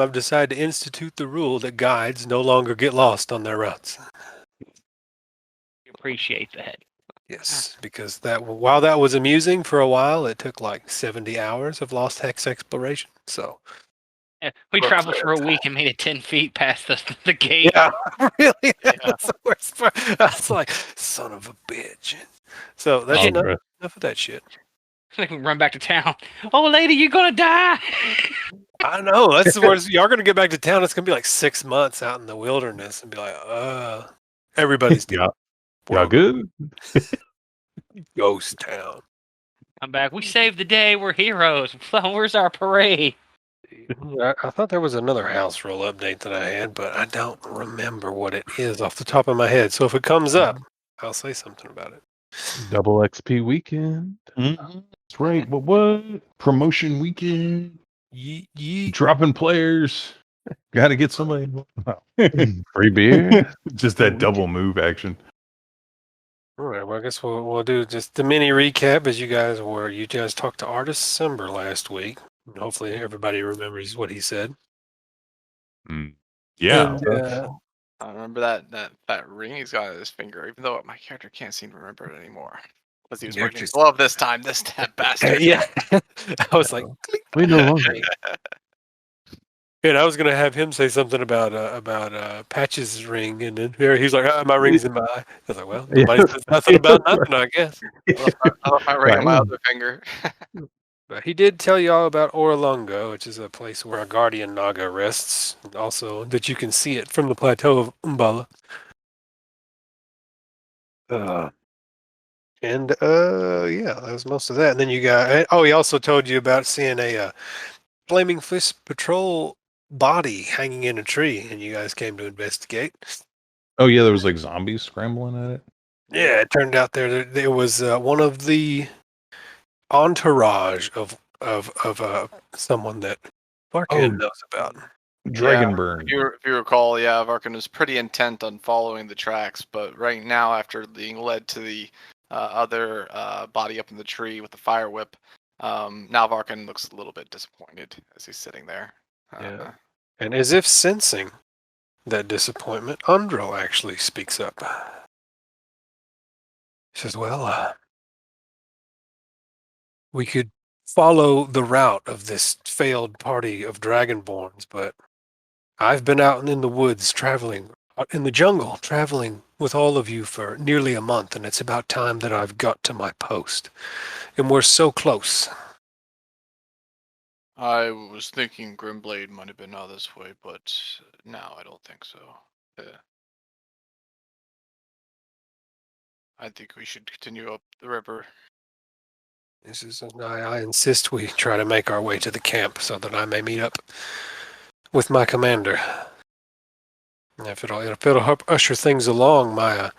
I've decided to institute the rule that guides no longer get lost on their routes. Appreciate that. Yes, because while that was amusing for a while, it took like 70 hours of Lost Hex exploration. So we traveled for a week and made it 10 feet past the gate. Yeah, really. That's the worst part. I was like, son of a bitch. So that's enough of that shit. I can run back to town. Oh, lady, you're gonna die. I know, that's the worst. Y'all gonna get back to town. It's gonna be like 6 months out in the wilderness and be like, everybody's dead. Y'all good? Ghost town. I'm back. We saved the day. We're heroes. Where's our parade? I thought there was another house rule update that I had, but I don't remember what it is off the top of my head. So if it comes up, I'll say something about it. Double XP weekend. That's right. What? Promotion weekend. Yeet. Dropping players. Got to get somebody. Free beer. Just that double move action. All right. Well, I guess we'll do just the mini recap as you guys talked to Artist December last week. And hopefully everybody remembers what he said. Yeah. And, I remember that ring he's got on his finger, even though my character can't seem to remember it anymore. Because he was wearing his glove this time, this bastard. Yeah. I was like, we no longer. And I was gonna have him say something about Patch's ring, and then he's like, "My ring's in my eye." I was like, "Well, nobody says nothing about nothing, I guess." I left my ring on my other finger. But he did tell you all about Orlunga, which is a place where a guardian naga rests, and also that you can see it from the plateau of Umbala. Yeah, that was most of that. And then you got. Oh, he also told you about seeing a Flaming Fist patrol body hanging in a tree, and you guys came to investigate. Oh yeah, there was like zombies scrambling at it. Yeah, it turned out there was one of the entourage of someone that Varkan knows about. Dragonburn. If you recall, Varkan was pretty intent on following the tracks, but right now, after being led to the other body up in the tree with the fire whip, now Varkan looks a little bit disappointed as he's sitting there. Yeah. And as if sensing that disappointment, Undrel actually speaks up. He says, well, we could follow the route of this failed party of Dragonborns, but I've been out in the woods in the jungle, traveling with all of you for nearly a month, and it's about time that I've got to my post. And we're so close. I was thinking Grimblade might have been out this way, but no, I don't think so. I think we should continue up the river. I insist we try to make our way to the camp so that I may meet up with my commander. If it'll help usher things along, my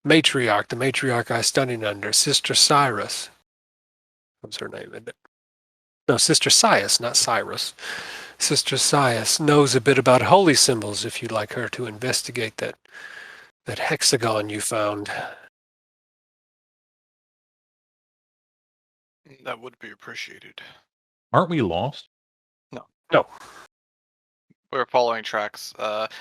matriarch, the matriarch I studied under, Sister Cyrus. What's her name? Isn't it? No, Sister Sias, not Cyrus. Sister Sias knows a bit about holy symbols. If you'd like her to investigate that hexagon you found. That would be appreciated. Aren't we lost? No. We were following tracks.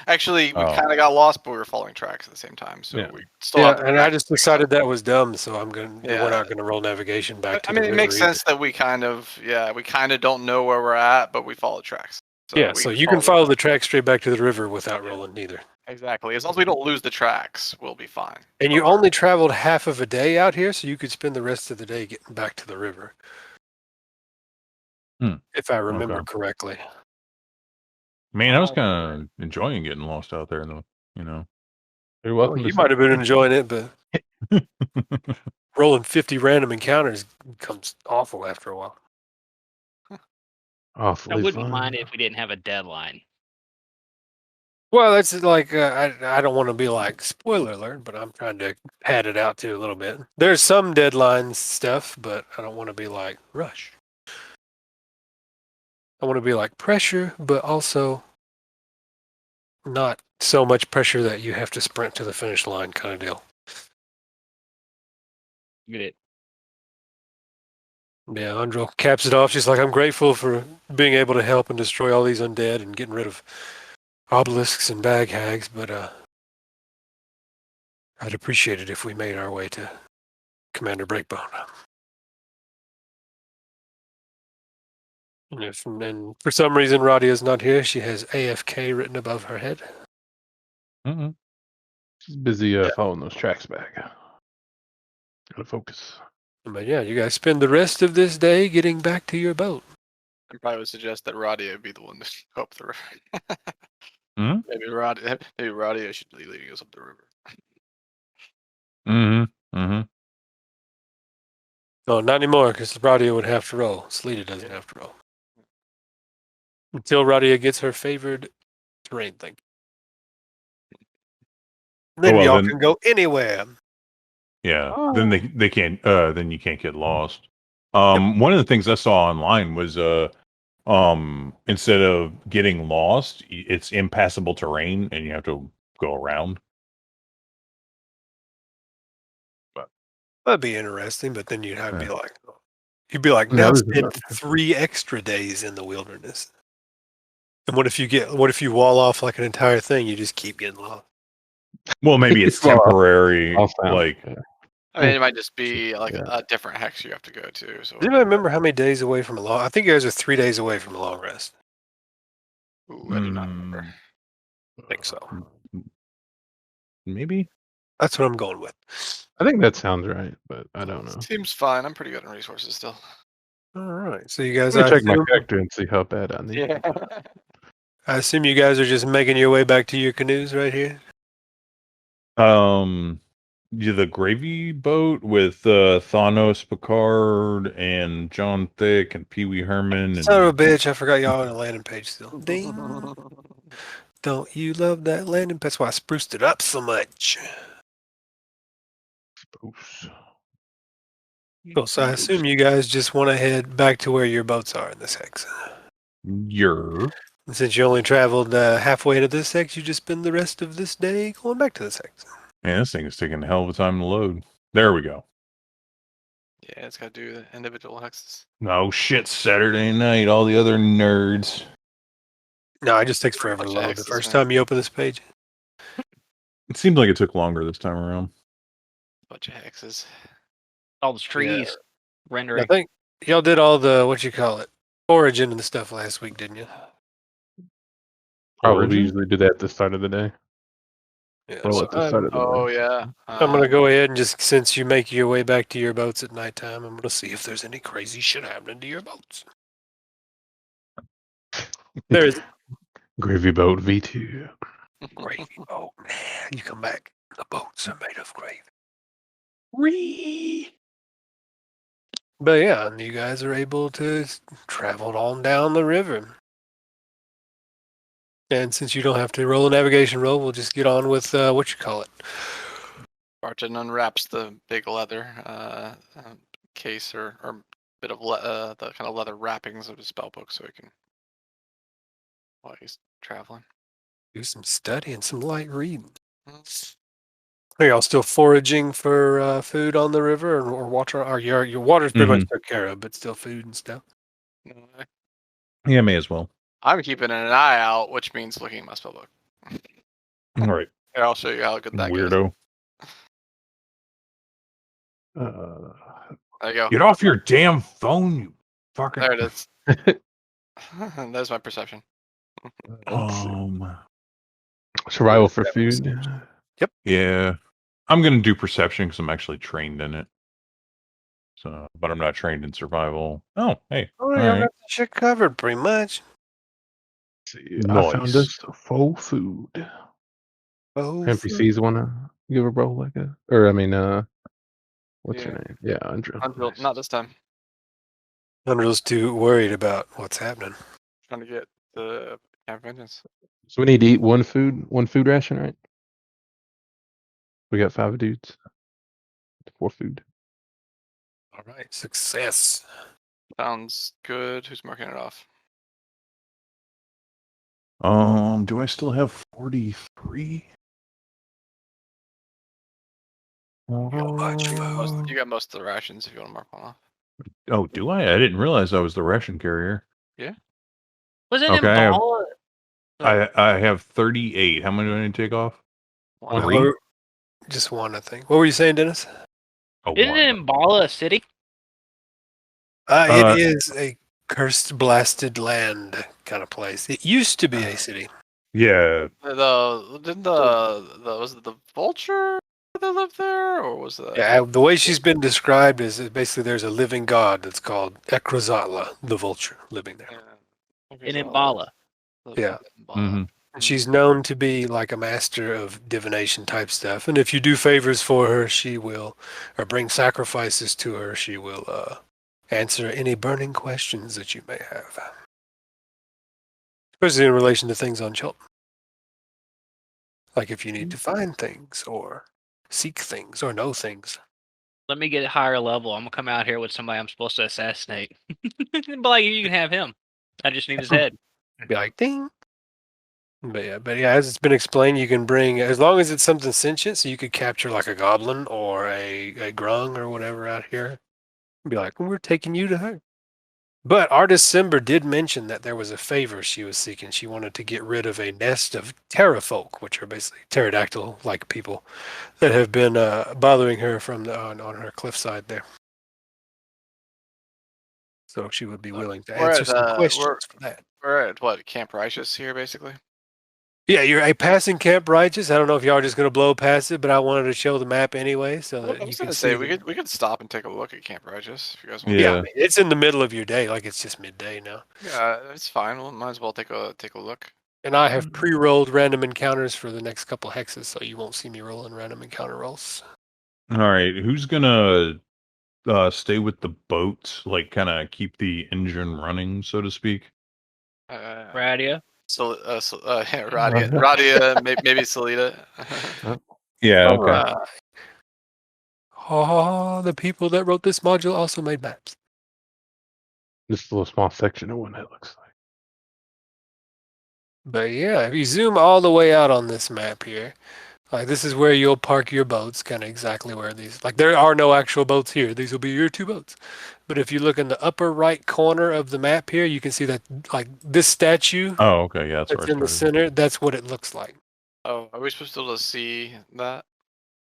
Actually, we kind of got lost, but we were following tracks at the same time. So we still have and I just decided that was dumb, so we're not going to roll navigation back to the river. It makes sense that we kind of don't know where we're at, but we follow tracks. So you can follow the track straight back to the river without rolling neither. Exactly. As long as we don't lose the tracks, we'll be fine. And you only traveled half of a day out here, so you could spend the rest of the day getting back to the river. If I remember correctly. Man, I was kind of enjoying getting lost out there. You're welcome. You might have been enjoying it, but rolling 50 random encounters becomes awful after a while. I wouldn't mind if we didn't have a deadline. Well, that's like, I don't want to be like, spoiler alert, but I'm trying to pad it out too a little bit. There's some deadline stuff, but I don't want to be like, rush. I want to be like pressure, but also not so much pressure that you have to sprint to the finish line kind of deal. Get it. Yeah, Andro caps it off. She's like, I'm grateful for being able to help and destroy all these undead and getting rid of obelisks and bag hags, but I'd appreciate it if we made our way to Commander Breakbone. And for some reason Radia's not here, she has AFK written above her head. Mm-mm. She's busy following those tracks back. Gotta focus. But yeah, you guys spend the rest of this day getting back to your boat. I probably would suggest that Radia be the one to go up the river. Hmm? Maybe Radia should be leading us up the river. Mm-hmm. Mm-hmm. No, not anymore, because Radia would have to roll. Sleeta doesn't have to roll. Until Radia gets her favored terrain thing. Then well, y'all then- can go anywhere. Yeah. Oh. Then they can't. Then you can't get lost. One of the things I saw online was instead of getting lost, it's impassable terrain, and you have to go around. That'd be interesting, but then you'd have to Yeah. be like, Yeah, now this is spend not- 3 extra days in the wilderness. And what if you wall off like an entire thing? You just keep getting lost. Well, maybe it's Well, temporary. I'll sound, Like, yeah. I mean, it might just be like Yeah. a different hex you have to go to. So Does anybody remember how many days away from a long? I think you guys are 3 days away from a long rest. Ooh, I do not remember. I think so. maybe. That's what I'm going with. I think that sounds right, but I don't know. Seems fine. I'm pretty good on resources still. All right. So you guys, I'm gonna I check my assume, character and see how bad I need. I assume you guys are just making your way back to your canoes right here. The gravy boat with Thanos, Picard, and John Thick and Pee Wee Herman. And Son of a bitch! I forgot y'all on the landing page still. Ding! Don't you love that landing? That's why I spruced it up so much. Oops. Cool. So I assume you guys just want to head back to where your boats are in this hex. Yer. And since you only traveled halfway to this hex, you just spend the rest of this day going back to this hex. Man, this thing is taking a hell of a time to load. There we go. Yeah, it's got to do the individual hexes. Oh shit! Saturday night. All the other nerds. No, it just takes forever to Bunch of load the hexes, first man. time you open this page. It seems like it took longer this time around. Bunch of hexes. All those trees I rendering. think y'all did all the, what you call it, origin and stuff last week, didn't you? Probably Origin? usually do that at the start of the day. Yeah. Roll So at the start of the Oh day. yeah. I'm going to go ahead and just, since you make your way back to your boats at nighttime, I'm going to see if there's any crazy shit happening to your boats. There is Gravy boat V2. gravy. Oh, man. You come back. The boats are made of gravy. Whee! But yeah, and you guys are able to travel on down the river. And since you don't have to roll a navigation roll, we'll just get on with what you call it. Barton unwraps the big leather case or bit of the kind of leather wrappings of his spellbook so he can while he's traveling. Do some study and some light reading. Are y'all still foraging for food on the river or water? Or your water's pretty much took care of, but still food and stuff. Yeah, may as well. I'm keeping an eye out, which means looking at my spellbook. All right, Here, I'll show you how good that goes. weirdo. There you go. Get off your damn phone, you fucking. There it is. There's my perception. Survival for food. Yeah, I'm gonna do perception because I'm actually trained in it. So, but I'm not trained in survival. Oh, hey, Oh, all y'all right. got the shit covered pretty much. See, I found Nice. us faux food. Oh, NPCs wanna give a roll like a, or I mean, what's her Yeah. name? Yeah, Andrew. Until, not this time. I'm just too worried about what's happening. Trying to get the camp vengeance. So we need to eat one food ration, right? We got 5 dudes. 4 food. All right, success. Sounds good. Who's marking it off? Do I still have 43? How much food? You got most of the rations if you want to mark one off. Oh, do I? I didn't realize I was the ration carrier. Wasn't Okay, I have, Imbala? I have 38. How many do I need to take off? One. Three? Or just one, I think. What were you saying, Dennis? Oh, Isn't one. Imbala a city? It Uh, is a cursed, blasted land kind of place. It used to be a city. Yeah. Was it the vulture that lived there, or was that? Yeah, the way she's been described is that basically there's a living god that's called Ekrozatla, the vulture, living there. In Imbala. Yeah. Mhm. And she's known to be like a master of divination type stuff. And if you do favors for her, she will, or bring sacrifices to her, she will answer any burning questions that you may have. Especially in relation to things on Chult. Like if you need to find things or seek things or know things. Let me get a higher level. I'm gonna come out here with somebody I'm supposed to assassinate. But like, you can have him. I just need his head. Be like, ding. But yeah, as it's been explained, you can bring, as long as it's something sentient, so you could capture like a goblin or a grung or whatever out here. Be like, we're taking you to her. But Artist Simber did mention that there was a favor she was seeking. She wanted to get rid of a nest of terrafolk, which are basically pterodactyl-like people that have been bothering her from on her cliffside there. So she would be willing to we're answer at, some we're- questions for that. We're at what, Camp Righteous here, basically. Yeah, you're a passing Camp Righteous. I don't know if y'all are just going to blow past it, but I wanted to show the map anyway so that I you was can gonna see. say we could stop and take a look at Camp Righteous if you guys want. Yeah, Yeah. I mean, it's in the middle of your day, like it's just midday now. Yeah, it's fine. We might as well take a look. And I have pre-rolled random encounters for the next couple hexes, so you won't see me rolling random encounter rolls. All right. Who's gonna stay with the boat? Like, kind of keep the engine running, so to speak. Radio. Yeah, Radia, maybe Salida. Yeah. All Okay. right. Oh, the people that wrote this module also made maps. Just a little small section of what it looks like. But yeah, if you zoom all the way out on this map here, like this is where you'll park your boats, kind of exactly where these, like there are no actual boats here. These will be your two boats. But if you look in the upper right corner of the map here, you can see that like this statue Oh, okay. Yeah, that's that's where in I the started. center, that's what it looks like. Oh, are we supposed to be able to see that?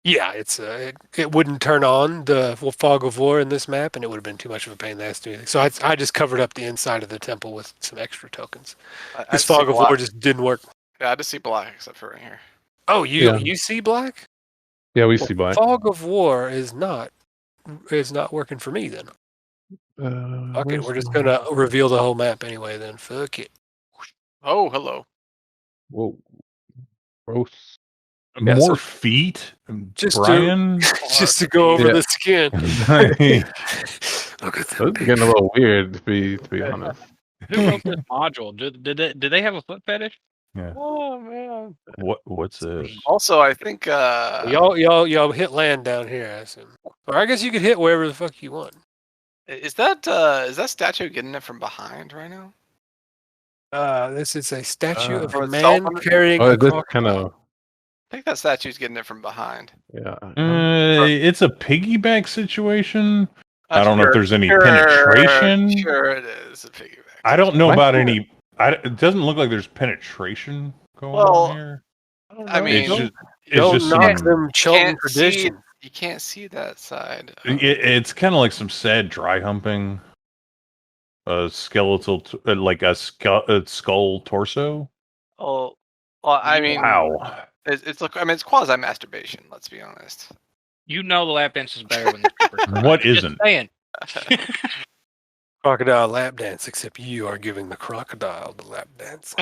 Yeah, it's it wouldn't turn on the fog of war in this map, and it would have been too much of a pain in the ass to do anything. So I just covered up the inside of the temple with some extra tokens. I This just see fog of war black. just didn't work. Yeah, I just see black except for right here. Oh, Yeah. you see black? Yeah, we Well, see black. fog of war is not working for me then. Fuck it, Where's we're just my- gonna reveal the whole map anyway then. Fuck it. Oh, hello. Whoa. Gross. Yeah, More so- feet, Just Brian. just to go over Yeah. the skin. Hey. Look at This them. is getting a little weird to be honest. Who wrote this module? Did they have a foot fetish? Oh man. What's this? Also, I think Y'all hit land down here, I assume. Or I guess you could hit wherever the fuck you want. is that statue getting it from behind right now? This is a statue of Oh, a it's man self-under- carrying Oh, a this crocodile. kind of I think that statue's getting it from behind. yeah. It's a piggyback situation. I don't know if Sure, there's any sure, penetration. Sure, it is a piggyback. I don't know What? about any. It doesn't look like there's penetration going Well, on here. I mean, It's just knock some. them Chultan can't see- tradition. you can't see that side. It's kind of like some sad dry humping. A skeletal, like a skull torso. Oh, well, I mean, Wow. it's quasi masturbation. Let's be honest. You know the lap dance is better when the strippers. What Just isn't? saying. Crocodile lap dance, except you are giving the crocodile the lap dance.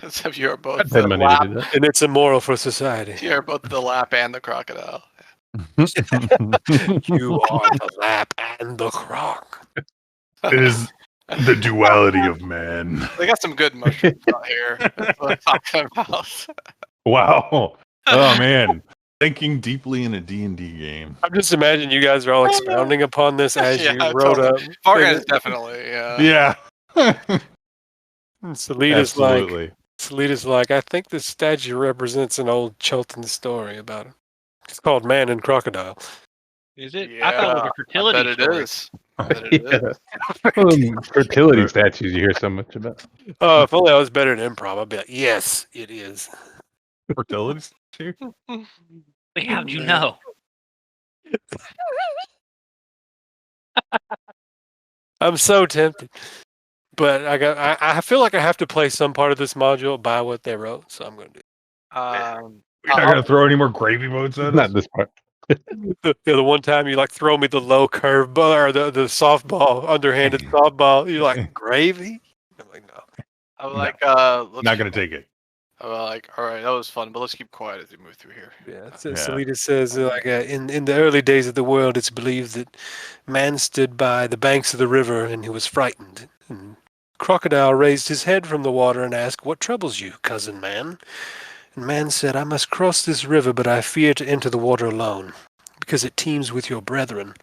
So you're both I'd the pay money to lap. do that. And it's immoral for society. You're both the lap and the crocodile. You are the lap and the croc. It is the duality of man. They got some good mushrooms out here. That's what I'm talking about. Wow. Oh man. Thinking deeply in a D&D game. I'm just imagining you guys are all expounding upon this as Yeah, you wrote totally. up. Morgan is definitely. Yeah. And Salida's Absolutely. like, I think this statue represents an old Chultan story about it. It's called Man and Crocodile. Is it? Yeah, I thought it was a I fertility bet it story. is. That it is. Fertility statues you hear so much about. Oh, if only I was better at improv, I'd be like, yes, it is. Fertility statue? Wait, how'd you know? I'm so tempted. But I feel like I have to play some part of this module by what they wrote, so I'm going to do You're not going to throw any more gravy boats at us? Not this part. it. The one time you like throw me the low curve ball or the softball, underhanded softball, you're like, gravy? I'm like, no. I'm like, Not going to take it. I'm like, all right, that was fun, but let's keep quiet as we move through here. Yeah, Salita says, in the early days of the world, it's believed that man stood by the banks of the river and he was frightened. And Crocodile raised his head from the water and asked, "What troubles you, cousin man?" And man said, "I must cross this river, but I fear to enter the water alone, because it teems with your brethren."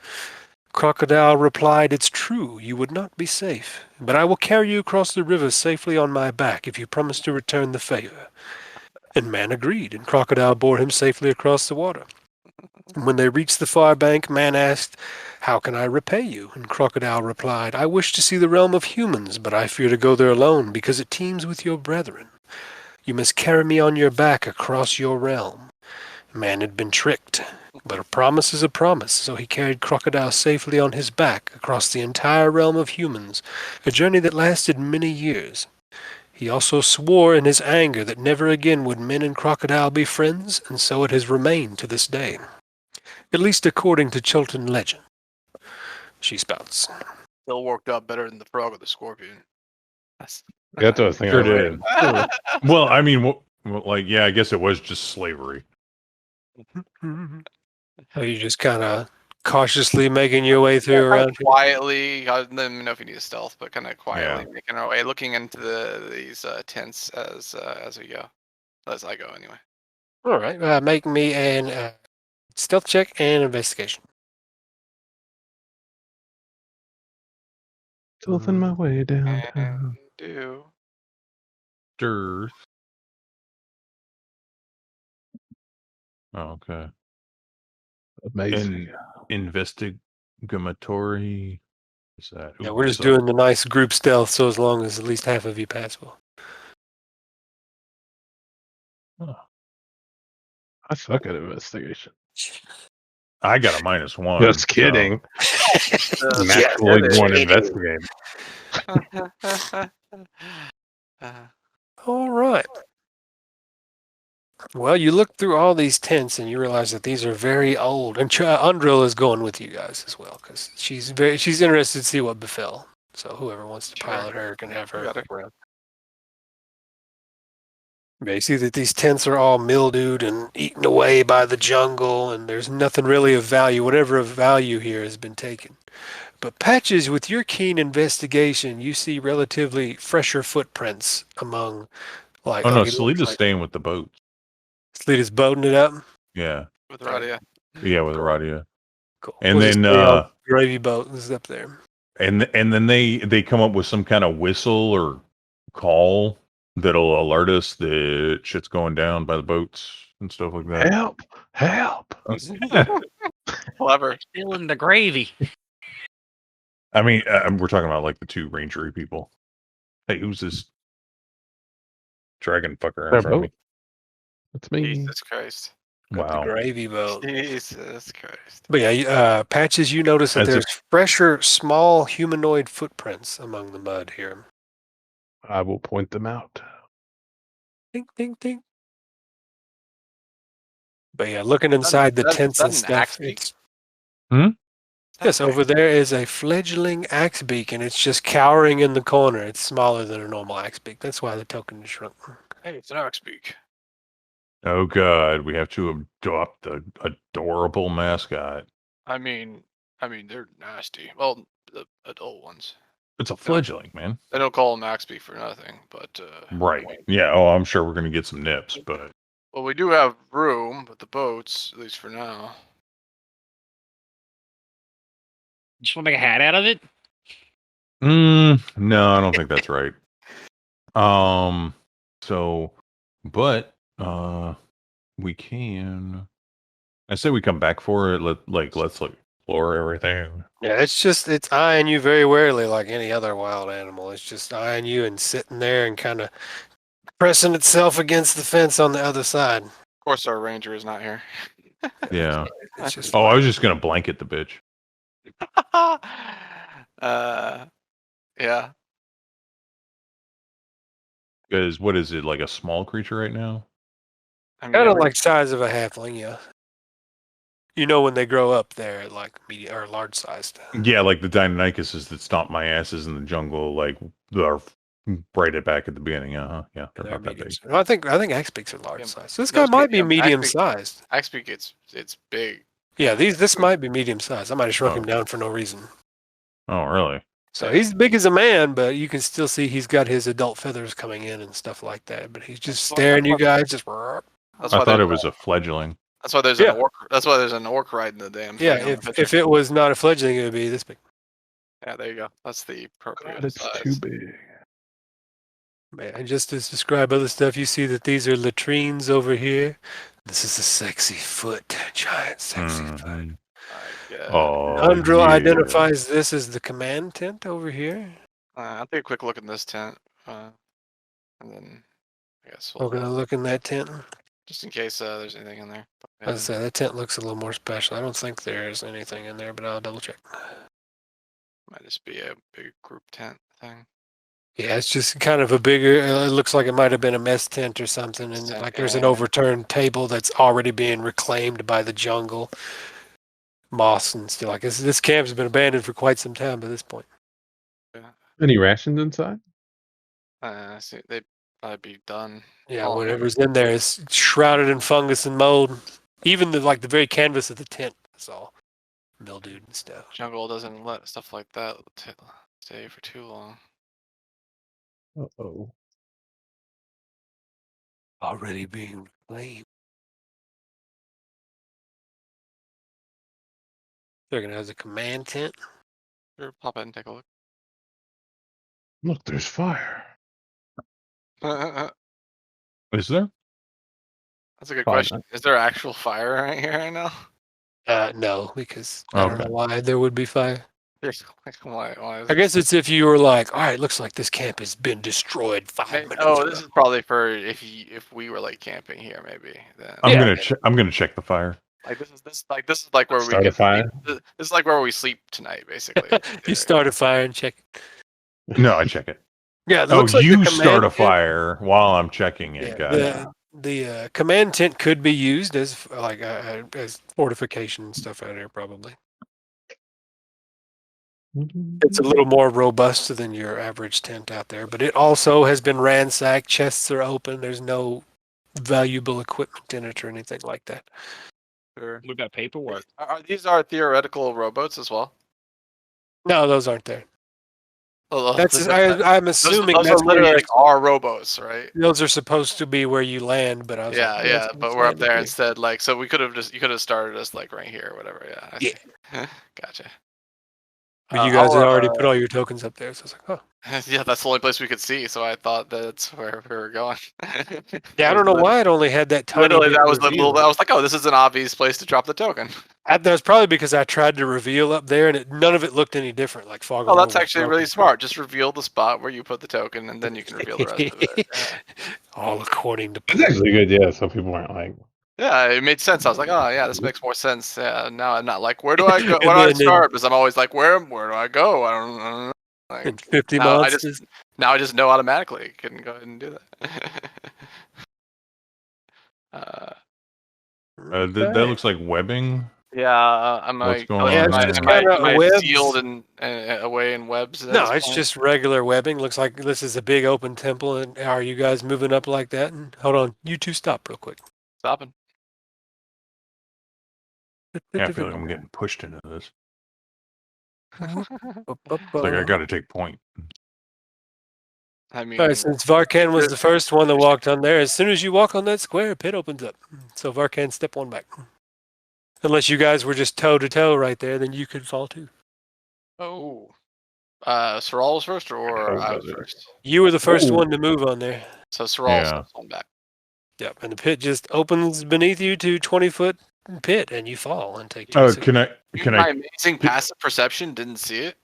Crocodile replied, "It's true, you would not be safe, but I will carry you across the river safely on my back if you promise to return the favor." And man agreed, and Crocodile bore him safely across the water. And when they reached the far bank, man asked, "How can I repay you?" And Crocodile replied, "I wish to see the realm of humans, but I fear to go there alone, because it teems with your brethren. You must carry me on your back across your realm." Man had been tricked, but a promise is a promise, so he carried Crocodile safely on his back across the entire realm of humans, a journey that lasted many years. He also swore in his anger that never again would men and Crocodile be friends, and so it has remained to this day. At least according to Chultan legend. She spouts. Still worked out better than the frog or the scorpion. That's what I was thinking. Sure did. Well, I mean, I guess it was just slavery. Are you just kind of cautiously making your way through around here? Quietly, I don't even know if you need a stealth, but kind of quietly making our way, looking into these tents as we go. As I go, anyway. All right. Make me an stealth check and investigation. Stealthing my way downtown. And do. Dirt. Oh, okay. Amazing. Investigatory. What's that? Yeah, we're just doing the nice group stealth, so as long as at least half of you pass well. I suck at investigation. I got a -1. Just kidding. Naturally one investigator. All right. Well, you look through all these tents and you realize that these are very old. And Undrill is going with you guys as well because she's interested to see what befell. So whoever wants to pilot her can have her look around. You see that these tents are all mildewed and eaten away by the jungle, and there's nothing really of value. Whatever of value here has been taken. But Patches, with your keen investigation, you see relatively fresher footprints among, like. Oh no, Salita's staying with the boat. Salita's boating it up. Yeah. With Radia. Yeah, with Radia. Cool. And We'll then gravy boat is up there. And then they come up with some kind of whistle or call that'll alert us that shit's going down by the boats and stuff like that. Help! Clever. Stealing the gravy. I mean, we're talking about like the two rangery people. Hey, who's this dragon fucker in front of me? That's me. Jesus Christ. Wow. The gravy boat. Jesus Christ. But yeah, Patches, you notice that there's fresher, small humanoid footprints among the mud here. I will point them out. Ding, ding, ding. But yeah, looking inside the tents and stuff, it's... Yes, over there is a fledgling axe beak, and it's just cowering in the corner. It's smaller than a normal axe beak. That's why the token is shrunk. Hey, it's an axe beak. Oh god, we have to adopt the adorable mascot. I mean, they're nasty. Well, the adult ones. It's a fledgling, man. They don't call them axe beak for nothing, but right. Yeah. Oh, I'm sure we're gonna get some nips, but well, we do have room with the boats, at least for now. Just want to make a hat out of it? no, I don't think that's right. So, but we can. I say we come back for it. Let's explore everything. Yeah, it's eyeing you very warily like any other wild animal. It's just eyeing you and sitting there and kind of pressing itself against the fence on the other side. Of course, our ranger is not here. Yeah. It's just Oh, I was just gonna blanket the bitch. Yeah. Because what is it, like a small creature right now? I mean, kind of every- like size of a halfling, yeah. You know when they grow up, they're like medium or large sized. Yeah, like the Deinonychuses that stomp my asses in the jungle, like are right at back at the beginning. Yeah, they're They're about that medium. big. I think X-Beaks are large Yeah, size. So this those guy might be medium- medium X-Beak- sized. Axpeak, it's big. Yeah, this might be medium sized. I might have shrunk him Oh. down for no reason. Oh, really? So Yeah. he's big as a man, but you can still see he's got his adult feathers coming in and stuff like that. But he's just staring you guys, just That's I why thought it there's was a fledgling. that's why there's Yeah. an orc. That's why there's an orc riding the damn thing. yeah. on the If picture. it was not a fledgling, it would be this big. Yeah, there you go. That's the appropriate God, it's size. too big. And just to describe other stuff, you see that these are latrines over here. This is a sexy foot, giant sexy foot. Mhm. Yeah. Oh, Undro yeah. identifies this as the command tent over here. I'll take a quick look in this tent, and then I guess We're we'll gonna look in that tent. just in case there's anything in there. As I say, that tent looks a little more special. I don't think there's anything in there, but I'll double check. Might just be a big group tent thing. Yeah, it's just kind of a bigger. It looks like it might have been a mess tent or something, and Tent, like there's an yeah. overturned table that's already being reclaimed by the jungle, moss and stuff. Like this camp's been abandoned for quite some time by this point. Any rations inside? See, they'd probably be done. Yeah, Oh, whatever's in there is shrouded in fungus and mold. Even the very canvas of the tent is all mildewed and stuff. Jungle doesn't let stuff like that stay for too long. Uh-oh. Already being reclaimed. They're gonna have a command tent. Sure, pop in and take a look. Look, there's fire. That's Is there? a good Probably question. Is there actual fire right here right now? No, because I don't Okay. know why there would be fire. There's why is I it- guess it's if you were like, all right, looks like this camp has been destroyed 5 minutes Oh, ago. this is probably for if we were like camping here, maybe. Then. I'm Yeah. gonna check the fire. Like this is like where Start we a fire? This is like where we sleep tonight, basically. You start a fire and check it. No, I check it. Yeah, it Oh, looks like the you command start a tent- fire while I'm checking it, Yeah, guys. the command tent could be used as like as fortification and stuff out here, probably. It's a little more robust than your average tent out there, but it also has been ransacked. Chests are open. There's no valuable equipment in it or anything like that. Sure. We got paperwork. These are theoretical rowboats as well? No, those aren't there. Oh, That's I'm assuming those that's are where literally you- like our rowboats, right? those are supposed to be where you land. But I was Yeah, like, yeah, let's but we're up land there here. instead. Like, so you could have started us like right here or whatever. Yeah. I see. Gotcha. But you guys I'll, had already put all your tokens up there, so I was like, oh. Yeah, that's the only place we could see, so I thought that's where we were going. Yeah, I don't know why it only had that tiny. Literally, bit that was the reveal. little. I was like, oh, this is an obvious place to drop the token. That was probably because I tried to reveal up there, and none of it looked any different. Like fog. Oh, that's actually really smart. Just reveal the spot where you put the token, and then you can reveal the rest of it. All according to. It's actually good, yeah. So people aren't like, Yeah, it made sense. I was like, oh yeah, this makes more sense. Yeah, now I'm not like, where do I go? And Where do I then- start? Because I'm always like, where do I go? I don't know. Like, And 50 now monsters. I just know automatically. Can go ahead and do that. That looks like webbing. Yeah, I'm What's like, going Yeah, on it's there? just am I kinda webs. sealed and away in webs? at No, this it's point? just regular webbing. Looks like this is a big open temple. And are you guys moving up like that? And hold on, you two stop real quick. stopping. Yeah, I feel like I'm getting pushed into this. All It's like I got to take point. I mean, right, since Varkan was the first one that walked on there, as soon as you walk on that square, a pit opens up. So Varkan, step one back. Unless you guys were just toe to toe right there, then you could fall too. oh, Sorrel was first, or Oh, I was brother. first. You were the first Ooh. one to move on there. So Sorrel Yeah. steps one back. Yep, and the pit just opens beneath you to 20-foot pit, and you fall and take Oh, 26. can My I amazing passive perception didn't see it.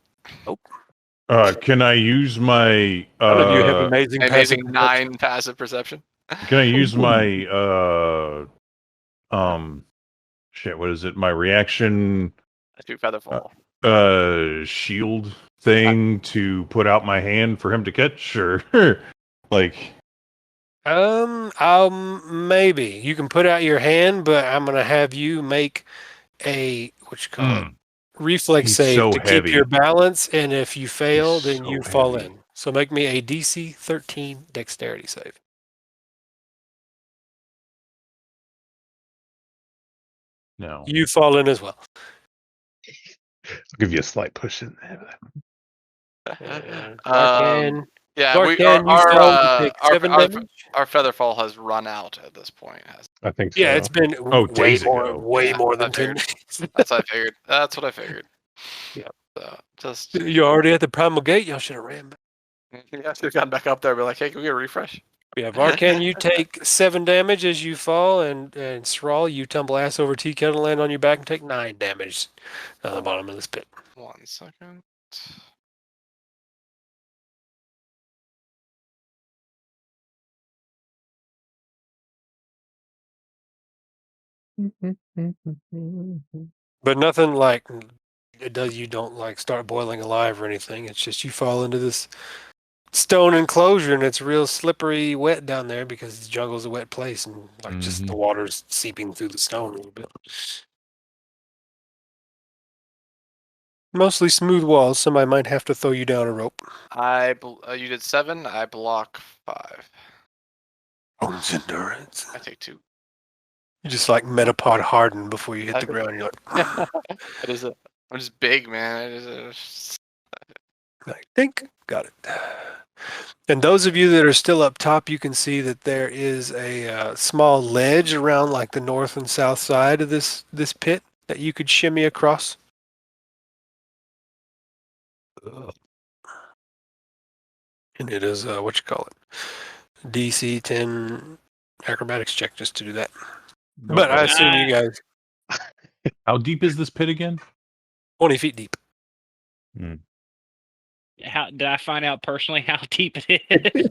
can I use my None of you have amazing passive Amazing perception. 9 passive perception. can I use my shit, what is it? My reaction I do feather fall. shield thing to put out my hand for him to catch, or like Maybe you can put out your hand, but I'm gonna have you make a reflex He's save so to keep your heavy. balance, and if you fail, He's then so you fall heavy. in. So make me a DC 13 dexterity save. No. You fall in as well. I'll give you a slight push in there. Arcan, Yeah, Arcan, you fall. You take 7 damage. our feather fall has run out at this point. I think so. Yeah, it's been way days more, ago. way Yeah, more I than 10 figured. days. That's what I figured. That's what I figured. Yeah. So just You're already at the primal gate. Y'all should have ran back. you have to have gotten back up there and be like, hey, can we get a refresh? Yeah, Varkan, you take 7 damage as you fall, and Sral, you tumble ass over tea kettle, land on your back, and take 9 damage on the bottom of this pit. 1 second. But nothing like it does. You don't like start boiling alive or anything. It's just you fall into this stone enclosure, and it's real slippery, wet down there because the jungle's a wet place, and like just the water's seeping through the stone a little bit. Mostly smooth walls. Somebody might have to throw you down a rope. You did 7. I block 5. Bones endurance. I take 2. You just like metapod harden before you hit the ground. You're like, I'm just big, man. I think got it. And those of you that are still up top, you can see that there is a small ledge around like the north and south side of this pit that you could shimmy across. And it is DC 10 acrobatics check just to do that. But I assume you guys How deep is this pit again? 20 feet deep. How did I find out personally how deep it is?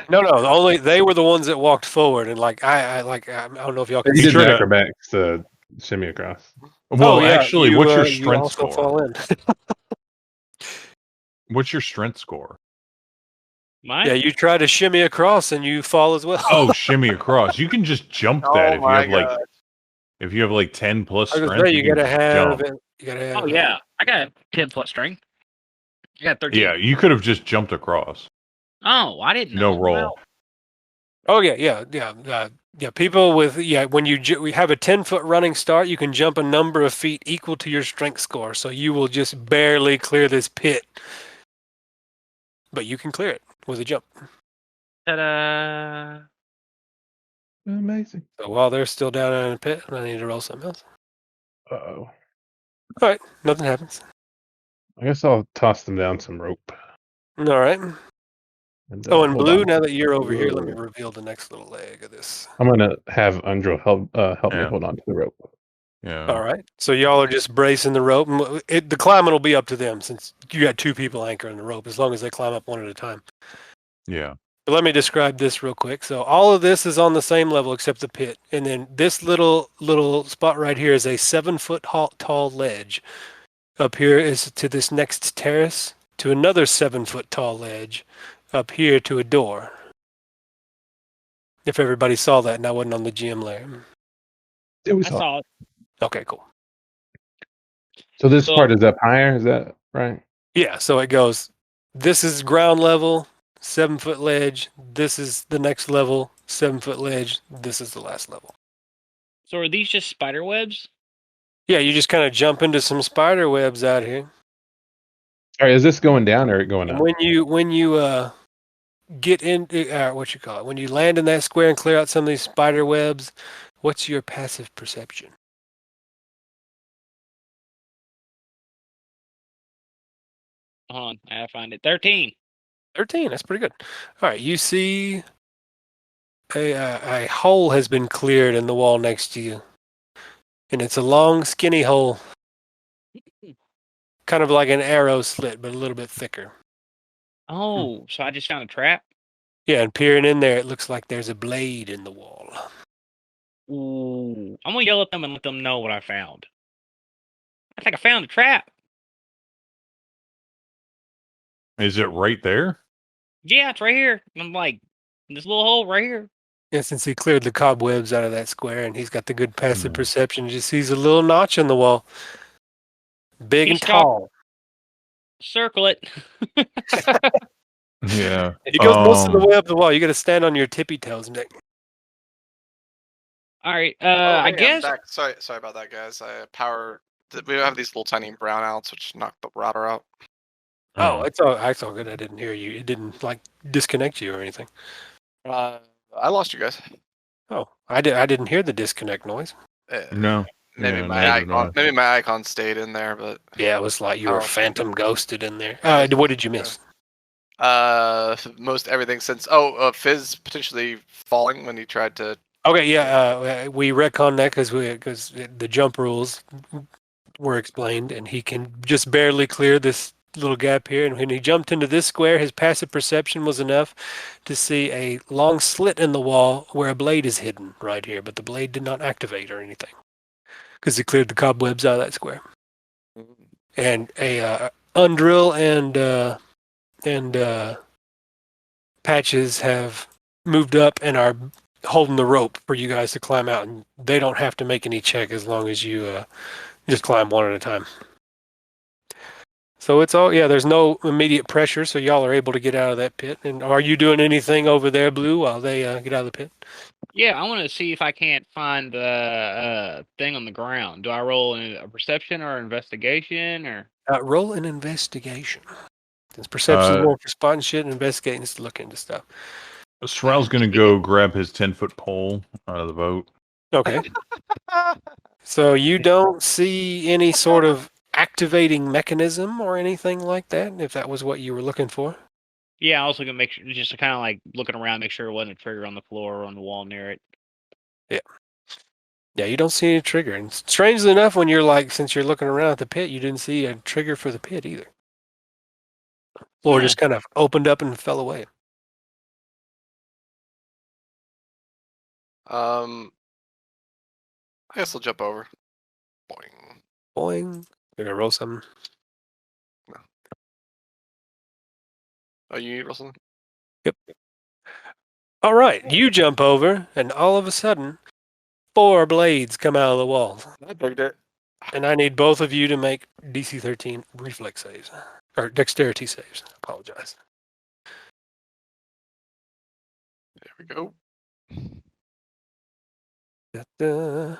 No, only they were the ones that walked forward, and like I don't know if y'all can You did see the it. acrobatics to shimmy across. Well, yeah, actually, what's your you strength also score? fall in. What's your strength score? Mine? Yeah, you try to shimmy across and you fall as well. Oh, shimmy across. You can just jump that if you have God. if you have like 10 plus I was strength. gonna say, you you gotta can have jump. Oh yeah, I got 10 plus strength. I got 13. Yeah, you could have just jumped across. Oh, I didn't know. No roll. Well, Oh yeah. People with when we have a 10-foot running start, you can jump a number of feet equal to your strength score. So you will just barely clear this pit, but you can clear it with a jump. ta-da! Amazing. So while they're still down in the pit, I need to roll something else. Uh-oh. All right, nothing happens. I guess I'll toss them down some rope. All right. And, And hold Blue, on. now that you're over here, let me reveal the next little leg of this. I'm gonna have Undro help me Yeah. hold on to the rope. Yeah. All right. So y'all are just bracing the rope. The climbing will be up to them since you got 2 people anchoring the rope, as long as they climb up one at a time. Yeah. But let me describe this real quick. So all of this is on the same level except the pit. And then this little spot right here is a 7-foot tall ledge. Up here is to this next terrace, to another 7-foot tall ledge, up here to a door. If everybody saw that and I wasn't on the GM layer. Yeah, we I saw. saw it. Okay, cool. So this part is up higher, is that right? Yeah, so it goes, this is ground level, 7-foot ledge. This is the next level, 7-foot ledge. This is the last level. So are these just spider webs? Yeah, you just kind of jump into some spider webs out here. All right, is this going down or going And up? when you get in, when you land in that square and clear out some of these spider webs, what's your passive perception? Hold on, I gotta find it. 13. 13. That's pretty good. All right, you see a hole has been cleared in the wall next to you, and it's a long, skinny hole, kind of like an arrow slit, but a little bit thicker. Oh, so I just found a trap? Yeah, and peering in there, it looks like there's a blade in the wall. Ooh. I'm going to yell at them and let them know what I found. I think I found a trap. Is it right there? Yeah, it's right here. I'm like, this little hole right here. Yeah, since he cleared the cobwebs out of that square, and he's got the good passive Hmm. perception, he just sees a little notch in the wall. Big and Just stop. tall. Circle it. Yeah. It goes most of the way up the wall. You got to stand on your tippy toes, Nick. All right. Oh, I hang on, guess. back. Sorry about that, guys. We have these little tiny brownouts which knock the router out. Oh, it's all good. I didn't hear you. It didn't like disconnect you or anything. I lost you guys. Oh, I didn't hear the disconnect noise. No. Maybe Yeah, my neither did I. icon. Maybe my icon stayed in there, but Yeah, it was like you were Oh. phantom ghosted in there. What did you miss? most everything since Fizz potentially falling when he tried to. Okay, yeah, we retconned that because the jump rules were explained, and he can just barely clear this little gap here. And when he jumped into this square, his passive perception was enough to see a long slit in the wall where a blade is hidden right here, but the blade did not activate or anything because he cleared the cobwebs out of that square. And a undrill and Patches have moved up and are holding the rope for you guys to climb out, and they don't have to make any check as long as you just climb one at a time. So it's all, yeah, there's no immediate pressure, so y'all are able to get out of that pit. And are you doing anything over there, Blue, while they get out of the pit? Yeah, I want to see if I can't find the thing on the ground. Do I roll a perception or investigation or? Roll an investigation. Since perception is more for spotting shit, and investigating is to look into stuff. Sorrel's going to go grab his 10-foot pole out of the boat. Okay. So you don't see any sort of activating mechanism or anything like that, if that was what you were looking for? Yeah, I was looking to make sure, just kind of like looking around, make sure it wasn't a trigger on the floor or on the wall near it. Yeah, you don't see any trigger. And strangely enough, when you're like, since you're looking around at the pit, you didn't see a trigger for the pit either. Floor just kind of opened up and fell away. I guess I'll jump over. Boing. Boing. You're gonna roll something. Oh, you need to roll something? Yep. All right, you jump over, and all of a sudden, 4 blades come out of the wall. I picked it. And I need both of you to make DC 13 reflex saves. Or dexterity saves. Apologize. There we go. Da-da.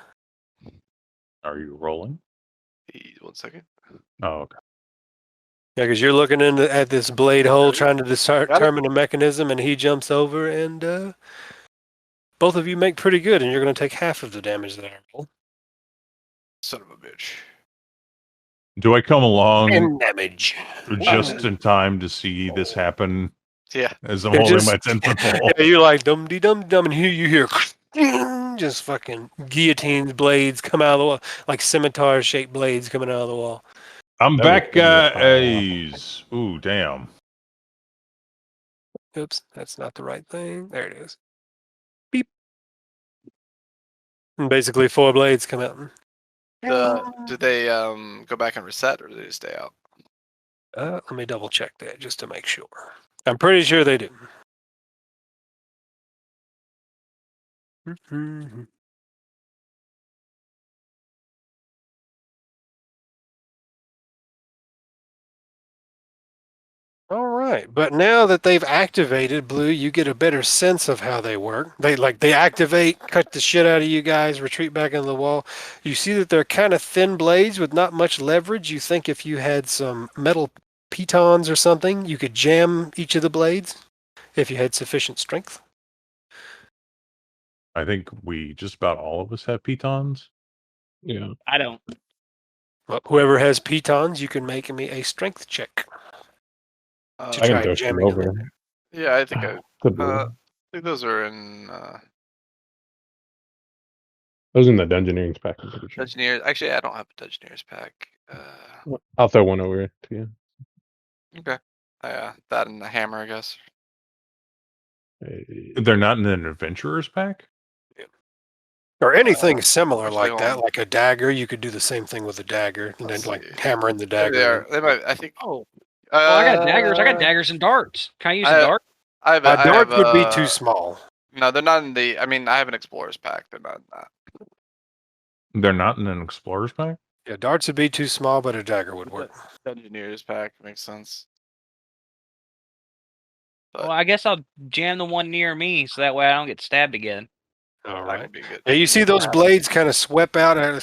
Are you rolling? 1 second. Oh, okay. Yeah, because you're looking at this blade hole trying to Got it. determine a mechanism, and he jumps over, and both of you make pretty good, and you're going to take half of the damage that I roll. Son of a bitch. Do I come along And damage. just in time to see this happen Yeah. as I'm Yeah, holding just- my 10-foot pole? Yeah, you're like dum-de-dum-dum, and here you hear just fucking guillotine blades come out of the wall, like scimitar-shaped blades coming out of the wall. I'm That back, would be guys. Ooh, damn. Oops, that's not the right thing. There it is. Beep. And basically 4 blades come out. Do they go back and reset, or do they just stay out? Let me double check that just to make sure. I'm pretty sure they do. All right, but now that they've activated Blue, you get a better sense of how they work. They activate, cut the shit out of you guys, retreat back into the wall. You see that they're kind of thin blades with not much leverage. You think if you had some metal pitons or something, you could jam each of the blades if you had sufficient strength. I think we just about all of us have pitons. Yeah. I don't. Well, whoever has pitons, you can make me a strength check. Uh, To I try can throw some jamming them over. in there. yeah, I think I To Blue. uh, think those are in Those in the Dungeoneering's pack. I'm pretty sure. Dungeoneers. Actually, I don't have a Dungeoneers pack. I'll throw one over to you. Okay. That and the hammer, I guess. They're not in an adventurer's pack? Or anything similar actually, like that, hold on. like a dagger. You could do the same thing with a dagger, and then Let's like see. hammering the Maybe they dagger. are. They might. I think. Oh, well, I got daggers. I got daggers and darts. Can I use a dart? I have. Darts would be too small. No, they're not in the. I mean, I have an explorer's pack. They're not in that. They're not in an explorer's pack? Yeah, darts would be too small, but a dagger would work. Dungeoneers pack makes sense. Well, I guess I'll jam the one near me so that way I don't get stabbed again. All That right. could be good. Yeah, you see those blades kind of sweep out at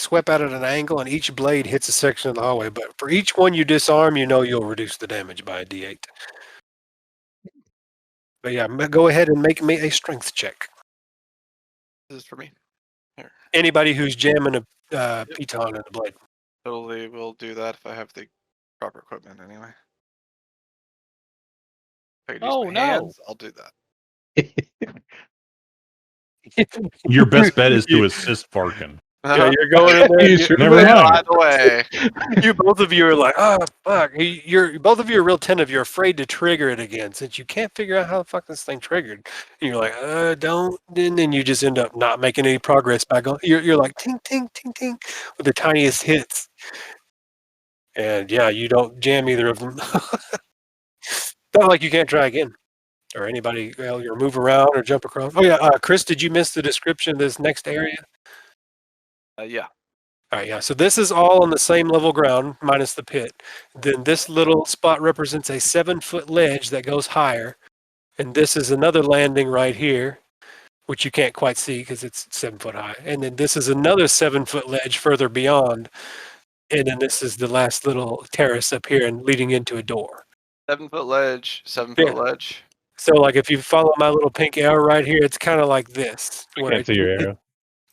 an angle, and each blade hits a section of the hallway. But for each one you disarm, you know you'll reduce the damage by a d8. But yeah, go ahead and make me a strength check. This is for me. Here. Anybody who's jamming a piton in the blade. Totally will do that if I have the proper equipment anyway. If I could use Oh, my no. hands, I'll do that. Your best bet is to assist Farkin. Yeah, you're going in there. You sure Never about mind. By the way, You both of you are like, oh fuck. You're both of you are real tentative. You're afraid to trigger it again since you can't figure out how the fuck this thing triggered. And you're like, don't. And then you just end up not making any progress by going. You're like ting ting ting ting with the tiniest hits. And yeah, you don't jam either of them. Not like you can't try again. Or anybody, well, you move around or jump across. Oh yeah, Chris, did you miss the description of this next area? yeah. All right, yeah. So this is all on the same level ground, minus the pit. Then this little spot represents a 7-foot ledge that goes higher, and this is another landing right here, which you can't quite see because it's 7 foot high. And then this is another 7-foot ledge further beyond, and then this is the last little terrace up here and leading into a door. 7-foot ledge. 7-foot Yeah. ledge. So, like, if you follow my little pink arrow right here, it's kind of like this. I can't see your arrow.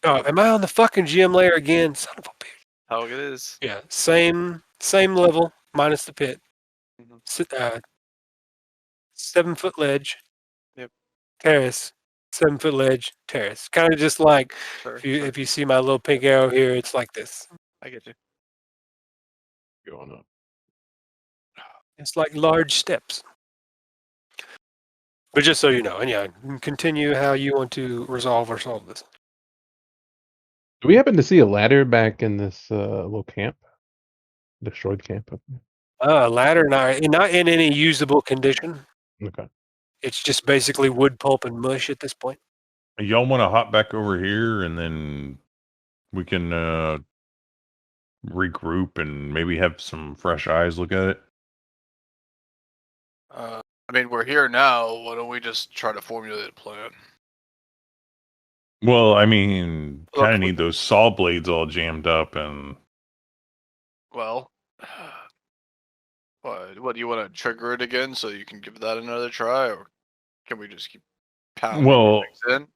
Oh, am I on the fucking GM layer again? Son of a bitch. How it is. Yeah, same level minus the pit. Mhm. 7-foot ledge. Yep. Terrace. 7-foot ledge. Terrace. Kind of just like Sure, if you see my little pink arrow here, it's like this. I get you. Going up. It's like large steps. But just so you know, and yeah, continue how you want to resolve or solve this. Do we happen to see a ladder back in this little camp? Destroyed camp up there? Ladder not in any usable condition. Okay. It's just basically wood pulp and mush at this point. Y'all want to hop back over here and then we can regroup and maybe have some fresh eyes look at it? I mean, we're here now. Why don't we just try to formulate a plan? Well, I mean, Look, kind of need those saw blades all jammed up and... Well, what do you want to trigger it again so you can give that another try, or can we just keep pounding Well, things in?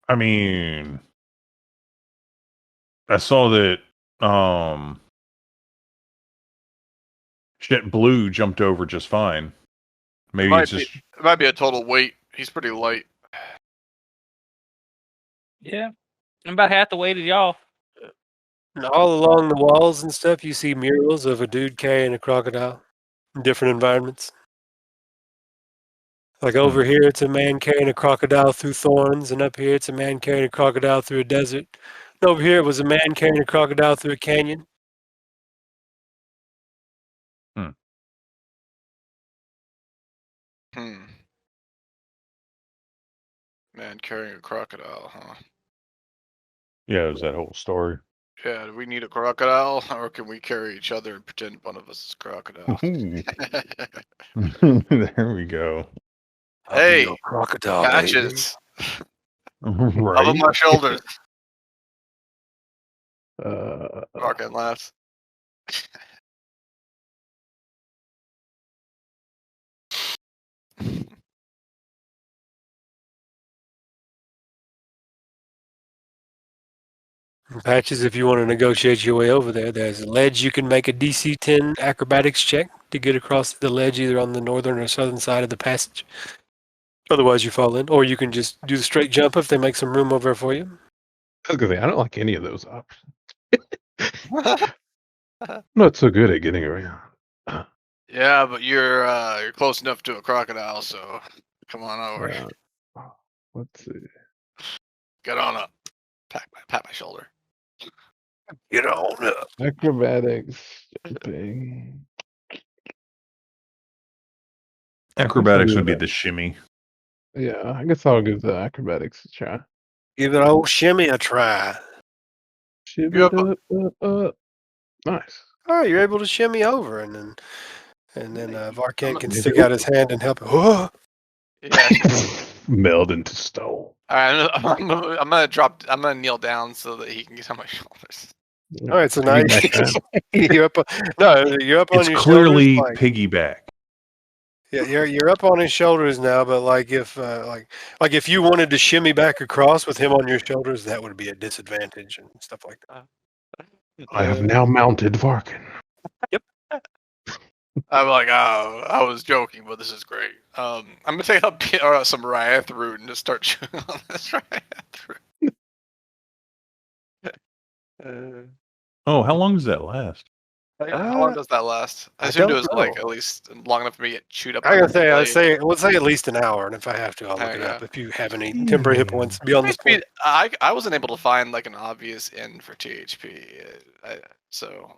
I mean, I saw that Jet Blue jumped over just fine. Maybe Might it's just... it might be a total weight. He's pretty light. Yeah. I'm about half the weight of y'all. And all along the walls and stuff, you see murals of a dude carrying a crocodile in different environments. Like over here, it's a man carrying a crocodile through thorns, and up here, it's a man carrying a crocodile through a desert. And over here, it was a man carrying a crocodile through a canyon. Man carrying a crocodile, huh? Yeah, it was that whole story. Yeah, do we need a crocodile, or can we carry each other and pretend one of us is crocodile? There we go. Hey, crocodile patches. Right? Up on my shoulders. Uh, Fucking laughs. Patches, if you want to negotiate your way over there, there's a ledge you can make a DC 10 acrobatics check to get across the ledge either on the northern or southern side of the passage. Otherwise, you fall in, or you can just do the straight jump if they make some room over for you. I was gonna say, I don't like any of those options. I'm not so good at getting around. Yeah, but you're close enough to a crocodile, so come on over. Let's see. Get on up. Pat my shoulder. Get on up. Acrobatics. Jumping. Acrobatics would be the shimmy. Yeah, I guess I'll give the acrobatics a try. Give the old shimmy a try. Shiv You it have up. Nice. Oh, you're able to shimmy over, and then Varkan can Maybe stick out his hand and help. Oh, Yeah. Meld into stone. All right, I'm gonna kneel down so that he can get on my shoulders. all right, so now Piggyback you're up. No, you're up on It's your clearly shoulders. Like, piggyback. yeah, you're up on his shoulders now. But like if if you wanted to shimmy back across with him on your shoulders, that would be a disadvantage and stuff like that. I have now mounted Varkan. I'm like, oh, I was joking, but this is great. I'm gonna take up some Riot root and just start chewing on this Riot root. Oh, how long does that last? How long does that last? I I assumed it don't was like know. at least long enough for me to get chewed up. I gotta by the say, blade. let's say at least an hour, and if I have to, I'll look There it you up. go. If you have any temporary hit points beyond this point. I wasn't able to find like an obvious end for THP, so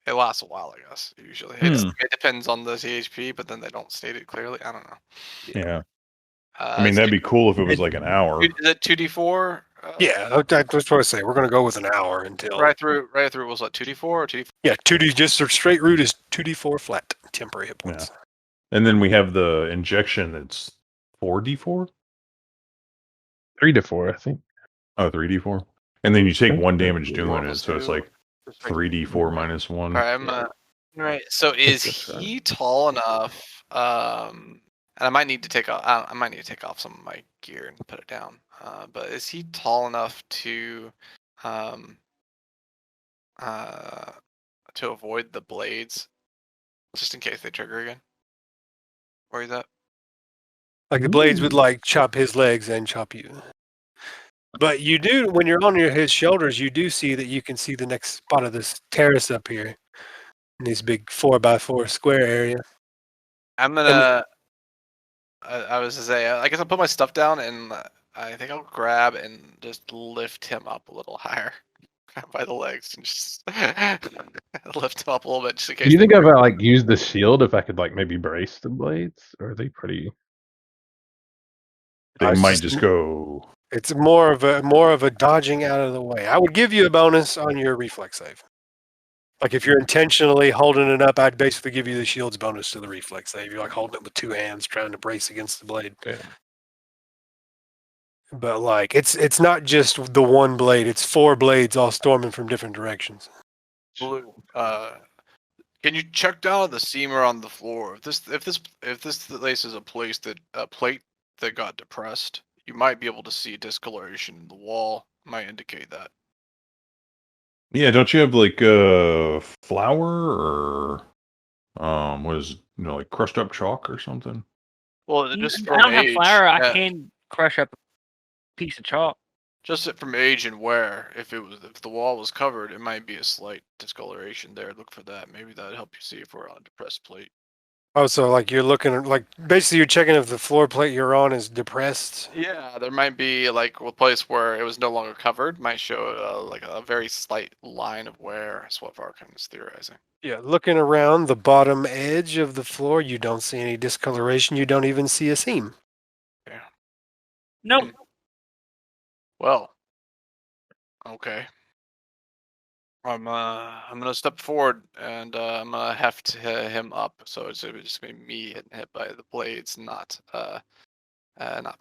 it lasts a while, I guess. Usually, it depends on the THP, but then they don't state it clearly. I don't know. Yeah. I mean, that'd be cool if it was like an hour. Is it 2d4? Yeah, I was trying to say we're gonna go with an hour until Right through was what 2d4 or 2d4? Yeah, 2D just a straight route is 2d4 flat temporary hit points. And then we have the injection that's 4d4? 3 to 4, I think. Oh, 3d4? And then you take 1 damage Four doing it, plus so it's two. like 3d4 minus 1. All right, right. So is that's right. he tall enough? And I might need to take off. I might need to take off some of my gear and put it down. But is he tall enough to avoid the blades, just in case they trigger again? Where he's at? Like the blades would like chop his legs and chop you. But you do, when you're on his shoulders, you do see that you can see the next spot of this terrace up here in this big 4x4 square area. I'm gonna. I was to say, I guess I'll put my stuff down, and I think I'll grab and just lift him up a little higher, grab by the legs, and just lift him up a little bit, just in case. Do you think if I like use the shield, if I could like maybe brace the blades, or are they pretty? They was might just- just go. It's more of a dodging out of the way. I would give you a bonus on your reflex save. Like if you're intentionally holding it up, I'd basically give you the shield's bonus to the reflex save. You're like holding it with 2 hands, trying to brace against the blade. Yeah. But like it's not just the one blade; it's 4 blades all storming from different directions. Blue. Can you check down the seam or on the floor? If this place is a plate that got depressed, you might be able to see discoloration in the wall. Might indicate that. Yeah, don't you have like flour or what is like crushed up chalk or something? Well, just I from don't have age, flour. I yeah, can crush up a piece of chalk. just from age and wear. If the wall was covered, it might be a slight discoloration there. Look for that. Maybe that'd help you see if we're on a depressed plate. Oh, so like you're looking at like basically you're checking if the floor plate you're on is depressed. Yeah, there might be like a place where it was no longer covered. Might show like a very slight line of wear. Is what Varkan is theorizing. Yeah, looking around the bottom edge of the floor, you don't see any discoloration. You don't even see a seam. Yeah. Nope. Well. Okay. I'm gonna step forward and I'm gonna heft him up. So it's just gonna be me getting hit by the blades, not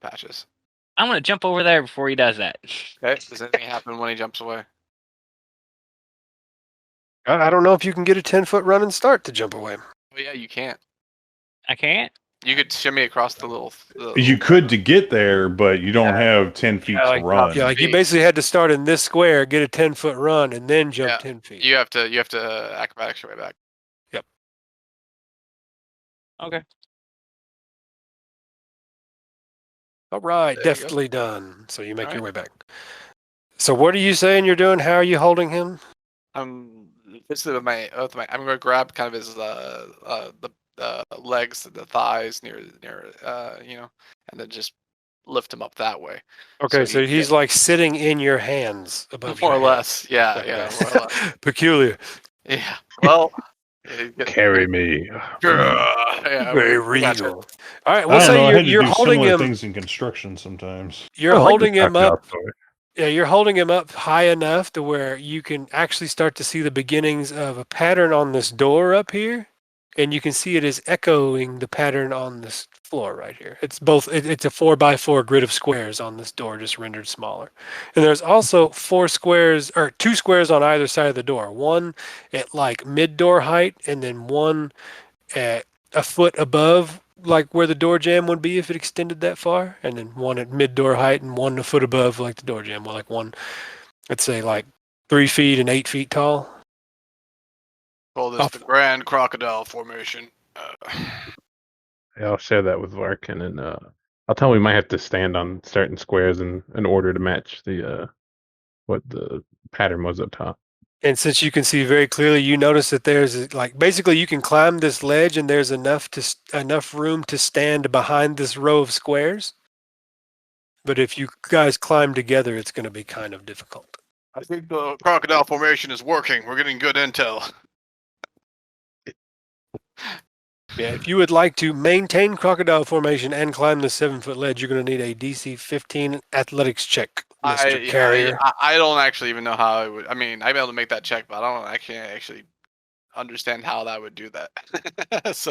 Patches. I'm gonna jump over there before he does that. Okay. Does anything happen when he jumps away? I don't know if you can get a 10-foot run and start to jump away. Oh yeah, you can't. I can't. You could shimmy across the little. You could to get there, but you don't have 10 feet Yeah, to like, run. Yeah, like you feet. basically had to start in this square, get a 10-foot run, and then jump Yeah, 10 feet. You have to acrobatics your way back. Okay. All right, There you go. deftly done. So you make All your right. way back. So what are you saying you're doing? How are you holding him? I'm basically with my I'm gonna grab kind of his the legs, the thighs near and then just lift him up that way. Okay, he so he's like sitting in your hands above more your or head. less, yeah, Okay. yeah, more or less. Peculiar. Yeah. Well, yeah, Carry me. yeah, Very we gotcha. regal. All right, I we'll don't know. say I had to you're do holding similar him. things in construction sometimes. You're I like the holding him crocodile up. story. Yeah, you're holding him up high enough to where you can actually start to see the beginnings of a pattern on this door up here, and you can see it is echoing the pattern on this floor right here. It's both. It's a 4x4 grid of squares on this door, just rendered smaller. And there's also 4 squares or 2 squares on either side of the door. One at like mid door height, and then one at a foot above like where the door jamb would be if it extended that far, and then one at mid door height and one a foot above like the door jamb. Well, like one, let's say like 3 feet and 8 feet tall. Call this Off- the Grand Crocodile Formation. Yeah, I'll share that with Varkin, and I'll tell him we might have to stand on certain squares in order to match the what the pattern was up top. And since you can see very clearly, you notice that there's like basically you can climb this ledge and there's enough room to stand behind this row of squares. But if you guys climb together, it's going to be kind of difficult. I think the Crocodile Formation is working. We're getting good intel. Yeah, if you would like to maintain crocodile formation and climb the 7-foot ledge, you're going to need a DC 15 athletics check, Mr. Carrier. I don't actually even know how I would. I mean, I'd be able to make that check, but I can't actually understand how that would do that. So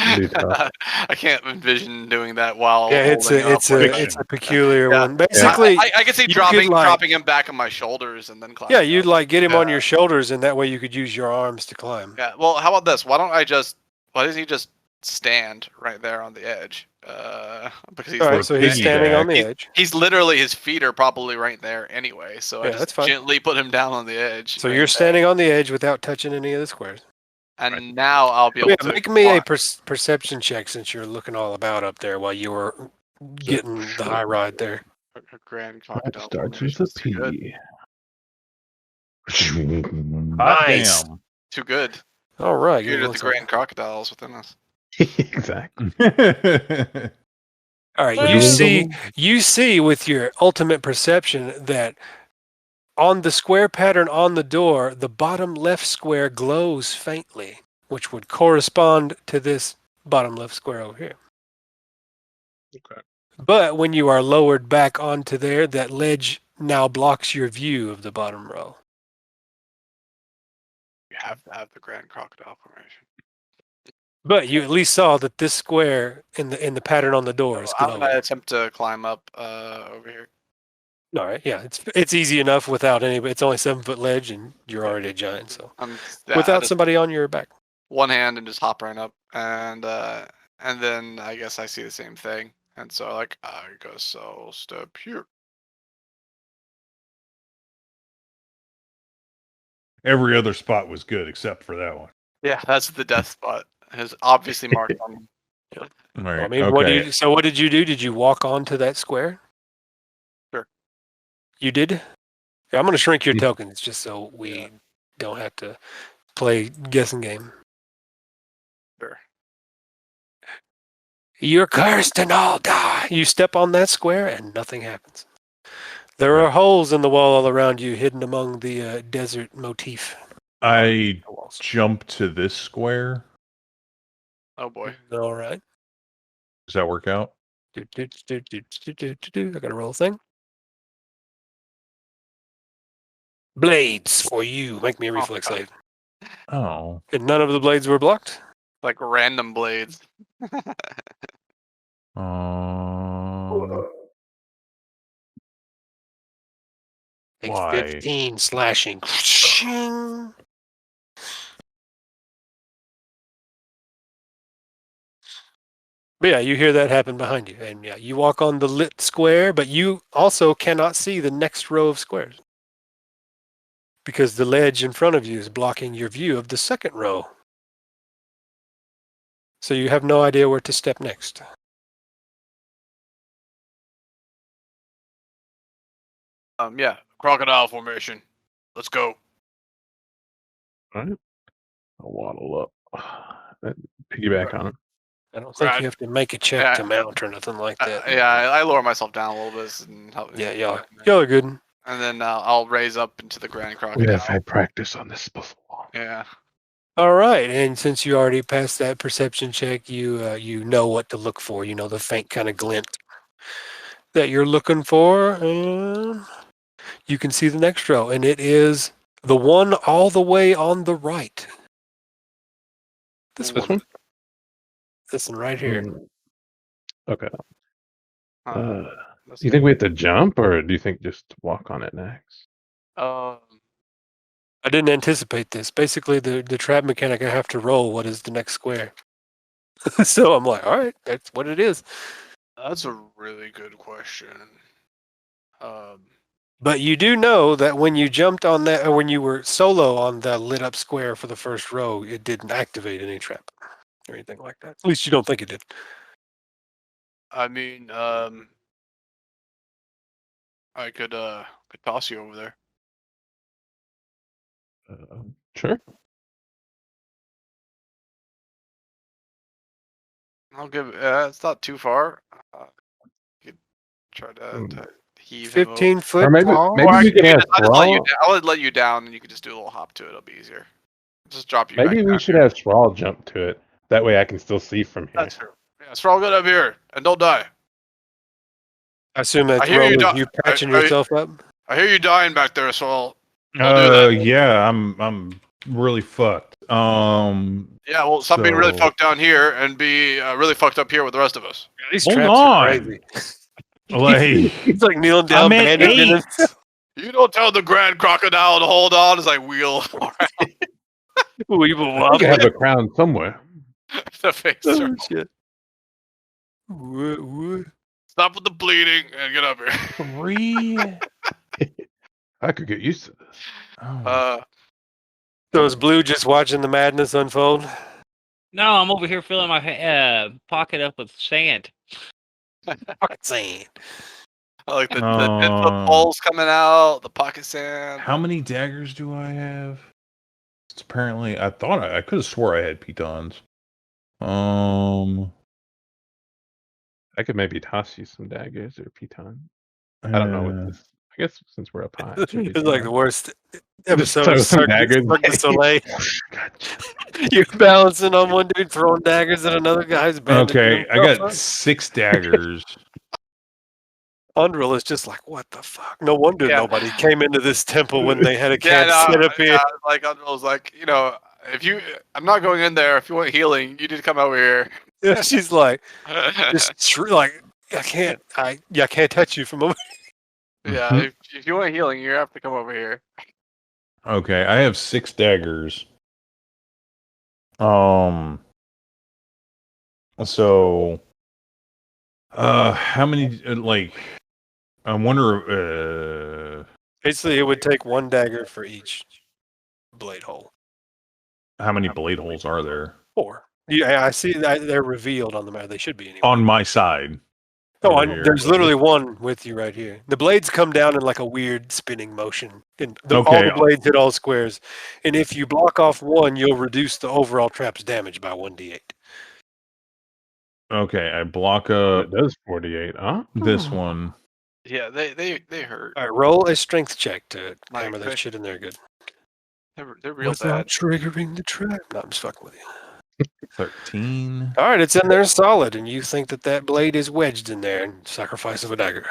it'd be tough. I can't envision doing that while Yeah, it's holding up. a peculiar Yeah. one. Basically, I can see you dropping could, like- dropping him back on my shoulders and then climbing. yeah, you'd up. like get him on Yeah. your shoulders, and that way you could use your arms to climb. Yeah. Well, how about this? Why doesn't he just stand right there on the edge? Because he's All right, like- so he's standing on the he's- edge. He's literally, his feet are probably right there anyway. So Yeah, I that's just fine. gently put him down on the edge. So right you're there. standing on the edge without touching any of the squares. And now I'll be able Yeah, to make me a climb. perception check since you're looking all about up there while you were getting the high ride there. Grand That Crocodile starts with Formation. a P. Hot Nice. damn. Too good. All right. You're give me the one Grand Crocodiles within us. Exactly. second. All right. You see with your ultimate perception that on the square pattern on the door, the bottom left square glows faintly, which would correspond to this bottom left square over here. Okay. But when you are lowered back onto there, that ledge now blocks your view of the bottom row. You have to have the Grand Crocodile Formation. But you at least saw that this square in the pattern on the door is I'm glowing. gonna attempt to climb up over here. All right, yeah, it's easy enough without any. It's only 7-foot ledge, and you're already a giant. So without just somebody on your back. one hand and just hop right up, and then I guess I see the same thing, and so like I guess I'll step here. Every other spot was good except for that one. Yeah, that's the death spot. It's obviously marked on. All right. I mean, okay. what did you do? Did you walk onto that square? Sure. You did? Yeah, I'm going to shrink your Yeah. tokens just so we don't have to play guessing game. Sure. You're cursed and all die. You step on that square and nothing happens. There are holes in the wall all around you, hidden among the desert motif. I The walls. jump to this square. Oh boy. All right. Does that work out? I got to roll a thing. Blades for you. Make me a reflex God. save. Oh. And none of the blades were blocked. Like random blades. Take Why? 15 slashing. But yeah, you hear that happen behind you. And yeah, you walk on the lit square, but you also cannot see the next row of squares. Because the ledge in front of you is blocking your view of the second row. So you have no idea where to step next. Yeah, crocodile formation. Let's go. All right. I'll waddle up. Piggyback on it. I don't think Right. you have to make a check Yeah. to mount or nothing like that. I lower myself down a little bit and help. Yeah, y'all are good. And then I'll raise up into the grand We crocodile. have had practice on this before. Yeah. All right, and since you already passed that perception check, you know what to look for. You know the faint kind of glint that you're looking for, and you can see the next row, and it is the one all the way on the right. This one. This one right here. Okay. Uh, Do you think we have to jump, or do you think just walk on it next? I didn't anticipate this. Basically, the trap mechanic, I have to roll what is the next square. So I'm like, all right, that's what it is. That's a really good question. But you do know that when you jumped on that, or when you were solo on the lit up square for the first row, it didn't activate any trap or anything like that. At least you don't think it did. I mean, I could toss you over there. Sure. I'll give. It's not too far. You could try to heave him over. 15 foot Or maybe tall. maybe we could have Thrall. I'll let you down, and you could just do a little hop to it. It'll be easier. Just drop you. Maybe back we down should here. have Thrall jump to it. That way I can still see from here. That's true. Yeah, Thrall, get up here and don't die. I assume that's I hear you you patching I- yourself up. I hear you dying back there, Thrall. Don't do that. Yeah, I'm really fucked. Yeah, well, stop being really So- fucked down here and be really fucked up here with the rest of us. These Hold traps on. are crazy. Like, He's like kneeling down, I'm at bandaging 8. him. You don't tell the grand crocodile to hold on as I wheel We will We wobble. could have a crown somewhere. the face. Oh, shit. What? Stop with the bleeding and get up here. 3. I could get used to this. Oh, So is Blue just watching the madness unfold? No, I'm over here filling my pocket up with sand. Fucking sand. I like the 10-foot poles coming out, the pocket sand. how many daggers do I have? It's apparently, I thought I could have swore I had pitons. I could maybe toss you some daggers or pitons. I don't know what this. I guess since we're up high, it should be It's like the fine. worst episode throw of some Cirque daggers. du Soleil. God. You're balancing on one dude, throwing daggers at another guy's bandaging Okay, I himself got up. 6 daggers. Undril is just like, what the fuck? No wonder Yeah. nobody came into this temple when they had a Yeah, camp set up here. like Andrel's like, I'm not going in there. If you want healing, you need to come over here. Yeah, she's like, like, I can't touch you from over. Yeah, Mhm. if you want healing, you have to come over here. Okay, I have 6 daggers. So, how many? I wonder. Basically, it would take one dagger for each blade hole. How many blade holes are there 4. Yeah, I see that they're revealed on the map. They should be anyway. on my side? Oh, over and here. there's literally one with you right here. The blades come down in like a weird spinning motion. And all Okay. the blades hit all squares. And if you block off one, you'll reduce the overall trap's damage by 1d8. Okay, I block up It does 48, huh? this one. Yeah, they hurt. All right, roll a strength check to Like, hammer that shit in there good. They're real Without bad. triggering the trap. No, I'm just fucking with you. 13. All right, it's in there solid, and you think that blade is wedged in there and sacrifice of a dagger.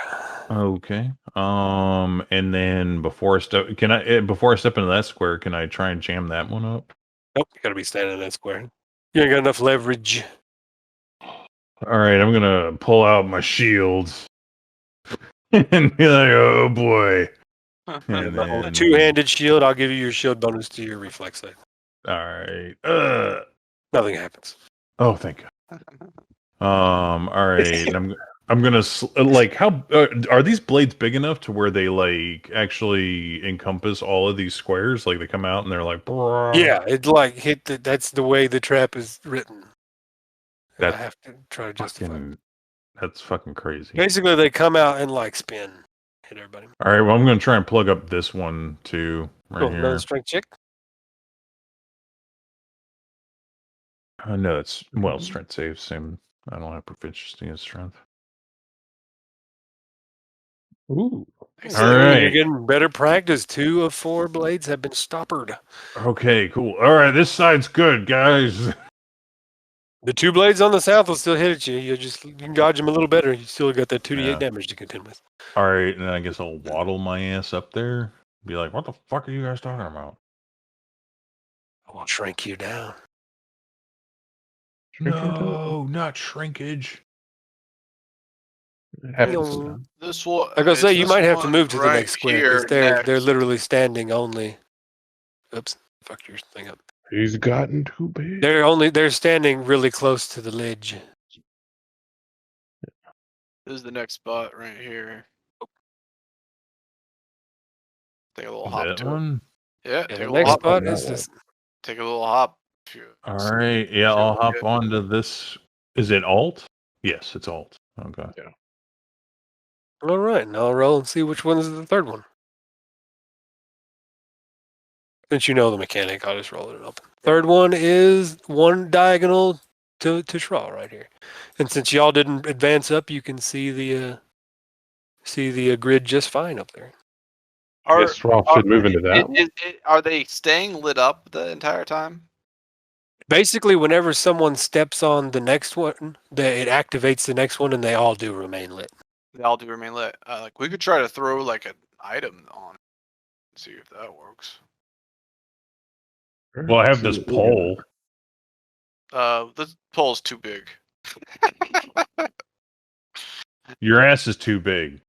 Okay. And then before I step into that square, can I try and jam that one up? Nope, you gotta be standing in that square. You ain't got enough leverage. All right, I'm gonna pull out my shields and be like, "Oh boy!" And Hold a then, two-handed shield. I'll give you your shield bonus to your reflex save. all right. Nothing happens. Oh, thank God. All right. And I'm gonna how are these blades big enough to where they like actually encompass all of these squares? Like they come out and they're like, "Brrr." Yeah, it like hit the. That's the way the trap is written. That's I have to try to justify. That's fucking crazy. Basically, they come out and like spin, hit everybody. All right, well, I'm going to try and plug up this one too, right Cool. here. Another strength check. No, that's strength save. Same. I don't have proficiency in strength. Ooh. All right. You're getting better practice. 2 of 4 blades have been stoppered. Okay, cool. All right, this side's good, guys. The 2 blades on the south will still hit at you. You can dodge them a little better. You still got that 2d8 Yeah. damage to contend with. All right, and then I guess I'll waddle my ass up there. Be like, what the fuck are you guys talking about? I will shrink you down. No, not shrinkage. It happens No. sometimes. This one. Like I say, you this might have to one move to the right next square here because they're next. literally standing only. Oops, fuck your thing up. He's gotten too big. They're standing really close to the ledge. This is the next spot right here. Take a little hop That to it. one? Yeah, Yeah, take the a little next hop. spot that is way. this. Take a little hop. All right, yeah, I'll hop onto this. Is it alt? Yes, it's alt. Okay. All right, and I'll roll and see which one is the third one. Since you know the mechanic, I'll just roll it up. Third one is one diagonal to Shraw right here. And since y'all didn't advance up, you can see the grid just fine up there. I guess Rolf should move into that one. Are they staying lit up the entire time? Basically, whenever someone steps on the next one, it activates the next one, and they all do remain lit. They all do remain lit. Like we could try to throw like an item on it and see if that works. Well, I have this pole. This pole's too big. Your ass is too big.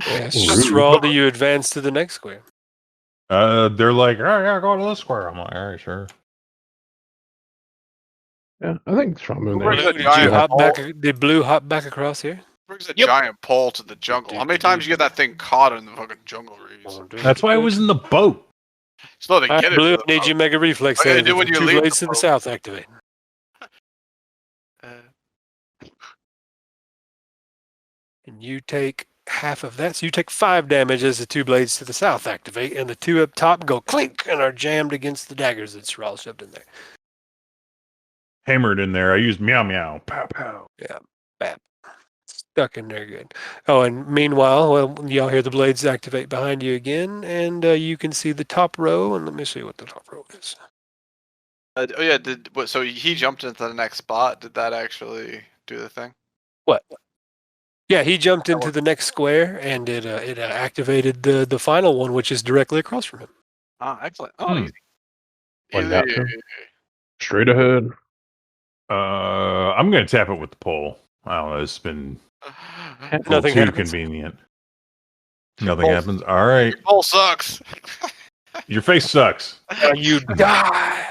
Yeah, Rude. Shraw, do you advance to the next square? They're like, oh yeah, go to this square. I'm like, all right, sure. Yeah, I think Shraw moving Where's there. the Did giant you hop pole? back? Did Blue hop back across here? Brings a Yep. giant pole to the jungle. How many times you get that thing caught in the fucking jungle reeds? That's why I was in the boat. Slow to All get right, it. Blue, though. I need you to make a reflex What are you save. gonna do when The you 2 leave blades the to the boat? south activate. Uh, And you take half of that. So you take 5 damage as the 2 blades to the south activate, and the 2 up top go clink and are jammed against the daggers that Shraw shoved in there. Hammered in there. I used meow meow. Pow pow. Bap. Stuck in there good. Oh, and meanwhile, well, y'all hear the blades activate behind you again, and you can see the top row. And let me see what the top row is. oh yeah, so he jumped into the next spot. Did that actually do the thing? What? Yeah, he jumped into the next square, and it activated the final one, which is directly across from him. Ah, excellent. Oh, easy. One Easy. down to him. Straight ahead. I'm gonna tap it with the pole. I don't know. It's been a little Nothing too happens. convenient. Nothing Pole- happens. All right, Your pole sucks. your face sucks. You die.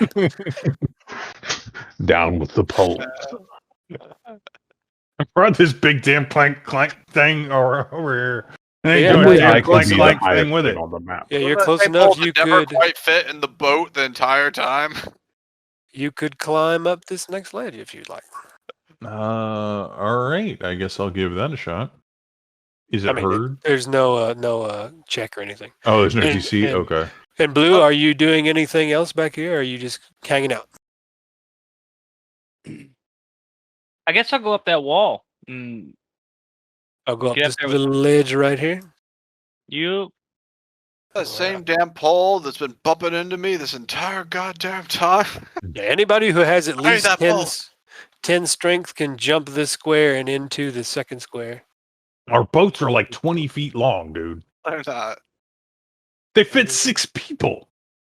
Down with the pole. I brought this big damn clank thing over here. And Yeah, then but doing you're a close clank enough. thing with it. On the map. Yeah, you're Wasn't close that same enough. pole You that never could quite fit in the boat the entire time. climb up this next ledge if you'd like. All right. I guess I'll give that a shot. Is it I mean, heard? there's no check or anything. Oh, there's no and- DC. and- Okay. And Blue, are you doing anything else back here, or are you just hanging out? I guess I'll go up that wall. Mm, I'll go up Get up this there with- little ledge right here. you That same damn pole that's been bumping into me this entire goddamn time. Yeah, anybody who has at Hey, least that 10, ball. 10 strength can jump this square and into the second square. Our boats are like 20 feet long, dude. They're not. They fit 6 people.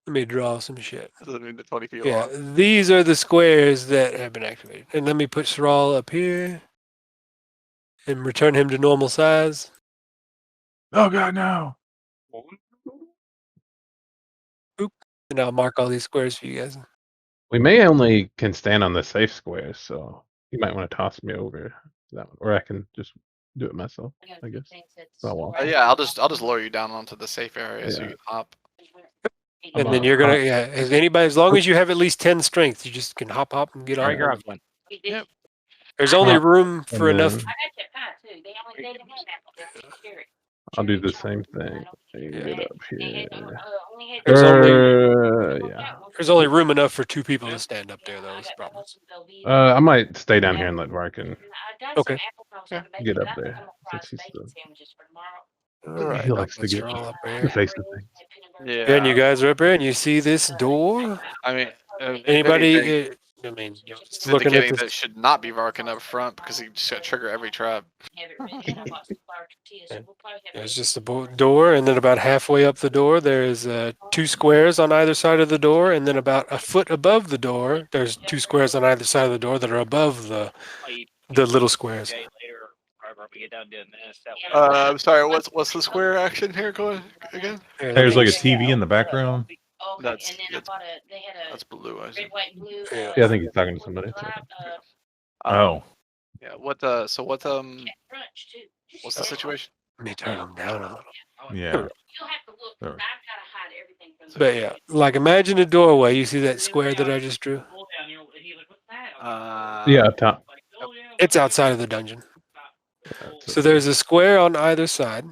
Let me draw some shit. Doesn't mean the 20 feet Yeah, long. these are the squares that have been activated. And let me put Thrall up here and return him to normal size. Oh god, no. And I'll mark all these squares for you guys. We may only can stand on the safe squares, so you might want to toss me over that one, or I can just do it myself. I guess. Oh, well. Yeah, I'll just lower you down onto the safe area so you Yeah. can hop. And then you're gonna, as long as you have at least 10 strength, you just can hop and get I on. grabbed one. Yep. There's only room for And enough. then I'll do the same thing. Get up here. There's only Yeah. there's only room enough for 2 people to stand up there. Though is the problem. I might stay down here and let Varkin Okay. get up there since he's All right. he likes to Let's get roll up the there. face of things. Yeah. And you guys are up there, and you see this door. I mean, if Anybody? anything, I mean, you're just it's looking at indicating this. that it should not be Varkin up front because he just got to trigger every trap. There's just a door, and then about halfway up the door, there's 2 squares on either side of the door, and then about a foot above the door, there's 2 squares on either side of the door that are above the little squares. I'm sorry. What's the square action here going again? Here, let There's me- like a TV in the background. That's blue. I see. yeah. Yeah, I think he's talking to somebody. So. Oh, Yeah. What's the situation? Let me turn them down a little. yeah. But yeah, like imagine a doorway. You see that square that I just drew? Yeah, up top. It's outside of the dungeon. So there's a square on either side,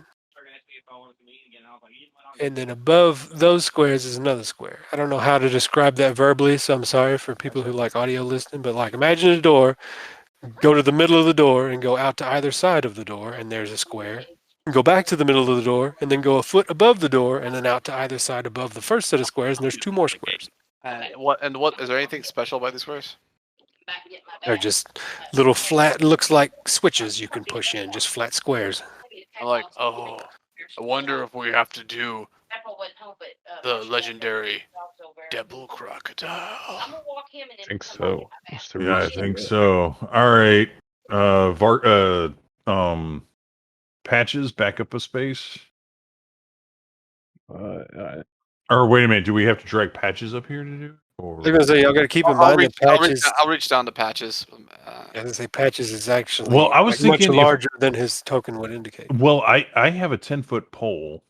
and then above those squares is another square. I don't know how to describe that verbally, so I'm sorry for people who like audio listening, but like imagine a door, go to the middle of the door and go out to either side of the door, and there's a square. Go back to the middle of the door, and then go a foot above the door, and then out to either side above the first set of squares, and there's 2 more squares. What is there anything special about these squares? They're just little flat, looks like switches you can push in, just flat squares. I'm like, oh, I wonder if we have to do the legendary devil crocodile. I think so. Yeah, I think so. All right. Patches, back up a space. Or wait a minute, do we have to drag Patches up here to do? Or... They're gonna say y'all got to keep in mind that Patches. I'll reach down to Patches. I was gonna say Patches is actually Well, I was much thinking larger than his token would indicate. Well, I have a 10-foot pole.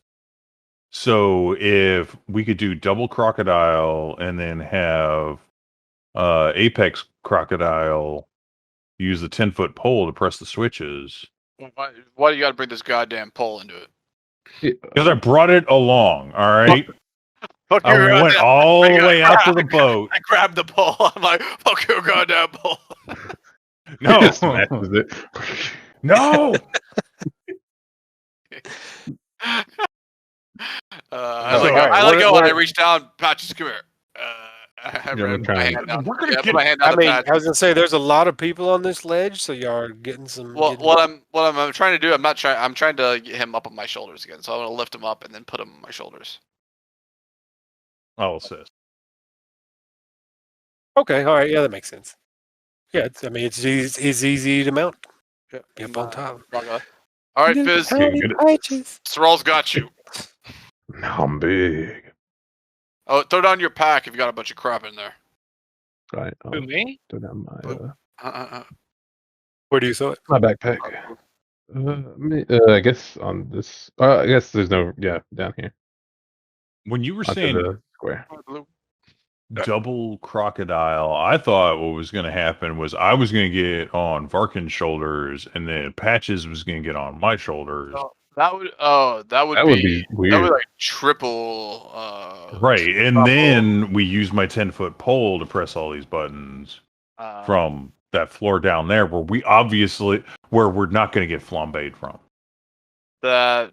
So if we could do double crocodile and then have apex crocodile use the 10-foot pole to press the switches. Why do you got to bring this goddamn pole into it? Because I brought it along, all right? Fuck I your went goddamn- all the I got- way out to the boat. I grabbed the pole. I'm like, fuck your goddamn pole. No, Just smashes it. no. I let go and I reach down. Patches, come here. I I'm put my trying. hand down. We're gonna Yeah, I get. put my hand down I to mean, Patches. I was gonna say there's a lot of people on this ledge, so y'all are getting some. Well, getting- what I'm trying to do, I'm trying to get him up on my shoulders again. So I'm gonna lift him up and then put him on my shoulders. I'll assist. Okay, all right, yeah, that makes sense. Yeah, it's easy to mount. Yeah, Up on top. All right, Fizz. Patches. Thrall's got you. I'm big. Oh, throw down your pack if you got a bunch of crap in there. Right. Who, me? Throw down my Where do you throw it? my backpack. I guess on this. I guess there's no. Yeah, down here. When you were Onto saying the square. double crocodile, I thought what was going to happen was I was going to get on Varkin's shoulders, and then Patches was going to get on my shoulders. That would be weird. That would like triple. Right, and then we use my 10-foot pole to press all these buttons from from that floor down there, where we're not going to get flambéed from. that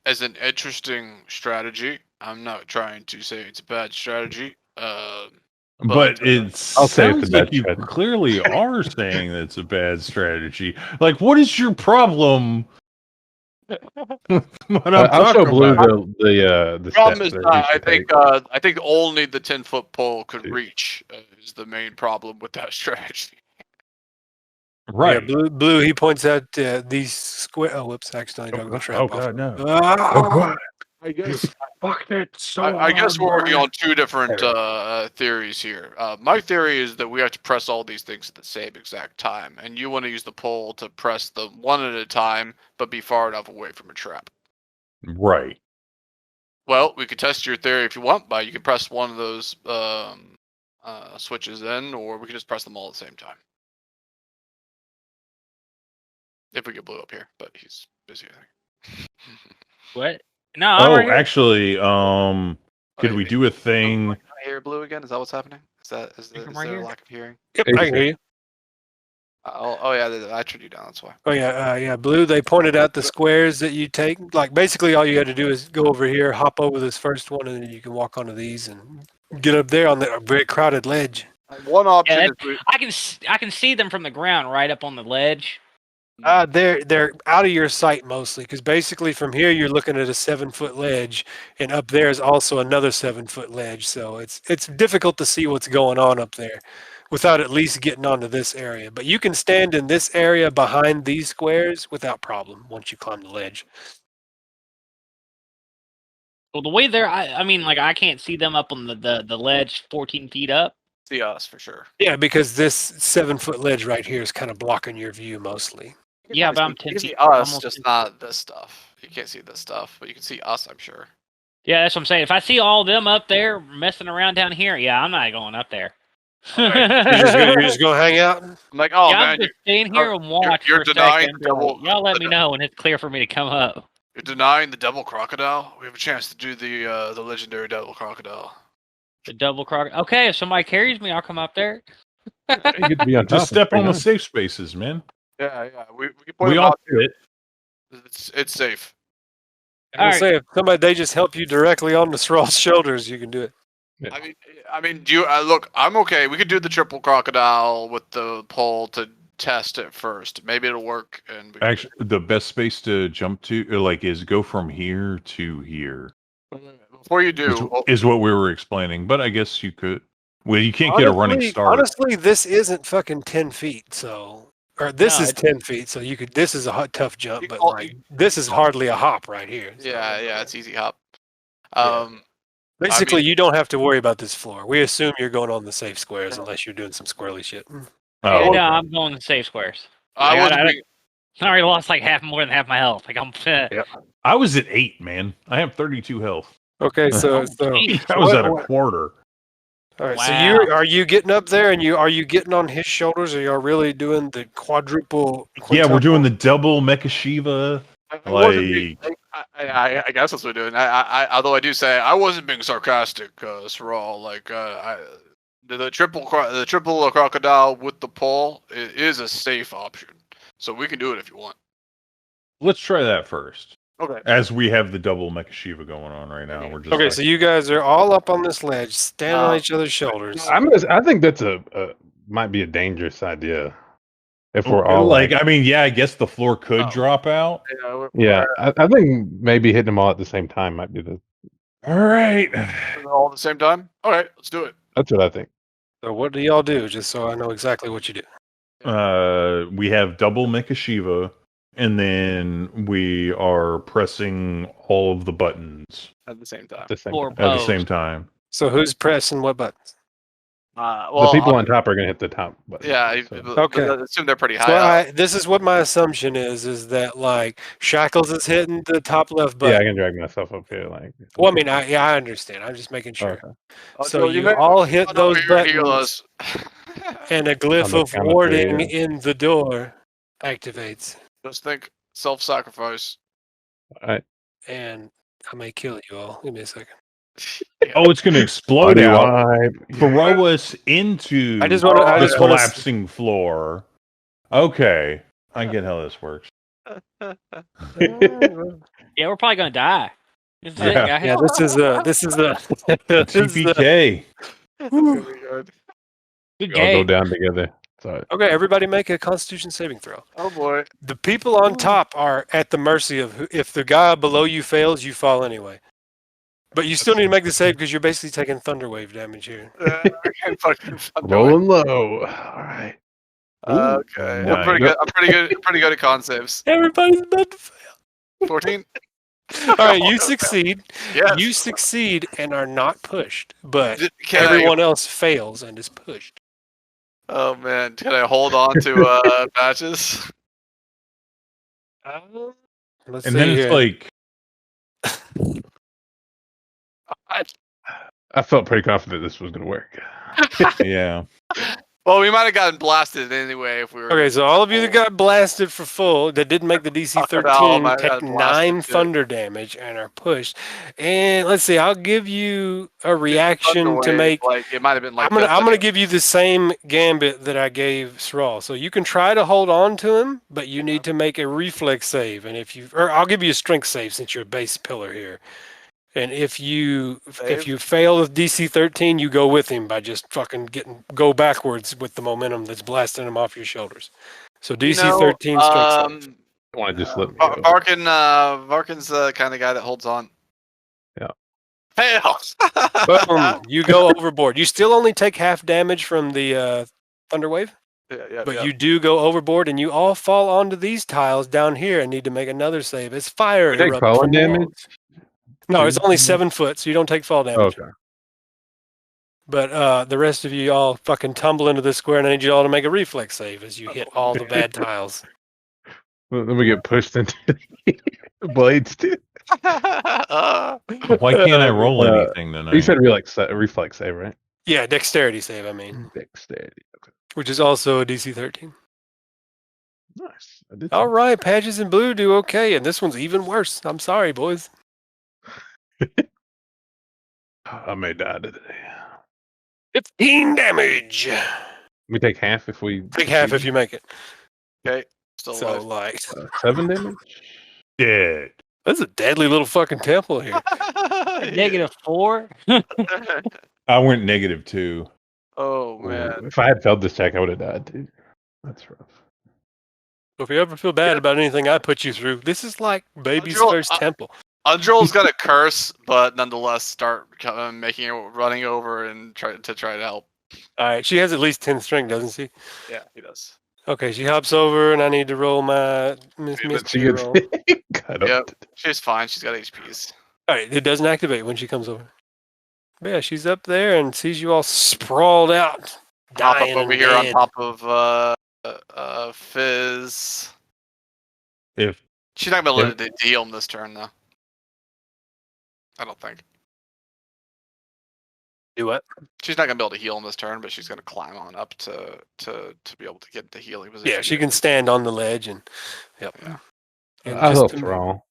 as an interesting strategy. I'm not trying to say it's a bad strategy. But it I'll say it's sounds a bad like you strategy. clearly are saying that it's a bad strategy. Like, what is your problem? What I'm I'll show talking Blue about. the problem steps is that he I should think take. I think only the 10-foot pole could Dude. reach is the main problem with that strategy. Right. Yeah, Blue. He points out these square. Oh, whoops! Accidentally dug the trap. Oh off. god, no. Ah! I guess Fuck it. So I guess we're working hard, on two different theories here. My theory is that we have to press all these things at the same exact time, and you want to use the pole to press them one at a time, but be far enough away from a trap. Right. Well, we could test your theory if you want, but you can press one of those switches in, or we can just press them all at the same time. If we get Blue up here, but he's busy, I think. What? No, I'm right Oh, here. actually, could we do a thing? Can I hear Blue again? Is that what's happening? Is Think I'm there right a here. lack of hearing? Yep, I can hear you. Yeah, I turned you down. That's why. Oh yeah, Blue. They pointed out the squares that you take. Like basically, all you got to do is go over here, hop over this first one, and then you can walk onto these and get up there on the very crowded ledge. One option Yeah, is I can see them from the ground right up on the ledge. They're out of your sight mostly, because basically from here you're looking at a 7-foot ledge, and up there is also another 7-foot ledge. So it's difficult to see what's going on up there without at least getting onto this area. But you can stand in this area behind these squares without problem once you climb the ledge. Well, the way they're, I mean, like I can't see them up on the ledge 14 feet up. see us for sure. Yeah, because this 7-foot ledge right here is kind of blocking your view mostly. Yeah, but I'm You 10 can see feet. us, almost just 10 not this stuff. You can't see this stuff, but you can see us, I'm sure. Yeah, that's what I'm saying. If I see all them up there messing around down here, yeah, I'm not going up there. You're just gonna hang out. I'm like, oh yeah, man, I'm just staying here and watch you're for a denying second. the double- Y'all let me know when it's clear for me to come up. you're denying the double crocodile. We have a chance to do the legendary double crocodile. The double croc. Okay, if somebody carries me, I'll come up there. You get to be on top. Just step It's on the pretty safe spaces, man. Yeah. We can point We them all out. do it. It's safe. I Alright. say if they just help you directly on the Thrall's shoulders, you can do it. nice. I mean, do you look? I'm okay. We could do the triple crocodile with the pole to test it first. Maybe it'll work. And Actually, the best space to jump to, is go from here to here. before you do, Is what we were explaining. But I guess you could. Well, you can't get a running start. Honestly, this isn't fucking 10 feet, so this No, is it's- 10 feet, so you could. This is a tough jump, You but call- like this is hardly a hop right here. So, yeah, it's easy hop. Basically, mean- you don't have to worry about this floor. We assume you're going on the safe squares unless you're doing some squirrely shit. Oh, Yeah, no, okay. I'm going to safe squares. I I wasn't. got- being- I already lost like more than half my health. Like I'm. I was at 8, man. I have 32 health. Okay, so Jeez. I was What- at a what- quarter. all right. Wow. So are you getting up there, and are you getting on his shoulders, or you're really doing the quadruple? Yeah, we're doing quintuple- the double Mecha Shiva. I wasn't being- Like, I guess that's what we're doing. Although I do say I wasn't being sarcastic, Saral. Like the triple crocodile with the pole is a safe option, so we can do it if you want. let's try that first. Okay. As we have the double Mecha Shiva going on right now, we're just Okay, like, so you guys are all up on this ledge, standing on each other's shoulders. I think that's a might be a dangerous idea. If we're all like, I mean, yeah, I guess the floor could drop out. yeah, I think maybe hitting them all at the same time might be the. All right. We're all at the same time. All right, let's do it. That's what I think. So what do y'all do, just so I know exactly what you do? We have double Mecha Shiva, and then we are pressing all of the buttons At the same time. At the same Floor time. at the Both. same time. So who's pressing what buttons? The people on top are going to hit the top button. Yeah. so- Okay. I assume they're pretty high So up. this is what my assumption is that like Shackles is hitting the top left yeah, I button. can drag myself up here. Like, Well, I mean, I understand. I'm just making sure. Okay. So you may all hit come over those here and heal buttons, us. and a glyph On the of count of warding three, in the door activates, Just think self-sacrifice. and I may kill you all. Give me a second. Oh, it's going to explode Body out. wipe. Throw us into I just wanna- I the just wanna- collapsing floor. Okay. I get how this works. Yeah, we're probably gonna die. This is it, Yeah. guys. Yeah, this is this is the- TPK. Whew. Good We all go game. down together. So Okay, everybody make a Constitution saving throw. Oh boy. The people on top are at the mercy of if the guy below you fails, you fall anyway. But you still need to make the save because you're basically taking thunder wave damage here. rolling low. All right. Okay. Nice. I'm pretty good. I'm pretty good at con saves. Everybody's about to fail. 14. All right, you succeed. Yes. You succeed and are not pushed, but Can everyone else fails and is pushed. Oh man, can I hold on to patches? Let's And see then it's here. like, I felt pretty confident this was going to work. yeah. Well, we might have gotten blasted anyway if we were. Okay, so all of you that got blasted for full, that didn't make the DC Fucking hell, 13, might have take gotten blasted 9 too. thunder damage and are pushed. And let's see, I'll give you a reaction to Thunderwave, make. like it might have been like. I'm gonna this. give you the same gambit that I gave Sral. So you can try to hold on to him, but you need to make a reflex save. And or I'll give you a strength save since you're a base pillar here. And if you fail with DC 13, you go with him by just fucking go backwards with the momentum that's blasting him off your shoulders. So DC 13 strength save. I want to just let me. Varkin's the kind of guy that holds on. Yeah. Fail. Boom! You go overboard. You still only take half damage from the thunder wave, but you do go overboard, and you all fall onto these tiles down here and need to make another save. It's fire. We take erupts falling from damage? walls. No, it's only 7 foot, so you don't take fall damage. Okay. But the rest of you all fucking tumble into this square, and I need you all to make a reflex save as you hit all the bad tiles. Then we get pushed into the blades too. Why can't I roll anything tonight? You said reflex save, right? Yeah, dexterity save, I mean. Dexterity. Okay. Which is also a DC 13. Nice. I did. All right, Patches and Blue do okay, and this one's even worse. I'm sorry, boys. I may die today. 15 damage. We take half if we Take half if you make it. Okay. Still So, alive. like, 7 damage. Dead. that's a deadly little fucking temple here. -4. I went -2. Oh man. If I had failed this check, I would have died too. That's rough. If you ever feel bad about anything I put you through, this is like baby's Undril- first temple. Undrill's gonna curse, but nonetheless start running over and try to help. All right, she has at least 10 strength, doesn't she? Yeah, he does. Okay, she hops over, and I need to roll my She mystery gets roll. cut up. Yep. She's fine. She's got HPs. All right, it doesn't activate when she comes over. But yeah, she's up there and sees you all sprawled out, Hop dying up over and here on dead. top of Fizz. If She's not gonna be able to heal him this turn though. I don't think. Do what? She's not gonna be able to heal him this turn, but she's gonna climb on up to be able to get into healing position. Yeah, she can stand on the ledge and yep. Yeah. And I just hope to, it's wrong.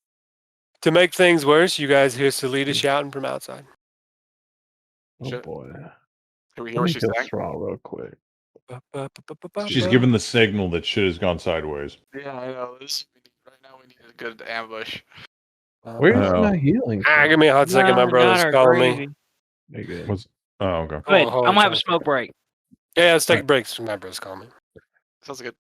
to make things worse, you guys hear Salita shouting from outside. Oh Shit. boy. Can we Let hear what me she's kill saying? Straw real quick. she's given the signal that shit has gone sideways. Yeah, I know. Right now we need a good ambush. Where's Oh. my healing? Give me a hot second. My brother's calling me. There you go. Was oh okay. Go ahead. Hold I'm gonna have a on. smoke break. Yeah, let's take a break. My brother's calling me. Sounds good.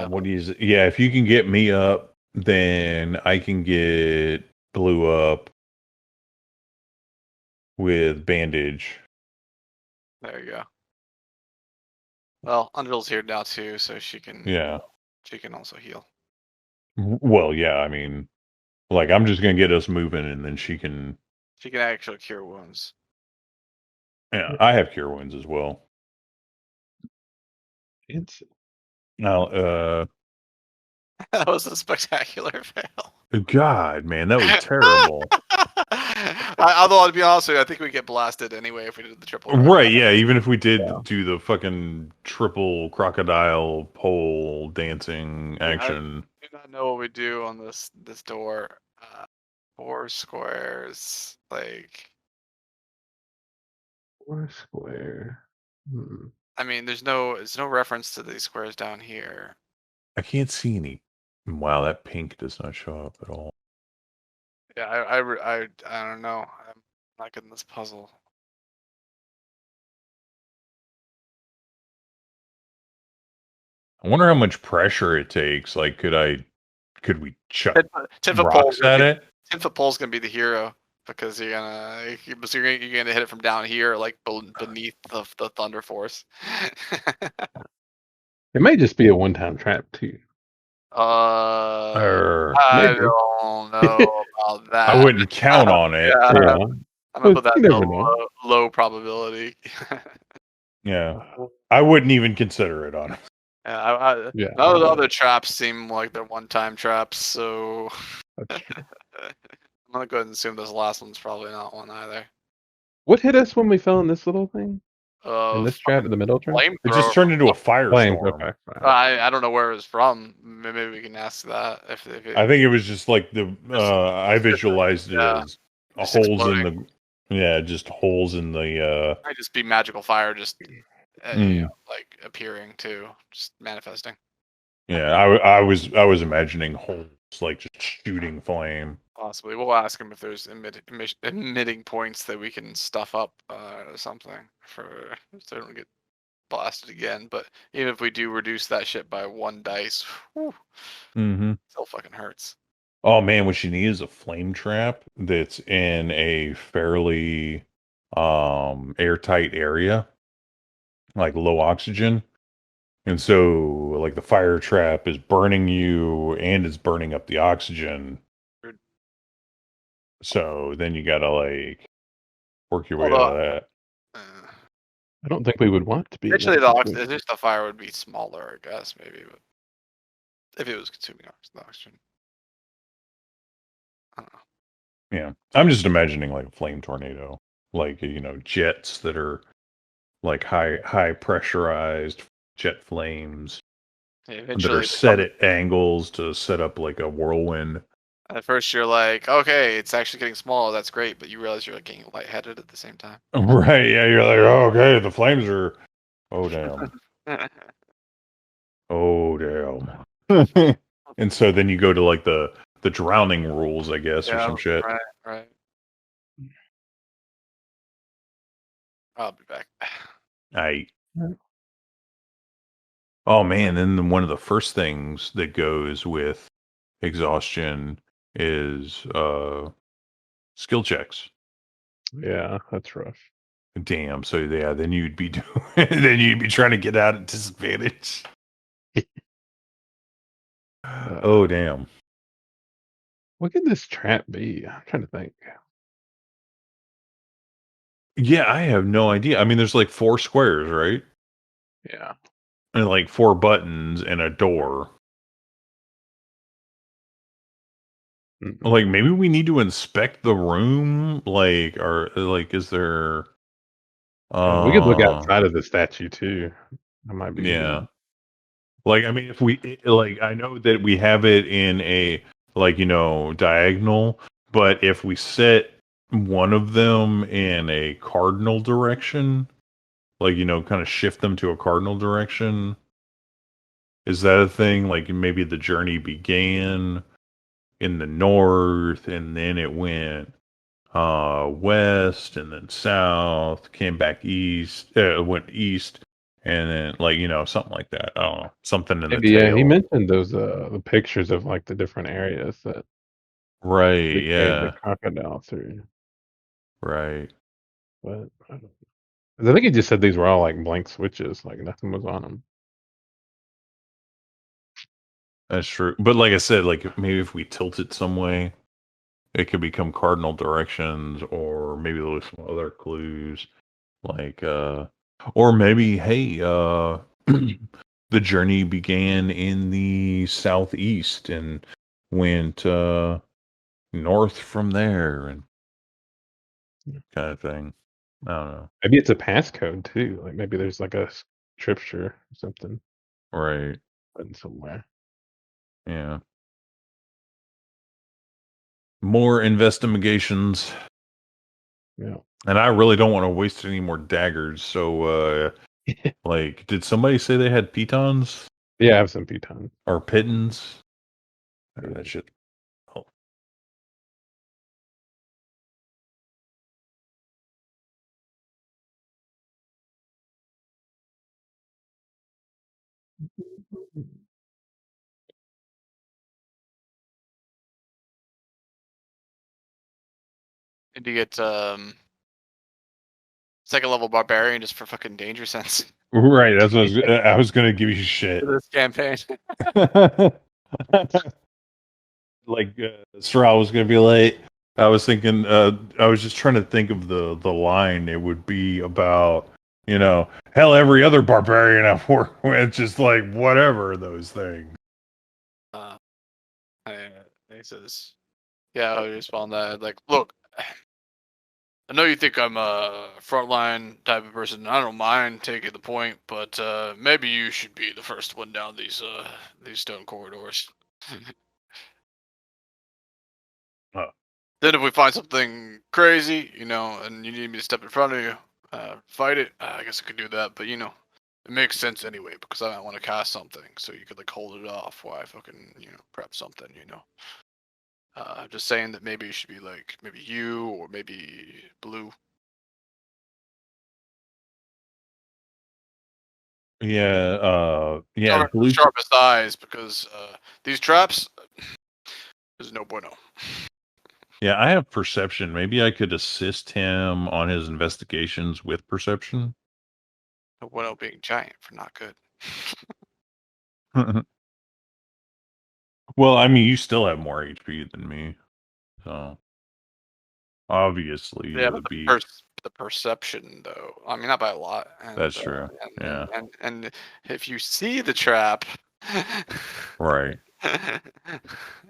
What do you? Yeah, if you can get me up, then I can get Blue up with bandage. There you go. Well, Undrill's here now too, so she can. Yeah. She can also heal. Well, yeah. I mean, like I'm just gonna get us moving, and then she can. She can actually cure wounds. Yeah, I have cure wounds as well. It's Now, That was a spectacular fail. God, man, that was terrible. Although, to be honest with you, I think we get blasted anyway if we did the triple. Right? Yeah. Even if we did Yeah. do the fucking triple crocodile pole dancing action. I do not know what we do on this door. 4 squares, like. 4 square. I mean, there's no reference to these squares down here. I can't see any. Wow, that pink does not show up at all. Yeah, I don't know. I'm not getting this puzzle. I wonder how much pressure it takes. Like, could we chuck 10-foot rocks at it? 10-foot pole's gonna be the hero because you're gonna hit it from down here, like beneath the thunder force. It may just be a one-time trap too. I maybe. don't know about that. I wouldn't count on it. Yeah, Yeah. I'm gonna put that You never know. low probability. Yeah, I wouldn't even consider it on. Yeah. None of the other traps seem like they're one-time traps, so That's true. I'm gonna go ahead and assume this last one's probably not one either. What hit us when we fell in this little thing? In this trap, Fucking in the middle trap? It flamethrower. just turned into a Flames, firestorm. okay. Fine. I don't know where it was from. Maybe we can ask that if it, I think it was just like the I just- visualized it yeah, as just holes in exploding. just holes in the Might just be magical fire, just Mm. like appearing too, just manifesting. yeah. I was imagining holes like just shooting flame. Possibly, we'll ask him if there's emitting points that we can stuff up or something for so they don't get blasted again. But even if we do reduce that shit by 1 dice, whew, Mm-hmm. still fucking hurts. Oh man, what you need is a flame trap that's in a fairly airtight area, like low oxygen. And so like the fire trap is burning you and it's burning up the oxygen. Weird. So then you gotta like work your way out Although, of that. I don't think we would want to be. in Eventually, that situation. just the fire would be smaller, I guess, maybe. But if it was consuming oxygen, I don't know. Yeah. I'm just imagining like a flame tornado. Like, jets that are like high pressurized jet flames Yeah, that eventually, are set at angles to set up like a whirlwind. at first you're like, okay, it's actually getting smaller. That's great, but you realize you're like getting lightheaded at the same time. Right, yeah, you're like, oh, okay, the flames are oh damn. Oh damn. And so then you go to like the drowning rules, I guess, or some shit. right. I'll be back. I Right. Oh man, then one of the first things that goes with exhaustion is skill checks. Yeah, that's rough. Damn. So yeah, then you'd be doing then you'd be trying to get out at disadvantage. Oh damn. What could this trap be? I'm trying to think. Yeah, I have no idea. I mean, there's like 4 squares, right? Yeah. And like 4 buttons and a door. Mm. Like maybe we need to inspect the room. Like, or like, is there? We could look outside of the statue too. That might be Yeah. good. Like, I mean, if we like, I know that we have it in a like diagonal, but if we set one of them in a cardinal direction, like kind of shift them to a cardinal direction, is that a thing? Like maybe the journey began in the north and then it went west and then south, came back east, went east, and then like something like that. I don't know, something in the Maybe, yeah, he tail. mentioned those the pictures of like the different areas that Right, they carried the yeah, crocodile through. right. But I don't know. 'Cause I think he just said these were all like blank switches, like nothing was on them. That's true. But like I said, like maybe if we tilt it some way, it could become cardinal directions, or maybe there's some other clues, like or maybe hey, the journey began in the southeast and went north from there, and kind of thing. I don't know. Maybe it's a passcode too. Like maybe there's like a scripture or something Right? written somewhere. Yeah. More investigations. Yeah. And I really don't want to waste any more daggers. So, like, did somebody say they had pitons Yeah, I have some pitons. or pitons? Yeah. That shit. Oh. Need to get second level barbarian just for fucking danger sense Right. That's what I was going to give you shit. for this campaign. Like, Straw was going to be like, I was thinking, I was just trying to think of the line. It would be about, hell, every other barbarian I've worked with, just like whatever those things. He says, yeah, I just found that. Like, look, I know you think I'm a frontline type of person. I don't mind taking the point, but maybe you should be the first one down these stone corridors. Then if we find something crazy, and you need me to step in front of you, fight it, I guess I could do that. But it makes sense anyway because I might want to cast something, so you could like hold it off while I fucking prep something. Just saying that maybe it should be like maybe you or maybe Blue. Yeah, yeah. The sharpest eyes because these traps is no bueno. Yeah, I have perception. Maybe I could assist him on his investigations with perception. No bueno being giant for not good. Well, I mean, you still have more HP than me, so obviously Yeah, it but would be. the perception though. I mean, not by a lot. And, That's true. Yeah. And if you see the trap, Right.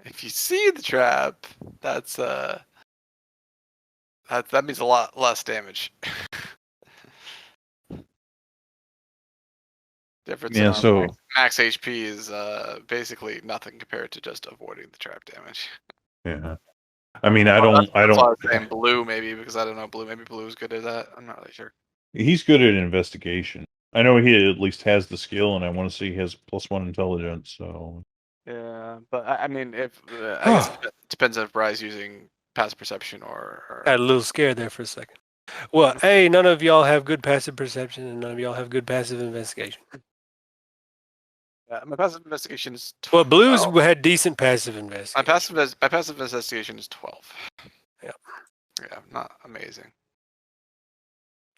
if you see the trap, that means a lot less damage. Difference Yeah, in our so max HP is basically nothing compared to just avoiding the trap damage. yeah. I mean, I That's why I don't. was saying Blue maybe because I don't know Blue. Maybe Blue's good at that. I'm not really sure. He's good at investigation. I know he at least has the skill, and I want to see his +1 intelligence. So Yeah, but I mean, if I guess it depends if Bry's using passive perception or. I had a little scared there for a second. Well, hey, none of y'all have good passive perception, and none of y'all have good passive investigation. My passive investigation is 12. Well, Blues had decent passive investigation. My passive investigation is 12. Yep. Yeah, not amazing.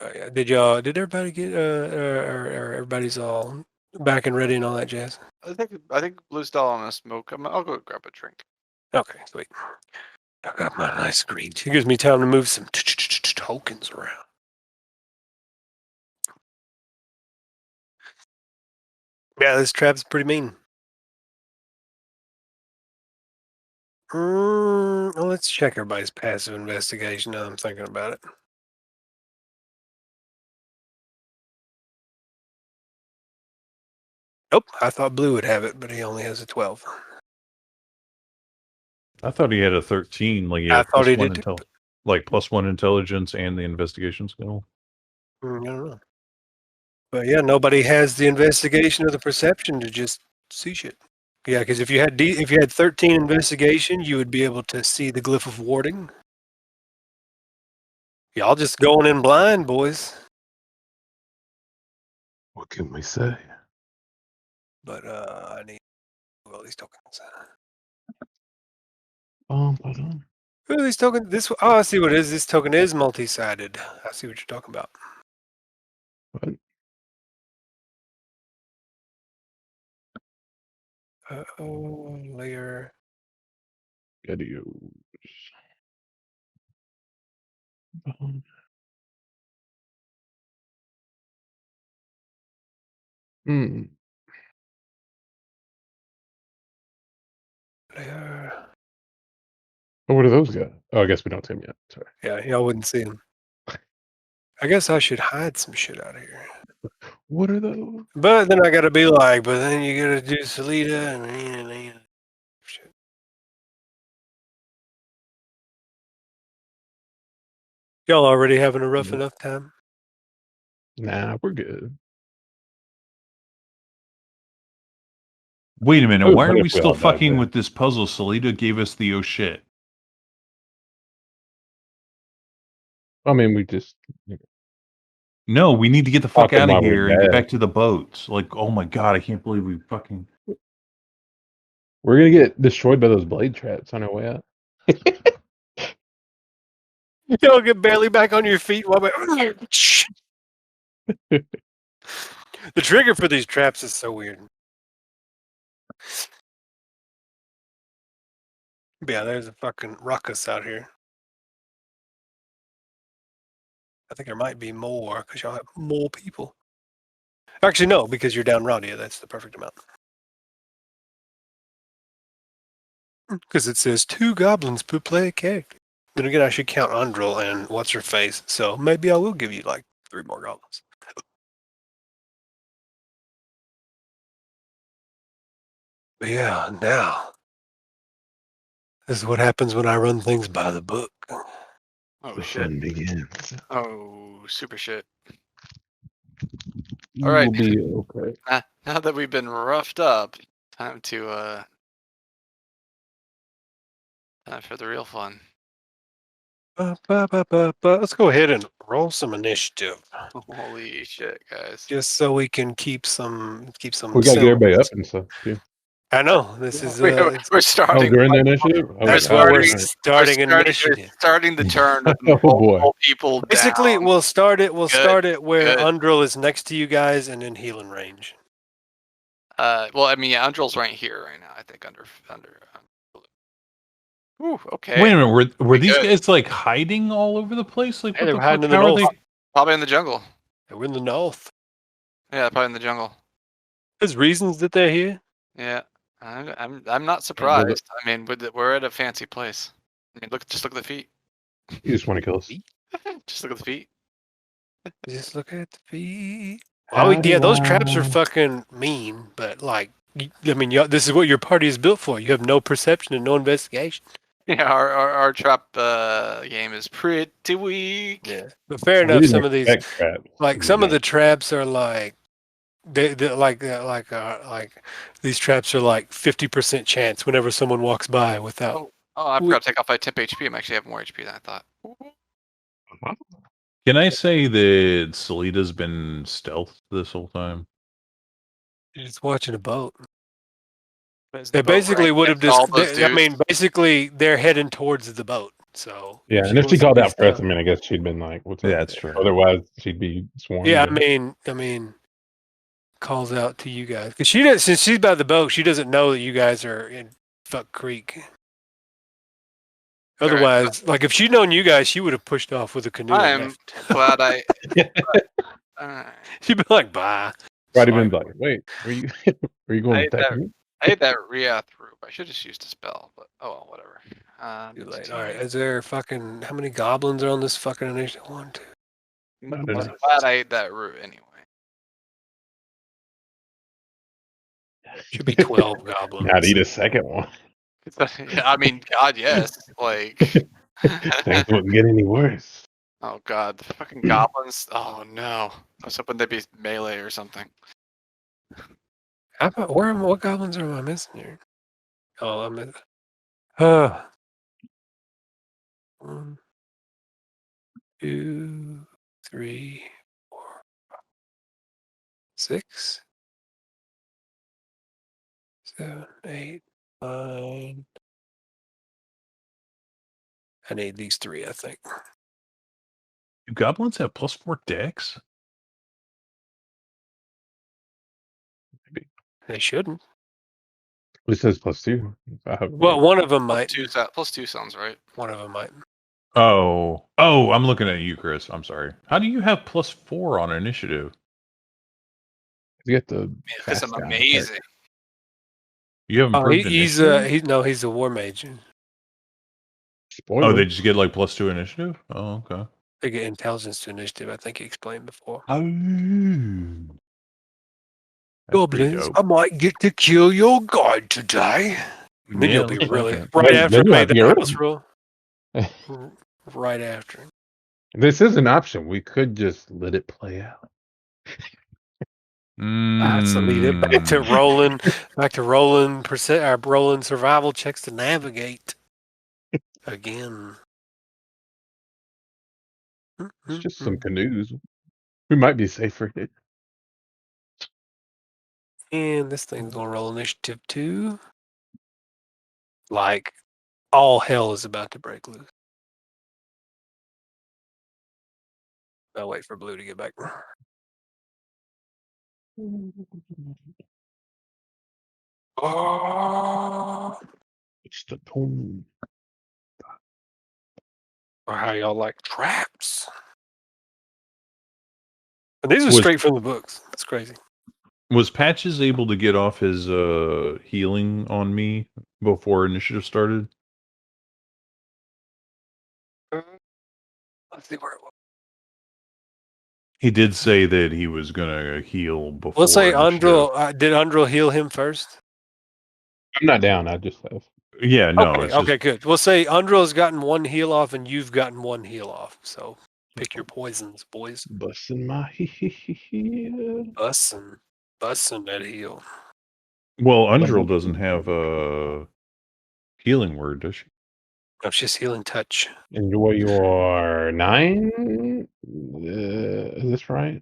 Yeah. Did everybody get or everybody's all back and ready and all that jazz? I think Blue's still on a smoke. I'll go grab a drink. Okay, sweet. I got my nice screen. It gives me time to move some tokens around. Yeah, this trap's pretty mean. Well, let's check everybody's passive investigation now I'm thinking about it. Nope, I thought Blue would have it, but he only has a 12. I thought he had a 13. Like I thought he did. Like +1 intelligence and the investigation skill. I don't know. But yeah, nobody has the investigation or the perception to just see shit. Yeah, because if you had 13 investigation, you would be able to see the glyph of warding. Y'all just going in blind, boys. What can we say? But I need all these tokens. Who are these tokens? I see what it is. This token is multi-sided. I see what you're talking about. What? Layer. Gotta use. Layer. Oh, what do those got? Oh, I guess we don't see them yet. Sorry. Yeah, y'all wouldn't see them. I guess I should hide some shit out of here. What are those? But then I gotta be like, but then you gotta do Salida and shit. Y'all already having a rough enough time? Nah, we're good. Wait a minute. Oh, Why are what if we we still all died fucking then? with this puzzle? Salida gave us the oh shit. I mean, we just. No, we need to get the fuck Fucking out of while we're here and get dead. back to the boats. Like, oh my god, I can't believe we fucking. We're gonna get destroyed by those blade traps on our way out. Y'all get barely back on your feet while the trigger for these traps is so weird. Yeah, there's a fucking ruckus out here. I think there might be more because y'all have more people. Actually, no, because you're down Raudia. That's the perfect amount. Because it says 2 goblins per player character. then again, I should count Undril and what's her face. So maybe I will give you like 3 more goblins. But yeah, now this is what happens when I run things by the book. Oh The shit. fun begins. Oh, super shit. You All right. will be okay. Now that we've been roughed up, time for the real fun. Let's go ahead and roll some initiative, Holy shit, guys. just so we can keep some. We gotta get everybody up semblance. and stuff too. I know this is. We're Oh, starting. during the initiative? I was That's like, why we're alright. starting an initiative. Starting the turn of Oh, boy. multiple people Basically, down. we'll start it. We'll Good, start it where good. Undril is next to you guys and in healing range. Well, I mean, yeah, Undril's right here right now. I think under. Ooh, okay. Wait a minute, were Pretty these good. guys like hiding all over the place? Like, Hey, what they the were hiding fuck? in the How are north. they? Probably in the jungle. We're in the north. Yeah, probably in the jungle. There's reasons that they're here. Yeah, I'm not surprised. I mean, we're at a fancy place. I mean, just look at the feet. You just want to kill us. Just look at the feet. Just look at the feet. Oh yeah, those traps are fucking mean. But like, I mean, this is what your party is built for. You have no perception and no investigation. Yeah, our trap game is pretty weak. Yeah, but fair We enough. didn't Some of these, expect traps. like some of the traps are like, they like these traps are like 50% chance whenever someone walks by without. Oh, I forgot to take off my temp HP. I'm actually having more HP than I thought. Can I say that Salida's been stealth this whole time? You're just watching a boat. Is They the boat basically right would have next to all those just. I dudes? mean, basically they're heading towards the boat. So Yeah, and if she wants to called be out for us, I stealth- mean, I guess she'd been like, "What's up?" Yeah, that's true. Otherwise, she'd be swarmed. Yeah, and- I mean, calls out to you guys because she does. Since she's by the boat, she doesn't know that you guys are in Fuck Creek. All right. Otherwise, like if she'd known you guys, she would have pushed off with a canoe. and I'm left. glad I. Alright. She'd be like, "Bye." Roddy Sorry. been like, "Wait, were you were you I going to hate attack that. me?" I hate that Riath root. I should have just used a spell, but oh well, whatever. Too late. All right. Is there fucking how many goblins are on this fucking initiative? 1, 2. I'm No. glad I ate that root anyway. Should be 12 goblins. Not eat a second one. Yeah, I mean, God, yes. Like, Things wouldn't get any worse. oh God, the fucking goblins. Oh no, I was hoping they'd be melee or something. How about what goblins am I missing here? Oh, I'm in. 1, 2, 3, 4, 5, 6, 7, 8, 9. I need these 3, I think. Do goblins have +4 dex? They shouldn't. It says +2. Well, one of them might. +2 sounds right. One of them might. Oh, I'm looking at you, Chris. I'm sorry. How do you have +4 on initiative? You get the. Because I'm fast guy. amazing. You have Oh, improved he's initiative? he's a war mage. Spoiler. Oh, they just get like +2 initiative? Oh, okay. They get intelligence to initiative. I think he explained before. Oh. That's pretty Goblins, dope. I might get to kill your god today. And then Yeah, you'll be looks really like it. right Then- after then you'll I have made to the get rid house of rule. Right after. This is an option. We could just let it play out. That's back to Mm. rolling. Back to rolling rolling survival checks to navigate again. It's just some canoes. We might be safer. And this thing's gonna roll initiative 2. Like all hell is about to break loose. I'll wait for Blue to get back. Oh, It's the tone. or how y'all like traps. And these are Was- straight from the books. That's crazy. Was Patches able to get off his healing on me before initiative started? Let's see where it was. He did say that he was gonna heal before. We'll say initiative. Undril. Did Undril heal him first? I'm not down. I just have. Yeah, no. Okay, It's okay, good. We'll say Undril's gotten one heal off, and you've gotten one heal off. So pick your poisons, boys. Busting my head. Bussin' that heal. Well, Undril doesn't have a healing word, does she? No, it's just healing touch. Enjoy your 9. Is this right?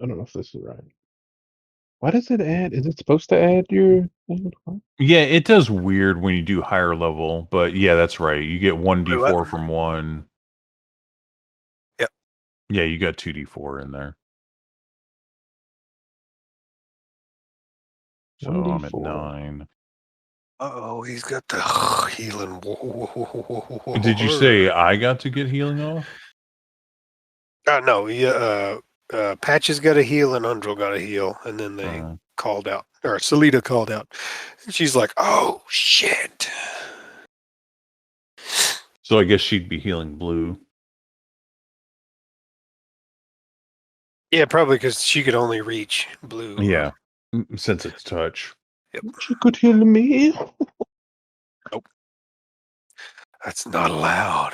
I don't know if this is right. Why does it add? Is it supposed to add your? Yeah, it does weird when you do higher level, but yeah, that's right. You get 1d4 what? from one. Yep. Yeah, you got 2d4 in there. So I'm at 1d4. 9. Uh-oh, he's got the healing. Did you say I got to get healing off? No, yeah. Patches got a heal and Undril got a heal, and then they called out, or Salida called out. And she's like, "Oh shit!" So I guess she'd be healing blue. Yeah, probably because she could only reach blue. Yeah, since it's touch. Yep. She could heal me. Nope. That's not allowed.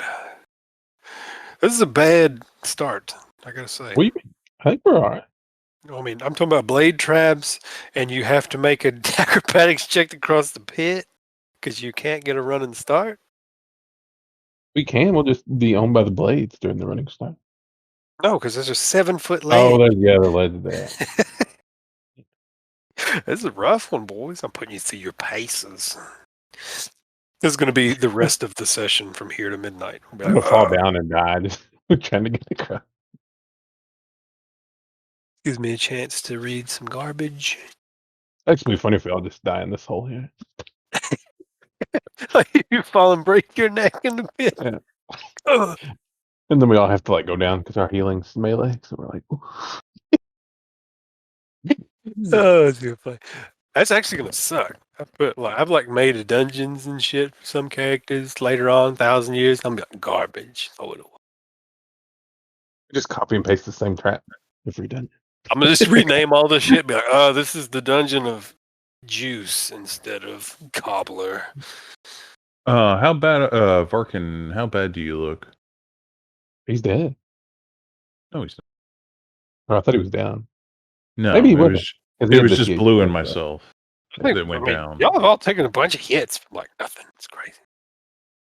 This is a bad start, I gotta say. What do you mean? I think we're all right. I mean, I'm talking about blade traps, and you have to make a acrobatics check to cross the pit because you can't get a running start. We can. We'll just be owned by the blades during the running start. No, because there's a 7-foot ledge. Oh, there's the ledge there. This is a rough one, boys. I'm putting you through your paces. This is going to be the rest of the session from here to midnight. We'll be I'm like, gonna fall down and die. Just trying to get across. Gives me a chance to read some garbage. It's gonna be funny if we all just die in this hole here. Like you fall and break your neck in the pit. Yeah. Ugh. And then we all have to like go down because our healing's melee. So we're like, Oh, it's gonna play. That's actually gonna suck. I've made a dungeons and shit for some characters later on, 1,000 years. I'm like garbage. Oh, it will. just copy and paste the same trap every dungeon. I'm gonna just rename all this shit. Be like, oh, this is the dungeon of juice instead of cobbler. How bad, Varkin? How bad do you look? He's dead. No, he's Oh, I thought he was down. not. No, Maybe he it wasn't. was. 'Cause he It had was the just THC blue and stuff. myself I that went mean, down. y'all have all taken a bunch of hits from like nothing. It's crazy.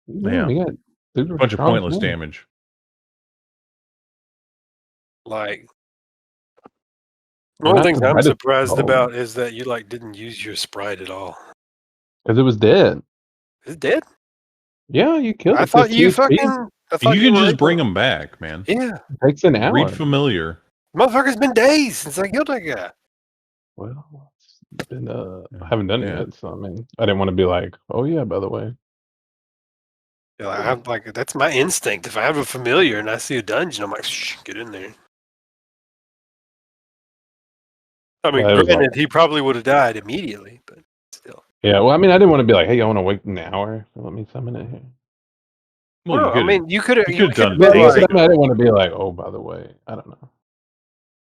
Yeah, we got A bunch of pointless damage. Like We're one of not the things the I'm brightest surprised bulb. about is that you didn't use your sprite at all. Because it was dead. Is it dead? Yeah, you killed it. I thought you fucking. I thought You can were just able- bring them back, man. Yeah, It takes an hour. Read familiar. motherfucker's been days since I killed that guy. Well, it's been, I haven't done it Yeah. yet, so I mean, I didn't want to be like, oh yeah, by the way. Yeah, I'm like, that's my instinct. If I have a familiar and I see a dungeon, I'm like, shh, get in there. I mean, Yeah, it was granted, he probably would have died immediately, but still. Yeah, well, I mean, I didn't want to be like, hey, I want to wait an hour. Let me summon it here. Well, I mean, you could have done Yeah, days I ago. didn't want to be like, oh, by the way, I don't know.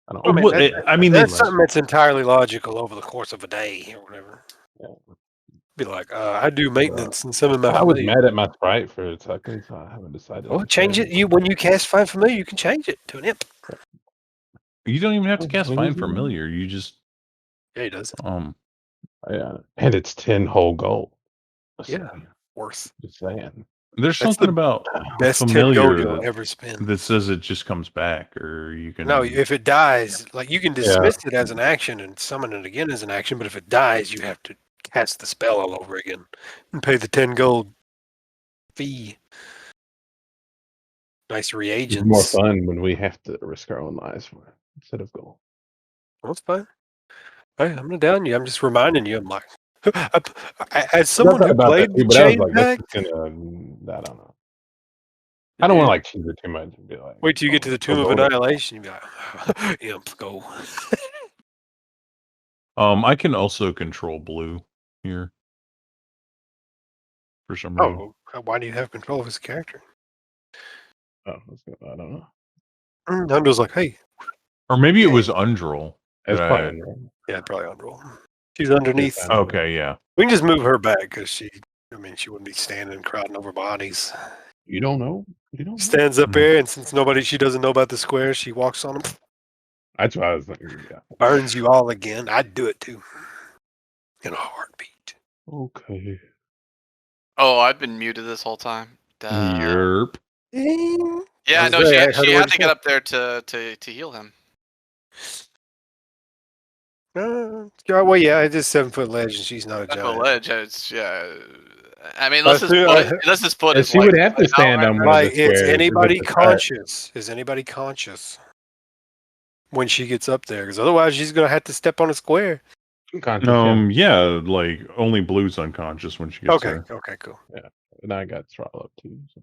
I don't. I mean, Well, I mean, that's that's something that's entirely logical over the course of a day or whatever. Yeah. Be like, I do maintenance and some of my I was familiar. mad at my sprite for a second, so I haven't decided. Well, change it. When you cast Find Familiar, you can change it to an imp. you don't even have to Oh, cast what Find is it? Familiar. You just Yeah, he does. Yeah, and it's 10 whole gold. Yeah. Worth. Just saying. there's That's something the about Best 10 familiar gold you'll ever spend. that says it just comes back, or you can. No, if it dies, like you can dismiss it as an action and summon it again as an action, but if it dies, you have to cast the spell all over again and pay the 10 gold fee. Nice It's reagents. more fun when we have to risk our own lives for it instead of gold. Well, that's fine. Hey, I'm not down you. I'm just reminding you. I'm like, as someone who played the but I was chain like, pack, that's just gonna, I don't know. I don't want to like cheese it too much and be like. wait till you get to the Tomb of gold. Annihilation. You'll be like, imp, go. I can also control blue here for some reason. Oh, why do you have control of his character? Oh, I don't know. Undrill's like, hey. Or maybe it was Undril. It's that probably Undril. Yeah, probably Undril. She's underneath. Yeah. Okay, yeah. We can just move her back because she wouldn't be standing crowding over bodies. You don't know. You don't know. Stands up there, and since she doesn't know about the square, she walks on them, That's what I was thinking. Yeah. burns you all again. I'd do it too. In a heartbeat. Okay. Oh, I've been muted this whole time. Duh. Yerp. Yeah, I was no, there, I she heard had what to you get said. up there to heal him. Well, yeah, it's just 7-foot ledge, and she's not a That's a giant. ledge. It's I mean, But unless his foot is She like, would have to stand on one of Like, the is squares. anybody but the cart- conscious? Is anybody conscious when she gets up there? Because otherwise, she's gonna have to step on a square. I'm conscious, yeah. Yeah, like only Blue's unconscious when she gets Okay, there. okay, cool. And I got throttle up too. So.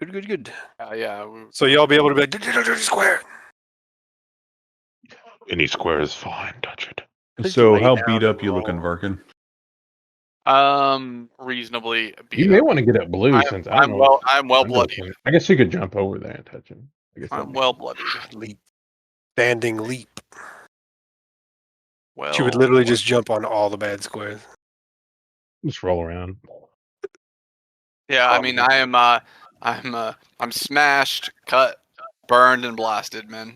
Good. yeah. So y'all be able to be like, dirty square. Any square is fine. Touch it. Just So lay how down beat up and you looking, roll. Varkin? Reasonably beat You may up. want to get up Blue since I don't know. I'm well Undril bloodied. can- I guess you could jump over there and touch him. I guess I'm well bloodied. Leap, standing leap. Well, She would literally just jump on all the bad squares. just roll around. Yeah, I mean, I'm smashed, cut, burned, and blasted, man.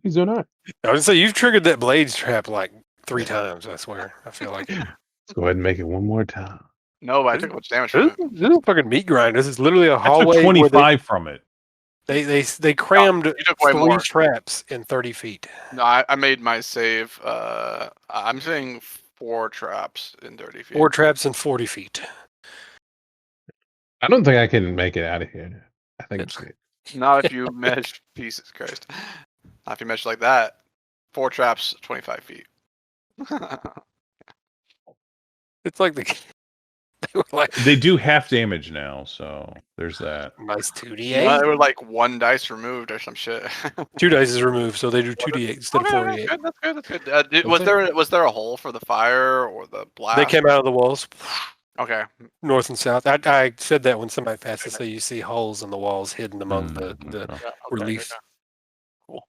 He's doing all right. I would say you've triggered that blades trap like 3 times. I swear. I feel like Let's go ahead and make it one more time. No, but I took much damage from this, it. this is fucking meat grind. This is literally a I hallway. took where 25 from it. They crammed you took way 3 more. traps in 30 feet. No, I made my save. I'm saying 4 traps in 30 feet. 4 traps in 40 feet. I don't think I can make it out of here. I think It's- Not if you mesh pieces, Christ. Not if you mesh like that. 4 traps, 25 feet. It's like they were like They do half damage now, so there's that. nice They 2d8. were like 1 dice removed or some shit. 2 dice is removed, so they do 2d8 instead of Okay, 48. that's good. Was there a hole for the fire or the blast? They came out of the walls, Okay. north and south. I said that when somebody passed it, so you see holes in the walls hidden among the Okay. Yeah, relief. okay. Cool.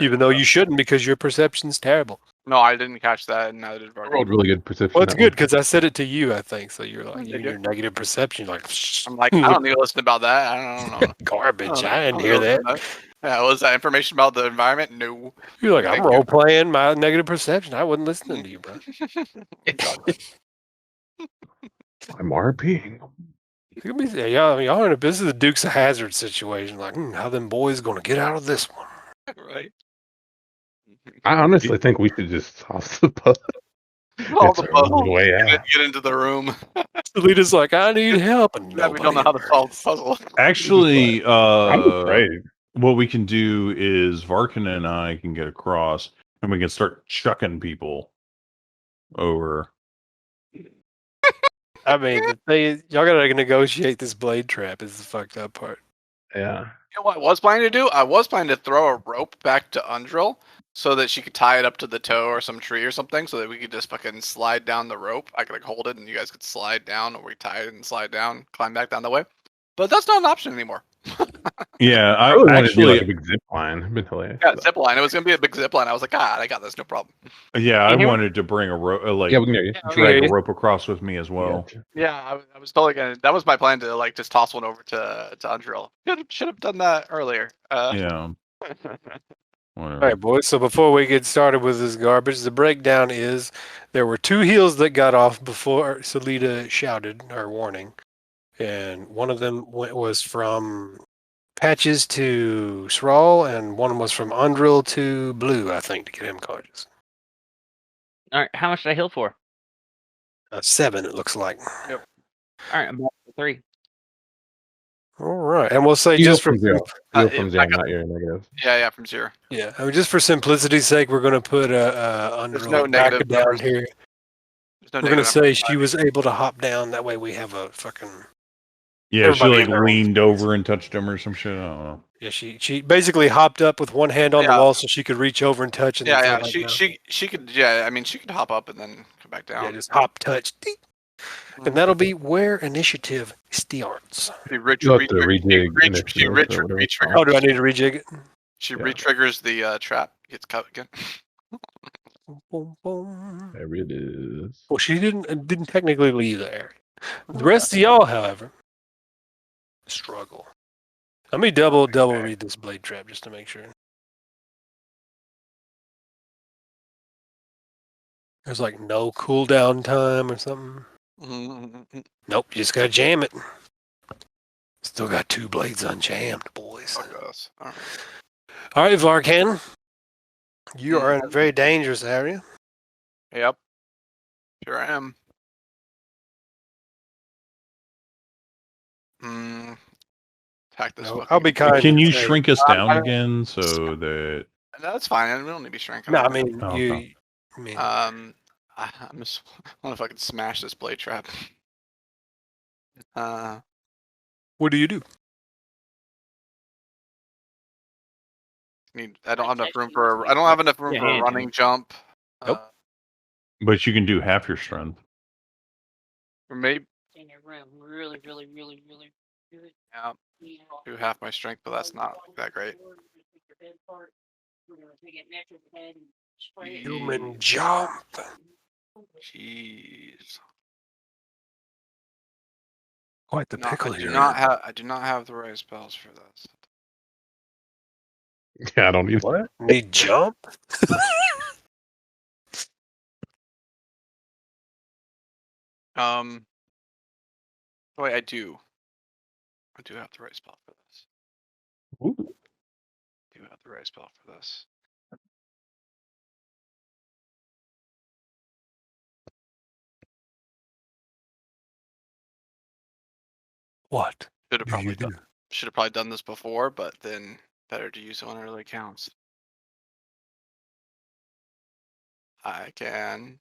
Even though you shouldn't, because your perception's terrible. No, I didn't catch that, and neither did I Vargas. rolled really good perception. Well, it's that good one. because I said it to you, I think. So you're like, Did you you? your negative perception, you're like, I'm like, I don't need to listen about that. I don't know. garbage. I I didn't don't hear need to that. listen to that. Yeah, was that information about the environment? No. You're like, I'm Thank you. role playing my negative perception. I wasn't listening to you, bro. I'm RPing. Look at me, y'all in a this is a Dukes of Hazzard situation. Like, how them boys gonna get out of this one? Right. I honestly think we should just toss the puzzle. All It's the our only puzzle. way Get, out. get into the room. Alita's like, I need help, and Yeah, we don't know how to solve the puzzle. Actually, I'm afraid. what we can do is Varkin and I can get across, and we can start chucking people over. I mean, y'all gotta negotiate this blade trap. Is the fucked up part. Yeah. You know what I was planning to do? I was planning to throw a rope back to Undril so that she could tie it up to the toe or some tree or something so that we could just fucking slide down the rope. I could like hold it and you guys could slide down, or we tie it and slide down, climb back down the way. But that's not an option anymore. Yeah, I I really wanted to do like actually, a big zip line. It'd been hilarious. Yeah, zip line. It was gonna be a big zip line. I was like, I got this, no problem. yeah, I Can you hear me? wanted to bring a rope, Yeah, we can hear you. drag a rope across with me as well. Gotcha. Yeah, I was totally gonna. That was my plan to like just toss one over to Undril. Should have done that earlier. Yeah, whatever. All right, boys. So before we get started with this garbage, the breakdown is there were 2 heals that got off before Salita shouted her warning, and one of them was from Patches to Srawl, and one was from Undril to Blue, I think, to get him conscious. All right, how much did I heal for? 7, it looks like. All right, I'm back to 3. All right, and we'll say You just go for from 0. You go from I 0, got- not your negative. Yeah, from 0. yeah, I mean, just for simplicity's sake, we're going to put Undril no back negative down numbers. here. There's no We're going to negative say numbers. she was able to hop down. That way we have a fucking... Yeah, she Everybody like in their own leaned space. over and touched him or some shit. I don't know. Yeah, she basically hopped up with one hand on the Yeah. wall so she could reach over and touch. And then Yeah, throw yeah. back down. She could. Yeah, I mean, she could hop up and then come back down. Yeah, just hop, touch. Deep. And that'll be where initiative starts. You'll have to rejig initiative or whatever it's called. Oh, do I need to rejig it? She Yeah. re-triggers the trap. Gets cut again. Boom, boom. There it is. Well, she didn't technically leave the area. The rest of y'all, however, struggle. Let me double read this blade trap just to make sure. There's like no cooldown time or something. Nope, you just gotta jam it. Still got 2 blades unjammed, boys. Fuck us. All right. All right, Varkan. You are in a very dangerous area. Yep. Sure I am. Attack this. No, fucking I'll be kind. Can you Hey, shrink us I down don't- again so that? No, that's fine. We don't need to be shrinking. No, I right mean Oh, you. okay. I mean, I'm just wonder if I could smash this blade trap. what do you do? I don't have enough room for. I don't have enough room Yeah, for a Andy. running jump. Nope. But you can do half your strength. Or maybe In your room, really. yeah, do half my strength, but that's not that great. Human jump. Jeez. Quite the No, pickle I here. do not have the right spells for this. Yeah, I don't either. What? Need jump? Wait, I do. I do have the right spell for this. Ooh. I do have the right spell for this. What? Should have do you probably do? done this before, but then better to use it when it really counts. I can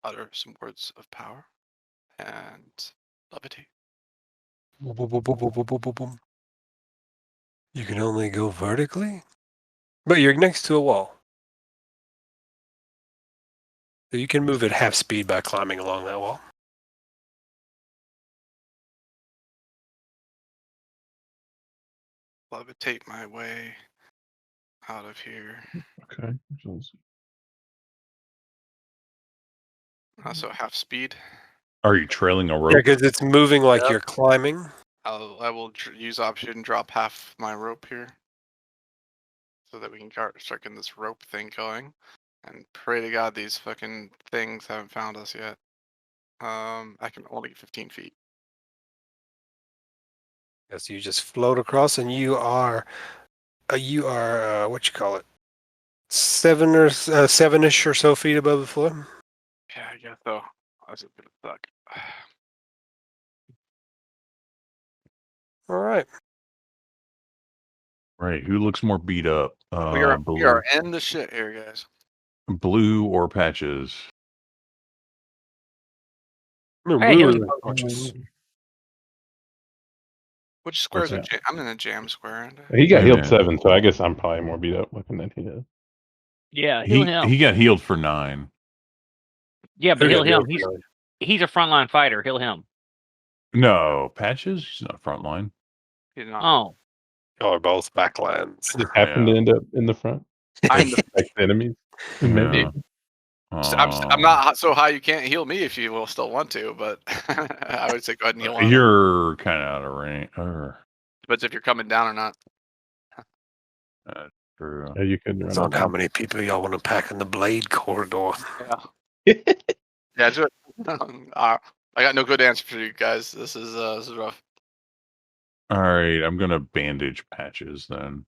utter some words of power and levitate. Boom, boom, boom, boom, boom, boom, boom, boom, boom. You can only go vertically, but you're next to a wall. So you can move at half speed by climbing along that wall. Levitate my way out of here. Okay. So half speed. Are you trailing a Yeah, rope? because it's moving like Yep. you're climbing. I will use option and drop half my rope here, so that we can start getting this rope thing going. And pray to God these fucking things haven't found us yet. I can only get 15 feet. Yes, you just float across, and you are what you call it, 7-ish or so feet above the floor. Yeah, I guess so. That's a bit of suck. All right. Right. Who looks more beat up? We are Blue, in the shit here, guys. blue or Patches? Hey, he was- Which squares are? that? I'm in a jam square. Aren't I? He got Hey, healed man. 7, so I guess I'm probably more beat up looking than he is. Yeah, heal him. He got healed for 9. Yeah, but heal him. He's He's a frontline fighter. Heal him. No, Patches. He's not frontline. He's not. Oh, y'all are both backlines. I just happened to end up in the front. I'm the. Like the enemies. Yeah. I'm not so high you can't heal me if you will still want to, but I would say go ahead and heal him. You're kind of out of range. Depends if you're coming down or not. True. Yeah, you couldn't It's run on how many people y'all want to pack in the blade corridor. Yeah. Yeah. I got no good answer for you guys. This is rough. All right, I'm gonna bandage Patches then,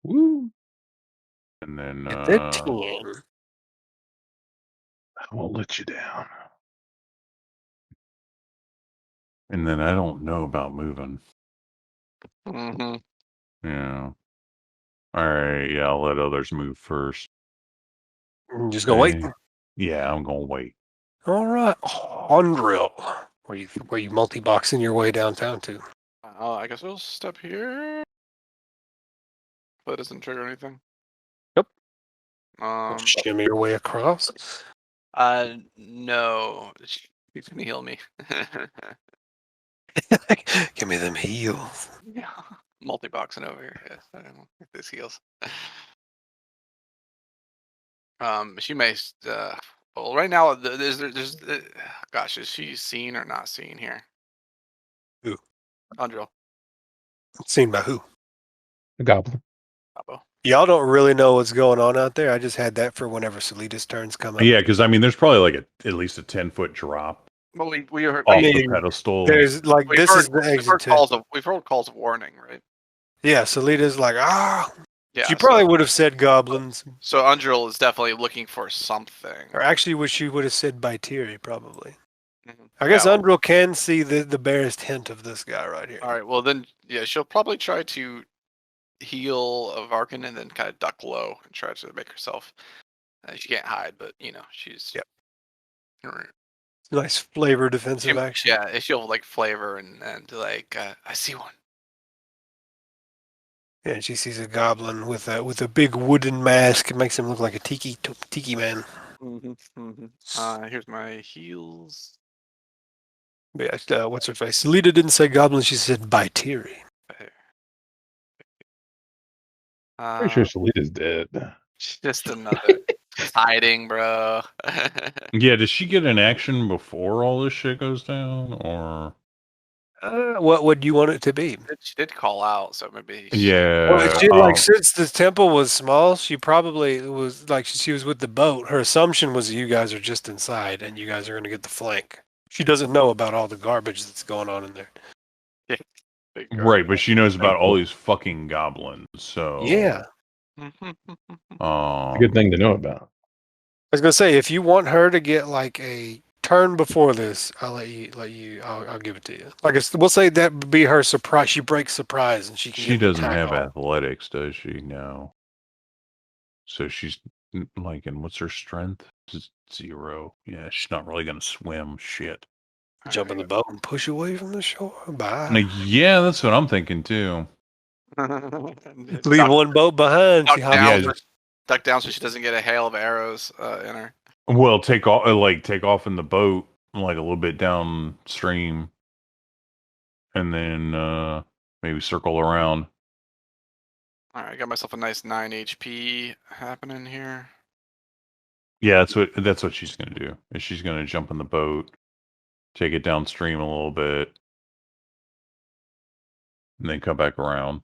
Woo! and then Get that 10. I won't let you down. and then I don't know about moving. Mm-hmm. Yeah. All right. Yeah, I'll let others move first. Just gonna wait. Okay. Yeah, I'm gonna wait. All right. Hondrill. Where you multi-boxing your way downtown to? I guess we'll step here. That doesn't trigger anything. Nope. Um. Shimmy your way across. No. He's gonna heal me. Give me them heals. Yeah, multi-boxing over here. Yes, I don't know if this heals. She may. Well, right now there's. Gosh, is she seen or not seen here? Who? Andril. Seen by who? The goblin. Cabo. Y'all don't really know what's going on out there. I just had that for whenever Solita's turns come up. Yeah, because I mean, there's probably like at least a 10-foot drop Well, we heard. off mean, the pedestal. There's like We've this heard, is the we've exit heard to. we've heard calls of warning, right? Yeah, Solita's like Yeah. She probably would have said goblins, So Andril is definitely looking for something. or actually, what she would have said by Tiri probably. Mhm. I guess Yeah, Undril can see the barest hint of this guy right here. All right. Well, then, yeah, she'll probably try to heal Varkin and then kind of duck low and try to make herself. She can't hide, but she's. Yep. All right. Nice flavor defensive action. Yeah, she'll like flavor and like I see one. Yeah, and she sees a goblin with a big wooden mask. It makes him look like a tiki man. Here's my heals. But yeah, what's her face? Selita didn't say goblin. She said by Tiri. Pretty sure Solita's dead. She's just another hiding, bro. Yeah, does she get an action before all this shit goes down, or? What would you want it to be? She did call out, so maybe. Yeah. Well, since the temple was small, she probably was like she was with the boat. Her assumption was that you guys are just inside and you guys are going to get the flank. She doesn't know about all the garbage that's going on in there. Right, but she knows about all these fucking goblins. So Yeah, Good thing to know about. I was going to say if you want her to get like a turn before this, I'll let you. I'll give it to you. Like we'll say that would be her surprise. She breaks surprise and she can. She get doesn't attack have on. athletics, does she? No. So she's like, and what's her strength? 0. Yeah, she's not really gonna swim. Shit. Jump in the boat and push away from the shore. Bye. Like, yeah, that's what I'm thinking too. Leave one boat behind. She Duck down so she doesn't get a hail of arrows in her. Well, take off in the boat, like a little bit downstream, and then maybe circle around. All right, I got myself a nice 9 HP happening here. Yeah, that's what she's gonna do. Is she's gonna jump in the boat, take it downstream a little bit, and then come back around.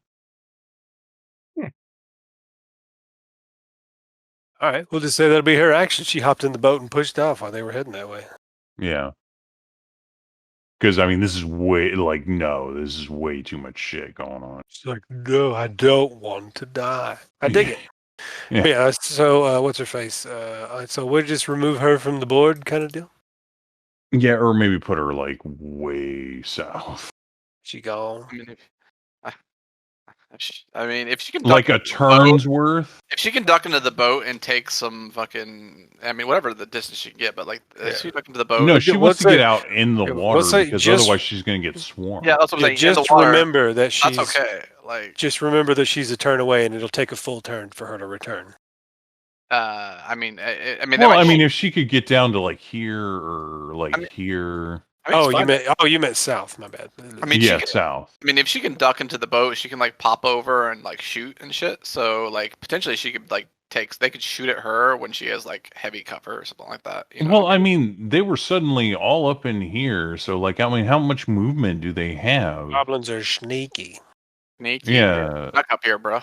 All right, we'll just say that'll be her action. She hopped in the boat and pushed off while they were heading that way. Yeah. Because, I mean, this is way too much shit going on. She's like, no, I don't want to die. I dig it. Yeah. Yeah, so what's her face? So we'll just remove her from the board kind of deal? Yeah, or maybe put her, like, way south. She gone. I mean, if she can Like a turn's worth? If she can duck into the boat and take some fucking, whatever the distance she can get, but like, if she duck into the boat. No, she wants to get out in the water because just, otherwise she's going to get swarmed. Yeah, that's what I'm saying. Just remember that she's that's okay. Like, just remember that she's a turn away, and it'll take a full turn for her to return. I mean, if she could get down to like here or like here. You meant south. My bad. I mean, south. I mean, if she can duck into the boat, she can like pop over and like shoot and shit. So like potentially she could like they could shoot at her when she has like heavy cover or something like that. You know? Well, I mean, they were suddenly all up in here, so like, I mean, how much movement do they have? Goblins are sneaky. Sneaky. Yeah. Snuck up here, bro.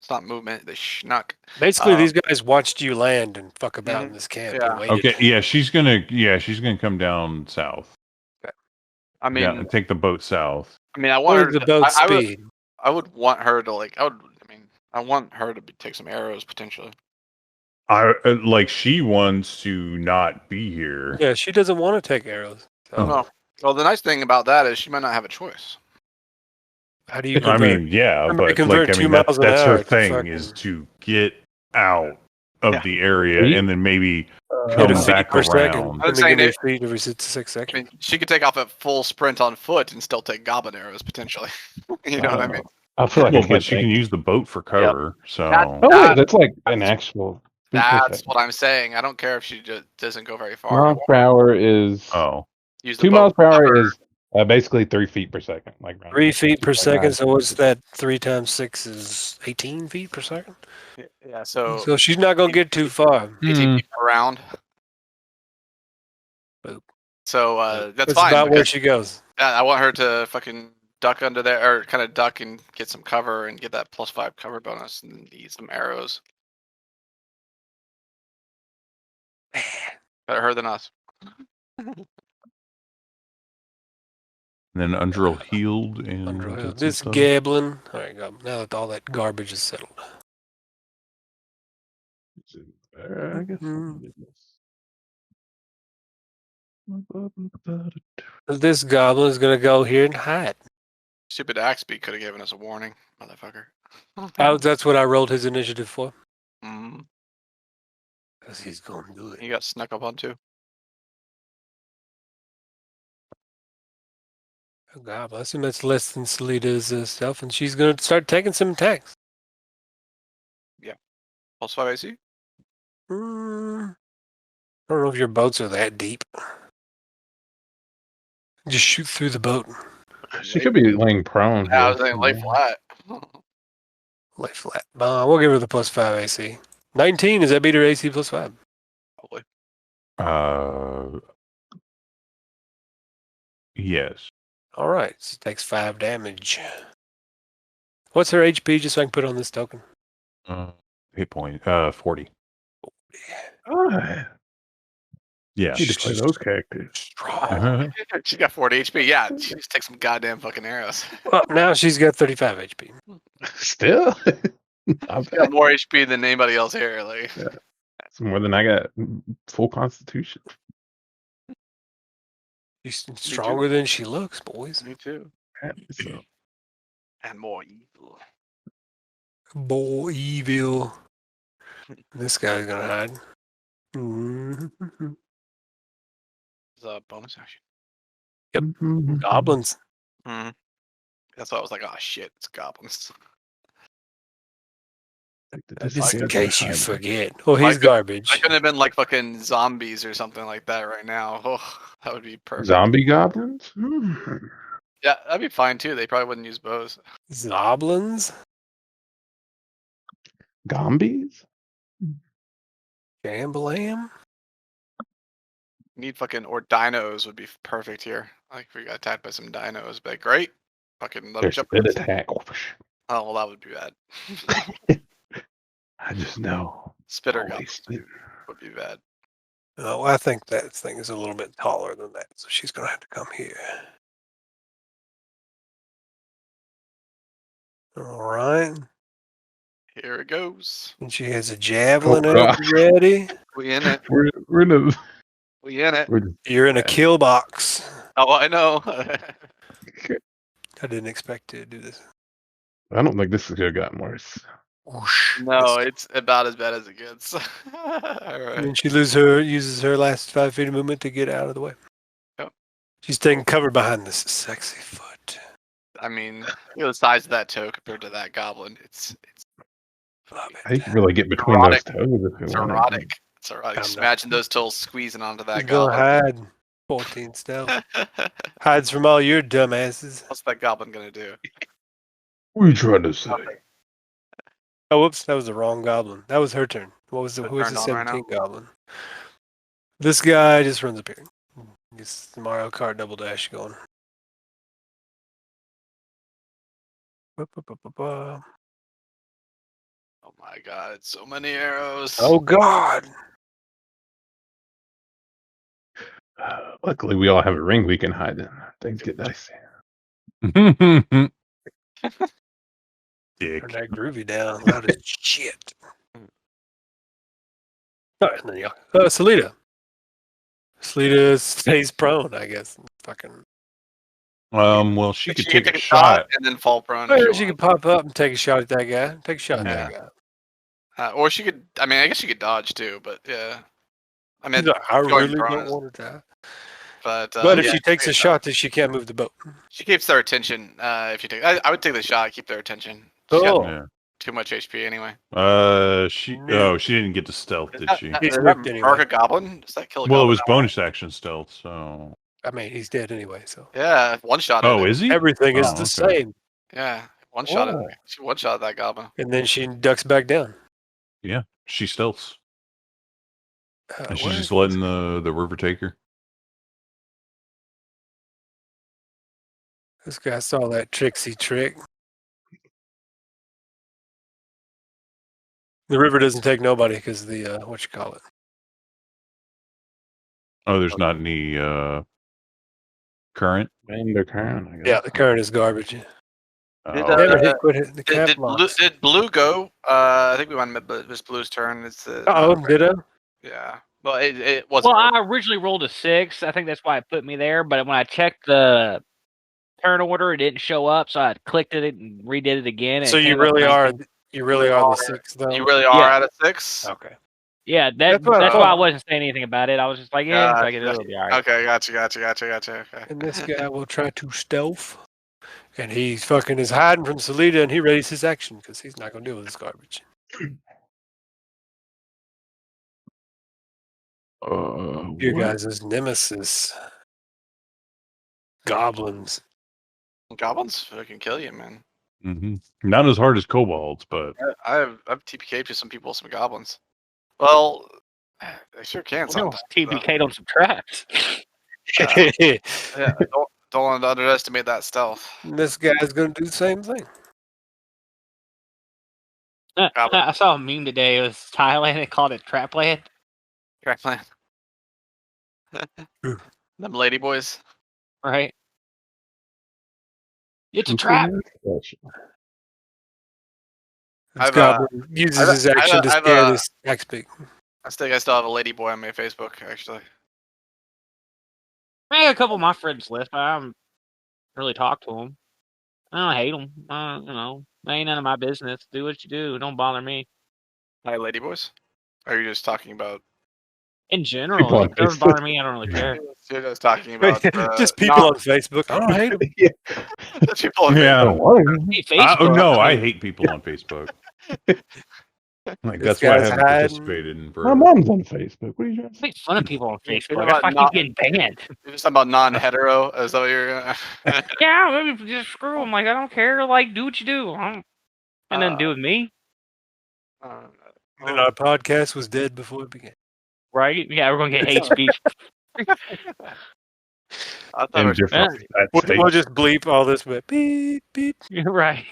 It's not movement. They snuck. Basically, these guys watched you land and fuck about in this camp. Yeah. And waited. Okay. Yeah, she's gonna come down south. I mean, and take the boat south. I mean, I want her the boat speed. I would want her to like. I want her to take some arrows potentially. She wants to not be here. Yeah, she doesn't want to take arrows. So. Well, the nice thing about that is she might not have a choice. How do you? I mean, yeah, but that's her thing is to get out of the area and then maybe come back around. I'm saying feet every 6 seconds. I mean, she could take off at full sprint on foot and still take goblin arrows potentially. You know what I mean? I feel like but she can use the boat for cover. So wait, that's like an actual. That's what I'm saying. I don't care if she just doesn't go very far. Miles per hour is Oh, Use the 2 boat miles per hour cover. is basically 3 feet per second. Like 3 feet per 2.9. second. So what's that? 3 times 6 is 18 feet per second. Yeah, so So she's not gonna get too far. 18 feet per round. Boop. So that's That's fine. about where Because she goes. I want her to fucking duck under there, or kind of duck and get some cover and get that +5 cover bonus and eat some arrows. Better her than us. and then Undrill healed and Undrill Hill. did some This stuff. Gablin. All right, go. Now that all that garbage is settled. I guess This goblin is gonna go here and hide. Stupid Axby could have given us a warning, motherfucker. That's what I rolled his initiative for. Mhm. Because he's gonna do it. He got snuck up on too. Oh, God bless him. That's less than Salida's stuff, and she's gonna start taking some attacks. +5 AC. I don't know if your boats are that deep. Just shoot through the boat. she could be laying prone. Yeah, I here. was saying lay flat. Lay flat. We'll give her the +5 AC. 19. Does that beat her AC +5? Probably. Yes. All right. She takes 5 damage. What's her HP? Just so I can put it on this token. Hit point. 40. Oh, Yeah. need to play those characters. Strong. She got 40 HP. Yeah, she just takes some goddamn fucking arrows. Well, now she's got 35 HP. Still, She got more HP than anybody else here. Like, that's more than I got. Full constitution. She's stronger than she looks, boys. me too. So, And more evil. Boy, evil. This guy's gonna hide. It's a bonus action. Goblins. Mm-hmm. That's why I was like, oh shit, it's goblins. Just in like case you forget. Oh, he's Like, garbage. I couldn't have been like fucking zombies or something like that right now. Oh, that would be perfect. Zombie goblins. Yeah, that'd be fine too. They probably wouldn't use bows. Zoblins? Gombies. Jambalam? Need fucking, or dinos would be perfect here. Like if we got attacked by some dinos, but great. Fucking let them Their jump. spit attack. Oh well, that would be bad. I just know. Spitter Always goblins would be bad. Oh, I think that thing is a little bit taller than that, so she's gonna have to come here. All right. Here it goes. And she has a javelin Oh, out ready. We in it. We're in a. We in it. You're in a kill box. Oh, I know. I didn't expect to do this. I don't think this could have gotten worse. Whoosh. No, it's about as bad as it gets. All right. And she uses her last 5 feet of movement to get out of the way. Yep. She's taking cover behind this sexy foot. I mean, the size of that toe compared to that goblin, it's Love I it. can really get between Erotic. those toes. If it's we wanted. erotic. It's erotic. I'm Just not- imagine those toes squeezing onto that Go goblin. hide. 14 stealth. Hides from all your dumbasses. What's that goblin gonna do? What are you trying to say? Oh, whoops. That was the wrong goblin. That was her turn. Who was the Turned on right 17 goblin? This guy just runs up here. Gets the Mario Kart double dash going. Oh my god, so many arrows. Oh, God. Luckily, we all have a ring we can hide in. Things get dicey. Dick. Turn that groovy down. Loud as shit. All right, and then yeah. Salida. Salida stays prone, I guess. Fucking. Well, she could can take a shot. and then fall prone. Oh, if yeah, you she want. could pop up and take a shot at that guy. Take a shot at that guy. Or she could. I mean, I guess she could dodge too. But yeah, I mean, He's like, I going really prone don't is- want her to. but But if yeah, she takes take a shot, then she can't move the boat. she keeps their attention. If you take, I would take the shot, keep their attention. She's got- Oh, Yeah. too much HP anyway. She No. she didn't get to stealth, Is did that, she? that, He's does that whipped anyway. mark a goblin? Does that kill a Well, it goblin? was bonus action stealth, so. I mean, he's dead anyway, so. Yeah, one shot. Oh, is he? Everything is Oh, the okay. same. Yeah, one shot. Oh. She one shot that goblin. And then she ducks back down. Yeah, she stealths. And she's where just is letting the river take her. this guy saw that tricksy trick. The river doesn't take nobody because the what you call it. Oh, there's not any current. Undercurrent, I guess. Yeah, the current is garbage. Did, Never hit quit hitting the cap Did locks. blue go? I think we went. It was blue's turn. It's Did I? yeah. Well, it wasn't. Well, I originally rolled a 6. I think that's why it put me there. But when I checked the turn order, it didn't show up, so I clicked it and redid it again. And So it you came up really 19. are the 6th though. You really are Yeah. at a 6. Okay. Yeah, That's that's what I why I thought. wasn't saying anything about it. I was just like, yeah, Gotcha. I guess it'll be all right. Okay, gotcha. Okay. And this guy will try to stealth, and he's fucking is hiding from Salida, and he readies his action because he's not gonna deal with this garbage. You What? guys' nemesis, goblins. Goblins fucking kill you, man. Mm-hmm. Not as hard as kobolds, but I've TPK'd to some people, some goblins. Well, they sure can Well, sometimes. TPK'd on some traps. Yeah, don't underestimate that stealth. This guy's gonna do the same thing. I saw a meme today. It was Thailand. They called it Trapland. Trapland. Them lady boys. Right? It's a trap. This I've, goblin uses his action to scare this X-Big. I still have a lady boy on my Facebook, actually. I got a couple of my friends list, but I haven't really talked to them. I don't hate them. You know, they ain't none of my business. Do what you do. Don't bother me. Hi, lady boys. Or are you just talking about? In People general, on if it doesn't Facebook. bother me, I don't really care. You're just talking about Just people on Facebook. I don't hate them. people on yeah. Hey, Facebook. No, I hate people on Facebook. Like This that's why I guy's haven't hiding. participated in. My mom's on Facebook. What are you trying to I make fun of people on Facebook. know That's what? why I Not- keep getting banned. You're just talking about non-hetero. Is that what you're? Yeah, maybe just screw them. Like, I don't care. Like, do what you do. And nothing to do with me, And our podcast was dead before it began. right? Yeah, we're going to get hate speech. I thought in it was different We'll just bleep all this, but beep, beep. You're right.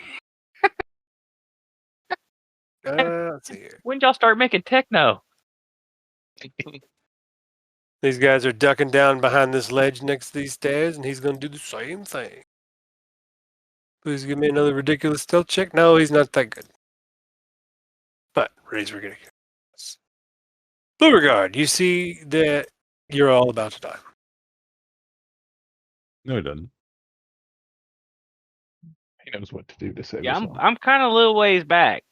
Let's see here. When did y'all start making techno? These guys are ducking down behind this ledge next to these stairs, and he's going to do the same thing. Please give me another ridiculous stealth check. No, he's not that good. But raise ridiculous. Beauregard, you see that you're all about to die. No, it doesn't. He knows what to do to save Yeah, himself. I'm kind of a little ways back.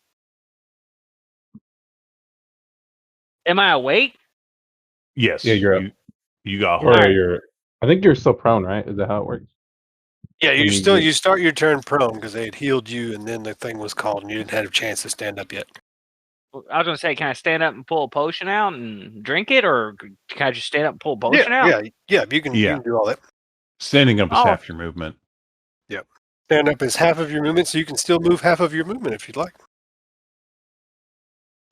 Am I awake? Yes. Yeah, you're up. You got Or hard. you're. I think you're still prone, right? Is that how it works? Yeah, When you start your turn prone because they had healed you, and then the thing was called, and you didn't have a chance to stand up yet. I was going to say, can I stand up and pull a potion out and drink it, or can I just stand up and pull a potion out? Yeah. You can do all that. Standing up is Oh. half your movement. Stand up is half of your movement, so you can still move half of your movement if you'd like.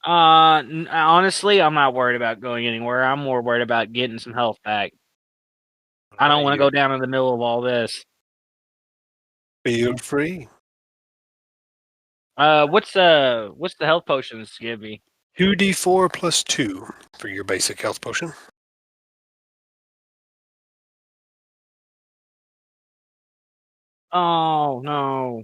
Honestly, I'm not worried about going anywhere. I'm more worried about getting some health back. I don't want to go down in the middle of all this. Feel free. What's the health potions give me? 2d4 plus 2 for your basic health potion. Oh no.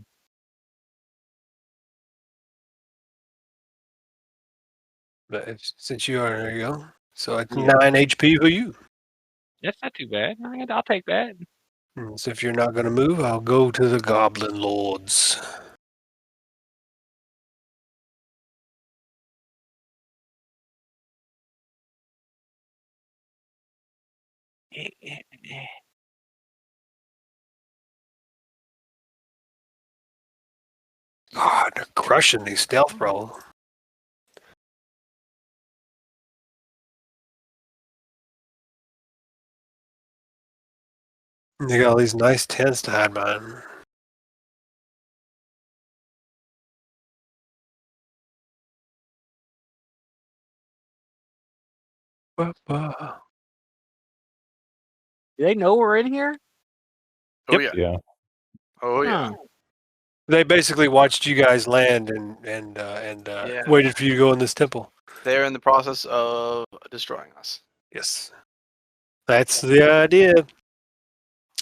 Since you are, there you go. So it's 9 HP for you. That's not too bad. I'll take that. So if you're not going to move, I'll go to the Goblin Lords. God, they're crushing these stealth rolls. They got all these nice tents to hide behind. Ba-ba. Do they know we're in here? Oh Yep. yeah. Yeah. Oh yeah. They basically watched you guys land and Yeah. waited for you to go in this temple. They're in the process of destroying us. Yes, that's the idea.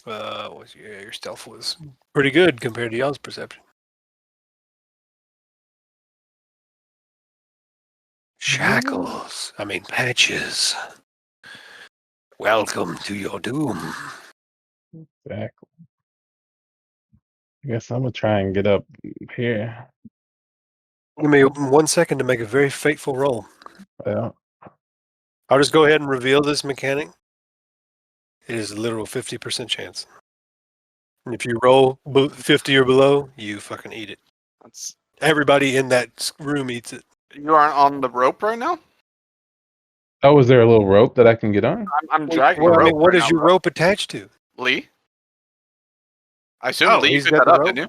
Your stealth was pretty good compared to y'all's perception. Shackles. I mean patches. Welcome to your doom. Exactly. I guess I'm gonna try and get up here. Give me 1 second to make a very fateful roll. Yeah. I'll just go ahead and reveal this mechanic. It is a literal 50% chance. And if you roll 50 or below, you fucking eat it. That's Everybody in that room eats it. you aren't on the rope right now. Oh, is there a little rope that I can get on? I'm dragging Well, the I rope. mean, what right is now, your bro. rope attached to? Lee? I assume Oh, Lee he's picked got that the up, rope? didn't you?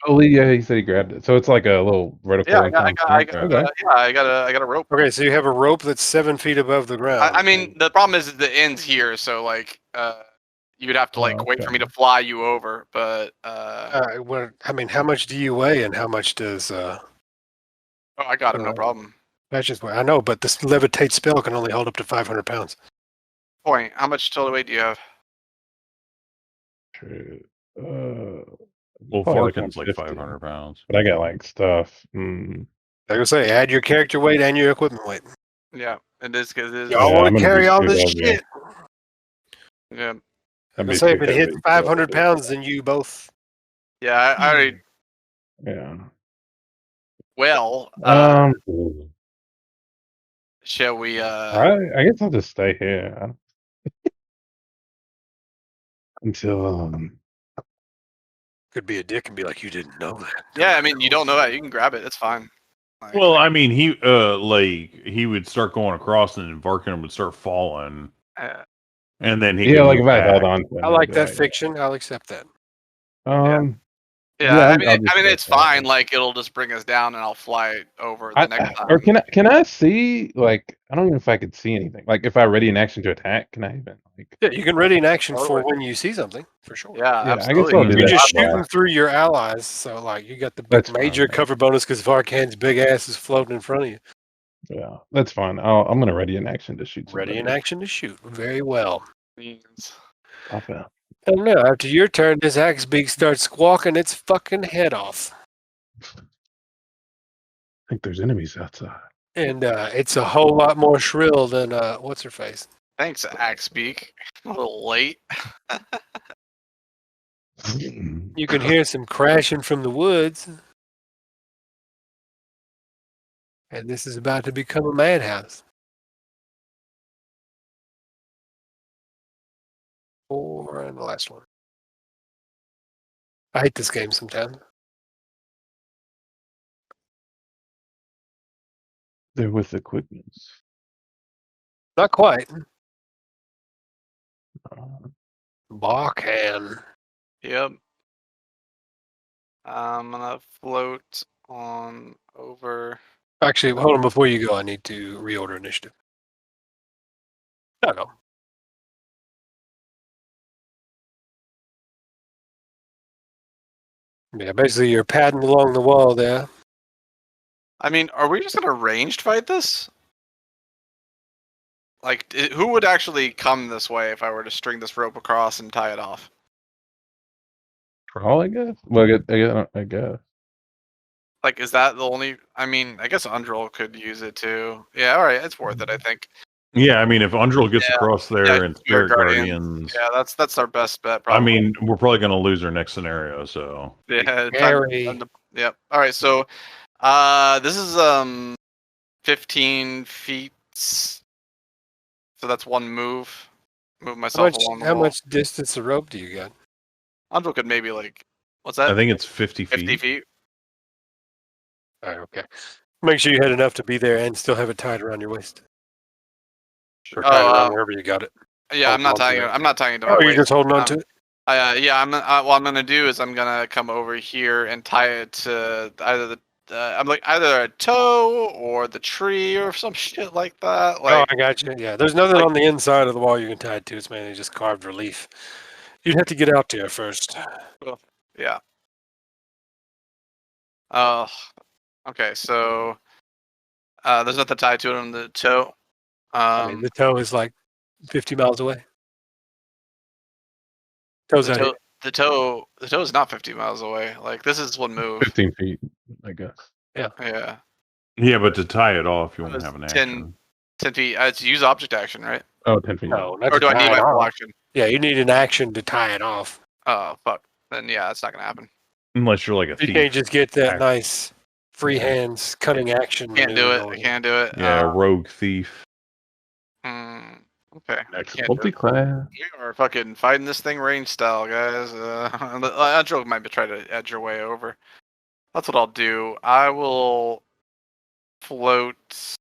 Oh, Lee, yeah, he said he grabbed it. So it's like a little vertical Yeah, incline I snake. Okay. got a rope. Okay, so you have a rope that's 7 feet above the ground. I mean, the problem is the end's here, so like, you'd have to like Oh, wait for okay. me to fly you over. But I mean, how much do you weigh, and how much does oh, I got him, no problem. Patches weigh? I know, but this levitate spell can only hold up to 500 pounds. Point. How much total weight do you have? True. Well, Probably like Farkin's like 150. 500 pounds. But I got like stuff. Like I say, add your character weight and your equipment weight. Yeah, it is because it is. Y'all Yeah, want I'm to gonna carry be all too this heavy. shit? Yeah, That'd I be say too if it hits heavy. 500 pounds, then you both. yeah. I already. Yeah. Well, shall we? I guess I'll just stay here until Could be a dick and be like, you didn't know that. Yeah, I mean, you don't know that. You can grab it. It's fine. Like, Well, I mean, he would start going across, and then Varkin would start falling, and then he yeah, could like move if I back. held on to it. I like maybe, that fiction. I'll accept that. yeah. I mean, I'll just it's go for it. fine. Like, it'll just bring us down, and I'll fly over the next time. Or can I see, like, I don't even know if I could see anything. Like if I ready an action to attack, can I even like Yeah, you can ready an action for Totally. when you see something, for sure. Yeah, I guess absolutely. I'll do You're that. just Yeah. shooting through your allies, so like you got the big That's fine, major yeah. cover bonus because Varkan's big ass is floating in front of you. Yeah, that's fine. I'm gonna ready an action to shoot somebody. Ready in action to shoot. Very well. Means- Pop out. And now, after your turn, this axe beak starts squawking its fucking head off. I think there's enemies outside. And it's a whole lot more shrill than what's her face. Thanks, Axebeak. A little late. You can hear some crashing from the woods. And this is about to become a madhouse. And the last one. I hate this game sometimes. They're with the quickness. Not quite. Uh, Barkan. Yep. I'm gonna float on over. Actually, hold on. Before you go, I need to reorder initiative. No. Yeah, basically you're padding along the wall there. I mean, are we just gonna ranged fight this? Like, who would actually come this way if I were to string this rope across and tie it off? Crawl, I guess. Well, I guess. Like, is that the only? I mean, I guess Undril could use it too. Yeah, all right, it's worth it. I think. Yeah, I mean, if Undril gets Yeah. across there Yeah, and Spirit Spirit Guardians. Guardians, Yeah, that's our best bet. I Probably. mean, we're probably going to lose our next scenario. So Yeah. Gary. Yep. All right. So, this is 15 feet. So that's one move. Move myself along the How wall. much distance of rope do you got? Undril could maybe like, what's that? I think it's 50 feet. 50 feet. All right, okay. Make sure you had enough to be there and still have it tied around your waist. Or tied around wherever you got it. Yeah, I'm not tying it. I'm not tying it to my Oh, waist. you're just holding on to it? Yeah, what I'm gonna do is I'm gonna come over here and tie it to either either a toe or the tree or some shit like that. Oh, I got you. Yeah, there's nothing on the inside of the wall you can tie it to. It's mainly just carved relief. You'd have to get out there first. Yeah. Okay, so there's nothing tied to it on the toe. I mean, the toe is like 50 miles away. Toe's out here. The toe is not 50 miles away. Like, this is one move. 15 feet, I guess. Yeah. Yeah, but to tie it off, you won't was have an 10 action. 10 feet. It's use object action, right? Oh, 10 feet. No, not Or to do I tie need it my full off. action? Yeah, you need an action to tie it off. Oh, fuck. Then, yeah, that's not going to happen. Unless you're like a You thief. can't just get that Action. nice free hands cutting action. Can't do maneuver it. I going. can't do it. Yeah, rogue thief. Okay. Next Can't do it. multi-class. We are fucking fighting this thing range style, guys. Andrew might try to edge your way over. That's what I'll do. I will float.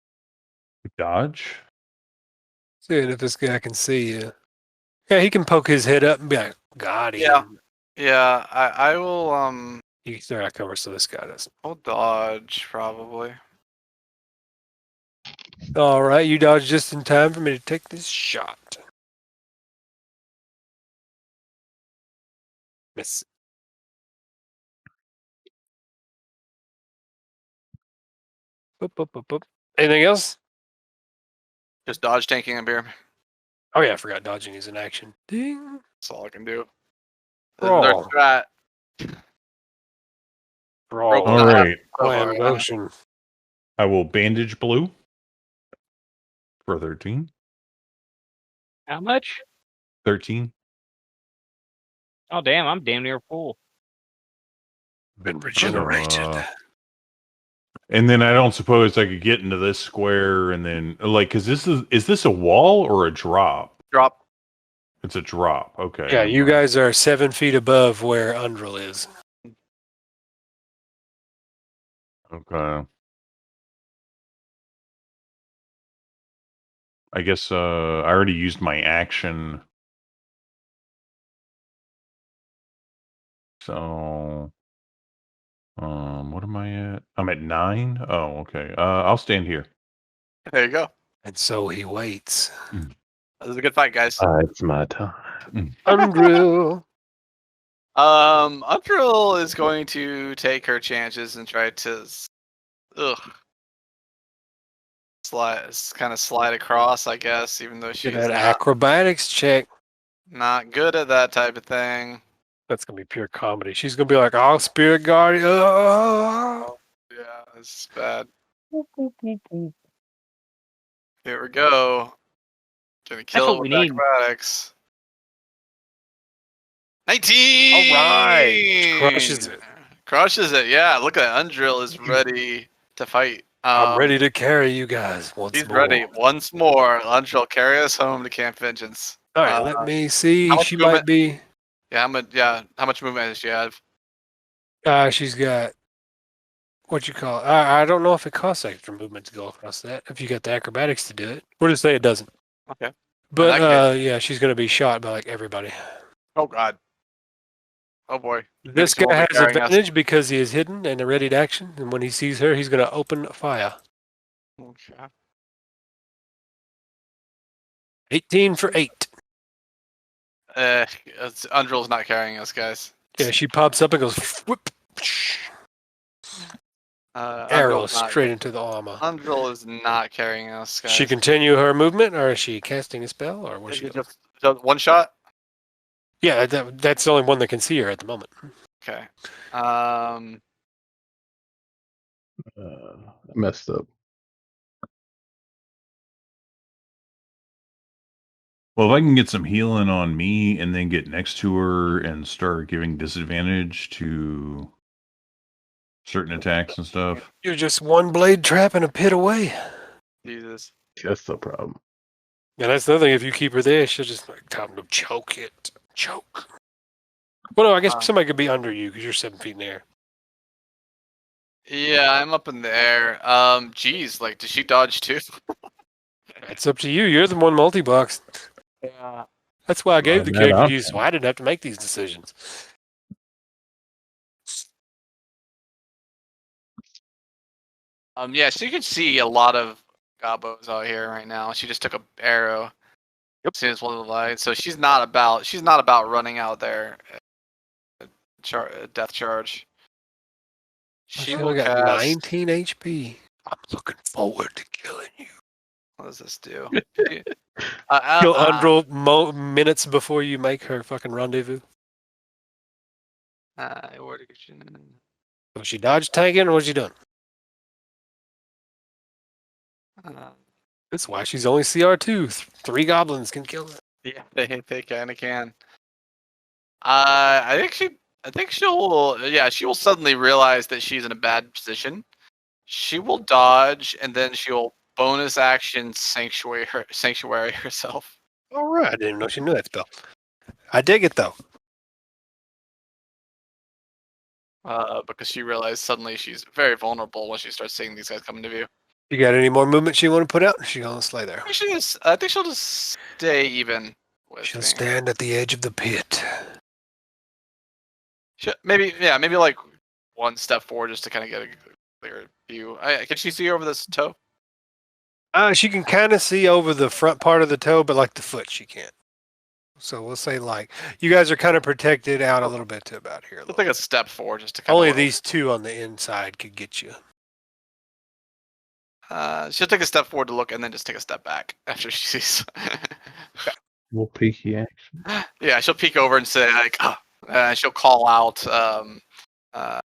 Dodge. Seeing if this guy can see you. Yeah, he can poke his head up and be like, "God, Yeah, I will. He's there. I cover, so this guy doesn't. I'll dodge probably. All right, you dodge just in time for me to take this shot. Miss. Boop, boop, boop, boop. Anything else? Just dodge, tanking, and beer. Oh yeah, I forgot dodging is an action. Ding. That's all I can do. Brawl. Their strat. Brawl. All right. Plan motion. I will bandage blue for 13. How much? 13. Oh damn, I'm damn near full. Been regenerated. And then I don't suppose I could get into this square and then like, cause is this a wall or a drop? Drop. It's a drop. Okay. Yeah, you guys are 7 feet above where Undril is. Okay. I guess I already used my action. So what am I at? I'm at 9. Oh, okay. I'll stand here. There you go. And so he waits. That was a good fight, guys. It's my time. Undril. Undril is going to take her chances and try to slide across, I guess, even though she's Get that acrobatics check. not good at that type of thing. That's gonna be pure comedy. She's gonna be like, "Oh, spirit guardian." Oh. Yeah, this is bad. Here we go. Gonna kill what it with we need. acrobatics. 19! All right. Crushes it. Crushes it, yeah. Look at Undril is ready to fight. I'm ready to carry you guys once He's more. ready. Once more. Undril, carry us home to Camp Vengeance. All right, let me see. how much She movement? might be. How much movement does she have? She's got what you call. I don't know if it costs extra movement to go across that. If you got the acrobatics to do it, we'll just say it doesn't. Okay. But that yeah, she's gonna be shot by like everybody. Oh god. Oh boy. This someone guy be has carrying us. advantage because he is hidden and ready to action. And when he sees her, he's gonna open fire. Okay. 18 for 8. Undril's not carrying us, guys. Yeah, she pops up and goes whip. Arrow Undril's not- straight into the armor. Undril is not carrying us, guys. She continue her movement, or is she casting a spell, or was Is she? it just one shot? Yeah, that's the only one that can see her at the moment. Okay. I messed up. Well, if I can get some healing on me and then get next to her and start giving disadvantage to certain attacks and stuff. You're just one blade trap and a pit away. Jesus. That's the problem. And that's the other thing. If you keep her there, she'll just like time to choke it. Choke. Well, no, I guess somebody could be under you because you're 7 feet in the air. Yeah, I'm up in the air. Geez, like, did she dodge too? It's up to you. You're the one multi-box. Yeah. That's why I gave the that character to you, option. so I didn't have to make these decisions. Yeah, so you can see a lot of gobos out here right now. She just took a arrow. Yep. As soon as one of the light, so she's not about running out there. Death charge. She She will only got cast. 19 HP. I'm looking forward to killing you. What does this do? Kill Undril minutes before you make her fucking rendezvous. Was she dodge tanking or was she done? That's why she's only CR2. 3 goblins can kill her. Yeah, they kind of can. I think she will suddenly realize that she's in a bad position. She will dodge and then she'll bonus action sanctuary herself. All right. I didn't know she knew that spell. I dig it though. Because she realized suddenly she's very vulnerable when she starts seeing these guys come into view. You got any more movement she want to put out? She gonna stay there. I think she'll just stay even with She'll me. stand at the edge of the pit. Maybe like one step forward just to kind of get a clear view. Can she see over this toe? She can kind of see over the front part of the toe, but like the foot, she can't. So we'll say like you guys are kind of protected out a little bit to about here. I'll take a step forward just to kind Only of these two on the inside could get you. She'll take a step forward to look and then just take a step back after she sees. We'll peeky action. Yeah, she'll peek over and say like, she'll call out that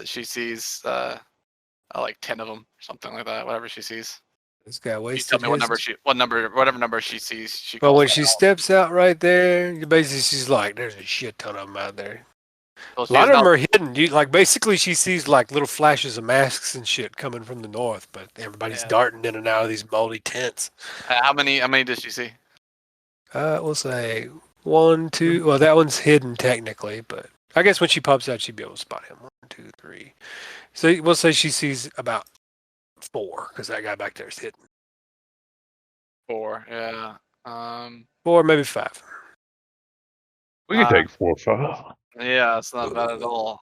she sees like 10 of them, something like that. Whatever she sees. This guy You wasted tell me whatever number she sees. She. Well, calls when that she out. steps out right there, basically she's like, "There's a shit ton of them out there." Well, A lot of them are hidden. Basically she sees like little flashes of masks and shit coming from the north, but everybody's darting in and out of these moldy tents. How many does she see? We'll say 1, 2. Well, that one's hidden technically, but I guess when she pops out, she'd be able to spot him. 1, 2, 3. So we'll say she sees about 4 because that guy back there is hidden. 4. Yeah. 4, maybe 5. We can take 4 or 5. Yeah, it's not bad at all.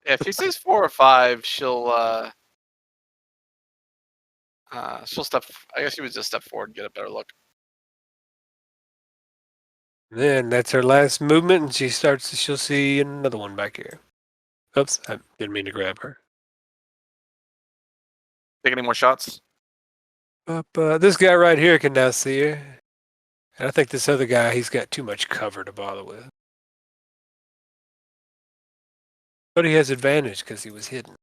If she sees 4 or 5, she'll step. I guess she would just step forward and get a better look. Then that's her last movement, and she'll see another one back here. Oops, I didn't mean to grab her. Take any more shots? This guy right here can now see her. And I think this other guy, he's got too much cover to bother with. But he has advantage because he was hidden.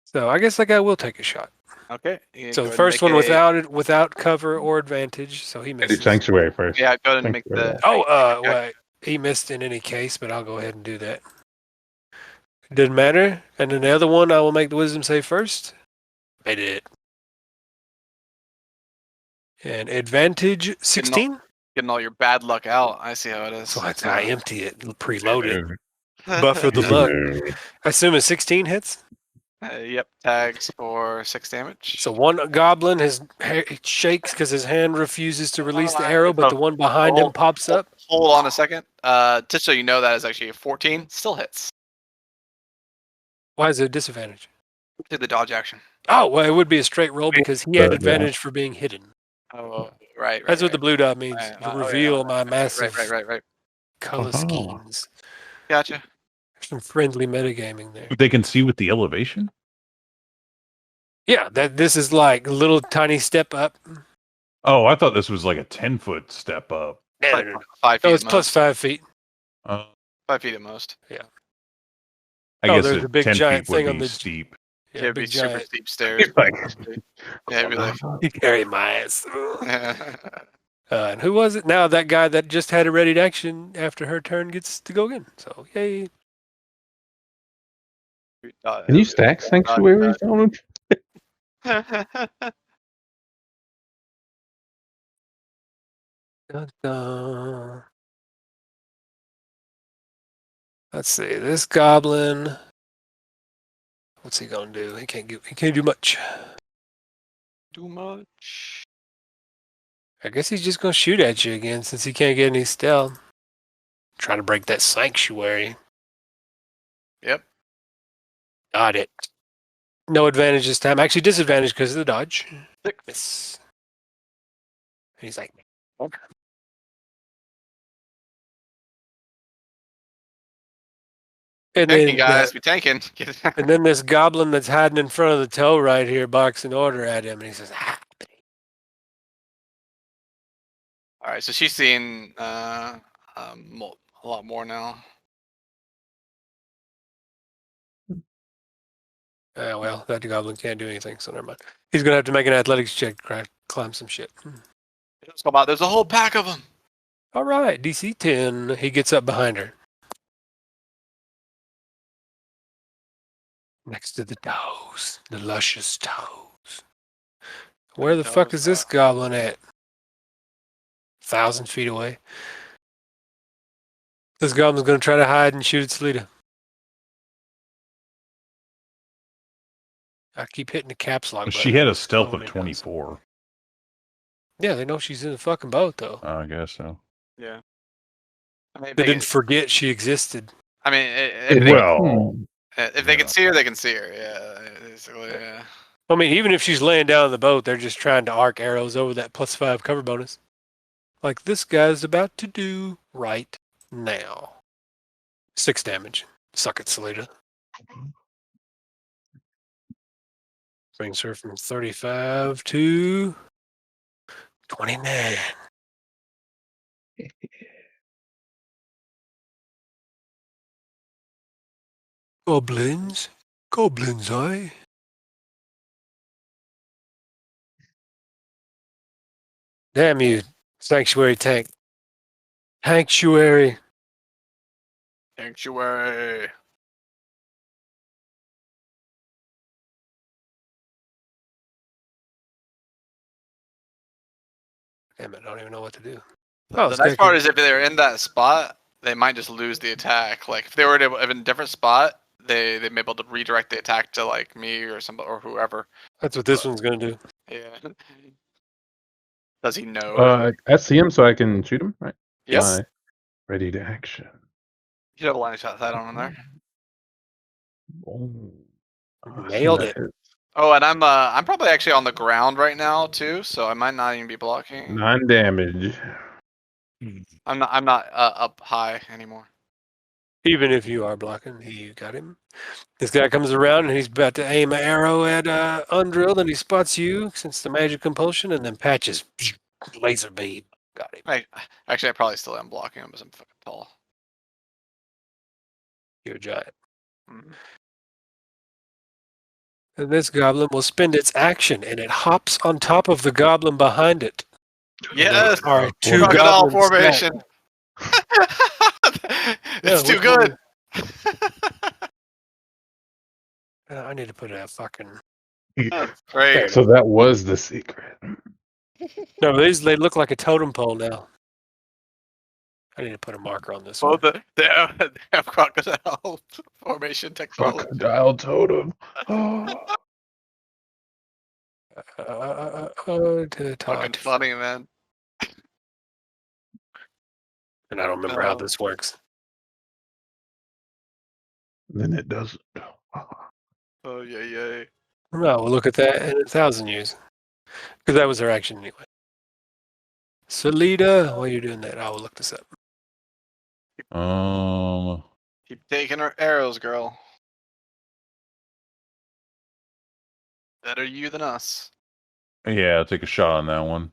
So I guess that guy will take a shot. Okay. So the first one without cover or advantage, so he Do misses. sanctuary first. Yeah, go ahead and make Sanctuary. the. Well, he missed in any case, but I'll go ahead and do that. It doesn't matter. And then the other one, I will make the wisdom save first. I did. And advantage 16. Getting all your bad luck out. I see how it is. So I empty it, preload it, buffer the luck. I assume a 16 hits. Yep, tags for 6 damage. So one goblin, it shakes because his hand refuses to release the arrow, but the one behind him pops up. Hold on a second. Just so you know, that is actually a 14. Still hits. Why is it a disadvantage? Do the dodge action. Oh, well, it would be a straight roll because he had advantage for being hidden. Oh, right. That's what the blue dot means. To reveal my massive Right. color schemes. Gotcha. There's some friendly metagaming there. They can see with the elevation? Yeah, this is like a little tiny step up. Oh, I thought this was like a 10-foot step up. No. 5 feet. Oh, it's plus 5 feet. 5 feet at most. Yeah. I guess there's a big 10 giant feet would thing be on the steep. Yeah, it'd be big super giant. steep stairs. Yeah, it'd be like. You carry my ass. And who was it? Now that guy that just had a ready to action after her turn gets to go again. So yay! Can you stack sanctuaries on them? Dun, dun. Let's see. This goblin. What's he gonna do? He can't do much. Too much. I guess he's just gonna shoot at you again since he can't get any stealth. Try to break that sanctuary. Yep. Got it. No advantage this time. Actually, disadvantage because of the dodge. 6. Miss. And he's like, and Tanking, then, guys. We tanking. and then this goblin that's hiding in front of the toe right here barks an order at him, and he says, All right, so she's seeing a lot more now. well, that goblin can't do anything, so never mind. He's going to have to make an athletics check to climb some shit. Let's go about. There's a whole pack of them. All right, DC 10. He gets up behind her. Next to the toes, the luscious toes. Where the fuck is this goblin at? 1,000 feet away. This goblin's going to try to hide and shoot its leader. I keep hitting the caps lock button. She had a stealth Oh, of it does. 24. Yeah, they know she's in the fucking boat, though. I guess so. Yeah. I mean, They didn't forget she existed. I mean, if they can see her, they can see her. Yeah, basically. Yeah. I mean, even if she's laying down in the boat, they're just trying to arc arrows over that +5 cover bonus. Like this guy's about to do right now. 6 damage. Suck it, Salida. Brings her from 35 to 29. Goblins? Goblins, eh? Damn you, Sanctuary tank. Sanctuary. Sanctuary. Damn it, I don't even know what to do. The nice part is if they're in that spot, they might just lose the attack. Like if they were in a different spot, they may be able to redirect the attack to like me or somebody or whoever. That's what this one's gonna do. Yeah. Does he know? I see him, so I can shoot him, right? Yes. Ready to action. You have a line of shot sight on him there. Oh, Nailed it. Oh, and I'm probably actually on the ground right now too, so I might not even be blocking. 9 damage. I'm not up high anymore. Even if you are blocking, you got him. This guy comes around and he's about to aim an arrow at Undrilled, and he spots you since the magic compulsion, and then patches laser beam. Got him. Actually, I probably still am blocking him because I'm fucking tall. You're a giant. Mm. And this goblin will spend its action, and it hops on top of the goblin behind it. Yes, All right, 2 crocodile goblins formation. It's Yeah, too good. I need to put a fucking. That's great. So that was the secret. No, they look like a totem pole now. I need to put a marker on this one. They have crocodile formation technology. Crocodile totem. Oh. To the top. Fucking funny, man. And I don't remember how this works. Then it doesn't. Oh yeah. No, we'll look at that in 1,000 years. Because that was her action anyway. Salida, while you're doing that, I will look this up. Keep taking her arrows, girl. Better you than us. Yeah, I'll take a shot on that one.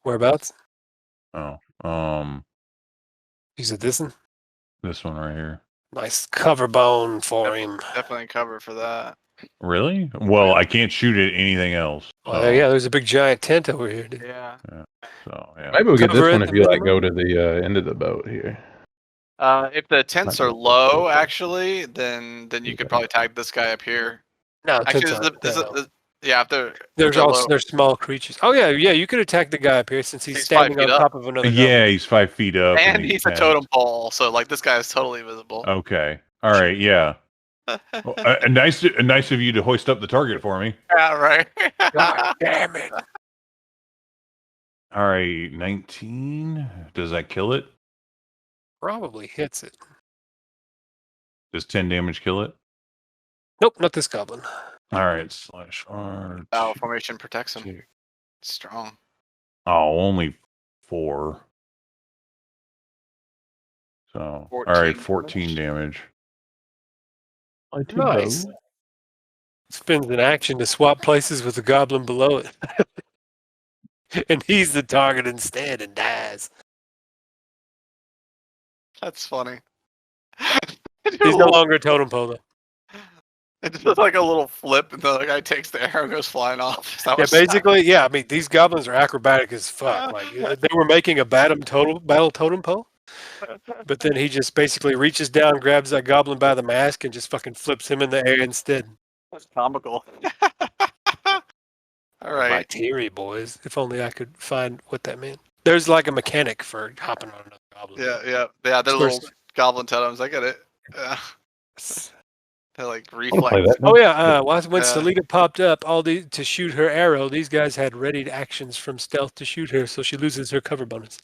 Whereabouts? Oh, You said this one? this one right here. Nice cover bone for him. Definitely cover for that. Really? Well, I can't shoot at anything else. Oh, yeah, there's a big giant tent over here, dude. Yeah. So yeah. Maybe we'll get Cover this it one if the you like minimum? go to the end of the boat here. If the tents are low, actually, then you could probably tag this guy up here. No, Actually, tents aren't that low. Yeah, if they're There's low, also there's small creatures. Oh yeah, you could attack the guy up here since he's He's 5 standing feet on up. top of another Yeah, goblin. he's 5 feet up, and he's a 10. totem pole, so like this guy is totally visible. Okay, all right, yeah. Well, nice of you to hoist up the target for me. Yeah, right. God damn it! All right, 19. Does that kill it? Probably hits it. Does 10 damage kill it? Nope, not this goblin. All right, /R. Battle formation protects him. Strong. Oh, only 4. So, all right, 14 damage. Nice. Spends an action to swap places with the goblin below it. And he's the target instead and dies. That's funny. He's no longer a totem pole though. It's just like a little flip, and the other guy takes the arrow and goes flying off. Yeah, basically, yeah. I mean, these goblins are acrobatic as fuck. Like they were making a battle totem pole, but then he just basically reaches down, grabs that goblin by the mask, and just fucking flips him in the air instead. That's comical. All right. My teary boys. If only I could find what that meant. There's like a mechanic for hopping on another goblin. Yeah. They're little goblin totems. I get it. Yeah. They're like reflex. Oh yeah, when Selita popped up, to shoot her arrow, these guys had readied actions from stealth to shoot her, so she loses her cover bonus.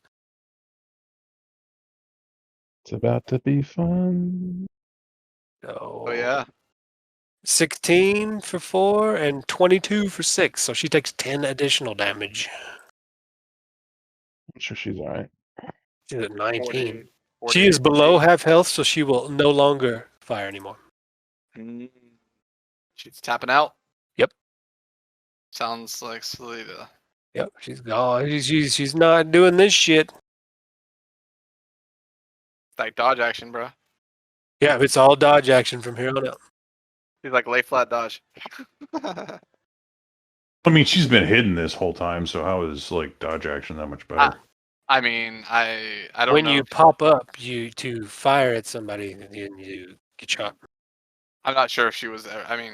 It's about to be fun. Oh yeah. 16 for 4 and 22 for 6, so she takes 10 additional damage. I'm sure she's all right. She's at 19. 40, She is below half health, so she will no longer fire anymore. She's tapping out. Yep. Sounds like Selita. Yep, she's gone. She's not doing this shit. Like dodge action, bro. Yeah, it's all dodge action from here on out. He's like lay flat dodge. I mean, she's been hidden this whole time, so how is like dodge action that much better? I mean, I don't know. When you pop up, to fire at somebody, and you get shot. I'm not sure if she was there. I mean,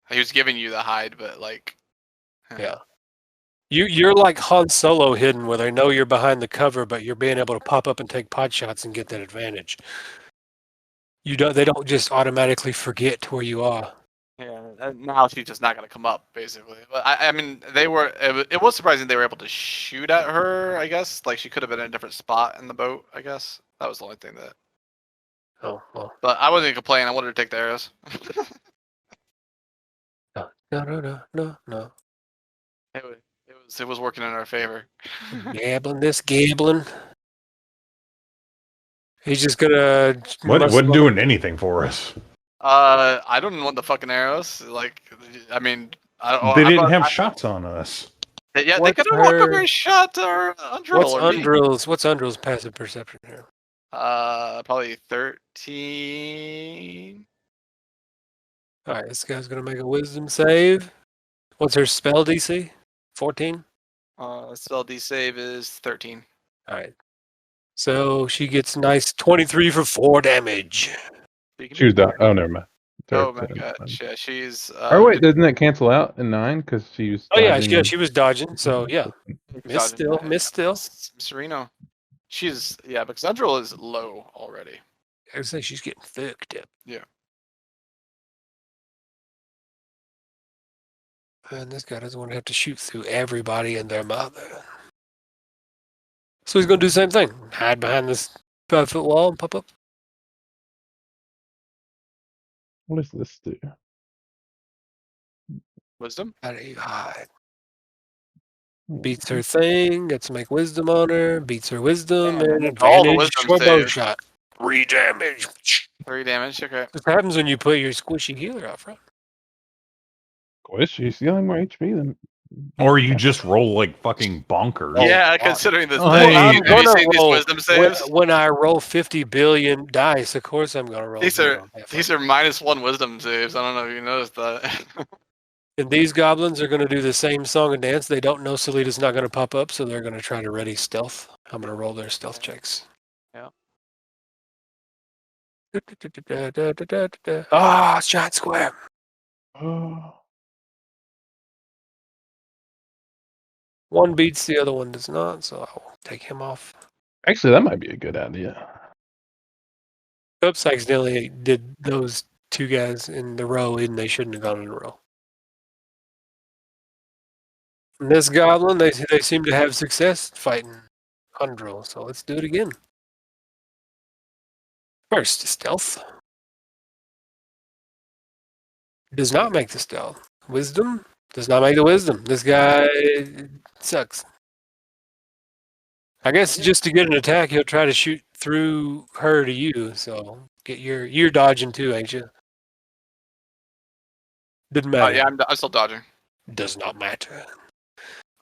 he was giving you the hide, but like. Yeah. You're like Han Solo hidden, where they know you're behind the cover, but you're being able to pop up and take pot shots and get that advantage. They don't just automatically forget where you are. Yeah. Now she's just not gonna come up, basically. But I mean, they were. It was surprising they were able to shoot at her. I guess like she could have been in a different spot in the boat. I guess that was the only thing that. Oh well. But I wasn't complaining. I wanted to take the arrows. No. It was working in our favor. Gambling. He's just gonna. Wasn't doing anything for us. I don't want the fucking arrows. Like, I mean, They didn't have shots on us. Yeah, they could have walked over and shot our Undrill. What's Undrill's passive perception here? Probably 13. All right, this guy's gonna make a wisdom save. What's her spell DC? 14. Spell D save is 13. All right. So she gets nice 23 for 4 damage. She was done. Oh, never mind. Oh my god! Yeah, she's. Oh wait, doesn't that cancel out in 9 because she was? Oh yeah, she was dodging. So yeah, miss still. Sereno. She's because Undrill is low already. I would say she's getting fucked up. Yeah. And this guy doesn't want to have to shoot through everybody and their mother. So he's going to do the same thing. Hide behind this 5-foot wall and pop up. What does this do? Wisdom? How do you hide? Beats her thing, gets to make wisdom on her, beats her wisdom, and advantage for bow shot. 3 damage. 3 damage, okay. This happens when you put your squishy healer out front. She's stealing more HP than. Or you just roll like fucking bonkers. Yeah, considering this. I'm have gonna you seen roll, these wisdom saves? when I roll 50 billion dice, of course I'm going to roll. These are -1 wisdom saves. I don't know if you noticed that. And these goblins are going to do the same song and dance. They don't know Selita's not going to pop up, so they're going to try to ready stealth. I'm going to roll their stealth checks. Yeah. Ah, shot square. Oh. One beats, the other one does not, so I will take him off. Actually, that might be a good idea. Oops, I accidentally did those two guys in the row, and they shouldn't have gone in a row. And this goblin, they seem to have success fighting Hundrel, so let's do it again. First, stealth. Does not make the stealth. Wisdom does not make the wisdom. This guy sucks. I guess just to get an attack, he'll try to shoot through her to you. So get you're dodging too, ain't you? Didn't matter. Yeah, I'm still dodging. Does not matter.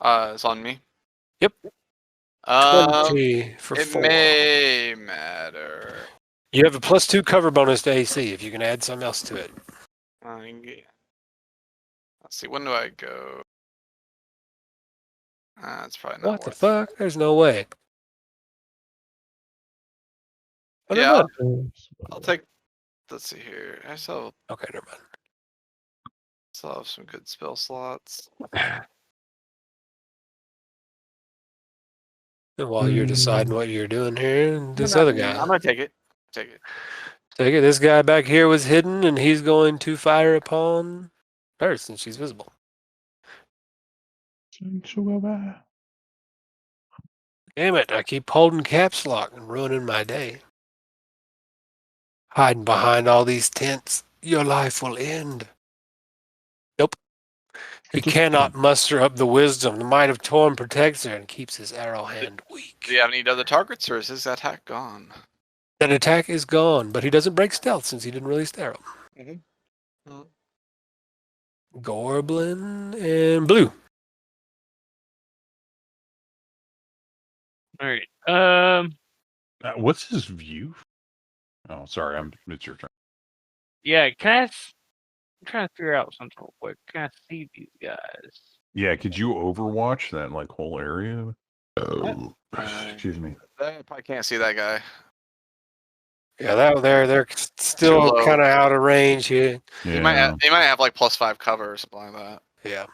It's on me. Yep. 20 for It 4. may matter. You have a +2 cover bonus to AC if you can add something else to it. Let's see. When do I go? That's probably not What the worth it. fuck? There's no way. Oh, never Yeah, mind. I'll take. Let's see here. I still Okay, never mind. have some good spell slots. And while you're deciding what you're doing here, this I'm other gonna guy. take it. Take it. Take it. This guy back here was hidden, and he's going to fire upon her since she's visible. Damn it, I keep holding caps lock and ruining my day. Hiding behind all these tents, your life will end. Nope. He cannot muster up the wisdom. The might of Torm protects her and keeps his arrow hand weak. Do you have any other targets, or is his attack gone? That attack is gone, but he doesn't break stealth since he didn't really stare him. Gorblin and Blue. All right. What's his view? Oh, sorry. It's your turn. Yeah. I'm trying to figure out something real quick. Can I see these guys? Yeah, could you overwatch that whole area? Oh, excuse me. I probably can't see that guy. Yeah, they're still kind of out of range here. Yeah. He might have like +5 cover or something like that. Yeah.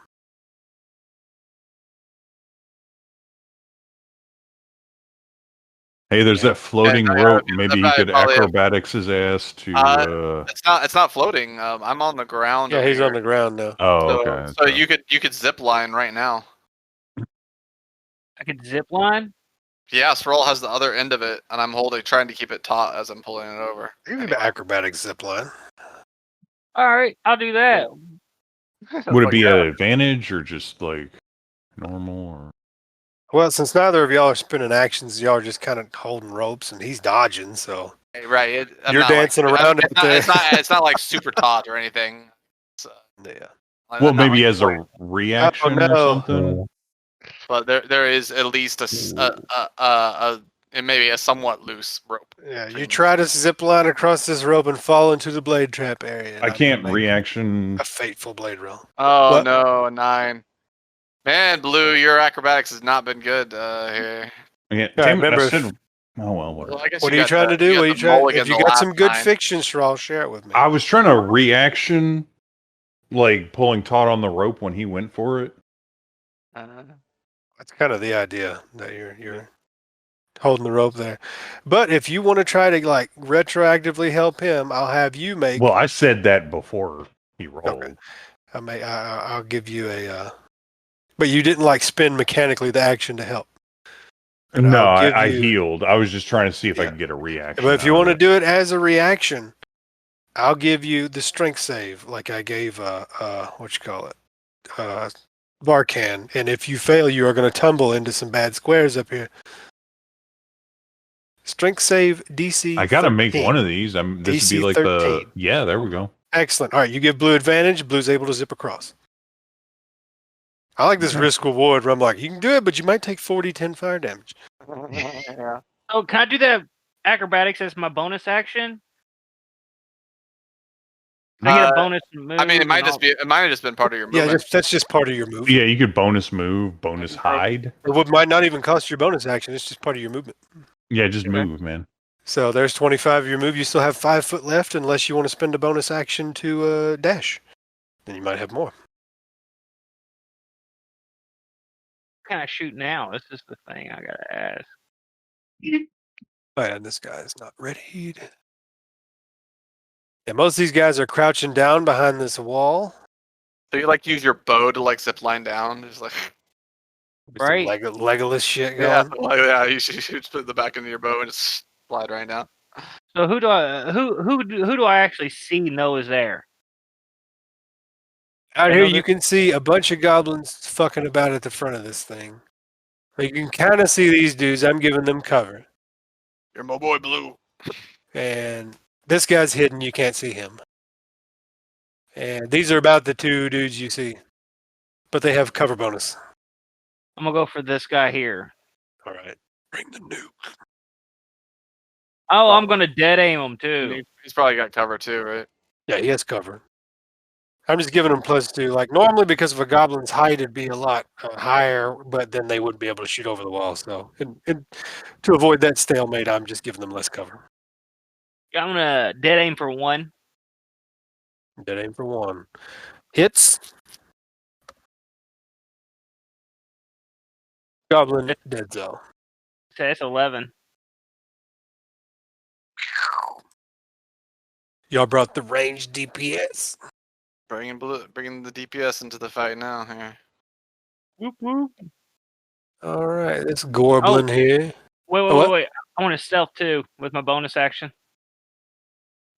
Hey, there's that floating rope. Maybe he could probably acrobatics his ass to. It's not floating. I'm on the ground. Yeah, over he's here. on the ground now. Oh, okay. So you could zip line right now. I could zip line. Yeah, Roll has the other end of it, and I'm trying to keep it taut as I'm pulling it over. You can acrobatic zipline. All right, I'll do that. Would it be an advantage or just like normal? Or Well, since neither of y'all are spinning actions, y'all are just kind of holding ropes, and he's dodging. So right, you're dancing around out there. It's not like super taut or anything. Yeah. Well, maybe as a reaction or something. But there is at least maybe a somewhat loose rope. Yeah, you try to zip line across this rope and fall into the blade trap area. I can't reaction. A fateful blade roll. Oh What? no, a 9. Man, Blue, your acrobatics has not been good here. Yeah, remember. Oh well, whatever. I guess What are you trying to do? If you got some good fiction, fiction, Straw, share it with me. I was trying to reaction, like pulling taut on the rope when he went for it. That's kind of the idea that you're holding the rope there. But if you want to try to like retroactively help him, I'll have you make. Well, I said that before he rolled. Okay. I'll give you a. But you didn't like spin mechanically the action to help. And No, I'll give I you- healed. I was just trying to see if I could get a reaction. But if you out want to of it. do it as a reaction, I'll give you the strength save, like I gave Varkan. And if you fail, you are going to tumble into some bad squares up here. Strength save DC. I got to make 13. one of these. This would DC be like 13. Yeah, there we go. Excellent. All right, you give Blue advantage. Blue's able to zip across. I like this risk reward where I'm like, you can do it, but you might take 40-10 fire damage. Yeah. Oh, can I do that acrobatics as my bonus action? I get a bonus move. I mean, it might have just been part of your movement. Yeah, that's just part of your move. Yeah, you could bonus move, bonus hide. It might not even cost your bonus action. It's just part of your movement. Yeah, just move, man. So there's 25 of your move. You still have 5 foot left unless you want to spend a bonus action to dash. Then you might have more. kind of shoot now? This is the thing I gotta ask. Man, this guy's not ready. Yeah, most of these guys are crouching down behind this wall. So you like use your bow to like zip line down, just like With some Right. Legolas shit yeah, going. well, yeah. You should put the back into your bow and just slide right down. So who do I actually see know is there? Out I here, know you that- can see a bunch of goblins fucking about at the front of this thing. You can kind of see these dudes. I'm giving them cover. You're my boy Blue. And this guy's hidden. You can't see him. And these are about the two dudes you see. But they have cover bonus. I'm gonna go for this guy here. All right. Bring the nuke. Oh, I'm gonna dead aim him too. He's probably got cover too, right? Yeah, he has cover. I'm just giving him +2. Like, normally because of a goblin's height, it'd be a lot higher, but then they wouldn't be able to shoot over the wall. So, to avoid that stalemate, I'm just giving them less cover. I'm gonna dead aim for 1. Dead aim for 1. Hits. Goblin dead zone. So that's 11. Y'all brought the range DPS. Bringing the DPS into the fight now. Here. Whoop whoop. All right, this Gorblin here. Wait. I want to stealth too with my bonus action.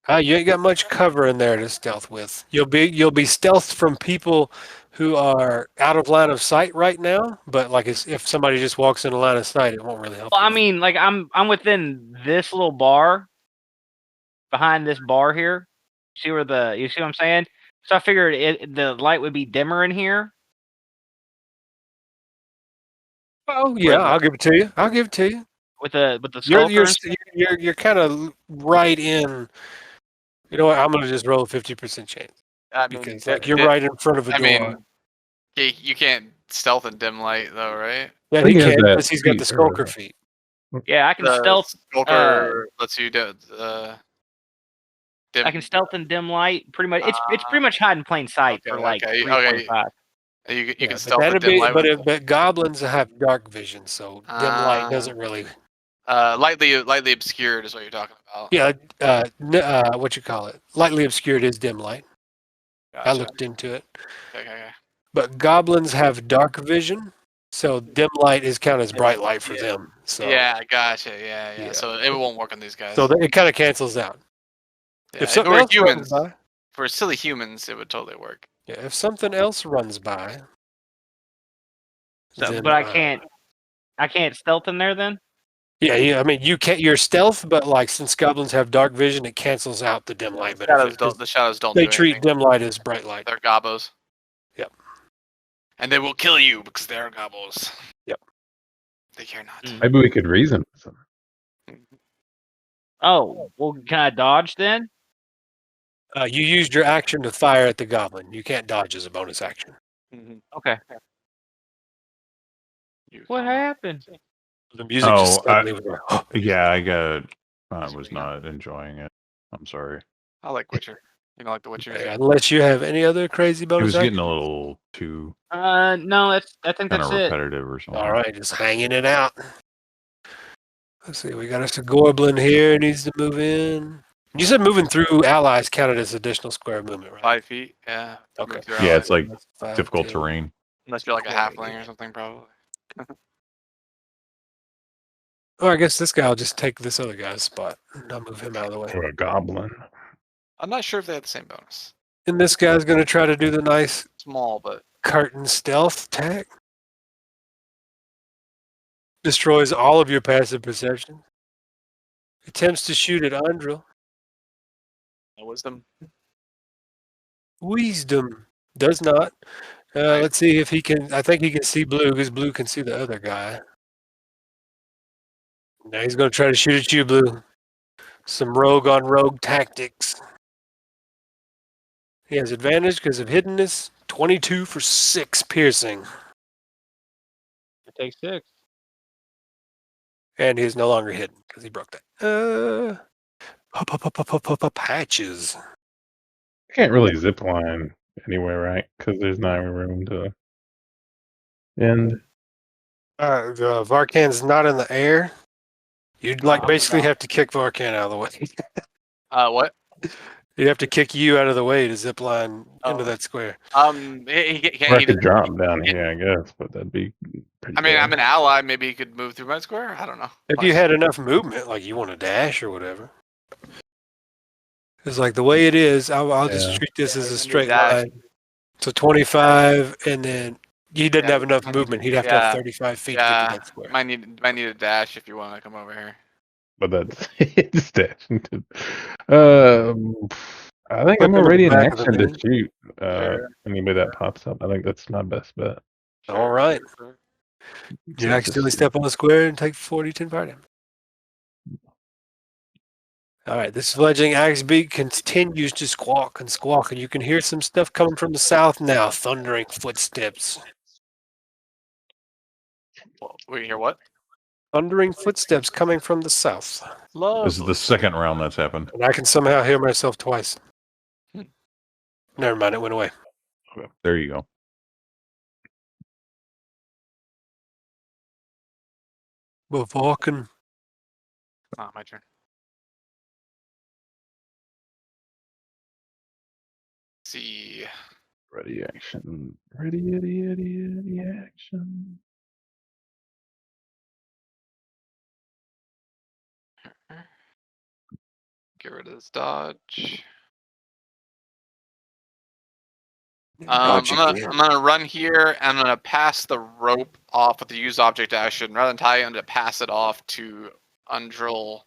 You ain't got much cover in there to stealth with. You'll be stealthed from people who are out of line of sight right now. But like, if somebody just walks in a line of sight, it won't really help. Well, you. I mean, like I'm within this little bar, behind this bar here. You see what I'm saying? So I figured the light would be dimmer in here. Oh yeah, I'll give it to you. I'll give it to you. With the skulker. You're kind of right in. You know what? I'm gonna just roll a 50% chance I mean, because like you're right in front of a door. mean, you can't stealth in dim light though, right? Yeah, I think he he has can that because he's got the feat, skulker or- feet. Yeah, I can The stealth. Skulker lets you do dim. I can stealth in dim light. Pretty much, it's pretty much hide in plain sight for like okay. 3.5. You Yeah, can stealth in that'd dim be, light. but goblins have dark vision, so dim light doesn't really. Lightly obscured is what you're talking about. Yeah, what you call it? Lightly obscured is dim light. Gotcha. I looked into it. Okay. But goblins have dark vision, so dim light is counted as bright light for them. So Yeah, gotcha. Yeah. Yeah. So it won't work on these guys. so it kind of cancels out. yeah, If something we're else humans, runs by, for silly humans, it would totally work. yeah, if something else runs by, So, then, but I can't stealth in there then. Yeah. I mean, you can't. You're stealth, but like since goblins have dark vision, it cancels out the dim light benefit. The shadows don't. They do treat anything. dim light as bright light. They're gobos. Yep. And they will kill you because they're gobos. Yep. They care not. Mm. Maybe we could reason with them. Oh, well, can I dodge then? You used your action to fire at the goblin. You can't dodge as a bonus action. Okay. What happened? The music just suddenly was like, Yeah, I was not enjoying it. I'm sorry. I like Witcher. You don't like the Witcher? unless you have any other crazy It bonus was action. getting a little too No, I think kind that's of it. repetitive or something. All right, just hanging it out. Let's see, we got us a Gorblin here. Needs to move in. You said moving through allies counted as additional square movement, right? 5 feet. Yeah. Okay. Move through Yeah, it's allies. like 5, difficult 10. terrain. Unless you're like a halfling or something, probably. Oh, I guess this guy will just take this other guy's spot. And I'll move him out of the way. Or a goblin. I'm not sure if they have the same bonus. And this guy's going to try to do the nice Small, but curtain stealth attack. Destroys all of your passive perception. Attempts to shoot at Andril. no wisdom. Wisdom does not. Let's see if he can. I think he can see blue because blue can see the other guy. Now he's going to try to shoot at you, blue. Some rogue on rogue tactics. He has advantage because of hiddenness. 22 for 6 piercing. It takes 6. And he is no longer hidden because he broke that. Patches. I can't really zip line anywhere, right? Because there's not even room to end. Varkan's not in the air. You'd like I'm basically down. have to kick Varkan out of the way. What? You'd have to kick you out of the way to zip line into Oh. that square. I could drop him down here, I guess, but that'd be pretty I mean, bad. I'm an ally. Maybe he could move through my square. I don't know. If you had enough movement, like you want to dash or whatever. It's like the way it is, I'll just Yeah. treat this as a I need straight dash. line. So 25, and then he didn't Yeah, have enough I need- movement. He'd have to have 35 feet to get to that square. might need a dash if you want to come over here. But that's it's dash. I think Put I'm them in the already in back of the action to mini. shoot Sure. anybody that pops up. I think that's my best bet. All right. Sure. You So accidentally just- step on the square and take 40-10 fire damage. All right, this fledgling axe beak continues to squawk and squawk, and you can hear some stuff coming from the south now, thundering footsteps. We hear what? Thundering footsteps coming from the south. Love. This is the second round that's happened. And I can somehow hear myself twice. Hmm. Never mind, it went away. There you go. Well, Vulcan. Oh, my turn. See. Ready action. Ready action. Get rid of this dodge. Dodge I'm again. gonna run here and I'm gonna pass the rope off with the use object action. Rather than tie it, I'm gonna pass it off to Undrill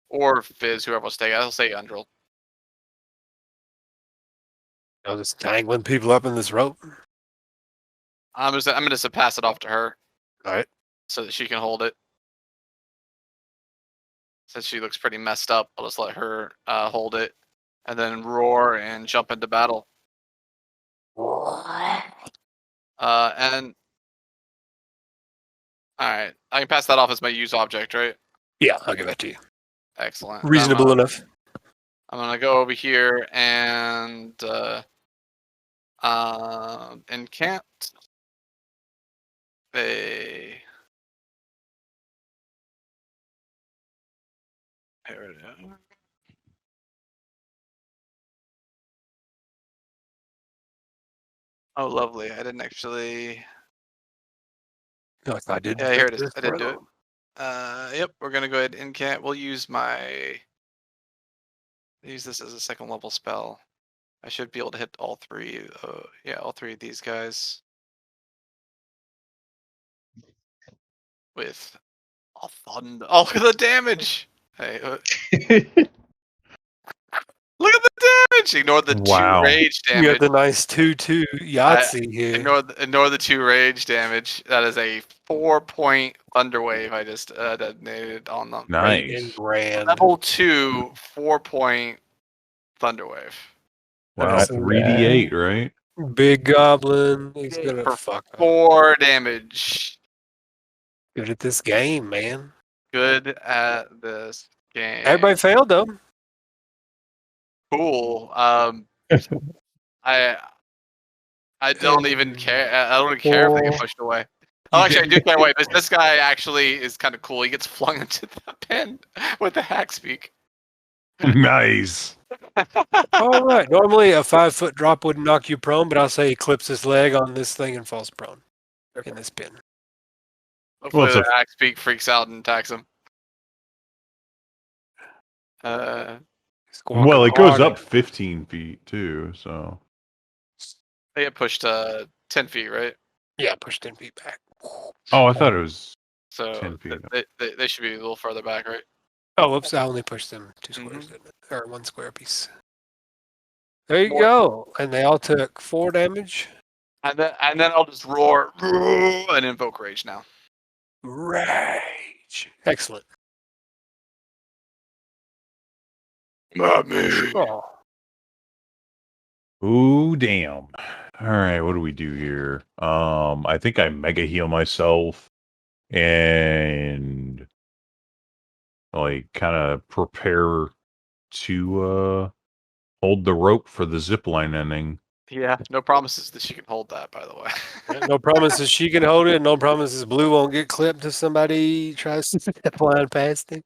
or Fizz, whoever wants to take it. I'll say Undrill. I'm just tangling people up in this rope. I'm gonna just pass it off to her. All right. So that she can hold it. Since she looks pretty messed up, I'll just let her hold it, and then roar and jump into battle. And all right, I can pass that off as my use object, right? Yeah, I'll give that to you. Excellent. Reasonable enough. I'm gonna go over here and incant a. Here it is. Oh, lovely! I didn't actually. No, I did. Yeah, here it is. I did do it. Yep, we're gonna go ahead and incant. We'll use use this as a second level spell. I should be able to hit all three. Yeah, all three of these guys with a thunder. Oh, look at the damage! Hey, look at the damage! Ignore the Wow. 2 rage You damage. got the nice 2-2 Yahtzee here. Ignore the 2 rage damage. That is a 4-point thunder wave I just detonated on them. Great and Nice. grand. Level 2 4-point thunder wave. Wow. That's 3d8, right? Big Goblin. He's gonna For fuck up. 4 damage. Good at this game, man. Good at this game. Everybody failed though. Cool. I don't even care. I don't care if they get pushed away. Oh, actually, I do care. Wait, this guy actually is kind of cool. He gets flung into the pen with the hack's beak. Nice. All right. Normally a 5-foot drop wouldn't knock you prone, but I'll say he clips his leg on this thing and falls prone in this pin. Hopefully it's the hack's beak freaks out and attacks him. Squawking Well, it goes hard. up 15 feet too, so. They get pushed 10 feet, right? Yeah, push 10 feet back. Oh, I thought it was. So 10 feet. they should be a little further back, right? Oh, whoops! I only pushed them 2 squares, Mhm. or 1 square piece. There you go, and they all took 4 damage. And then I'll just roar and invoke rage now. Rage! Excellent. Not me. Oh, Ooh, damn. All right, what do we do here? I think I mega heal myself and like kind of prepare to hold the rope for the zip line ending. Yeah, no promises that she can hold that, by the way. No promises she can hold it. No promises Blue won't get clipped if somebody tries to step line past him.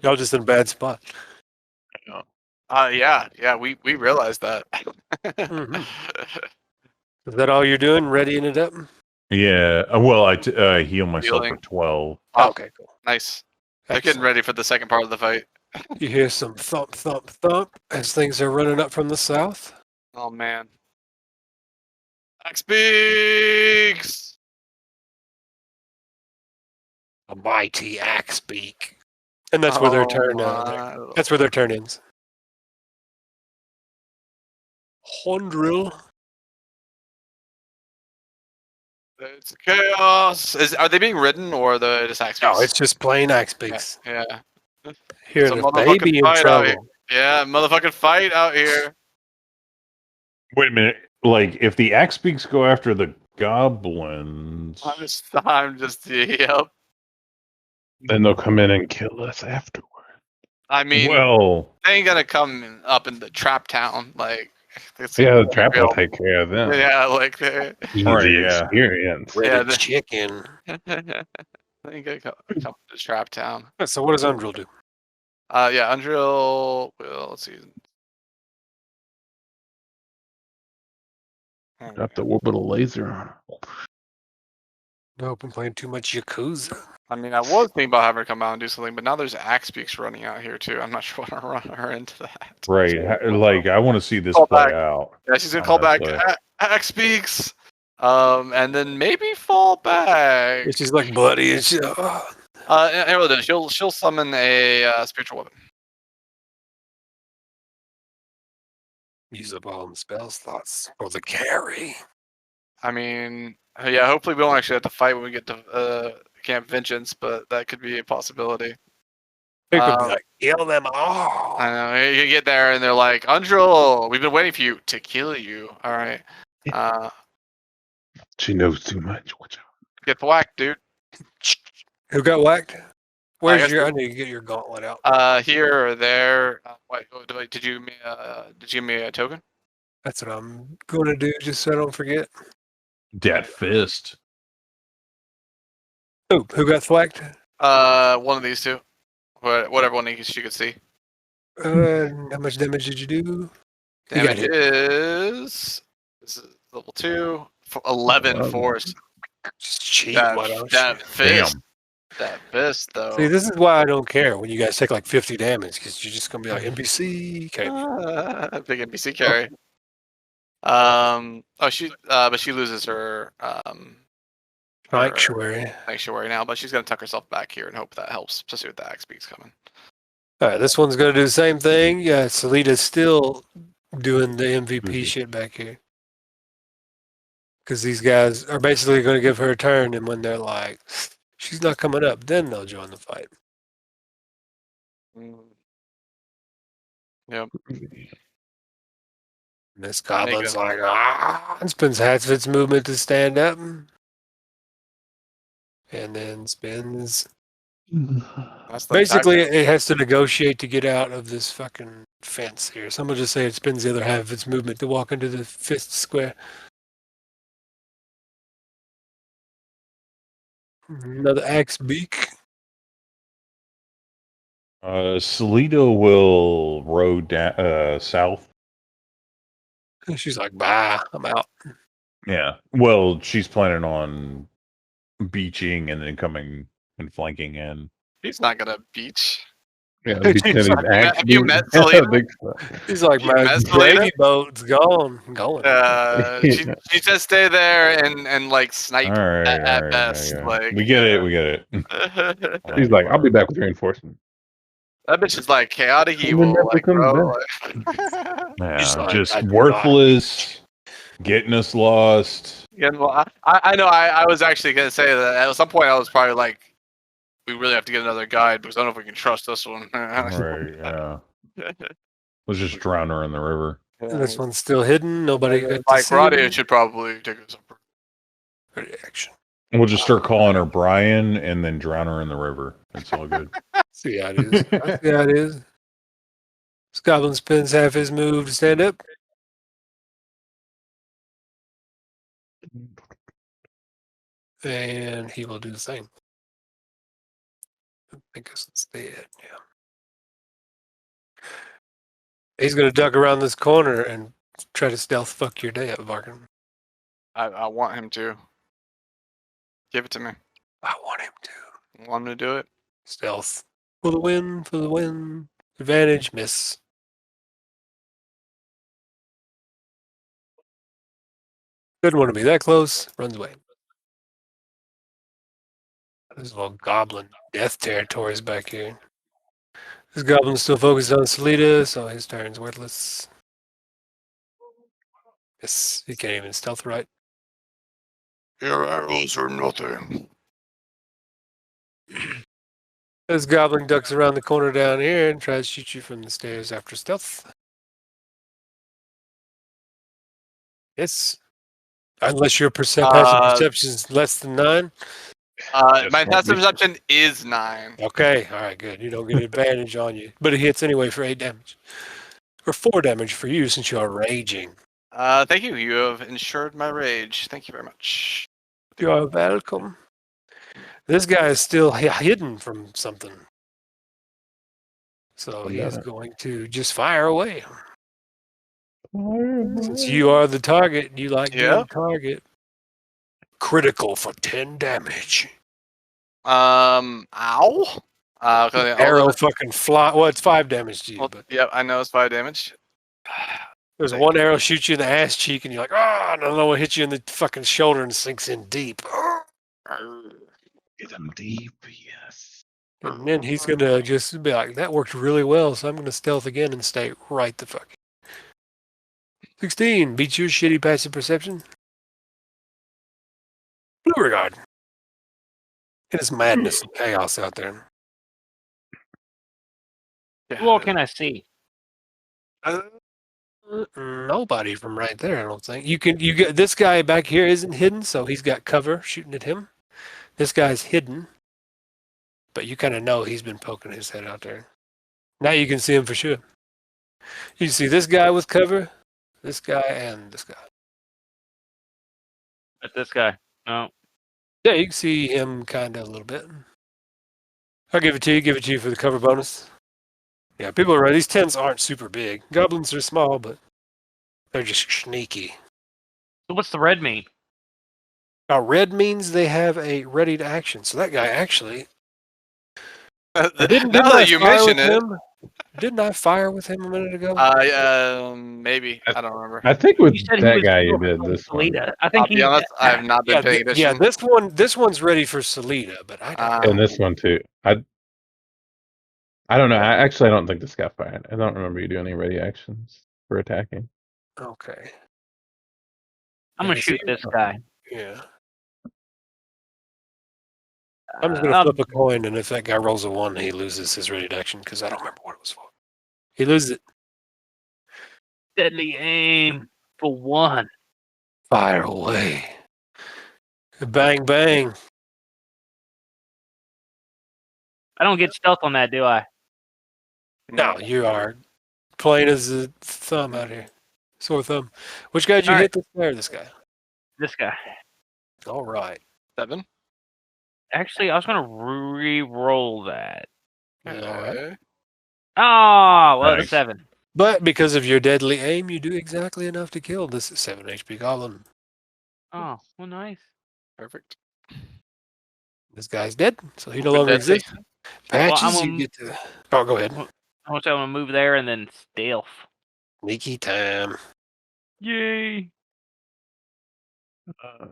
Y'all just in a bad spot. Yeah, we realized that. Mhm. Is that all you're doing? Readying it up? Yeah. Well, I heal myself Healing. for 12. Oh, Okay, cool. nice. They're getting Excellent. ready for the second part of the fight. You hear some thump, thump, thump as things are running up from the south. Oh man. Axe Beaks! A mighty axe beak. And that's where their turn. That's where their turn ends. Hondrill. It's chaos. Are they being ridden or are they just axe beaks? No, it's just plain axe yeah, beaks. yeah. Hearing It's a a baby motherfucking in fight out here. trouble. Yeah, motherfucking fight out here. Wait a minute. Like, if the axe beaks go after the goblins, I'm just, yep. Then they'll come in and kill us afterward. I mean, well, they ain't gonna come up in the trap town. Like, it's Yeah, the trap real. will take care of them. Yeah, like, Easy Right, yeah. experience. Yeah, Breaded chicken. they ain't gonna come to the trap town. So what does Undrill do? Yeah, Undrill. Well, let's see. Got the orbital laser on him. Nope, I'm playing too much Yakuza. I mean, I was thinking about having her come out and do something, but now there's axe beaks running out here too. I'm not sure what to run her into that. right. Like, I want to see this Call play back. out. Yeah, she's gonna call back honestly. axe beaks, and then maybe fall back. She's like bloody and shit. She'll summon a spiritual weapon. Use up all the spell slots for the carry. I mean, yeah. Hopefully, we don't actually have to fight when we get to Camp Vengeance, but that could be a possibility. It could be like, kill them all. I know you get there and they're like, Undrill, we've been waiting for you to kill you. All right, She knows too much. Watch out. get whacked, dude. Who got whacked? Where's guess your? I need to get your gauntlet out. Here or there. Wait, did you give me a token? That's what I'm going to do, just so I don't forget. Dead fist. Oh, who got thwacked? One of these two. Whatever one you could see. How much damage did you do? Damage is this is level 2 for 11 force. Just cheat. That fist. That fist though. See, this is why I don't care when you guys take like 50 damage, because you're just gonna be like NPC. Okay. Big NPC carry. But she loses her sanctuary now, but she's gonna tuck herself back here and hope that helps, especially with the axe beaks coming. All right, this one's gonna do the same thing. Yeah, Salita's still doing the MVP shit back here, because these guys are basically gonna give her a turn, and when they're like, she's not coming up, then they'll join the fight. Yep. This goblin's like, and spends half of its movement to stand up, and then spins. Basically, it has to negotiate to get out of this fucking fence here. So I'm gonna just say it spends the other half of its movement to walk into the fist square. Another axe beak. Salito will row south. She's like, bye, I'm out. Yeah. Well, she's planning on beaching and then coming and flanking in. He's not gonna beach. Yeah, have you met Salito? He's like, my gravy boat's gone. Going. She just stay there and like snipe at best. Yeah. Like we get it. He's like, I'll be back with reinforcement. That bitch is like chaotic evil. Like, bro. Yeah, just worthless, getting us lost. Yeah, well, I know. I was actually gonna say that at some point I was probably like, we really have to get another guide because I don't know if we can trust this one. Right, yeah. Let's just drown her in the river. This one's still hidden. Nobody got to Like see Roddy her. should probably take us up. Ready action. We'll just start calling her Brian and then drown her in the river. It's all good. See how it is. See how it is. This goblin spends half his move to stand up. And he will do the same. I think it's dead, yeah. He's going to duck around this corner and try to stealth fuck your day up, Varkin. I want him to. Give it to me. I want him to. I want him to do it. Stealth. For the win, for the win. Advantage, miss. Didn't want to be that close. Runs away. There's little goblin death territories back here. This goblin's still focused on Salida, so his turn's worthless. Yes, he can't even stealth right. Your arrows are nothing. This goblin ducks around the corner down here and tries to shoot you from the stairs after stealth. Yes. Unless your perception is less than 9. My passive perception is 9. Okay, all right, good. You don't get an advantage on you. But it hits anyway for 8 damage. Or 4 damage for you since you are raging. Thank you. You have ensured my rage. Thank you very much. You are welcome. This guy is still hidden from something. So he is going to just fire away. Since you are the target, you like being the target. Critical for 10 damage. Ow. Arrow fucking fly. Well, it's 5 damage to you. Well, But yep, I know it's 5 damage. there's one arrow shoots you in the ass cheek, and you're like, oh, another one hits you in the fucking shoulder and sinks in deep. Get him deep, yes. And then he's going to just be like, that worked really well, so I'm going to stealth again and stay right the fuck. 16. Beats your shitty passive perception. Blue regard. It is madness and chaos out there. Who all can I see? Nobody from right there, I don't think. You get this guy back here isn't hidden, so he's got cover shooting at him. This guy's hidden, but you kind of know he's been poking his head out there. Now you can see him for sure. You see this guy with cover, this guy, and this guy. But this guy. No. Yeah, you can see him kind of a little bit. I'll give it to you. Give it to you for the cover bonus. Yeah, people are right. These tents aren't super big. Goblins are small, but they're just sneaky. So what's the red mean? Red means they have a ready to action. So that guy actually. Now that you mention it. Didn't I fire with him a minute ago? Maybe. I don't remember. I think with that guy you did this one. I think I'll be honest, I have not been paying attention. Yeah, this one's ready for Salida, but I don't. And this one too. I don't know. I don't think this got fired. I don't remember you doing any ready actions for attacking. Okay. I'm gonna shoot this guy. Yeah. I'm just gonna flip a coin, and if that guy rolls a 1, he loses his ready to action because I don't remember what it was for. He loses it. Deadly aim for 1. Fire away. Bang bang. I don't get stealth on that, do I? No, you are plain as a thumb out here. Sore thumb. Which guy did you hit this guy or this guy? This guy. All right. 7. Actually, I was gonna re-roll that. All right. Oh, well, Nice. 7. But because of your deadly aim, you do exactly enough to kill this 7 HP goblin. Oh, well, nice. Perfect. This guy's dead, so he no longer exists. Patches, you get to. Oh, go ahead. I want to move there and then stealth. Sneaky time. Yay! I'm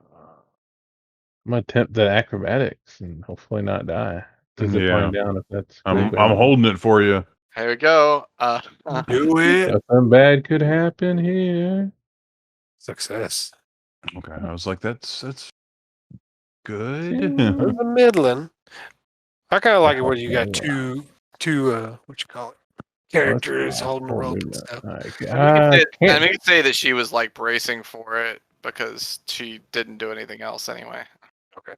gonna attempt the acrobatics and hopefully not die. Does it Yeah. find down if that's? I'm good or- holding it for you. Here we go. Do it. Nothing bad could happen here. Success. Okay, I was like, that's good. There's a middling. I kind of like it when you got two what you call it, characters holding the rope and stuff. I could say that she was like bracing for it because she didn't do anything else anyway. Okay.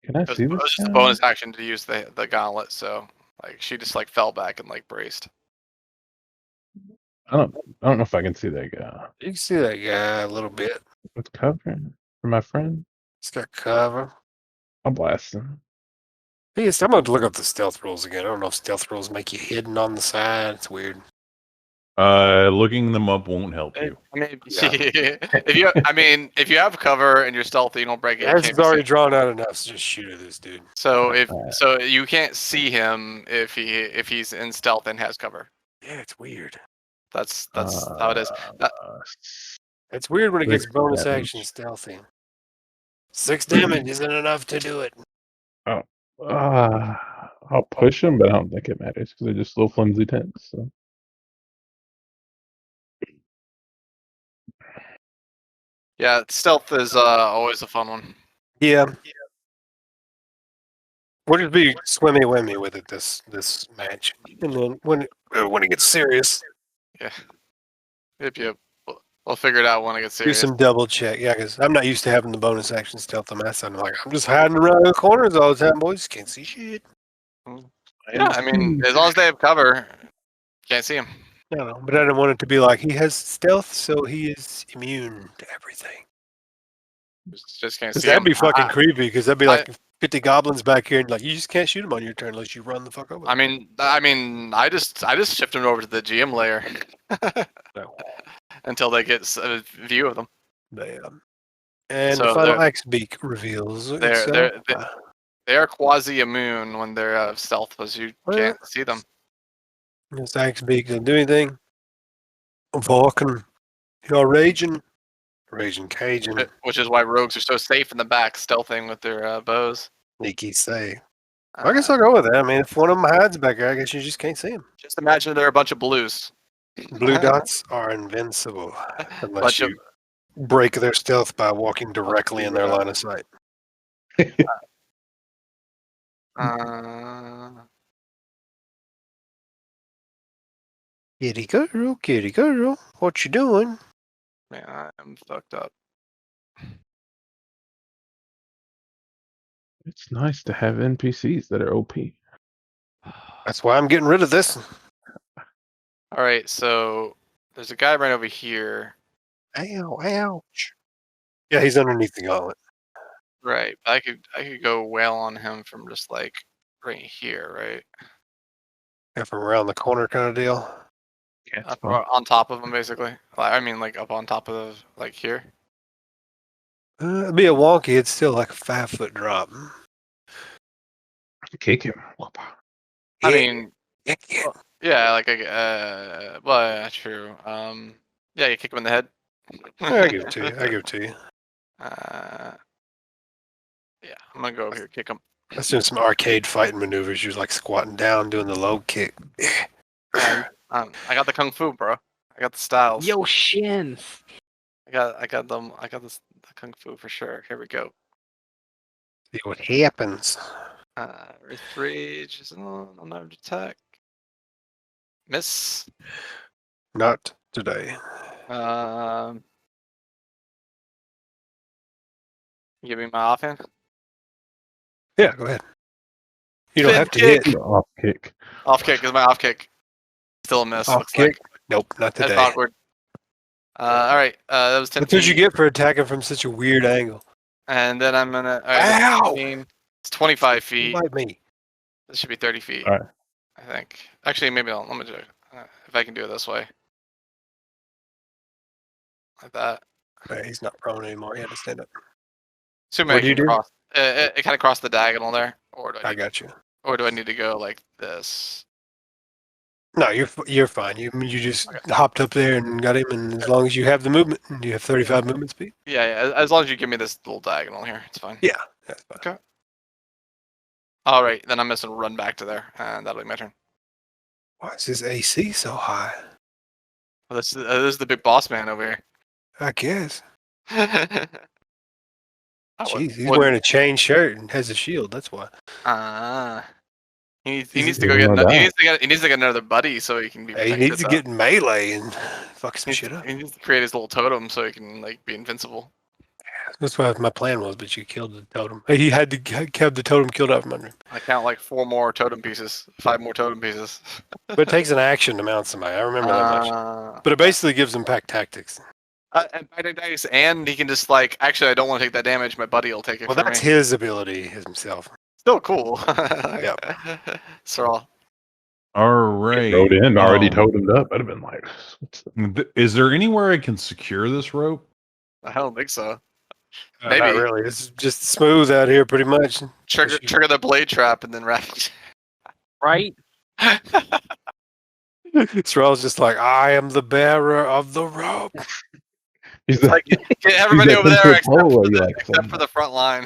Can I It was, see it this? was just a guy? bonus action to use the gauntlet, so like she just like fell back and like braced. I don't know if I can see that guy. You can see that guy a little bit. With cover for my friend. It's got cover. I'll blast him. Yes, I'm going to look up the stealth rules again. I don't know if stealth rules make you hidden on the side. It's weird. Looking them up won't help you. I mean, Yeah. if you have cover and you're stealthy, you don't break it. You As can't it's be already seen. drawn out enough, so just shoot at this dude. So you can't see him if he's in stealth and has cover. Yeah, it's weird. That's how it is. It's weird when it gets 6 bonus damage. action stealthy. 6 damage isn't enough to do it. I'll push him, but I don't think it matters because they're just little flimsy tents. So. Yeah, stealth is always a fun one. Yeah. We'll just be swimmy-wimmy with it this match. And then when it gets serious, Yeah. Yep. We'll figure it out when it gets do serious. some double check. Yeah, because I'm not used to having the bonus action stealth on my side. I'm just hiding around the corners all the time, boys. Can't see shit. Yeah, I mean, as long as they have cover, can't see him. No, but I didn't want it to be like he has stealth, so he is immune to everything. Just can't Because see that'd him. be fucking creepy. Because that'd be like 50 goblins back here, and like you just can't shoot them on your turn unless you run the fuck over. I mean, I just shifted him over to the GM layer No. until they get a view of them. Damn. And So the final they're- axe beak reveals. They are quasi immune when they're stealth, because you can't see them. This axe beak doesn't do anything. Vulcan, you're raging Cajun. Which is why rogues are so safe in the back, stealthing with their bows. Sneaky say. I guess I'll go with that. I mean, if one of them hides back there, I guess you just can't see them. Just imagine they're a bunch of blues. Blue dots are invincible unless Bunch of- you break their stealth by walking directly in their line of sight. Kitty girl, what you doing? Man, I'm fucked up. It's nice to have NPCs that are OP. That's why I'm getting rid of this. All right, so there's a guy right over here. Ow, ouch. Yeah, he's underneath the gauntlet. Right, I could go wail on him from just like right here, right? Yeah, from around the corner kind of deal. Up on top of him, basically. I mean, like up on top of like here. It'd be a wonky. It's still like a 5-foot drop. Kick him. I mean, Yeah. yeah, like well, true. Yeah, you kick him in the head. I give it to you. Yeah, I'm gonna go over here, kick him. Let's do some arcade fighting maneuvers. You're like squatting down, doing the low kick. I got the kung fu, bro. I got the styles. Yo, shins. I got them. I got the kung fu for sure. Here we go. See what happens. Wrist rage is an unarmed attack. Miss. Not today. Give me my offhand. Yeah, go ahead. You don't Fin have to kick. hit. Off kick. Off kick is my off kick. Still a miss. Off looks kick? like. Nope, not That's today. awkward. That was 10 That's what you feet. get for attacking from such a weird angle. And then I'm gonna. Ow! It's 25 feet. Like me. This should be 30 feet. Alright. I think. Actually, maybe let me do it. If I can do it this way. Like that. Right, he's not prone anymore. He had to stand up. Assuming What I do you can do? cross. It kind of crossed the diagonal there. Or do I got you. Or do I need to go like this? No, you're fine. You just hopped up there and got him, and as long as you have the movement, and you have 35 movement speed. Yeah. As long as you give me this little diagonal here, it's fine. Yeah, that's fine. Okay. All right, then I'm just gonna run back to there, and that'll be my turn. Why is his AC so high? Well, this is the big boss man over here. I guess. I Jeez, he's wouldn't- wearing a chain shirt and has a shield. That's why. He He's needs to go get doing another, that. he needs to get another buddy so he can be. Hey, he protected, needs to though. get in melee and fuck some He shit up. He needs to create his little totem so he can like be invincible. That's what my plan was, but you killed the totem. He had to have the totem killed out from under him. I count like 4 more totem pieces, 5 more totem pieces. But it takes an action to mount somebody. I remember that much. But it basically gives them pack tactics. And biting dice, and he can just like. Actually, I don't want to take that damage. My buddy will take it Well, for that's me. his ability himself. Still cool. Yep. So All right. Rode in, already totemed up. I'd have been like, Is there anywhere I can secure this rope? I don't think so. Not Maybe. really. It's just smooth out here, pretty much. Trigger the blade trap and then wrap it. Right? Thrall's just like, I am the bearer of the rope. he's Like, get everybody over there except for the the front line.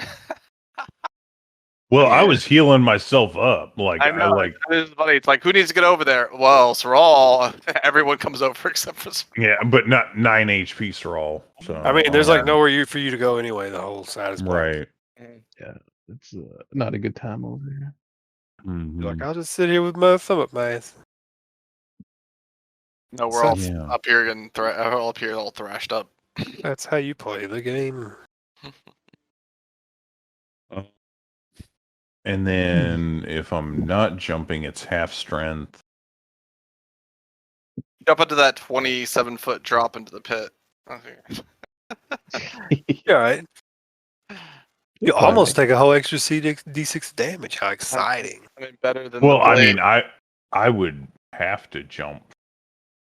Well, I was healing myself up. Like I know. like It's funny. It's like, who needs to get over there? Well, Saral. Everyone comes over except for. yeah, but not 9 HP Sorrel. So I mean, there's like nowhere for you to go anyway. The whole side is blocked. right. Yeah, it's not a good time over here. Mhm. You're like, I'll just sit here with my thumb up my ass. No, we're all Yeah. up here getting all up here all thrashed up. That's how you play the game. And then if I'm not jumping, it's half strength. Jump into that 27-foot drop into the pit. Yeah, right. You almost take a whole extra D6 damage. How exciting! I mean, better than. Well, the I blade. mean, I would have to jump.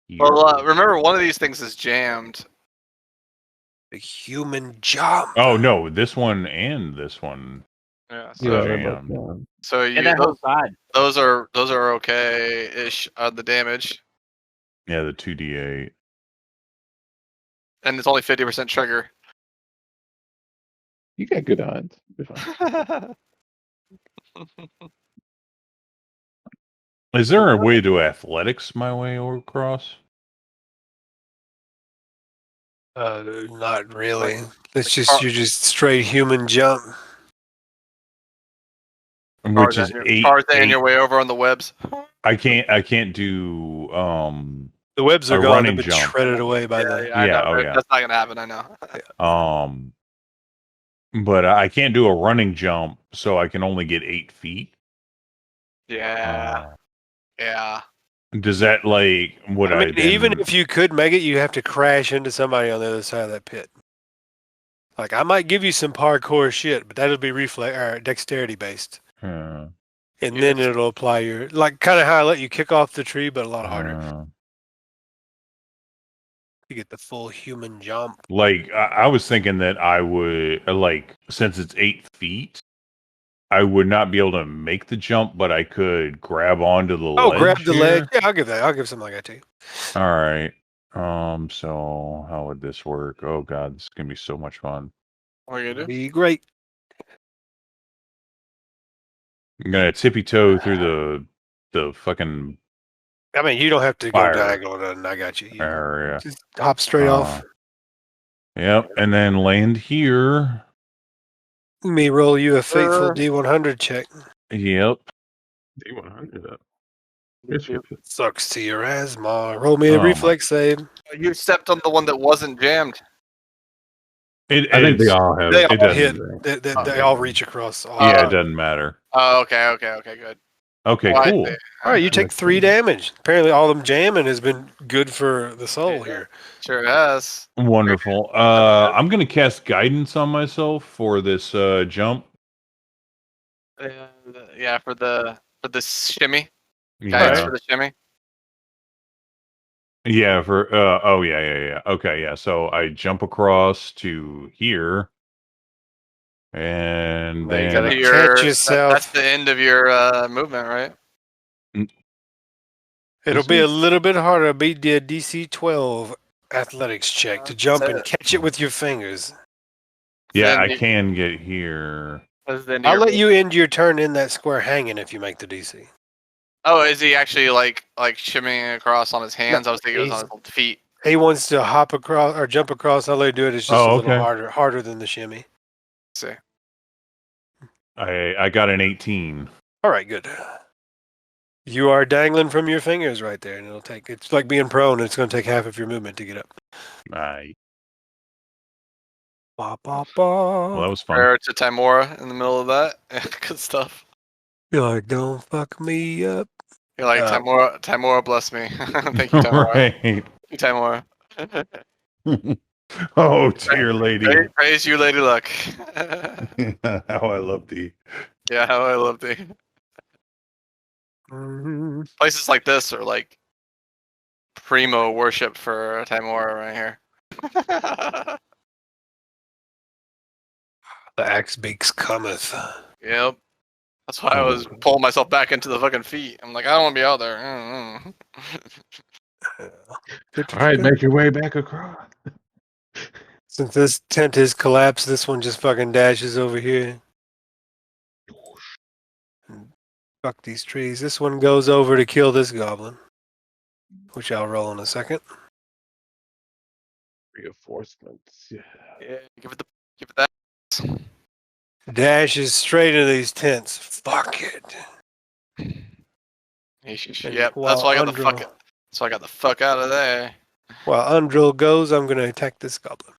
Here. Well, remember, one of these things is jammed. The human jump. Oh no, this one and this one. Yeah. Yeah, So, yeah. so you And that whole side. those are okay-ish on the damage, Yeah, the 2d8. and it's only 50% trigger. You got good odds. Be fine. Is there a way to athletics my way across? Not really. It's like just you just straight human jump. Which is Tarzan eight. your way over on the webs. I can't do The webs A are gone. running They've been jump. shredded away by the. I Yeah, know. oh, yeah. That's not gonna happen. I know. But I can't do a running jump, so I can only get 8 feet. Yeah. Yeah. Does that like would I I, mean, then, even if you could make it, you have to crash into somebody on the other side of that pit. Like I might give you some parkour shit, but that'll be reflex or dexterity based, and then it'll apply your like kind of how I let you kick off the tree, but a lot harder. You get the full human jump. Like I was thinking that I would like since it's 8 feet, I would not be able to make the jump, but I could grab onto the ledge. Grab the here. ledge. Yeah, I'll give that. I'll give something like that to you. All right. So how would this work? Oh god, this is gonna be so much fun. What are you gonna do? Be great. I'm gonna tippy toe through the fucking I mean, you don't have to Fire. go diagonal. Nothing. I got you. You area. just hop straight off. Yep, and then land here. Let me roll you a fateful D100 check. Yep. D100 up. Sucks to your asthma. Roll me a Oh, reflex save. You stepped on the one that wasn't jammed. It, I think they it's- all have. They it all doesn't- hit. They all reach across. All yeah, of it them. doesn't matter. Oh, okay, good. Okay, Well, I cool. see. All right, you take 3 damage. Apparently, all them jamming has been good for the soul here. Sure has. Wonderful. I'm gonna cast guidance on myself for this jump. Yeah, for the shimmy. Yeah. Guidance for the shimmy. Yeah, for yeah. Okay, yeah. So I jump across to here. And Now you then gotta Your- catch yourself. That's the end of your movement, right? It'll Is be a it? little bit harder. Be the DC 12 athletics check to jump and That's catch it with your fingers. yeah, then I you- can get here. That's the end of I'll your let you end your turn in that square hanging if you make the DC. Oh, is he actually like shimmying across on his hands? No, I was thinking it was on his feet. He wants to hop across or jump across. I'll let him do it. It's just Oh, a little okay. harder than the shimmy. Let's see. I got an 18. All right, good. You are dangling from your fingers right there, and it's like being prone. It's going to take half of your movement to get up. Aye. Ba, ba, Well, that ba. was fun. Prayer to Timora in the middle of that. Good stuff. You're like, don't fuck me up. You're like, Timora, bless me. Thank you, Timora. Right. Thank you, Timora. Oh, dear lady. Praise you, Lady Luck. How I love thee. Yeah, how I love the Mhm. places like this are like primo worship for Timora right here. The axe beaks cometh. Yep. That's why I was pulling myself back into the fucking feet. I'm like, I don't want to be out there. All right, make your way back across. Since this tent is collapsed, this one just fucking dashes over here. Fuck these trees. This one goes over to kill this goblin, which I'll roll in a second. Reinforcements. Yeah. Yeah, give it that. Dashes straight into these tents. Fuck it. Yep, that's why I got the fuck. That's why I got the fuck out of there. While Undrill goes, I'm gonna attack this goblin.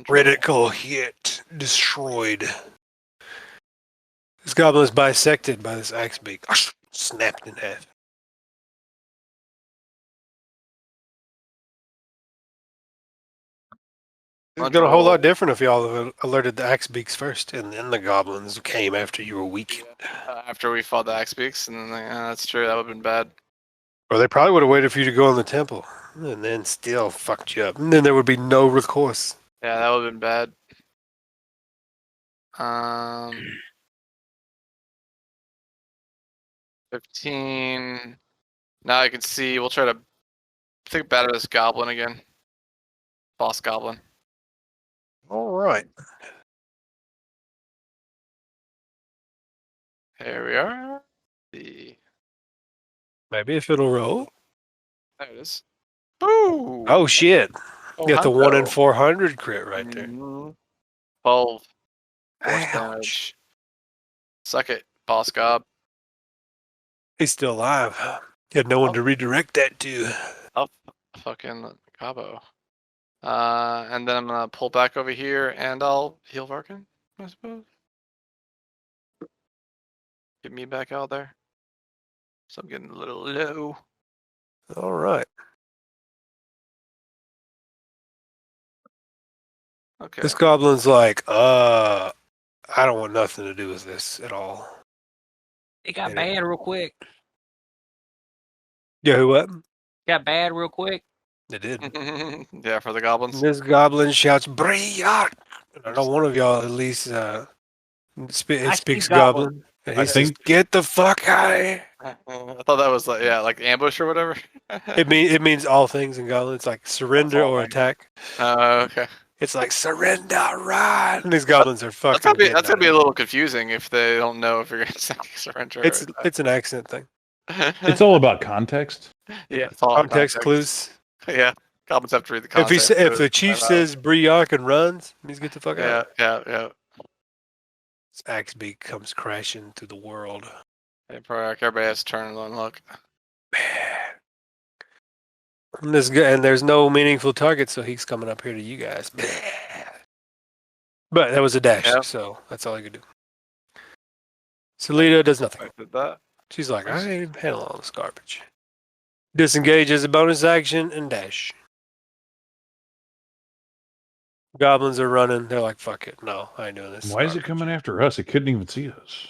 Critical hit. Destroyed. This goblin is bisected by this axe beak. Snapped in half. It's been a whole lot different if y'all have alerted the axe beaks first, and then the goblins came after you were weakened. After we fought the axe beaks, and then that's true. That would have been bad. Or they probably would have waited for you to go in the temple, and then still fucked you up. And then there would be no recourse. Yeah, that would have been bad. 15. Now I can see. We'll try to think batter this goblin again. Boss goblin. All right. Here we are. Maybe if it'll roll. There it is. Boo! Oh shit! Oh, You got the 1 in hundo. 400 crit right there. 12 force Ouch. damage. Suck it, boss gob. He's still alive. You had no one to redirect that to. Up, fucking gobbo. And then I'm gonna pull back over here, and I'll heal Varkin, I suppose. Get me back out there. So I'm getting a little low. All right. Okay. This goblin's like, I don't want nothing to do with this at all. It got bad real quick. Yeah, what? Got bad real quick. It did. Yeah, for the goblins. This goblin shouts, "Briat!" I know one of y'all at least speaks goblin. And he says, "Get the fuck out of here!" I thought that was like ambush or whatever. It means all things in goblin. It's like surrender or attack. Okay. It's like surrender, run. And these goblins are fucking. That's gonna be a little confusing if they don't know if you're gonna say surrender. It's an accent thing. It's all about context. Yeah, it's all Context clues. Yeah, goblins have to read the context. If the chief says Briak and runs, means get the fuck out. Yeah. This axe beak comes crashing through the world. Hey, Priork, everybody has to turn and look. And there's no meaningful target, so he's coming up here to you guys. But that was a dash, so that's all I could do. Salita does nothing. I did that. She's like, I ain't handling all this garbage. Disengage as a bonus action and dash. Goblins are running. They're like, fuck it. No, I ain't doing this. Why is it coming after us? It couldn't even see us.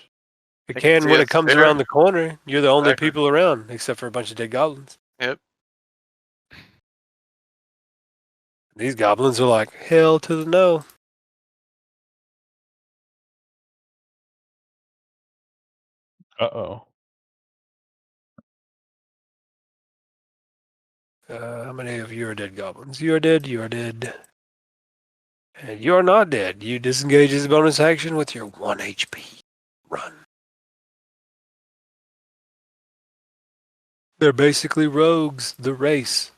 It can when it comes around the corner. You're the only people around, except for a bunch of dead goblins. Yep. These goblins are like, hell to the no. Uh-oh. How many of you are dead goblins? You are dead. You are dead. And you are not dead. You disengage as a bonus action with your 1 HP. Run. They're basically rogues, the race.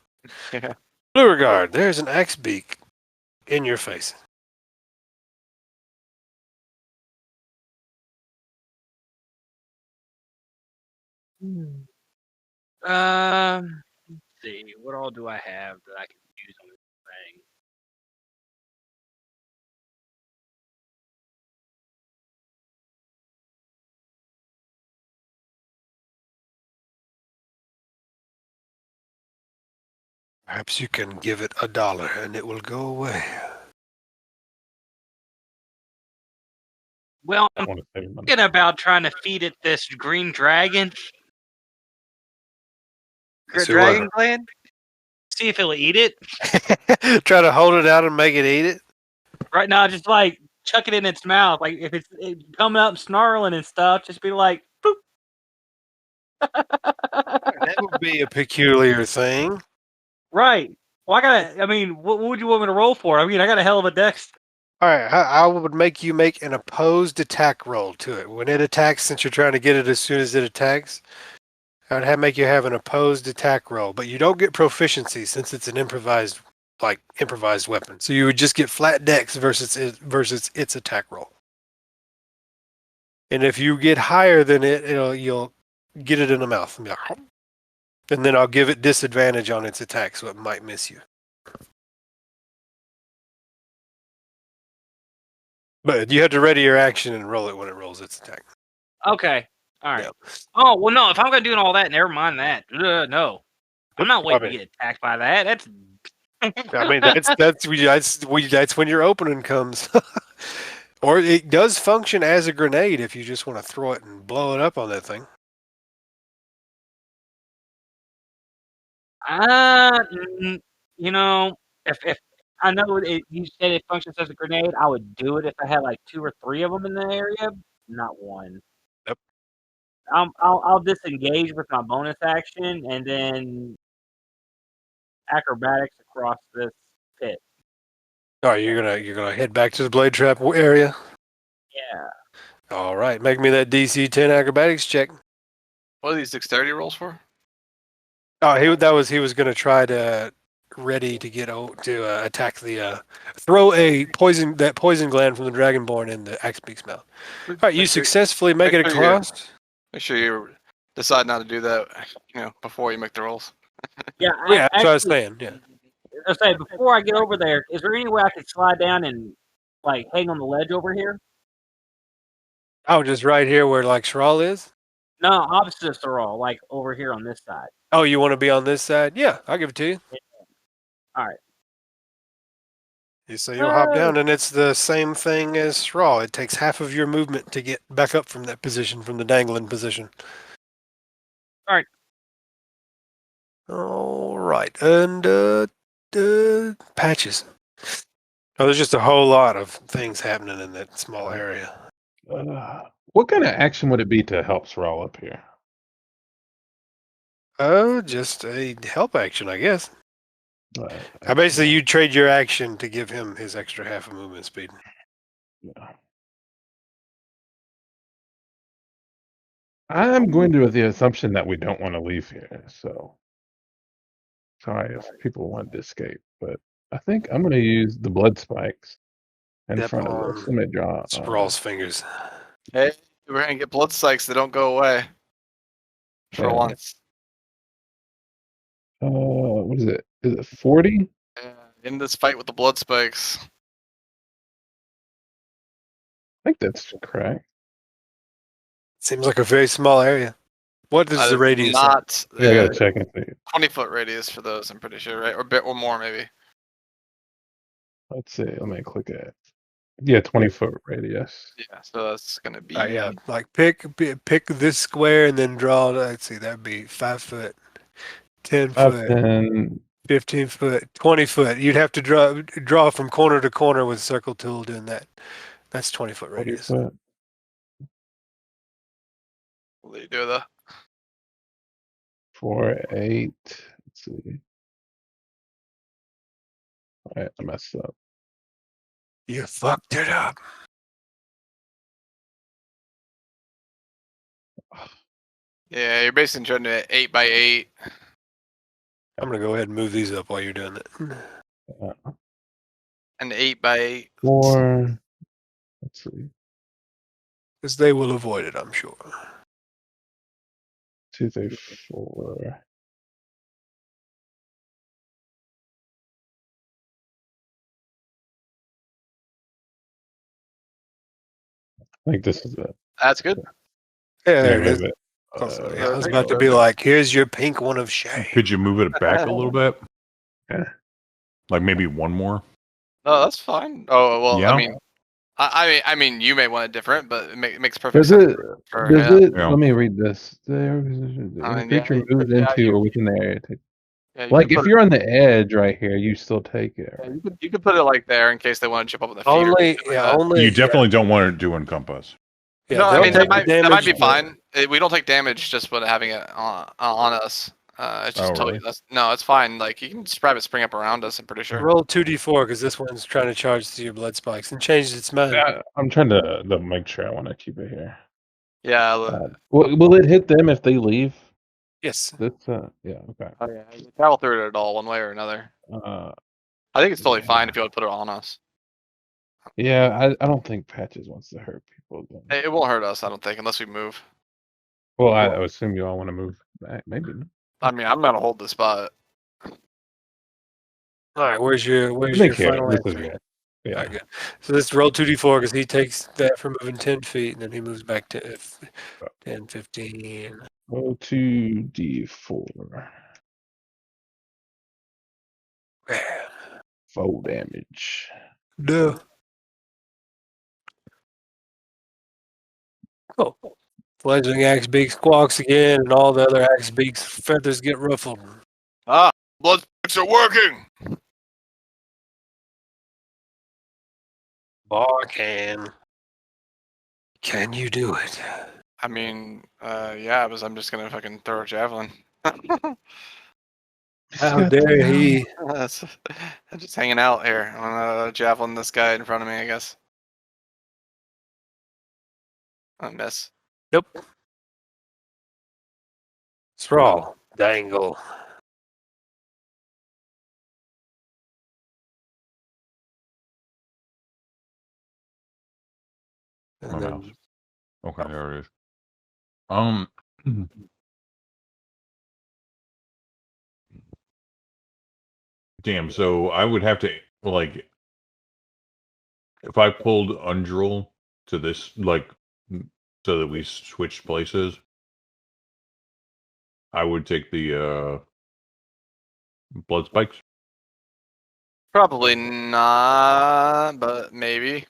Yeah. Beauregard, there's an axe beak in your face. Let's see. What all do I have that I can use on this thing? Perhaps you can give it $1 and it will go away. Well, I I'm want to save money. thinking about trying to feed it this green dragon. So Dragon what? gland. See if it'll eat it. Try to hold it out and make it eat it? Right now, just like chuck it in its mouth. Like if it's coming up snarling and stuff, just be like, boop. That would be a peculiar thing. Right. Well, I mean, what would you want me to roll for? I mean, I got a hell of a dex. All right, I would make you make an opposed attack roll to it. When it attacks, since you're trying to get it as soon as it attacks, I would make you have an opposed attack roll, but you don't get proficiency since it's an improvised weapon. So you would just get flat dex versus its attack roll. And if you get higher than it, you'll get it in the mouth and be like, and then I'll give it disadvantage on its attack, so it might miss you. But you have to ready your action and roll it when it rolls its attack. Okay. All right. Yeah. Oh well, no. If I'm gonna do all that, never mind that. No, I'm not waiting mean- to get attacked by that. That's. I mean, that's when your opening comes. Or it does function as a grenade if you just want to throw it and blow it up on that thing. You know, if I know you said it functions as a grenade, I would do it if I had like 2 or 3 of them in the area. Not one. Yep. I'll disengage with my bonus action and then acrobatics across this pit. All right, you're gonna head back to the blade trap area. Yeah. All right, make me that DC 10 acrobatics check. What are these dexterity rolls for? Oh, he was gonna try to ready to get to attack the throw poison gland from the dragonborn in the Axebeak's mouth. All right, you successfully make it across. Make sure you decide not to do that, before you make the rolls. Yeah. Yeah, that's what I was saying. Yeah. I say before I get over there, is there any way I could slide down and like hang on the ledge over here? Oh, just right here where like Shral is? No, opposite of Sorrel, like over here on this side. Oh, you want to be on this side? Yeah, I'll give it to you. All right. So you'll hop down, and it's the same thing as Shral. It takes half of your movement to get back up from that position, from the dangling position. All right. All right, and patches. Oh, there's just a whole lot of things happening in that small area. What kind of action would it be to help Sorrel up here? Just a help action, I guess. I Basically, you trade your action to give him his extra half a movement speed. Yeah. I'm going to with the assumption that we don't want to leave here. So sorry if people want to escape, but I think I'm going to use the blood spikes in Step front of on this. Let me draw. Spral's fingers. Hey, we're gonna get blood spikes that don't go away. For Yeah. once. What is it? Is it 40? In this fight with the blood spikes. I think that's correct. Seems like a very small area. What is the radius? Not Yeah, I gotta check and see. 20-foot radius for those, I'm pretty sure, right? Or a bit or more, maybe. Let's see. Let me click it. Yeah, 20-foot radius. Yeah, so that's gonna be. Yeah, like pick this square and then draw. Let's see, that'd be 5 foot, 10 foot, 10, 15 foot, 20 foot. You'd have to draw from corner to corner with circle tool doing that. That's 20-foot 40 radius. foot. What do you do with that? 4, 8. Let's see. All right, I messed up. You fucked it up. Yeah, you're basically trying to 8 by 8. I'm gonna go ahead and move these up while you're doing that. And 8 by 8. 4. Let's see. Because they will avoid it, I'm sure. 2, 3, 4. I think this is it. That's good. Yeah, there Let it me is. move it. Yeah, I was about to be like, here's your pink one of shame. Could you move it back a little bit? Like maybe one more. No, that's fine. Oh well, Yeah. I mean, you may want it different, but it makes perfect Does sense. it? For, Does yeah. it? Yeah. Let me read this. The I mean, creature yeah, moves yeah, into or within the area. Yeah, you Like could if put you're on the edge right here, you still take it. it, you could put it like there in case they want to jump up on the feet. Only, or yeah, that. only. You definitely don't want to do encompass. Yeah, No, I they'll mean take that the might be damage, fine. We don't take damage just when having it on us. It's just Oh, totally really? no, it's fine. Like you can just have it spring up around us. I'm pretty sure. Roll 2d4 because this one's trying to charge to your blood spikes and changed its mind. I'm trying to make sure I want to keep it here. Yeah. Will it hit them if they leave? Yes. That's yeah, okay. Oh, yeah. You travel through it at all, one way or another. I think it's totally fine if you want to put it on us. Yeah, I don't think Patches wants to hurt people. Then. It won't hurt us, I don't think, unless we move. Well, I assume you all want to move back. Maybe. I mean, I'm gonna hold the spot. All right. Where's your Think here, final this is answer? good. Yeah. All right, good. So let's roll 2d4 because he takes that for moving 10 feet and then he moves back to 10, 15. Go to D4. 4 damage. No. Oh. Fledgling axe beak squawks again, and all the other axe beaks' feathers get ruffled. Ah, blood spikes are working. Barcan. Can you do it? I mean, yeah, because I'm just gonna fucking throw a javelin. How dare he? That's I'm just hanging out here. I'm gonna javelin this guy in front of me, I guess. I miss. Nope. Thrall. Dangle. And My then, mouse. Okay, there it is. Damn. So I would have to like, if I pulled Undril to this, like, so that we switched places, I would take the blood spikes. Probably not, but maybe.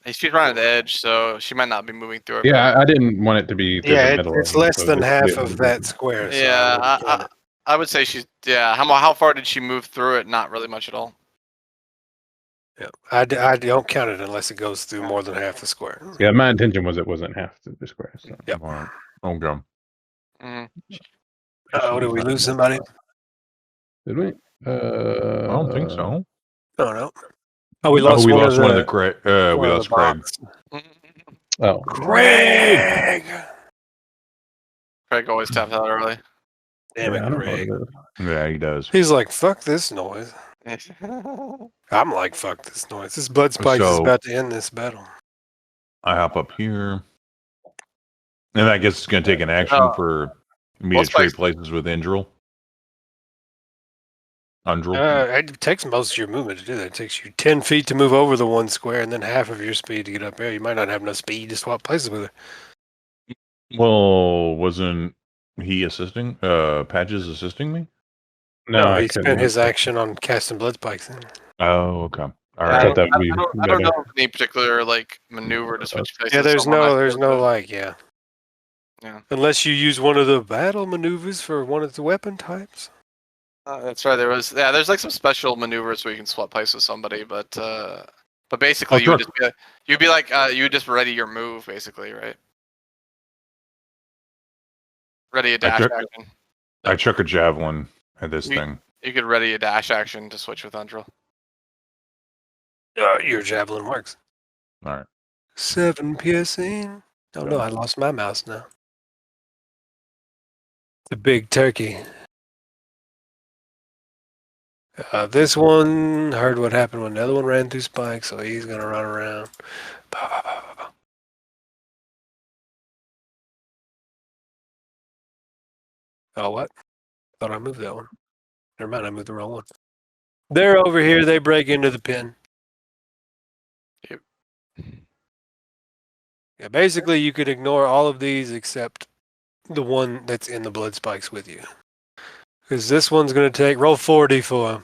She's right on the edge, so she might not be moving through it. Yeah, I didn't want it to be through the yeah, middle. it's of them, less so than just half get of it. that square. So Yeah, I wouldn't count it. I would say she's How far did she move through it? Not really much at all. Yeah. I don't count it unless it goes through more than half the square. Yeah, my intention was it wasn't half the square. So. Yep. All right. Okay. Mm-hmm. Oh, did we lose somebody? Did we? I don't think so. Oh, no. Oh, we lost we one lost of one of the the Craig. one We of lost the Craig. bots. Oh, Craig! Craig always tapped out early. Damn yeah, I it, don't know Craig. what it is. Yeah, he does. He's like, fuck this noise. I'm like, fuck this noise. This blood spike is So- about to end this battle. I hop up here, and I guess it's going to take an action for me Blood to trade spikes- places with Undril. It takes most of your movement to do that. It takes you 10 feet to move over the one square and then half of your speed to get up there. You might not have enough speed to swap places with her. Well, wasn't he assisting? Patches assisting me? No, he spent his action on casting blood spikes. Oh, okay. All I right. thought that'd be I don't know better. of any particular like maneuver to switch places. Yeah, there's Someone might no do it. yeah. Yeah. Unless you use one of the battle maneuvers for one of the weapon types. That's right. There's like some special maneuvers where you can swap places with somebody, but basically you would just ready your move basically, right? Ready a dash action. I chuck a javelin at this thing. You could ready a dash action to switch with Undril. Your javelin works. All right. 7 piercing. Oh no, I lost my mouse now. The big turkey. This one heard what happened when the other one ran through spikes, so he's gonna run around. Bah, bah, bah, bah, bah. Oh, what? Thought I moved that one. Never mind, I moved the wrong one. They're over here. They break into the pen. Yep. Yeah, basically, you could ignore all of these except the one that's in the blood spikes with you. Because this one's going to take... Roll 4d4.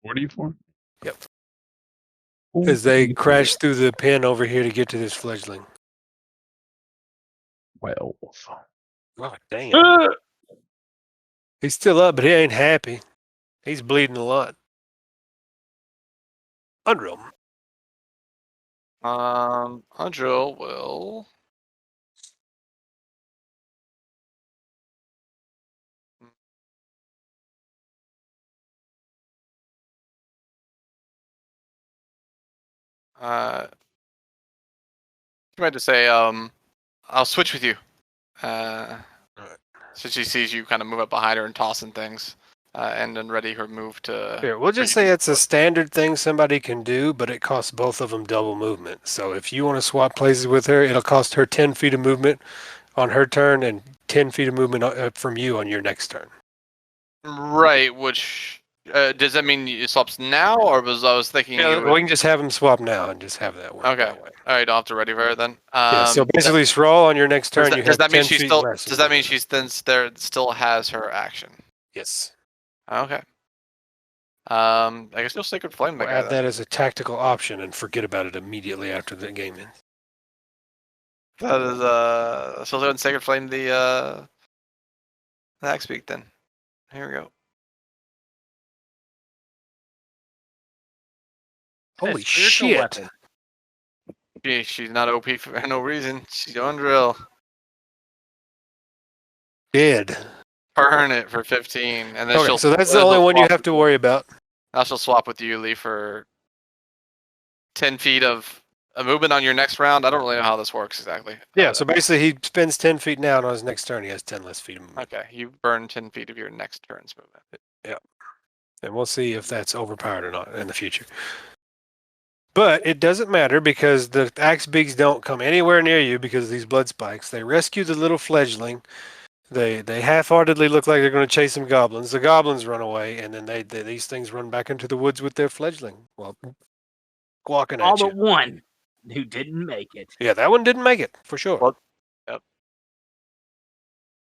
44? Yep. As they 44. crash through the pen over here to get to this fledgling. 12. God damn. He's still up, but he ain't happy. He's bleeding a lot. Undrill. Undrill will. Tried to say, I'll switch with you. So she sees you kind of move up behind her and tossing things, and then ready her move to. Here, we'll just say it's a standard thing somebody can do, but it costs both of them double movement. So if you want to swap places with her, it'll cost her 10 feet of movement on her turn and 10 feet of movement from you on your next turn. Right, which does that mean it swaps now, or I was thinking? Yeah, you would... we can just have them swap now and just have that work. Okay. That way. All right, don't have to ready for her then. Yeah, so basically, Thrall on your next turn, you does have that mean 10 she feet still? less. Does that mean she's then still has her action? Yes. Okay. I guess you'll Sacred Flame that We'll guy. add that as a tactical option and forget about it immediately after the game ends. That is so then Sacred Flame the axe beak then. Here we go. Holy spiritual shit! weapon. She's not OP for no reason. She's on drill. Dead. Burn it for 15, and then Okay, she'll. so that's the only one you have to worry about. Now she'll swap with you, Lee, for 10 feet of a movement on your next round. I don't really know how this works exactly. Yeah, so basically he spends 10 feet now, and on his next turn he has 10 less feet of movement. Okay, you burn 10 feet of your next turn's movement. Yeah. And we'll see if that's overpowered or not in the future. But it doesn't matter because the axe beaks don't come anywhere near you because of these blood spikes. They rescue the little fledgling. They half-heartedly look like they're going to chase some goblins. The goblins run away, and then these things run back into the woods with their fledgling. Well, squawking All at you. but one who didn't make it. Yeah, that one didn't make it, for sure. Well, yep.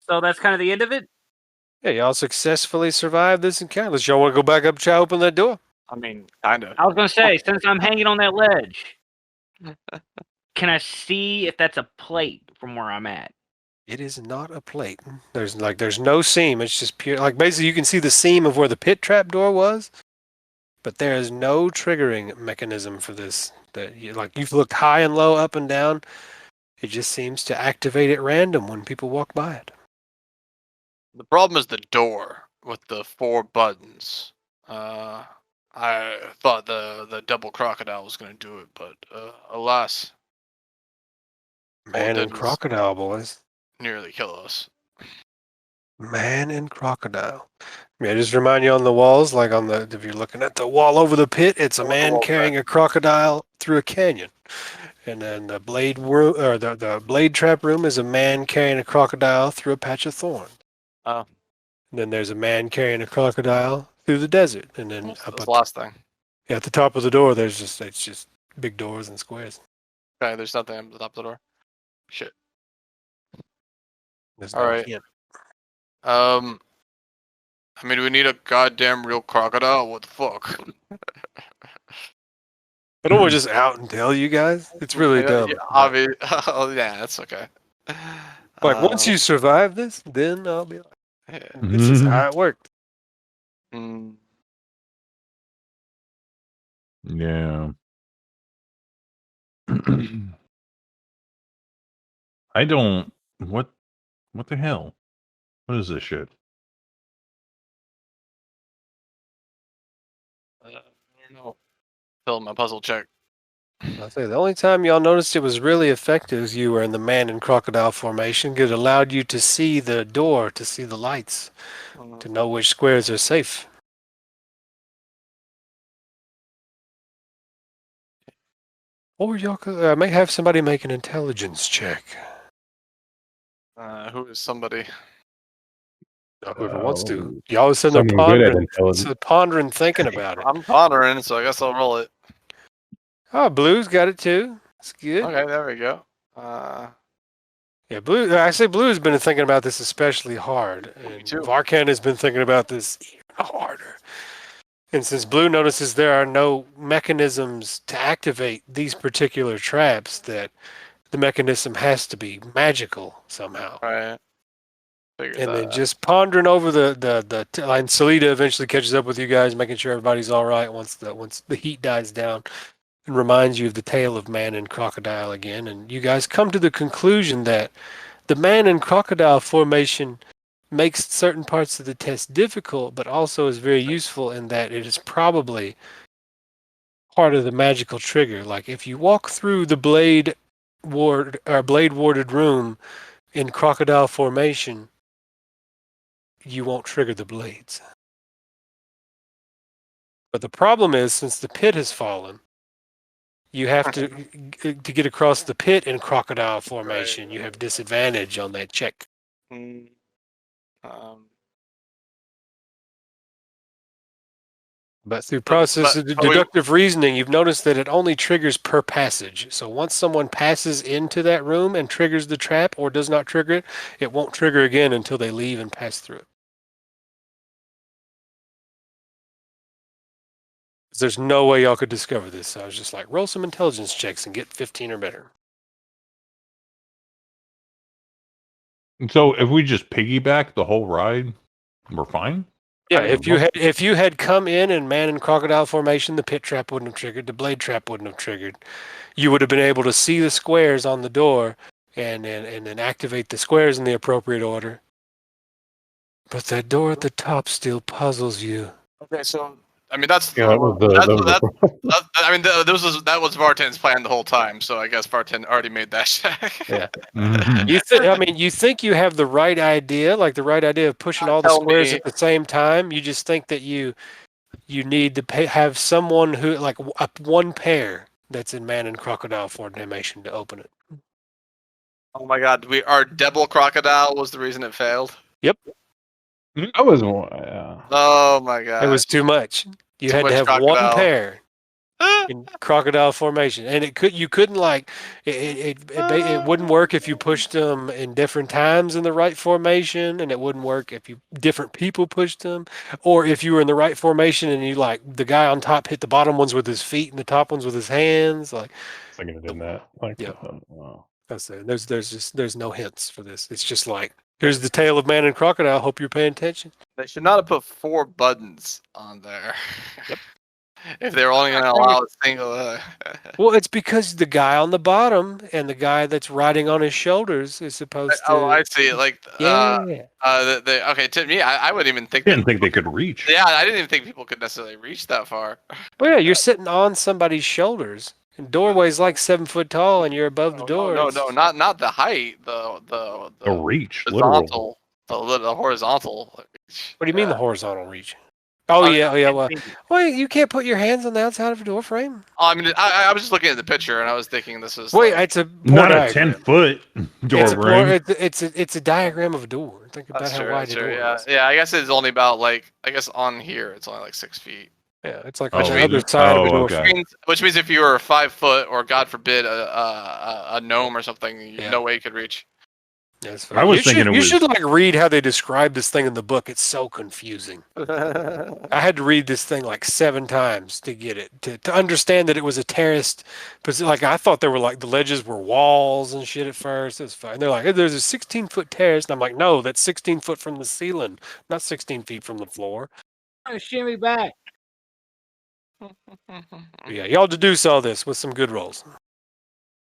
So that's kind of the end of it? Yeah, y'all successfully survived this encounter. Unless y'all want to go back up, try open that door. I mean, kind of. I was going to say, since I'm hanging on that ledge, can I see if that's a plate from where I'm at? It is not a plate. There's no seam. It's just pure. Like basically, you can see the seam of where the pit trap door was, but there is no triggering mechanism for this. You've looked high and low, up and down. It just seems to activate at random when people walk by it. The problem is the door with the 4 buttons. I thought the double crocodile was going to do it, but alas. Man and crocodile, boys. Nearly kill us. Man and crocodile. Yeah, just remind you on the walls, like if you're looking at the wall over the pit, it's a man carrying a crocodile through a canyon. And then the blade room, or the blade trap room, is a man carrying a crocodile through a patch of thorn. Oh. And then there's a man carrying a crocodile through the desert. And then That's the last thing. Yeah, at the top of the door, it's just big doors and squares. Okay, there's nothing at the top of the door. Shit. There's All right. I mean, do we need a goddamn real crocodile? What the fuck? I don't want to just out and tell you guys. It's really dumb. Yeah, obvious. Oh, yeah, that's okay. Like, once you survive this, then I'll be like, Yeah. this is how it worked. Mm. Yeah. I don't. What the hell? What is this shit? I don't know. Fill my puzzle check. I'll say the only time y'all noticed it was really effective is you were in the man and crocodile formation. It allowed you to see the door, to see the lights, to know which squares are safe. Or y'all could may have somebody make an intelligence check. Who is somebody? Whoever wants to. Y'all was sitting there Someone good at pondering, intelligence. pondering, thinking about it. I'm pondering, so I guess I'll roll it. Oh, Blue's got it too. That's good. Okay, there we go. Yeah, Blue. I say Blue's been thinking about this especially hard, and too. Varkan has been thinking about this even harder. And since Blue notices there are no mechanisms to activate these particular traps, that the mechanism has to be magical somehow. Right. Figured And then that. just pondering over and Salida eventually catches up with you guys, making sure everybody's all right once the heat dies down, and reminds you of the tale of man and crocodile again. And you guys come to the conclusion that the man and crocodile formation makes certain parts of the test difficult, but also is very useful in that it is probably part of the magical trigger. Like if you walk through the blade warded room in crocodile formation, you won't trigger the blades. But the problem is, since the pit has fallen, you have to get across the pit in crocodile formation. Right. You have disadvantage on that check. Mm, But through process of deductive reasoning, you've noticed that it only triggers per passage. So once someone passes into that room and triggers the trap or does not trigger it, it won't trigger again until they leave and pass through it. There's no way y'all could discover this. So I was just like, roll some intelligence checks and get 15 or better. And so if we just piggyback the whole ride, we're fine. Yeah, if you had come in and man in crocodile formation, the pit trap wouldn't have triggered, the blade trap wouldn't have triggered. You would have been able to see the squares on the door and then activate the squares in the appropriate order. But that door at the top still puzzles you. okay, so I mean that's Yeah, that was that was Vartan's plan the whole time. So I guess Vartan already made that check. Yeah. Mhm. You think you have the right idea, like the right idea of pushing all the Tell squares me. at the same time. You just think that you need to have someone who like one pair that's in man and crocodile formation to open it. Oh my God, our devil crocodile was the reason it failed. I was more. Oh my God, It was too much. You Too had to much have one crocodile. pair in crocodile formation, and you couldn't like it wouldn't work if you pushed them in different times in the right formation, and it wouldn't work if different people pushed them, or if you were in the right formation and you like the guy on top hit the bottom ones with his feet and the top ones with his hands. Like, Thinking of doing that. Like, Yeah. wow. that's it. There's no hints for this. It's just like, here's the tale of man and crocodile. Hope you're paying attention. They should not have put 4 buttons on there. Yep. If they're only going to allow a single. Well, it's because the guy on the bottom and the guy that's riding on his shoulders is supposed to. Oh, I see. Like, Yeah. okay. To me, I wouldn't even think. Didn't think they could reach. Yeah, I didn't even think people could necessarily reach that far. Well, yeah, you're sitting on somebody's shoulders. And doorway's like 7 foot tall, and you're above the door. No, It's- not the height. The reach, literal. horizontal. The horizontal. What do you mean the horizontal reach? Oh, yeah. Well, you can't put your hands on the outside of a door frame. I mean, I was just looking at the picture and I was thinking this is. Wait, like, it's a Not a diagram. 10-foot door frame. It's a diagram of a door. Think about that's how true. wide That's a door true. Yeah, is. yeah. I guess it's only about like on here it's only like 6 feet. Yeah, it's like Oh, on the really? other side of a Oh, door okay. frame. Which means if you were 5 foot or God forbid a gnome or something, Yeah. no way you could reach. Yes, I was you thinking should, it you was- should like read how they describe this thing in the book. It's so confusing. I had to read this thing like 7 times to get it to understand that it was a terraced. But like I thought there were like the ledges were walls and shit at first. It was fine. They're like, there's a 16-foot terrace, and I'm like, no, that's 16 foot from the ceiling, not 16 feet from the floor. Shimmy back. But yeah, y'all deduce all this with some good rolls.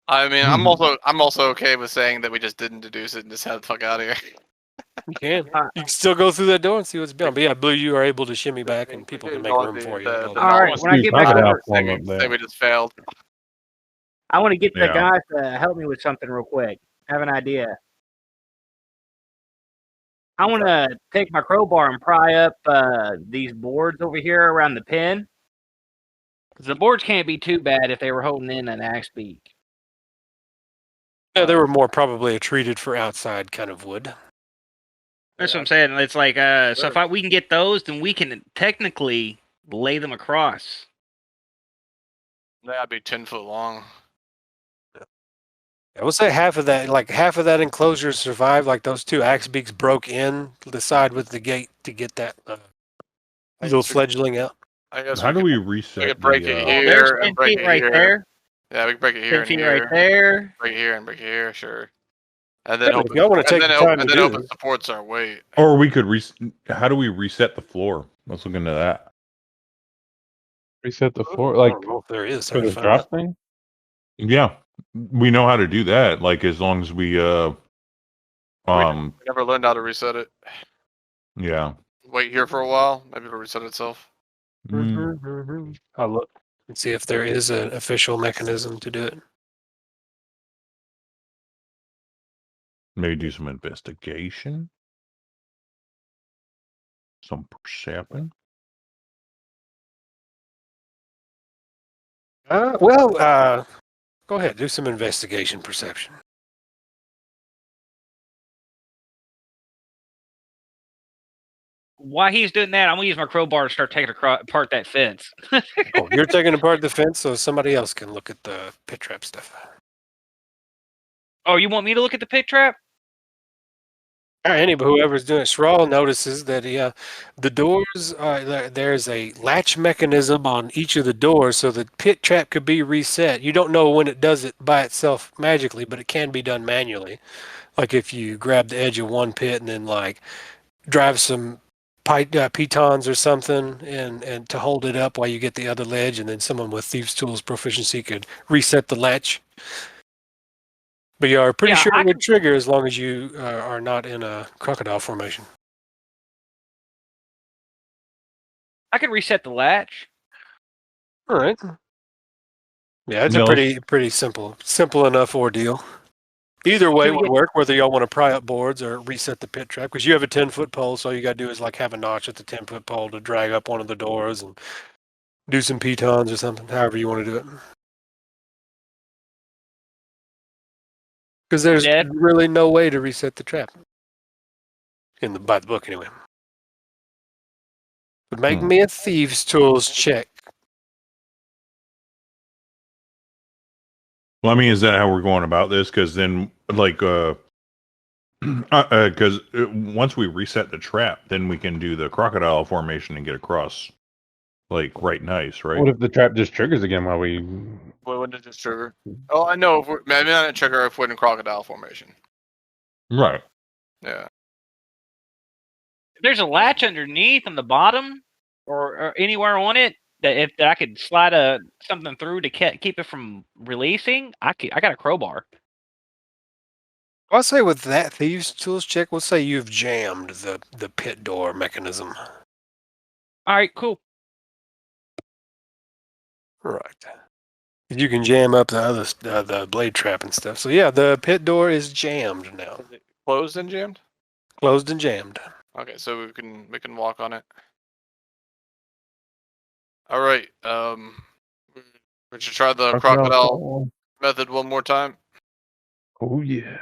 I mean, I'm also okay with saying that we just didn't deduce it and just head the fuck out of here. You can. You can still go through that door and see what's beyond. But yeah, Blue, you are able to shimmy back, and people can make room for you. All right, when I get Knock back, it out. Say we just failed. I want to get the Yeah. guys to help me with something real quick. I have an idea. I want to take my crowbar and pry up these boards over here around the pen. 'Cause the boards can't be too bad if they were holding in an axe beak. Yeah, they were more probably treated for outside kind of wood. That's what I'm saying. It's like, so if we can get those, then we can technically lay them across. That'd be 10 foot long. I will say half of that enclosure survived. Like those 2 axe beaks broke in the side with the gate to get that little fledgling out. I guess How do we we reset could break the, it Oh, here there's and 10 break feet it right here. there. Yeah, we can break it here 10 and feet here. right there. Break it here and break it here, sure. And then Yeah, if open, y'all want to and take then the time and to then do open this, supports our weight. or we could how do we reset the floor? Let's look into that. Reset the floor, I like don't know if there is. for How to the find out. drop thing. Yeah, we know how to do that. Like as long as we We never learned how to reset it. yeah. Wait here for a while. Maybe it'll reset itself. I'll look and see if there is an official mechanism to do it. Maybe do some investigation, some perception. Go ahead. Do some investigation perception. While he's doing that, I'm gonna use my crowbar to start taking apart that fence. Oh, you're taking apart the fence so somebody else can look at the pit trap stuff. Oh, you want me to look at the pit trap? All right, whoever's doing it, Shral notices that the doors, there's a latch mechanism on each of the doors so the pit trap could be reset. You don't know when it does it by itself magically, but it can be done manually. Like if you grab the edge of one pit and then like drive some pitons or something and to hold it up while you get the other ledge, and then someone with Thieves' Tools proficiency could reset the latch. But you are pretty sure it would trigger as long as you are not in a crocodile formation. I can reset the latch. All right. Yeah, it's Yeah, a pretty simple enough ordeal. Either way would work, whether y'all want to pry up boards or reset the pit trap, because you have a 10-foot pole, so all you got to do is like have a notch at the 10-foot pole to drag up one of the doors and do some pitons or something, however you want to do it. Because there's really no way to reset the trap. By the book, anyway. But make me a Thieves' Tools check. Well, I mean, is that how we're going about this? Because then, like, because once we reset the trap, then we can do the crocodile formation and get across, like, right nice, right? What if the trap just triggers again while we? Why wouldn't it just trigger? Oh, I know. Maybe not a trigger if we're in crocodile formation. Right. Yeah. There's a latch underneath on the bottom or anywhere on it that I could slide something through to keep it from releasing. I got a crowbar. I'll say with that Thieves' Tools check, we'll say you've jammed the pit door mechanism. All right, cool. Right. You can jam up the other the blade trap and stuff. So yeah, the pit door is jammed now. Is it closed and jammed? Closed and jammed. Okay, so we can walk on it. All right. We should try the crocodile method one more time. Oh yeah.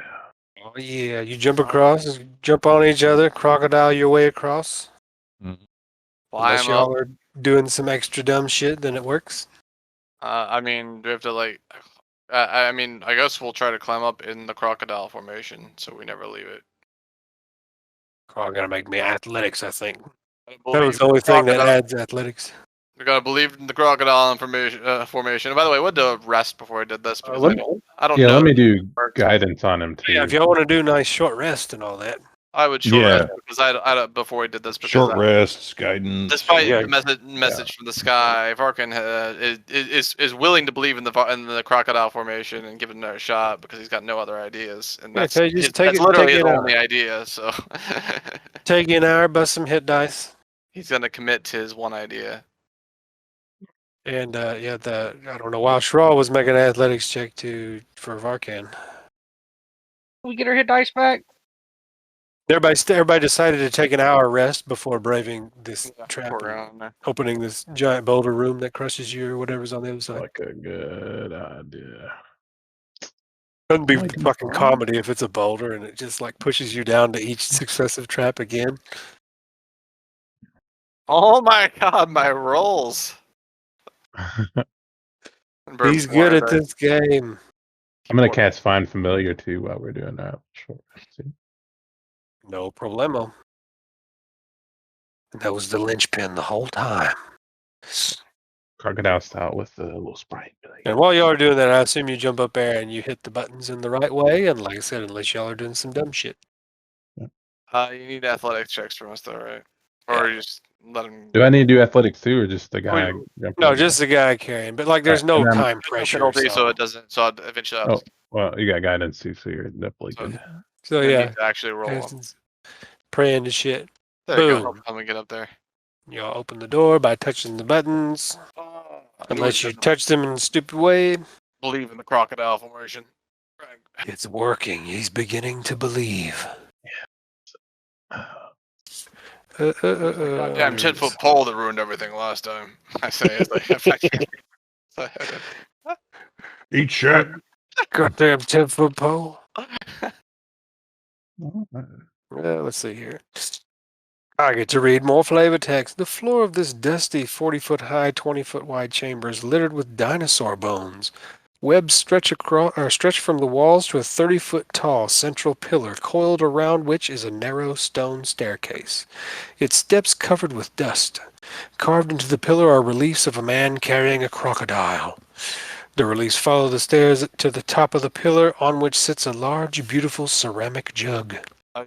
Oh yeah, you jump across, jump on each other, crocodile your way across. Unless Climb y'all up. are doing some extra dumb shit, then it works. I mean, do we have to like? I mean, I guess we'll try to climb up in the crocodile formation, so we never leave it. Oh, gotta make me athletics, I think. That Believe was the only thing that crocodile- adds athletics. We gotta believe in the crocodile formation. And by the way, what did rest before I did this? Because I don't know. Let me do guidance on him too. Yeah, if y'all want to do nice short rest and all that. I would short rest because I before I did this. Because Short rests, guidance. Despite the message from the sky, Varkin is willing to believe in the crocodile formation and give it another shot because he's got no other ideas. And that's literally his only idea. So take an hour, bust some hit dice. He's gonna commit to his one idea. And I don't know. While Shral was making an athletics check for Varkan. We get our hit dice back. Everybody decided to take an hour rest before braving this trap, opening this giant boulder room that crushes you or whatever's on the other side. Like a good idea. Couldn't be fucking comedy if it's a boulder and it just like pushes you down to each successive trap again. Oh my god, my rolls! He's good at this game. I'm gonna cast Find Familiar too while we're doing that. Sure. No problemo. And that was the linchpin the whole time. Crocodile style with the little sprite. Like, And while y'all are doing that, I assume you jump up there and you hit the buttons in the right way. And like I said, unless y'all are doing some dumb shit. You need athletic checks from us, though, right? Or you just let him. do I need to do athletics too, or just the guy? Wait, jumping No, in just the guy carrying. But like, there's no and I'm- time There's no pressure. penalty, so So, it doesn't. So eventually, I'll Oh, just well, you got guidance too, so you're definitely So- good. so I yeah, need to actually roll them. Harrison's praying to shit. There you go. Boom. Help me get up there. Y'all open the door by touching the buttons. Unless you touch them in a stupid way. believe in the crocodile formation. It's working. He's beginning to believe. Goddamn 10-foot pole that ruined everything last time. I say it like Eat shit. Goddamn 10-foot pole. Oh, Let's see here. I get to read more flavor text. The floor of this dusty 40-foot high, 20-foot wide chamber is littered with dinosaur bones. Webs stretch from the walls to a 30-foot tall central pillar, coiled around which is a narrow stone staircase. Its steps covered with dust. Carved into the pillar are reliefs of a man carrying a crocodile. The reliefs follow the stairs to the top of the pillar, on which sits a large, beautiful ceramic jug.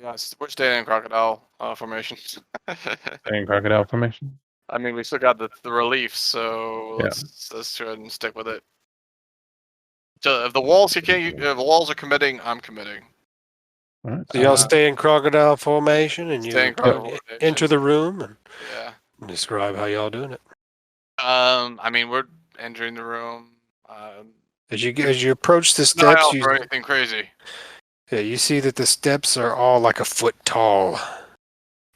yes, we're staying in crocodile formation. Staying crocodile formation. I mean, we still got the relief, so Yeah. let's go ahead and stick with it. So if the walls if the walls are committing, I'm committing. All right. So y'all stay in crocodile formation, and Stay you in crocodile formation. enter the room and Yeah. describe how y'all doing it. I mean, we're entering the room. As you approach the Not steps, out for anything crazy. you see that the steps are all like a foot tall,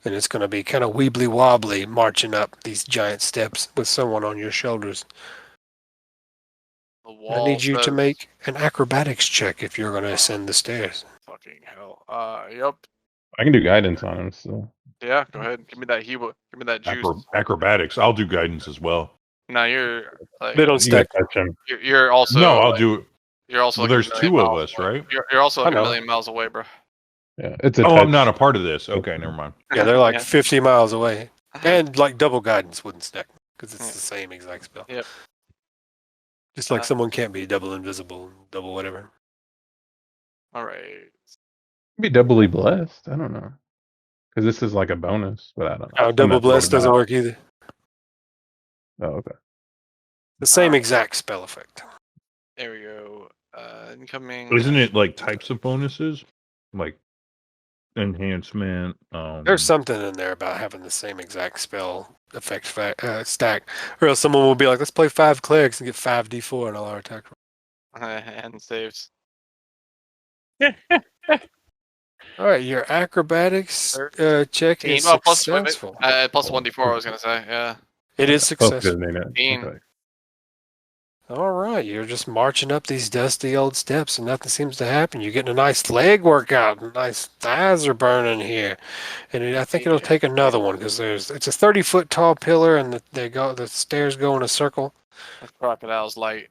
and it's going to be kind of weebly wobbly marching up these giant steps with someone on your shoulders. The wall I need you to says- make an acrobatics check if you're going to ascend the stairs. Fucking hell. Yep. I can do guidance on him. So Yeah, go ahead. Give me that Give me that juice. Acrobatics. I'll do guidance as well. No, you're like They don't you gotta stack. touch him. you're also No, I'll like, do it. You're also Well, like a there's million two of miles us, away. right? You're also like I a know. million miles away, bro. Yeah, it's a. Oh, touch. I'm not a part of this. Okay, never mind. Yeah, they're like Yeah. 50 miles away. And like double guidance wouldn't stack because it's Yeah. the same exact spell. Yep. Just like someone can't be double invisible, double whatever. All right. Be doubly blessed. I don't know, because this is like a bonus, but I don't know. Oh, I'm double not blessed sure doesn't about- work either. Oh, okay. The same exact spell effect. There we go. Incoming. Isn't it like types of bonuses? Like enhancement. There's something in there about having the same exact spell effect stack, or else someone will be like, "Let's play 5 clerics and get 5d4 on all our attack." And saves. All right, your acrobatics check is Oh, plus successful. plus 1d4. I was gonna say. Yeah. It is Close successful. to it. 15. Okay. All right, you're just marching up these dusty old steps, and nothing seems to happen. You're getting a nice leg workout, and nice thighs are burning here, and I think it'll take another one because it's a 30-foot tall pillar, and the stairs go in a circle. That crocodile's light.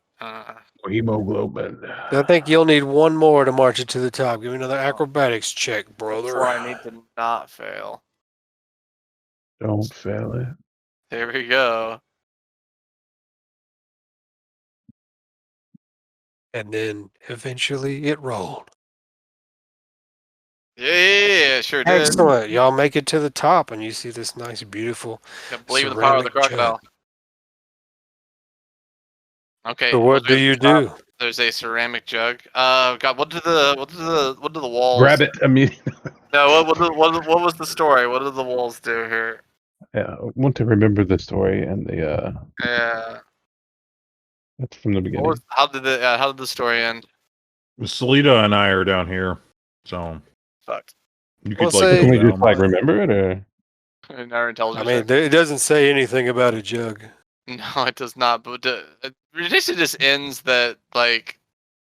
Hemoglobin. So I think you'll need one more to march it to the top. Give me another acrobatics check, brother. Before I need to not fail. Don't fail it. There we go. And then eventually it rolled. Yeah, sure did. Excellent. Y'all make it to the top, and you see this nice, beautiful. I believe in the power of the ceramic jug. crocodile. Okay. So what do you do? There's a ceramic jug. God, what did the walls? Grab it immediately. No, what was the story? What did the walls do here? Yeah, I want to remember the story and the. Yeah. That's from the beginning. How did the story end? Salida and I are down here, so Fucked. you Well, could say- like. Can we go just down. like remember it or? In our I intelligence. mean, it doesn't say anything about a jug. No, it does not. But it basically just ends that like,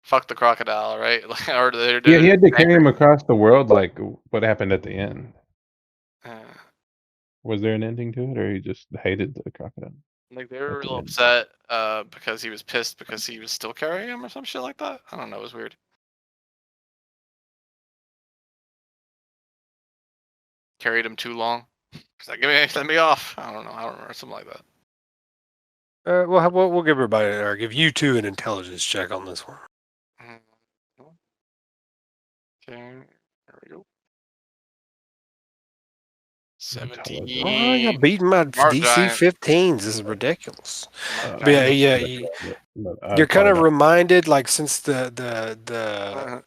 fuck the crocodile, right? Or they're Yeah, he had to carry him across the world. Like, what happened at the end? Was there an ending to it, or he just hated the crocodile? Like they were At the real end. upset because he was pissed because he was still carrying him or some shit like that. I don't know. It was weird. Carried him too long. He's like, let me off. I don't know. I don't remember. Something like that. We'll give everybody, or give you two an intelligence check on this one. Okay, there we go. Intelligence. 17. Oh, you're beating my Smart DC giant. 15s. This is ridiculous. Smart But yeah, giant. you're kind of reminded, like, since the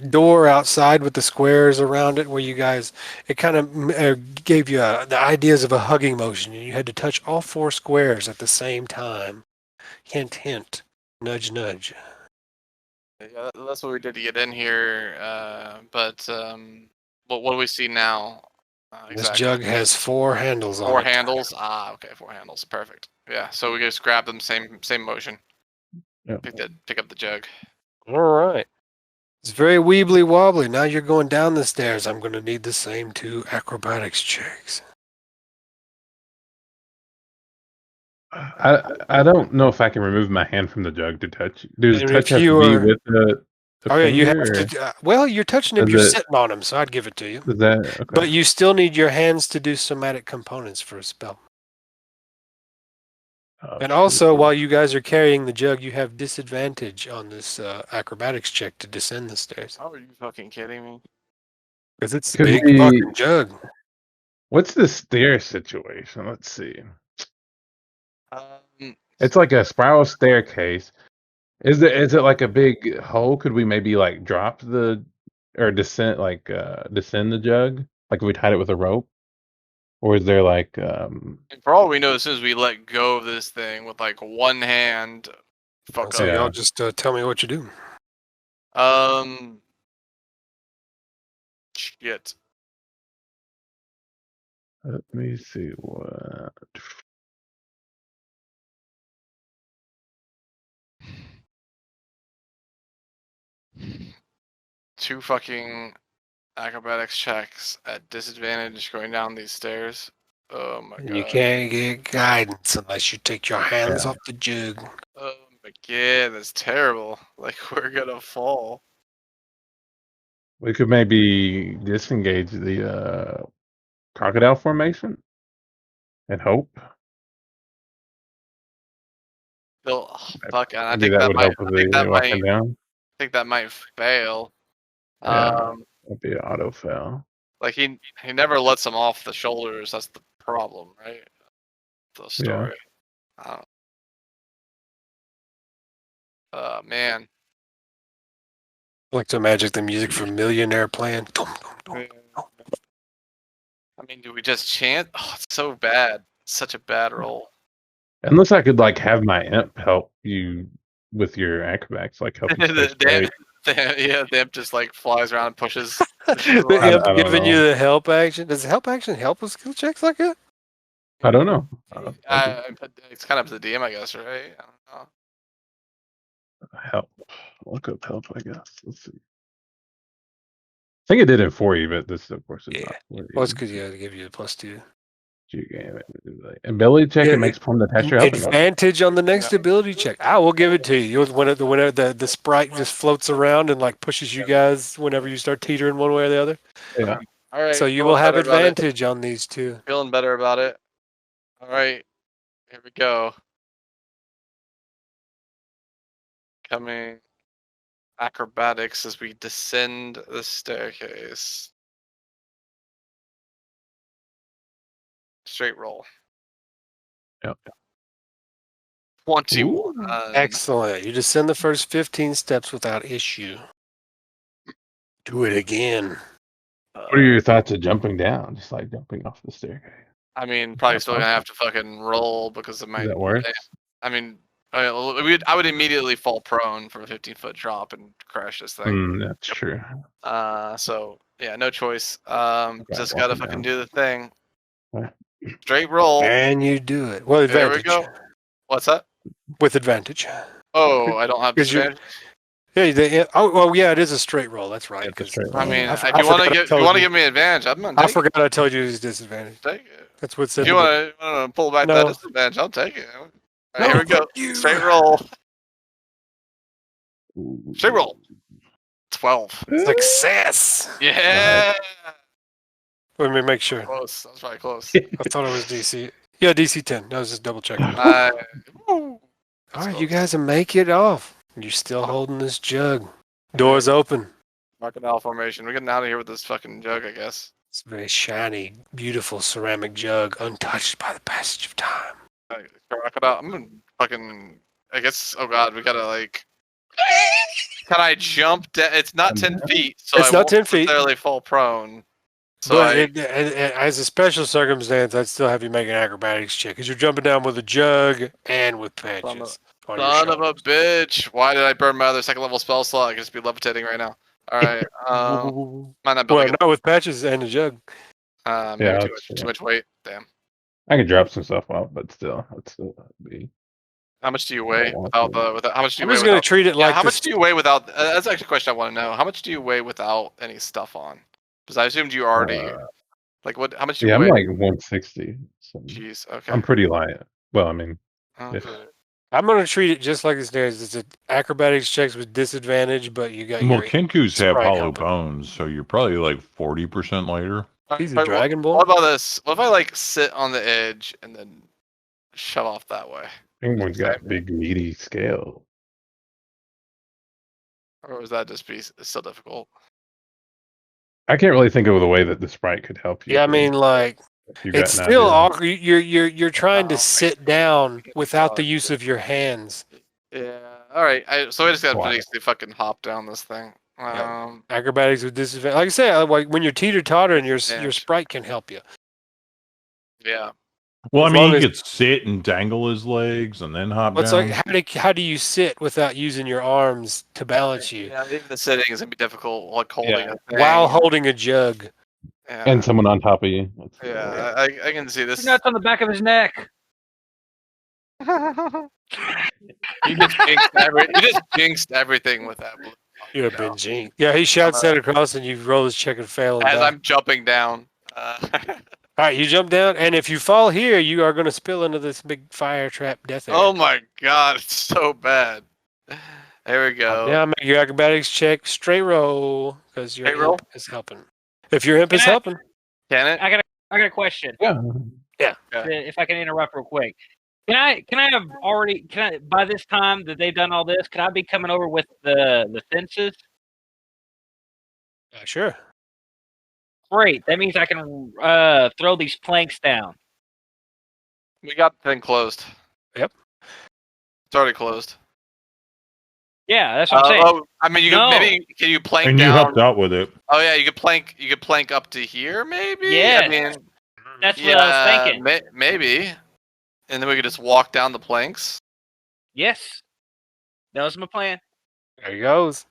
door outside with the squares around it, where you guys, it kind of gave you the ideas of a hugging motion. You had to touch all 4 squares at the same time. Hint, hint. Nudge, nudge. Yeah, that's what we did to get in here. But what do we see now? This jug has 4 handles on it. 4 handles. Okay, 4 handles. Perfect. Yeah. So we just grab them, same motion. Yeah. Pick up the jug. All right. It's very weebly wobbly. Now you're going down the stairs. I'm going to need the same 2 acrobatics checks. I don't know if I can remove my hand from the jug to touch. Does And touch if have you to be are- with the Oh yeah, you finger, have to. Well, you're touching him. Does You're it- sitting on him, so I'd give it to you. or is that okay? But you still need your hands to do somatic components for a spell. Oh, And shoot. also, while you guys are carrying the jug, you have disadvantage on this acrobatics check to descend the stairs. Oh, are you fucking kidding me? Because it's a Could big we- fucking jug. What's the stair situation? Let's see. It's So- like a spiral staircase. Is it like a big hole? Could we maybe like drop the or descend the jug? Like if we tied it with a rope? Or is there like And for all we know, as soon as we let go of this thing with like one hand, fuck So up. y'all just tell me what you do. Shit. let me see what Two fucking acrobatics checks at disadvantage going down these stairs. Oh my god. And you can't get guidance unless you take your hands off the jug. Oh my god, that's terrible. Like we're gonna fall. we could maybe disengage the crocodile formation and hope. Still, fuck. And I Maybe think that would might. help I with think the that might. walking down. I think that might fail. Yeah. That'd be an auto fail. Like he never lets them off the shoulders. That's the problem, right? The story. I don't know. Man. I like to imagine the music from Millionaire playing. I mean, do we just chant? Oh, it's so bad. It's such a bad roll. Unless I could like have my imp help you with your acrobatics, like help you stay straight. The imp just like flies around and pushes. The I imp don't giving you know. the help action. Does the help action help with skill checks like that? I don't know. It's kind of up to the DM, I guess, right? I don't know. Help. Look up help, I guess. Let's see. I think it did it for you, but this of course is not for you. Well, it's because to give you a +2. Ability check, Yeah, it makes form the texture help. Advantage on the next ability check. I will give it to you. Whenever the sprite just floats around and like pushes you guys whenever you start teetering one way or the other. Yeah. All right. So you feeling will have better about it. advantage on these two. Feeling better about it. All right. Here we go. Coming acrobatics as we descend the staircase. Straight roll. Yep. 21. Excellent. You descend the first 15 steps without issue. Do it again. What are your thoughts of jumping down? Just like jumping off the staircase. I mean, probably That's still gonna awesome. have to fucking roll because it might. Is that worse? I mean, I would immediately fall prone from a 15-foot drop and crash this thing. That's true. So yeah, no choice. Okay, Just gotta walking fucking down. do the thing. Alright. Straight roll. And you do it. Well, There we advantage. go. What's that? With advantage. Oh, I don't have 'Cause you- disadvantage. Yeah, it is a straight roll. That's right. It's a 'cause- straight I roll. mean, I if forgot you want I to told you. give me advantage, I'm gonna I take forgot I told you it was disadvantage. it. Take it. That's what If said. you want to pull back that No. disadvantage, I'll take it. All right, No, here we go. fuck you. Straight roll. Ooh. Straight roll. 12. Success. Yeah. Let me make sure. Close. That was probably close. I thought it was DC. Yeah, DC 10. I was just double checking. Woo. All right, you guys will make it off. You're still holding this jug. Doors open. Crocodile formation. We're getting out of here with this fucking jug, I guess. It's a very shiny, beautiful ceramic jug, untouched by the passage of time. Crocodile. I'm gonna fucking. I guess. Oh god, we gotta like. Can I jump? It's not 10 feet, so It's I not won't 10 feet. necessarily fall prone. So But as a special circumstance, I'd still have you make an acrobatics check because you're jumping down with a jug and with patches. Son of a bitch! Why did I burn my other second level spell slot? I could just be levitating right now. All right. Might not be Well, able to not with patches and a jug. get, Yeah, maybe that's too much weight. Damn. I could drop some stuff off, but still, that'd still be. How much do you weigh want without? How much do you I'm weigh just going to without? treat it Yeah, like how this. much do you weigh without? That's actually a question I want to know. How much do you weigh without any stuff on? Because I assumed you already. Like what? How much do you Yeah, weigh? I'm like 160. So Jeez. Okay. I'm pretty light. Well, I mean, Okay. I'm going to treat it just like this. It's an acrobatics checks with disadvantage, but you got Well, your Kenkus have sprite hollow helping. bones, so you're probably like 40% lighter. He's a Alright, Dragon Ball. What about this? What if I like sit on the edge and then shove off that way? Penguin's got big meaty scale. Or was that just be still difficult? I can't really think of the way that the sprite could help you. Yeah, I mean, like, if you got it's an still idea. awkward. You're trying to sit down without the use of your hands. Yeah. All right. So I just gotta Wow. basically fucking hop down this thing. Acrobatics with disadvantage. Like I say, like when you're teeter-totter and your Disadvantage. sprite can help you. Yeah. Well, As I mean, long he as- could sit and dangle his legs and then hop It's down. like how do you sit without using your arms to balance you Yeah. Even the sitting is gonna be difficult, like holding Yeah. a thing. while holding a jug? Yeah. And someone on top of you. Yeah. I can see this. Nuts on the back of his neck. You just jinxed everything with that. You have been jinxed. Yeah, he shouts that across, and you roll his check and fail. And As die. I'm jumping down. All right, you jump down, and if you fall here, you are going to spill into this big fire trap death area. Oh my god, it's so bad. There we go. Yeah, make your acrobatics check, straight roll, because your Straight roll? imp is helping. If your imp is Can I- helping, Can it? I got a question. Yeah. If I can interrupt real quick. Can I have already by this time that they've done all this, can I be coming over with the fences? sure. Great. That means I can throw these planks down. We got the thing closed. Yep. It's already closed. Yeah, that's what I'm saying. I mean, No. maybe can you plank and you down? helped out with it. Oh yeah, you could plank up to here, maybe. Yes. I mean, That's what I was thinking. Maybe, and then we could just walk down the planks. Yes. That was my plan. There he goes.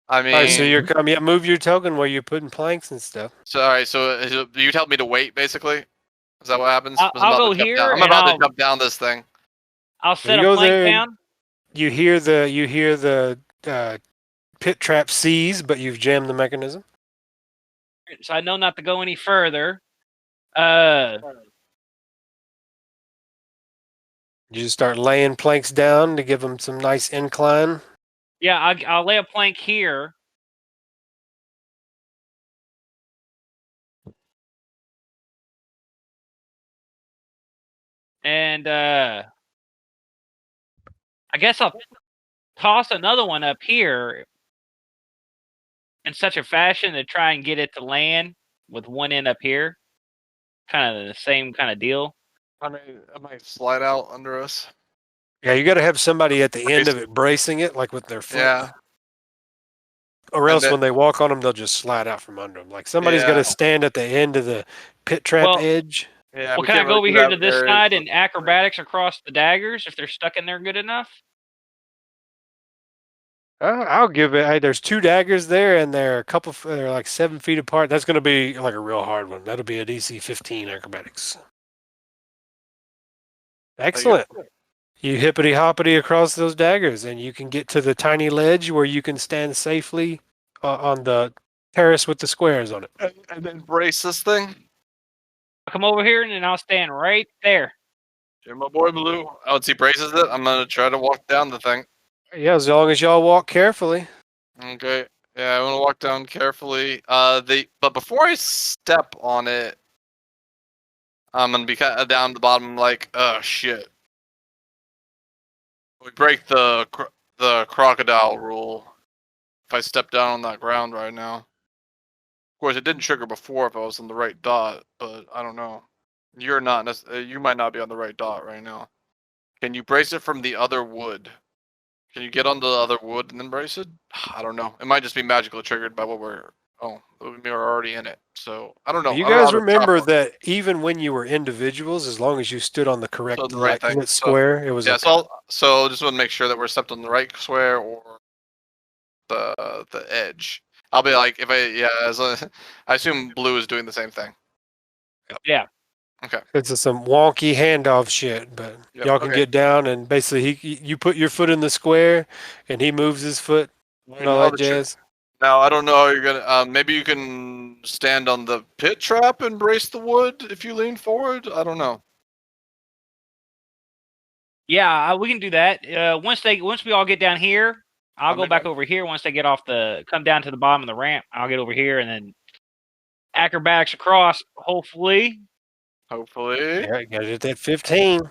I mean, All right, so you're coming. Yeah, move your token where you're putting planks and stuff. all right. So you tell me to wait, basically. Is that what happens? I'll 'Cause I'm about go to jump here down. I'm and about I'll- to jump down this thing. I'll set you a go plank there. down. You hear the pit trap seize, but you've jammed the mechanism. So I know not to go any further. Uh, You just start laying planks down to give them some nice incline. yeah, I'll lay a plank here. And I guess I'll toss another one up here in such a fashion to try and get it to land with one end up here. Kind of the same kind of deal. I might slide out under us. Yeah, you got to have somebody at the end of it bracing it, like with their foot. Yeah. Or And else then- when they walk on them, they'll just slide out from under them. Like somebody's got Yeah. to stand at the end of the pit trap Well- edge. Yeah. Well, we can I can't go over really do here that to this very- side and acrobatics across the daggers if they're stuck in there good enough? I'll give it. Hey, there's 2 daggers there, and they're they're like 7 feet apart. That's going to be like a real hard one. That'll be a DC 15 acrobatics. Excellent. You hippity hoppity across those daggers, and you can get to the tiny ledge where you can stand safely on the terrace with the squares on it. And then brace this thing. I'll come over here and then I'll stand right there. You're my boy, Blue. Once he braces it, I'm gonna try to walk down the thing. Yeah, as long as y'all walk carefully. Okay. Yeah, I want to walk down carefully. But before I step on it, I'm gonna be kind of down the bottom, like, oh shit. We break the crocodile rule. If I step down on that ground right now. Of course, it didn't trigger before if I was on the right dot, but I don't know. You're not. You might not be on the right dot right now. Can you brace it from the other wood? Can you get onto the other wood and then brace it? I don't know. It might just be magically triggered by what we're. Oh, we are already in it. So I don't know. You I don't know how guys to remember chop that even when you were individuals, as long as you stood on the correct So the right thing. lit square, it was Yeah. okay. So just want to make sure that we're stepped on the right square or the edge. I'll be like, if I assume blue is doing the same thing. Yeah. Okay. It's some wonky handoff shit, but Yep, y'all can okay. get down and basically you put your foot in the square and he moves his foot and all that jazz. Now I don't know how you're gonna. Maybe you can stand on the pit trap and brace the wood if you lean forward. I don't know. Yeah, we can do that. Once we all get down here, I'll go back over here. Once they come down to the bottom of the ramp, I'll get over here and then acrobatics across. Hopefully. Yeah, you gotta get that 15.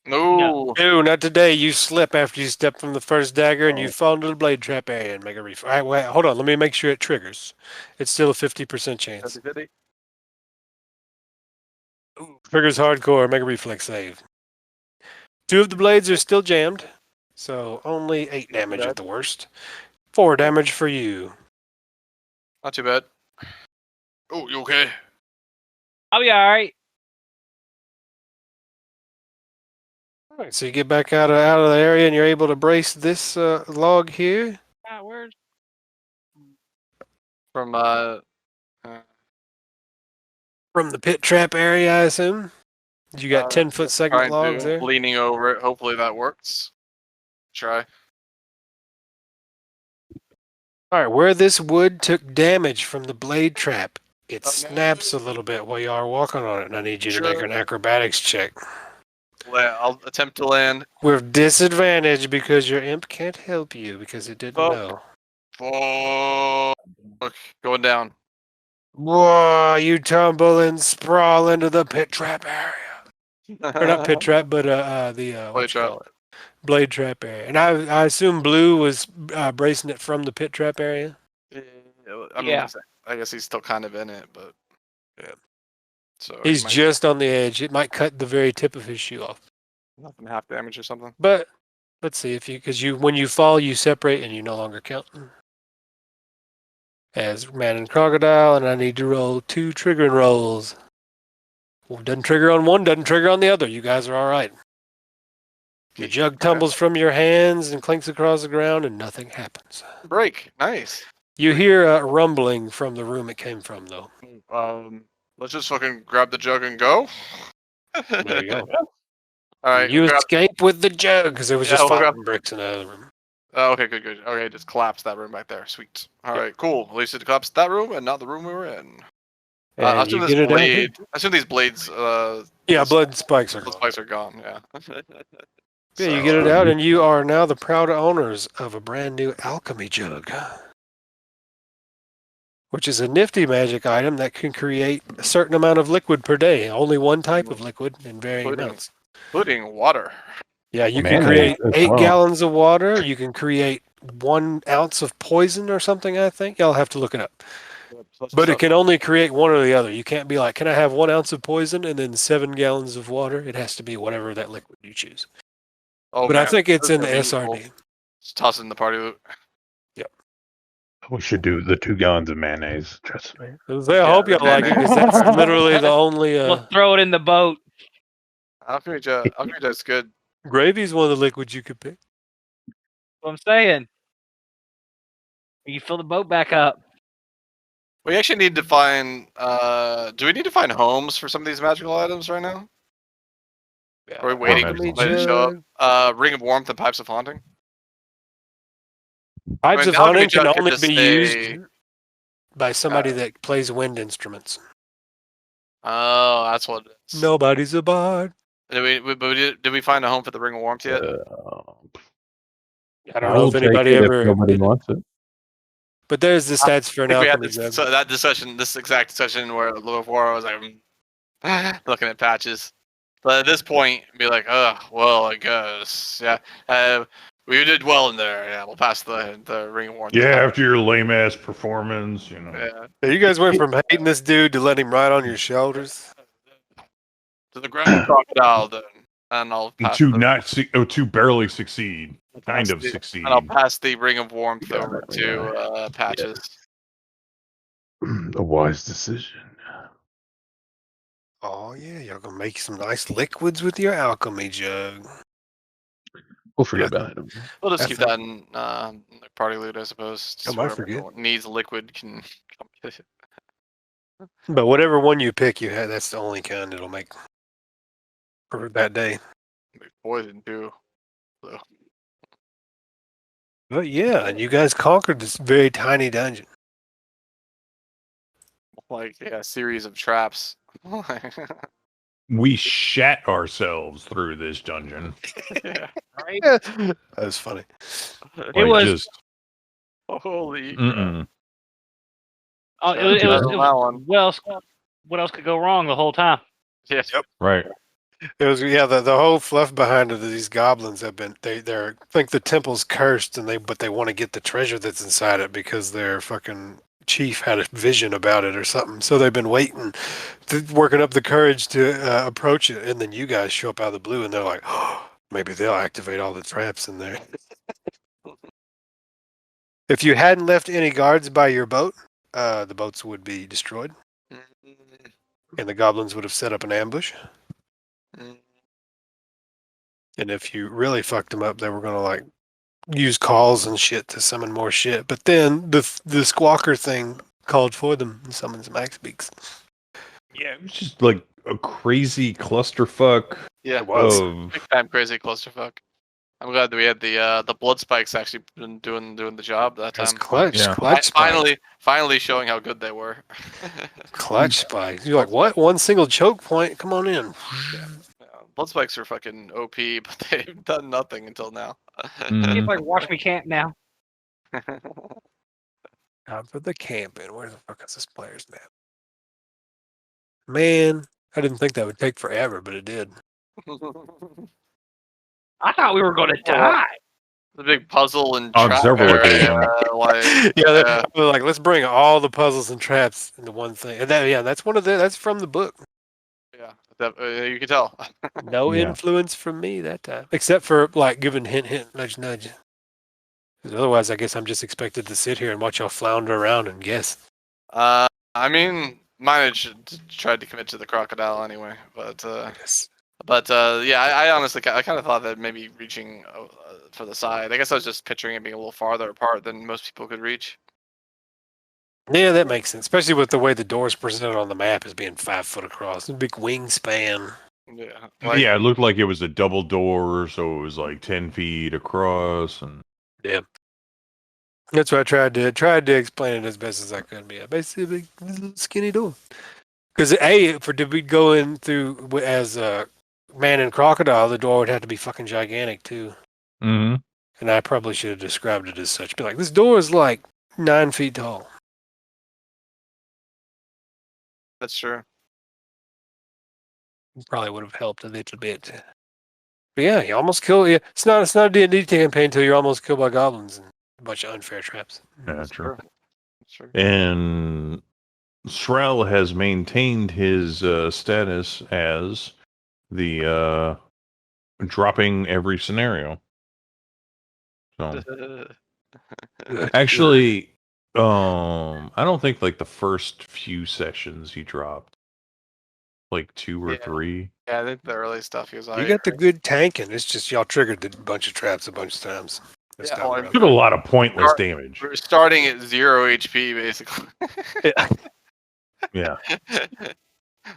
No. No, not today. You slip after you step from the first dagger and you fall into the blade trap area and make a reflex. All right, wait, hold on. Let me make sure it triggers. It's still a 50% chance. Ooh, triggers hardcore. Make a reflex save. 2 of the blades are still jammed, so only 8 damage at the worst. 4 damage for you. Not too bad. Oh, you okay? I'll be all right. All right, so you get back out of the area and you're able to brace this log here. Where's From From the pit trap area, I assume. You got 10-foot segment logs there. Leaning over it. Hopefully that works. Try. All right, where this wood took damage from the blade trap, it snaps a little bit while you are walking on it, and I need you to make an acrobatics check. I'll attempt to land. With disadvantage because your imp can't help you because it didn't know. Fuck. Going down. Whoa, you tumble and sprawl into the pit trap area. Or not pit trap, but the what you call it? Blade trap area. And I assume Blue was bracing it from the pit trap area. I mean, I guess he's still kind of in it, but yeah. So he's just on the edge. It might cut the very tip of his shoe off. Nothing half damage or something. But let's see because when you fall, you separate and you no longer count as man and crocodile. And I need to roll 2 triggering rolls. Well, doesn't trigger on one, doesn't trigger on the other. You guys are all right. The jug tumbles from your hands and clinks across the ground, and nothing happens. Break. Nice. You hear a rumbling from the room it came from, though. Let's just fucking grab the jug and go. There you go. All right. You escape with the jug because there was just fighting bricks in the other room. Oh, okay, good. Okay, just collapse that room back there. Sweet. All right, cool. At least it collapsed that room and not the room we were in. I assume these blades. Yeah, blood spikes are gone. gone. Spikes are gone. Yeah. Yeah, you get it out, and you are now the proud owners of a brand new alchemy jug, which is a nifty magic item that can create a certain amount of liquid per day. Only one type of liquid in varying amounts. Including water. Yeah, you can create 8 gallons of water. You can create 1 ounce of poison or something, I think. I'll have to look it up. But it can only create one or the other. You can't be like, can I have 1 ounce of poison and then 7 gallons of water? It has to be whatever that liquid you choose. Oh, but man, I think it's in the SRD. Just toss it in the party loot. Yep. We should do the 2 gallons of mayonnaise. Trust me. I hope y'all like it because that's literally the only. We'll throw it in the boat. Alchemy jug's good. Gravy's one of the liquids you could pick. What I'm saying. You fill the boat back up. We actually need to find. Do we need to find homes for some of these magical items right now? Yeah, are we waiting for somebody to show up? Ring of Warmth and Pipes of Haunting? Pipes of Haunting can only be used by somebody that plays wind instruments. Oh, that's what it is. Nobody's a bard. Did we find a home for the Ring of Warmth yet? I don't know if anybody ever. Nobody wants it. But there's the stats for an I think we had alchemy this, jug. that discussion, this exact discussion where before I was like looking at patches. But at this point, be like, oh, well, I guess, yeah. We did well in there. Yeah, we'll pass the ring of warrant. Yeah, after your lame ass performance, you know. Yeah. Yeah, you guys went from hating this dude to letting him ride on your shoulders. To the grand crocodile, then, and I'll pass To barely succeed, kind of the- succeed. and I'll pass the ring of warmth Got over it, to patches. A wise decision. Oh yeah, y'all gonna make some nice liquids with your alchemy jug. We'll forget about it. We'll just keep That's that in like party loot, I suppose. Just Oh, I whoever forget. needs liquid can come get it. But whatever one you pick, you have that's the only kind it'll make for that day. Be poison too. So. But yeah, and you guys conquered this very tiny dungeon. Like a series of traps. We shat ourselves through this dungeon. Yeah. Right? That was funny. It was- just Holy crap. mm-mm. Oh, Shout it out was, to it was, that it one. was, what else could go wrong the whole time? Yeah. Right. It was the whole fluff behind it. These goblins have been they're I think the temple's cursed and they want to get the treasure that's inside it because their fucking chief had a vision about it or something. So they've been waiting, working up the courage to approach it, and then you guys show up out of the blue and they're like, oh, maybe they'll activate all the traps in there. If you hadn't left any guards by your boat, the boats would be destroyed, and the goblins would have set up an ambush. And if you really fucked them up, they were gonna like use calls and shit to summon more shit. But then the squawker thing called for them and summons Max Beaks. Yeah, it was just like a crazy clusterfuck Yeah. It was. of Big time crazy clusterfuck. I'm glad that we had the blood spikes actually been doing the job that That's time. clutch, Yeah. clutch spikes. Finally showing how good they were. Clutch spikes. You're like, what? One single choke point? Come on in. Yeah, blood spikes are fucking OP, but they've done nothing until now. Mm. It's like watch me camp now. Time for the camping. Where the fuck is this player's map? Man, I didn't think that would take forever, but it did. I thought we were going to die. The big puzzle and On trap several area, occasions. like, Yeah, they're like, let's bring all the puzzles and traps into one thing. And that's that's from the book. yeah, you can tell. No Yeah. influence from me that time, except for like giving hint, nudge, nudge. 'Cause otherwise, I guess I'm just expected to sit here and watch y'all flounder around and guess. I mean, mine tried to commit to the crocodile anyway, but Yes. yeah, I honestly, I kind of thought that maybe reaching for the side. I guess I was just picturing it being a little farther apart than most people could reach. Yeah, that makes sense, especially with the way the door's presented on the map as being 5 foot across, a big wingspan. Yeah, Yeah, it looked like it was a double door, so it was like 10 feet across, and That's what I tried to explain it as best as I could. Be basically a big little skinny door. Because did we go in through as a man and crocodile, the door would have to be fucking gigantic too. mm-hmm. And I probably should have described it as such. Be like, this door is like 9 feet tall. that's true. Probably would have helped a little bit. But yeah, you almost kill. Yeah, it's not a D&D campaign until you're almost killed by goblins and a bunch of unfair traps. Yeah, that's true. That's true. And Shrell has maintained his status as the dropping every scenario. So actually, I don't think like the first few sessions he dropped, like 2 or Yeah. 3. Yeah, I think the early stuff he was like. You got the good tanking. It's just y'all triggered a bunch of traps a bunch of times. That's Yeah, down the well, road. Did a lot of pointless damage. We're starting at 0 HP basically. Yeah.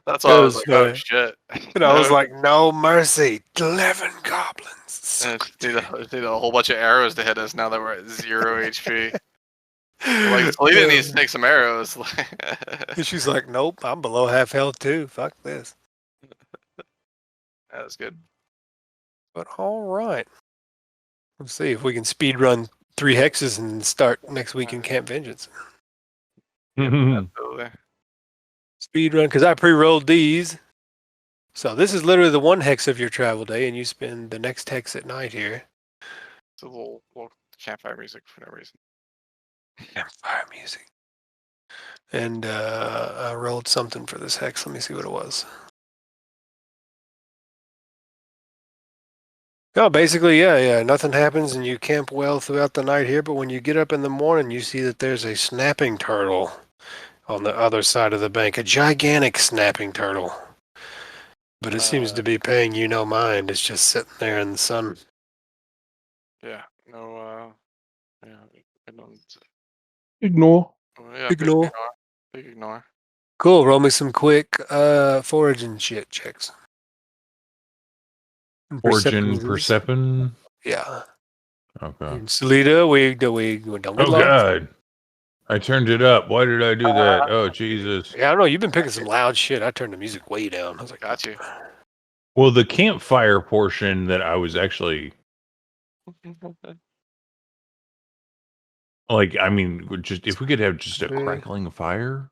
That's why I was It was, like, oh shit. And I was like, no mercy, 11 goblins. I just need a whole bunch of arrows to hit us now that we're at 0 HP. Like, Selena needs to take some arrows. And she's like, nope, I'm below half health too. Fuck this. That was good. But all right. Let's see if we can speed run 3 hexes and start next week in Camp Vengeance. Absolutely. Speed run, because I pre-rolled these. So this is literally the 1 hex of your travel day, and you spend the next hex at night here. It's a little campfire music for no reason. Campfire music. And I rolled something for this hex. Let me see what it was. Oh, basically, yeah. Nothing happens, and you camp well throughout the night here. But when you get up in the morning, you see that there's a snapping turtle on the other side of the bank. A gigantic snapping turtle. But it seems to be paying you no mind. It's just sitting there in the sun. Yeah. No. Yeah. I don't. Ignore. Yeah. Ignore. Big ignore. Cool. Roll me some quick foraging shit checks. Origin Perception. Yeah. Okay. In Salida, we don't get Oh lost. God. I turned it up. Why did I do that? Oh Jesus. Yeah, I don't know. You've been picking some loud shit. I turned the music way down. I was like, Got you. Well, the campfire portion that I was actually like, I mean, just if we could have just a crackling fire.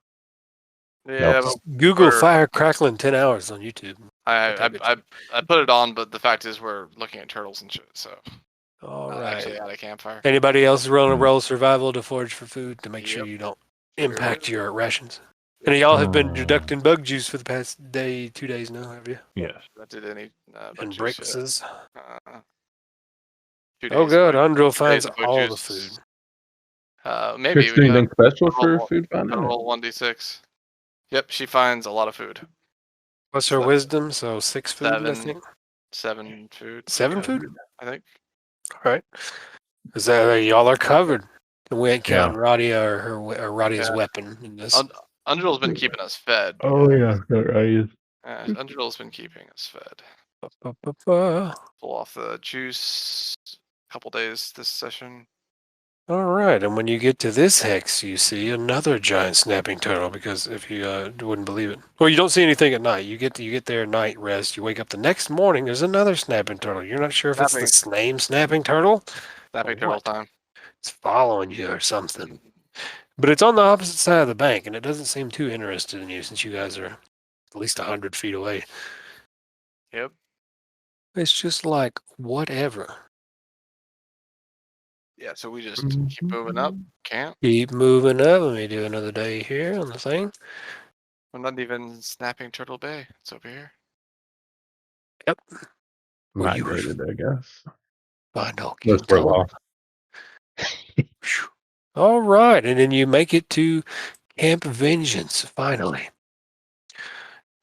Yeah. just Google fire crackling 10 hours on YouTube. I put it on, but the fact is we're looking at turtles and shit. So. All Not right. actually at a campfire. Anybody else roll survival to forage for food to make sure Yep. you don't impact your rations? And y'all have been deducting bug juice for the past 2 days now, have you? Yes. That did any And breakfasts. 2 days. Oh, good. Bug- Andro 2 finds days of bug all the juice. food. Maybe Chris, we anything special for roll- food finding? roll 1d6. Yep, she finds a lot of food. What's her wisdom? So 6 food, I 7. think. 7 food. 7 yeah, food? I think. All right. Is that y'all are covered? We ain't Yeah. counting Radia or Radia's weapon in this. Undrill's been keeping us fed. Oh yeah, right. Undrill's been keeping us fed. Ba-ba-ba-ba. Pull off the juice. A couple days this session. All right, and when you get to this hex, you see another giant snapping turtle. Because if you wouldn't believe it, well, you don't see anything at night. You get there night rest. You wake up the next morning. There's another snapping turtle. You're not sure if it's the same snapping turtle. Snapping turtle time. It's following you or something. But it's on the opposite side of the bank, and it doesn't seem too interested in you since you guys are at least 100 feet away. Yep. It's just like whatever. Yeah, so we just keep moving up. Can't. Keep moving up. Let me do another day here on the thing. We're not even snapping Turtle Bay. It's over here. Yep. Well, you Migrated, I guess. find all That's we're lost. All right, and then you make it to Camp Vengeance, finally.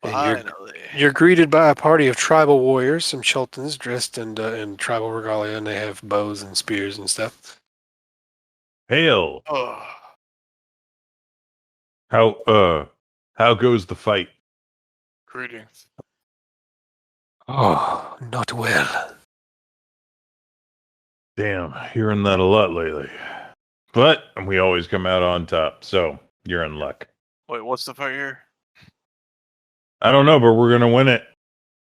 And you're greeted by a party of tribal warriors, some Chultans dressed in tribal regalia, and they have bows and spears and stuff. Hail. Oh. How goes the fight? Greetings. Oh, not well. Damn, hearing that a lot lately. But we always come out on top, so you're in luck. Wait, what's the fight here? I don't know, but we're gonna win it.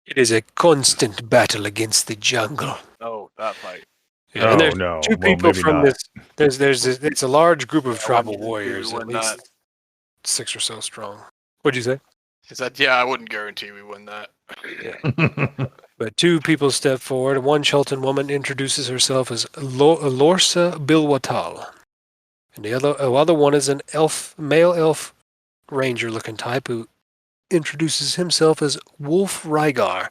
It is a constant battle against the jungle. Oh, that fight. Yeah, and there's no. two people from this. It's a large group of tribal warriors, at least 6 or so strong. What'd you say? He said, "Yeah, I wouldn't guarantee we win that." But 2 people step forward. One Chultan woman introduces herself as Lorsa Bilwatal. And the other one is an male elf ranger-looking type who introduces himself as Wolf Rygar.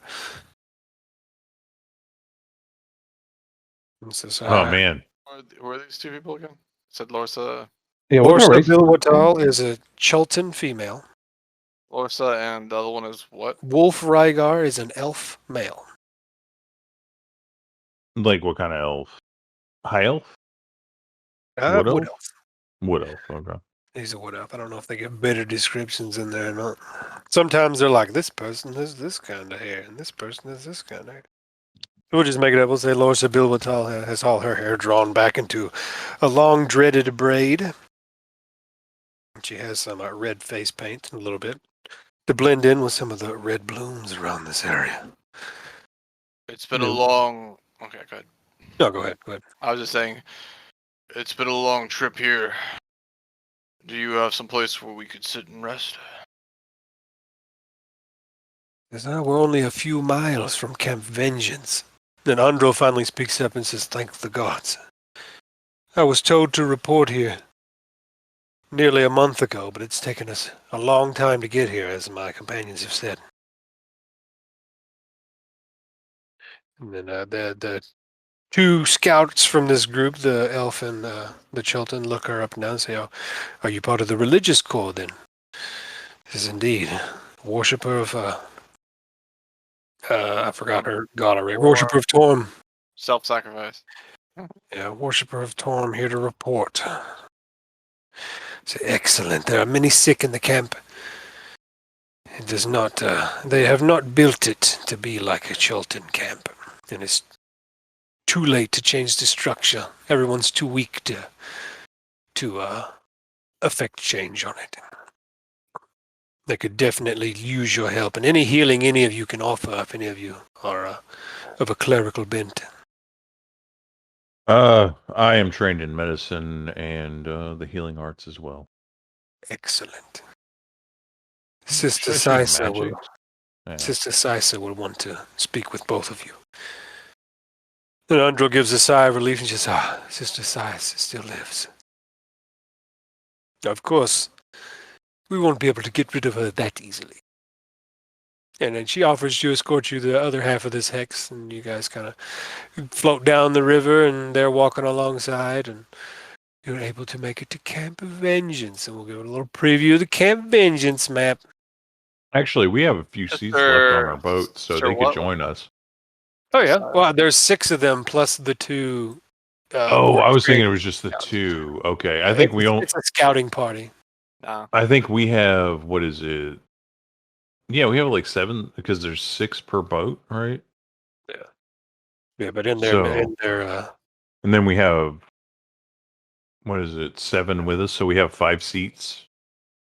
Says, Oh man. Who are these 2 people again? Said Lorsa. Yeah, what Lorsa race? Bilwatal is a Chultan female. Lorsa, and the other one is what? Wolf Rygar is an elf male. Like what kind of elf? High elf? Wood elf? elf. Wood elf, okay. He's a wood elf. I don't know if they get better descriptions in there or not. Sometimes they're like, this person has this kind of hair, and this person has this kind of hair. We'll just make it up. We'll say Lorsa Bilwatal has all her hair drawn back into a long, dreaded braid. She has some red face paint a little bit to blend in with some of the red blooms around this area. It's been a long. Okay, go ahead. No, go ahead. I was just saying, It's been a long trip here. Do you have some place where we could sit and rest? We're only a few miles from Camp Vengeance. Then Andro finally speaks up and says, "Thank the gods. I was told to report here nearly a month ago, but it's taken us a long time to get here, as my companions have said." And then the two scouts from this group, the elf and the Chultan, look her up and down and say, "Oh, are you part of the religious corps then?" Says, "Indeed. Worshipper of, I forgot her god already. Worshipper of Torm. Self-sacrifice. Yeah, Worshipper of Torm, here to report." Say, "Excellent. There are many sick in the camp. It does not, they have not built it to be like a Chultan camp. And it's too late to change the structure. Everyone's too weak to affect change on it. They could definitely use your help, and any healing any of you can offer if any of you are of a clerical bent." I am trained in medicine and the healing arts as well. Excellent. Sister Especially Sisa will, magic. Yeah. Sister Sisa will want to speak with both of you. And Andro gives a sigh of relief and says, Sister Sisa still lives. Of course, we won't be able to get rid of her that easily. And then she offers to escort you to the other half of this hex, and you guys kind of float down the river, and they're walking alongside, and you're able to make it to Camp Vengeance. And we'll give it a little preview of the Camp Vengeance map. Actually, we have a few seats left on our boat, so Sir they could what? join us. Oh, yeah. Well, there's 6 of them plus the 2. I was thinking it was just the 2. Okay, I think we don't. It's a scouting party. Nah. I think we have, what is it? Yeah, we have like 7 because there's 6 per boat, right? Yeah, but in their, So- And then we have, what is it, 7 with us, so we have 5 seats.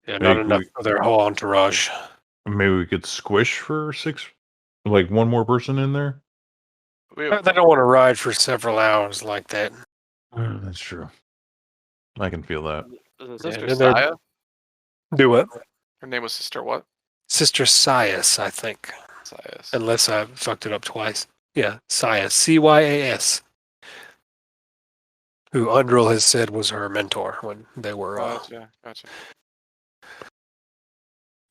not maybe enough we- for their whole entourage. Maybe we could squish for 6, like one more person in there. We They don't want to ride for several hours like that. That's true. I can feel that. Sister and they're- Saya? Do what? Her name was Sister what? Sister Sias, I think. Sias. Unless I fucked it up twice. Yeah, Sias. Cyas. Who Undril has said was her mentor when they were Gotcha.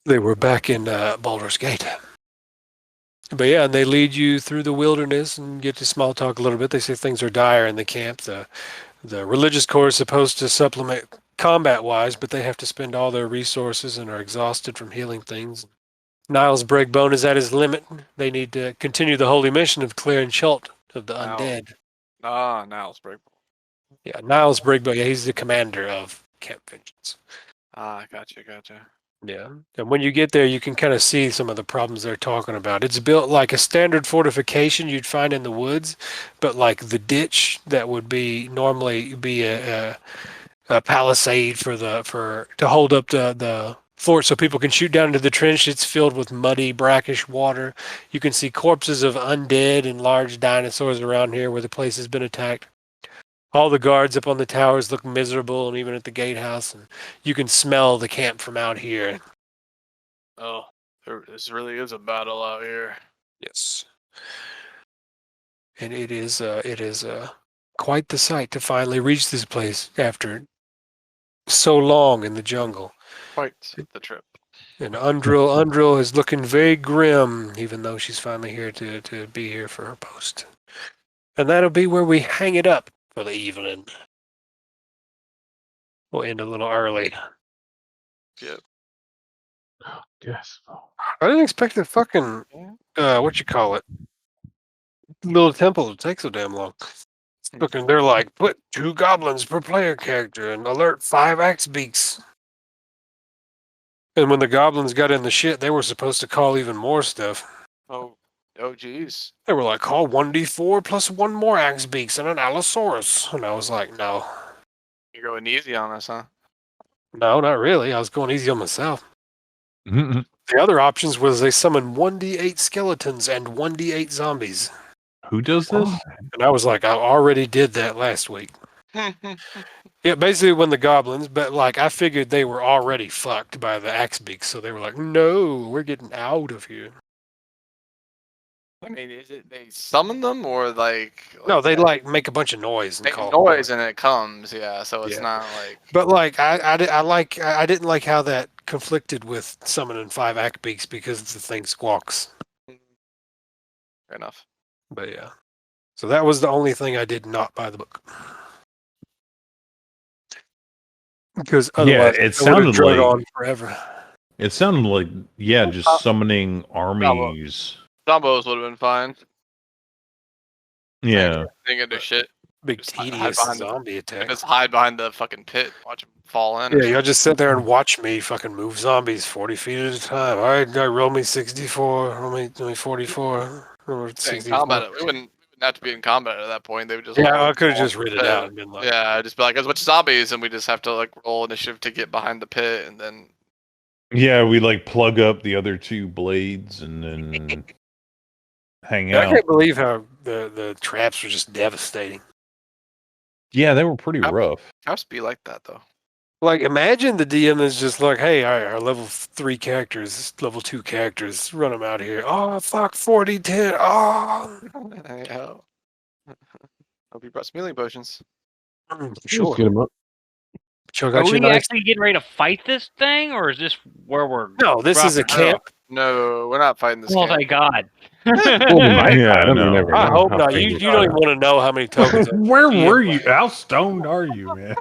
they were back in Baldur's Gate. But yeah, and they lead you through the wilderness and get to small talk a little bit. They say things are dire in the camp. The religious corps is supposed to supplement combat-wise, but they have to spend all their resources and are exhausted from healing things. Niles Breakbone is at his limit. They need to continue the holy mission of clearing Chult of the Wow. undead. Niles Breakbone. Yeah, Niles Breakbone, yeah, he's the commander of Camp Vengeance. Gotcha. Yeah, and when you get there, you can kind of see some of the problems they're talking about. It's built like a standard fortification you'd find in the woods, but like the ditch that would be normally be a palisade to hold up the fort so people can shoot down into the trench. It's filled with muddy, brackish water. You can see corpses of undead and large dinosaurs around here where the place has been attacked. All the guards up on the towers look miserable, and even at the gatehouse, and you can smell the camp from out here. Oh, this really is a battle out here. Yes. And it is quite the sight to finally reach this place after so long in the jungle. Quite the trip. And Undril is looking very grim, even though she's finally here to be here for her post. And that'll be where we hang it up for the evening. We'll end a little early. Yep. Yes. I didn't expect the fucking what you call it, little temple to take so damn long. Looking, they're like, put 2 goblins per player character and alert 5 axe beaks. And when the goblins got in the shit, they were supposed to call even more stuff. Oh, geez. They were like, call 1d4 plus 1 more axe beaks and an allosaurus. And I was like, no, You're going easy on us, huh? not really. I was going easy on myself. Mhm. The other options was they summoned 1d8 skeletons and 1d8 zombies. Who does this? And I was like, I already did that last week. Yeah, basically when the goblins, but like I figured they were already fucked by the axe beaks, so they were like, "No, we're getting out of here." I mean, is it they summon them or like? No, they like make a bunch of noise and make call noise and it comes. Yeah, so it's Yeah. not like. But like I didn't like how that conflicted with summoning 5 axe beaks because the thing squawks. Fair enough. But yeah, so that was the only thing I did not buy the book. Because otherwise, it I would have sounded drug like on forever. it sounded like just summoning armies. Zombos would have been fine. Yeah, They can do shit. Big Just hide tedious behind the- zombie attack. Just hide behind the fucking pit. Watch them fall in. Yeah, y'all just sit there and watch me fucking move zombies 40 feet at a time. All right, roll me 64, roll me 44, or In 64. combat, we wouldn't have to be in combat at that point. They would just. Yeah, all I could have fall just in the read it pit. out and been like, Yeah, I'd just be like, there's a bunch of zombies, and we just have to like roll initiative to get behind the pit, and then. yeah. We like plug up the other 2 blades and then hang I out. can't believe how the traps were just devastating. Yeah, they were pretty rough. Traps be like that though. Like, imagine the DM is just like, hey, all right, our level 3 characters, level 2 characters, run them out here. Oh, fuck, 40, 10. Oh, Yeah. Hope you brought some healing potions. for Just sure. get 'em up. Chuck Are got you we nice. actually getting ready to fight this thing, or is this where we're? No, this is a dropping camp. No, we're not fighting this Oh, game. thank God. Well, we might. Yeah, I don't no. never I know hope how not. far You you don't even want to know how many tokens. Where Yeah, were you? like- How stoned are you, man?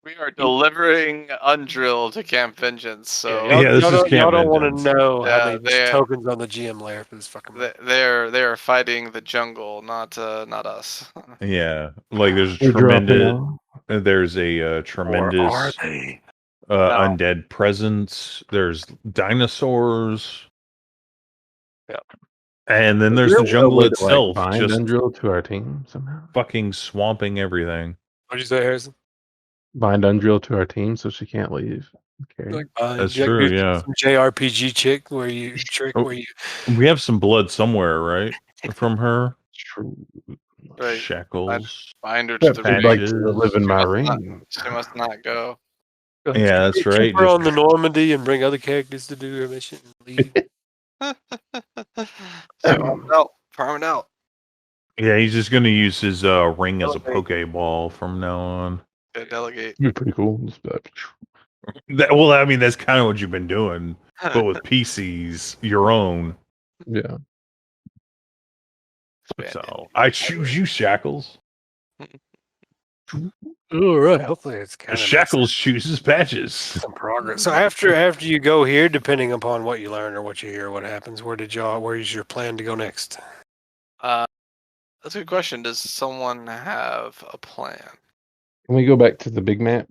We are delivering Undrill to Camp Vengeance, so y'all, Yeah, this y'all is don't, y'all Camp don't want Vengeance. to know Yeah, how many they- tokens on the GM layer for this fucking. they are fighting the jungle, not us. Yeah, like there's We're dropping tremendous. off. There's a Or are tremendous they? undead presence. There's dinosaurs. Yeah. And then there's Is the there a jungle way to, itself, bind just Undrill to our team somehow. fucking swamping everything. What'd you say, Harrison? Bind Undrill to our team so she can't leave. Okay. Like, That's you true, do yeah. some JRPG chick where you trick Oh. where you. We have some blood somewhere, right? From her. True. Right. Shackles. Bind her to Except the if you'd like Patches. to live in my must not- ring. She must not go. Yeah, that's Keep right. her Just- on the Normandy and bring other characters to do her mission. And leave. Farm it out. Yeah, he's just gonna use his ring as a Pokeball from now on. Yeah, delegate. It'd be pretty cool. Just be like, Well, I mean, that's kind of what you've been doing, but with PCs, your own. yeah. So I choose you, Shackles. All right. Hopefully, it's kind of Shackles chooses Patches. some progress. So after you go here, depending upon what you learn or what you hear, what happens, where is your plan to go next? That's a good question. Does someone have a plan? Can we go back to the big map?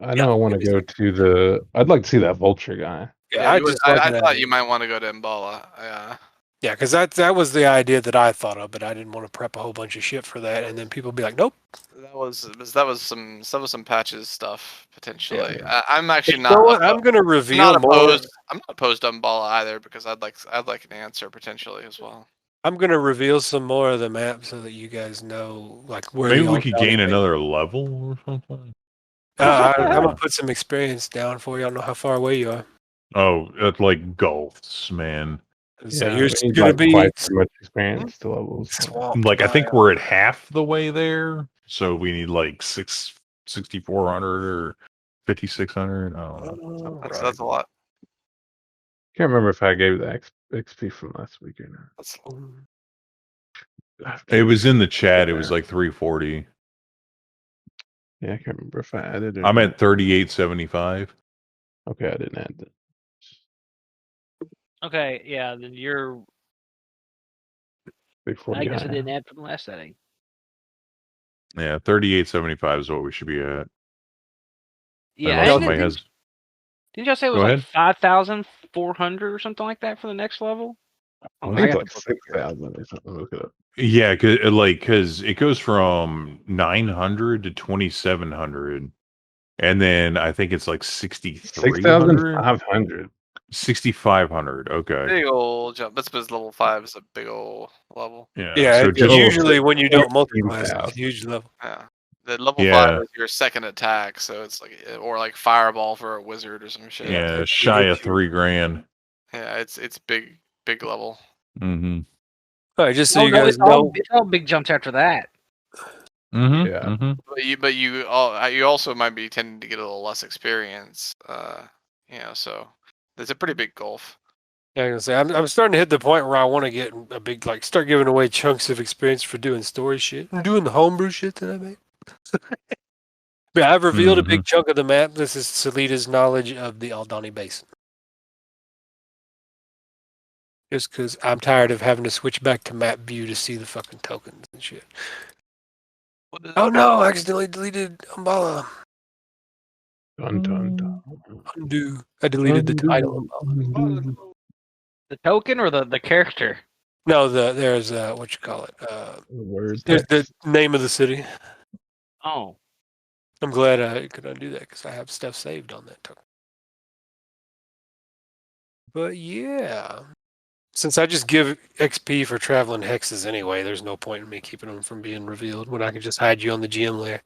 I know Yeah, I want to go to the. I'd like to see that vulture guy. I just like I that thought idea. you might want to go to Mbala. Yeah. Yeah, because that was the idea that I thought of, but I didn't want to prep a whole bunch of shit for that, and then people be like, "Nope." That was some Patches stuff potentially. Yeah. I'm actually You not. know what? I'm gonna I'm reveal not more. opposed. I'm not opposed to Mbala either because I'd like an answer potentially as well. I'm gonna reveal some more of the map so that you guys know, like where. Maybe y'all we could gotta gain be. another level or something. I'm gonna put some experience down for you. I don't know how far away you are. Oh, it's like gulfs, man. So Yeah, you're we need, gonna like, be quite as much experience to levels. swamped. Like I by, think we're at half the way there, so we need like 6,400 or 5,600. I don't know. That's a lot. Can't remember if I gave the XP from last week or not. That's It was in the chat. It was like 340. Yeah, I can't remember if I added it. I'm at 3875. Okay, I didn't add that. Okay, yeah, then you're. Big 40 I guess guy. I didn't add from the last setting. Yeah, 3875 is what we should be at. Yeah, Unless I somebody didn't, has. didn't y'all say it was Go like ahead. 5,400 or something like that for the next level? I Oh, think got it's the like book here. 6,000 or something. Look it up. Yeah, because it goes from 900 to 2,700, and then I think it's like 6,300, 6,500. 6,500. Okay. big old jump. That's because level 5 is a big old level. Yeah. Yeah, So it's just usually when you don't multi-class, it's a 14,000. huge level. Yeah. The level 5 Yeah. is your second attack, so it's like or like fireball for a wizard or some shit. Yeah, shy of $3,000. Yeah, it's big level. Mm-hmm. All right, just so No, you no, guys it's know. all big jumps after that. Mm-hmm. Yeah. Mm-hmm. But you also might be tending to get a little less experience. So there's a pretty big gulf. Yeah, I'm gonna say I'm starting to hit the point where I want to get a big start giving away chunks of experience for doing story shit. I'm doing the homebrew shit that I make. But I've revealed a big chunk of the map. This is Salita's knowledge of the Aldani Basin. Just because I'm tired of having to switch back to map view to see the fucking tokens and shit. Oh no, I accidentally deleted Umbala. Dun, dun, dun. Undo. I deleted the title. Undo. The token or the character? No, there's what you call it. Word There's the text. name of the city. Oh, I'm glad I could undo that because I have stuff saved on that token. But yeah, since I just give XP for traveling hexes anyway, there's no point in me keeping them from being revealed when I can just hide you on the GM layer.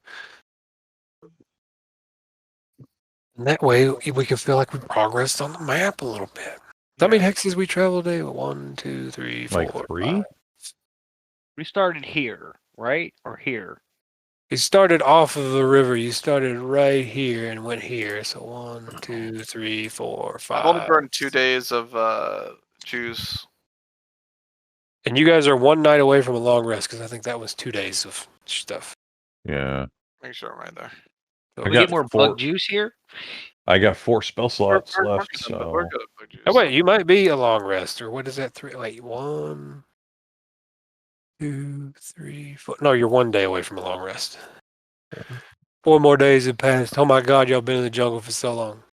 And that way we can feel like we progressed on the map a little bit. How many hexes we traveled today? 1, 2, 3, 4, Like 3? 5. we started here, right? Or here? You started off of the river. You started right here and went here. So 1, 2, 3, 4, 5. I've only burned 2 days of juice. And you guys are 1 night away from a long rest because I think that was 2 days of stuff. Yeah. Make sure I'm right there. So We get more bug juice here. I got 4 spell slots We're left. good, So but we're good at bug juice. Oh, wait, you might be a long rest, or what is that? 3? Wait, 1, 2, 3, 4. No, you're 1 day away from a long rest. 4 more days have passed. Oh my God, y'all been in the jungle for so long.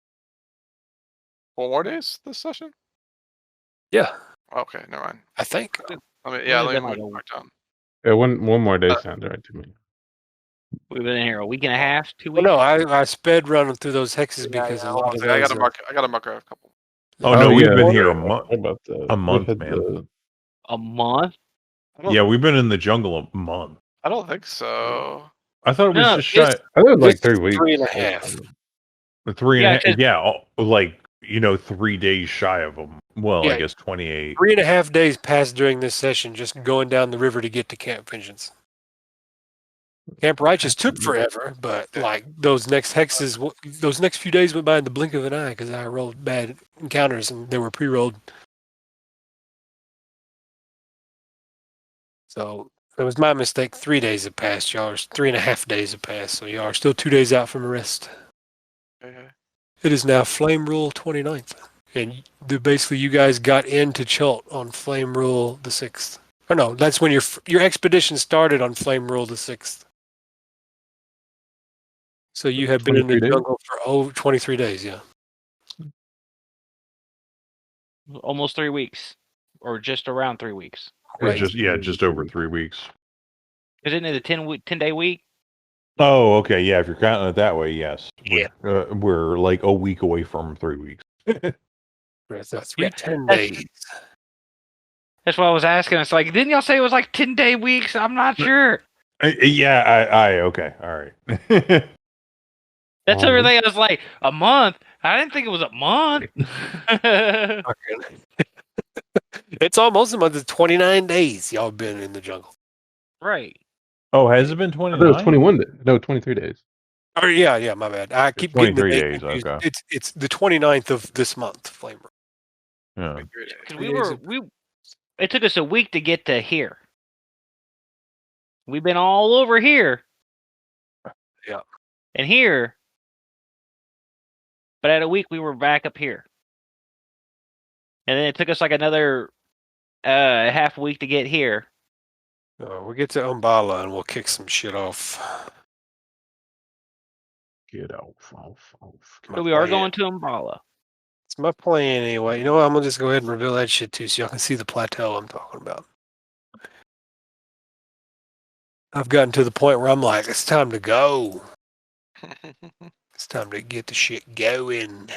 4 more days this session? Yeah, Okay, never mind. I think. Let been me like mark down. Yeah, one more day sounds right to me. We've been in here a week and a half, 2 Well, weeks. no, I sped running through those hexes because a lot of those I gotta mark a couple. Oh no, we've been here a What about the a month, we had man. A month? Yeah, we've been in the jungle a month. I don't think so. I thought it was No, just shy. I thought it was like It's 3 weeks. 3.5. 3.5. Yeah, Yeah, 3 days shy of them. Well, Yeah. I guess 28. 3.5 days passed during this session just going down the river to get to Camp Vengeance. Camp Righteous took forever, but like those next hexes, those next few days went by in the blink of an eye because I rolled bad encounters and they were pre-rolled. So it was my mistake. 3 days have passed. Y'all are 3.5 days have passed. So y'all are still 2 days out from arrest. Okay. It is now Flame Rule 29th. And basically you guys got into Chult on Flame Rule the 6th. Oh no, that's when your expedition started on Flame Rule the 6th. So you have been in the 23 days? jungle for 23 days, yeah. Almost 3 weeks, or just around 3 weeks. Right. Just over 3 weeks. Isn't it a 10-day week? Oh, okay. Yeah, if you're counting it that way, yes. Yeah. We're like a week away from 3 weeks. So Yeah, 10 days. That's what I was asking. It's like, didn't y'all say it was like 10-day weeks? I'm not sure. Yeah, okay, all right. That's everything. I was like, a month? I didn't think it was a month. It's almost a month. It's 29 days y'all been in the jungle. Right. Oh, has it been I thought 29? it was 21 days. No, 23 days. Oh yeah, my bad. I keep getting the 23 date days, confused. okay. It's the 29th of this month, Flame Rule. Yeah. Because it took us a week to get to here. We've been all over here. Yeah. And here. But at a week, we were back up here. And then it took us like another half week to get here. We'll get to Umbala and we'll kick some shit off. Get off. So we are going to Umbala. It's my plan anyway. You know what? I'm going to just go ahead and reveal that shit too so y'all can see the plateau I'm talking about. I've gotten to the point where I'm like, it's time to go. It's time to get the shit going.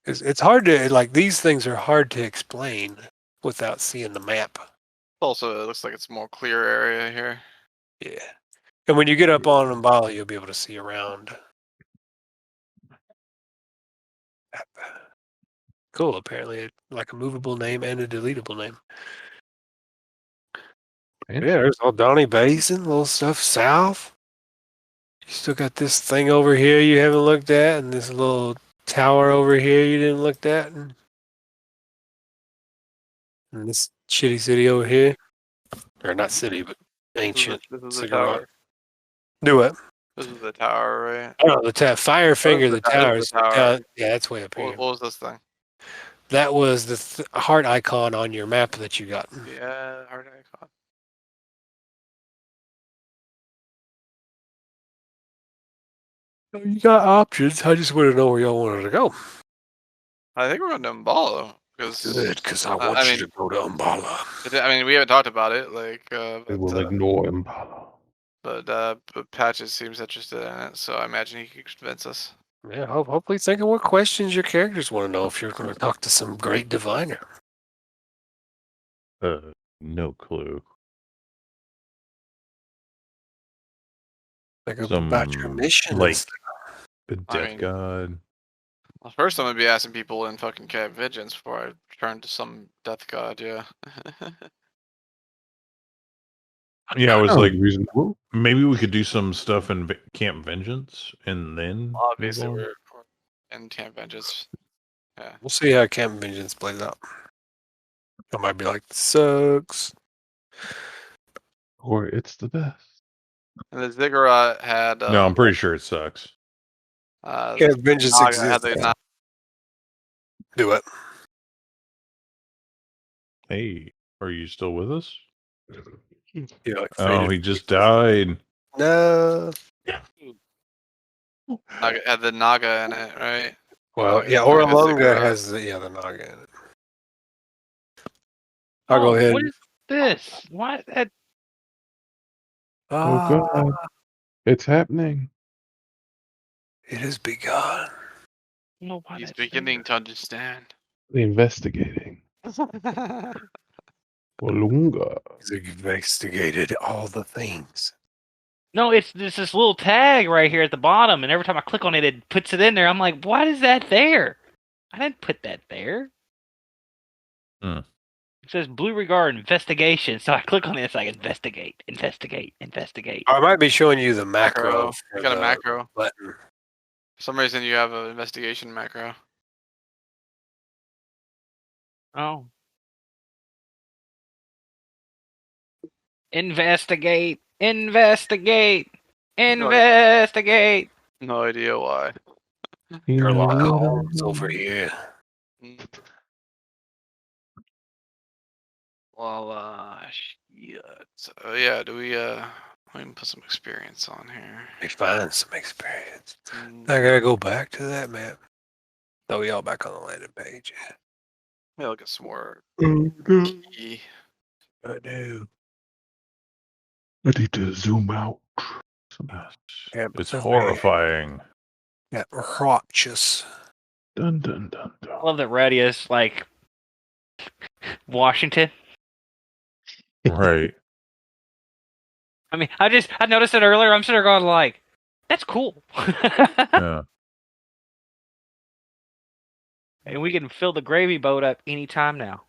It's hard to, like, these things are hard to explain without seeing the map. Also, it looks like it's a more clear area here. Yeah. And when you get up on Umbala, you'll be able to see around. Cool. Apparently, like a movable name and a deletable name. Yeah, there's all Donny Basin, little stuff south. You still got this thing over here you haven't looked at, and this little tower over here you didn't look at, and this shitty city over here, or not city, but ancient. This is the cigarette. tower. Do it. This is the tower, right? Oh, the Fire Finger, the tower. This is the tower. Yeah, that's way up here. What was this thing? That was the heart icon on your map that you got. Yeah, heart icon. You got options. I just want to know where y'all wanted to go. I think we're going to Umbala. Good, because I want you to go to Umbala. I mean, we haven't talked about it, like, We will ignore Impala. but Patches seems interested in it, so I imagine he could convince us. Yeah, hopefully think of what questions your characters want to know if you're going to talk to some great diviner. No clue. Think about your mission. Like and the death god. Well, first I'm going to be asking people in fucking Camp Vengeance before I turn to some death god, yeah. Yeah, I was like, reasonable. maybe we could do some stuff in Camp Vengeance and then. Obviously, move on. we're in Camp Vengeance. Yeah. We'll see how Camp Vengeance plays out. I might be like, sucks. Or it's the best. And the Ziggurat had. No, I'm pretty sure it sucks. Camp Vengeance exists. Do it. Hey, are you still with us? Yeah, like Oh, he just died. No. Had the Naga in it, right? Well, Naga, yeah, or the Oralunga Ziggurat. has the Naga in it. I'll go Oh, ahead. What is this? What? Oh god. It's happening. It has begun. No, why He's that's beginning to understand. The investigating. Walunga. He's investigated all the things. No, it's this little tag right here at the bottom, and every time I click on it, it puts it in there. I'm like, why is that there? I didn't put that there. Hmm. It says Blue Regard Investigation, so I click on it, it's like investigate. I might be showing you the macro. You got a macro. button. For some reason, you have an investigation macro. Oh. Investigate. No idea why. Sherlock Holmes over here. Well, shit. So, yeah, do we can put some experience on here. We find some experience. I gotta go back to that map. Oh, we all back on the landing page. Maybe I'll get some more key. I do. I need to zoom out. It's horrifying. Yeah, Rochus. Dun dun dun dun. I love that Radius, like Washington. Right. I mean, I noticed it earlier. I'm sitting there going like, that's cool. Yeah. And we can fill the gravy boat up anytime now.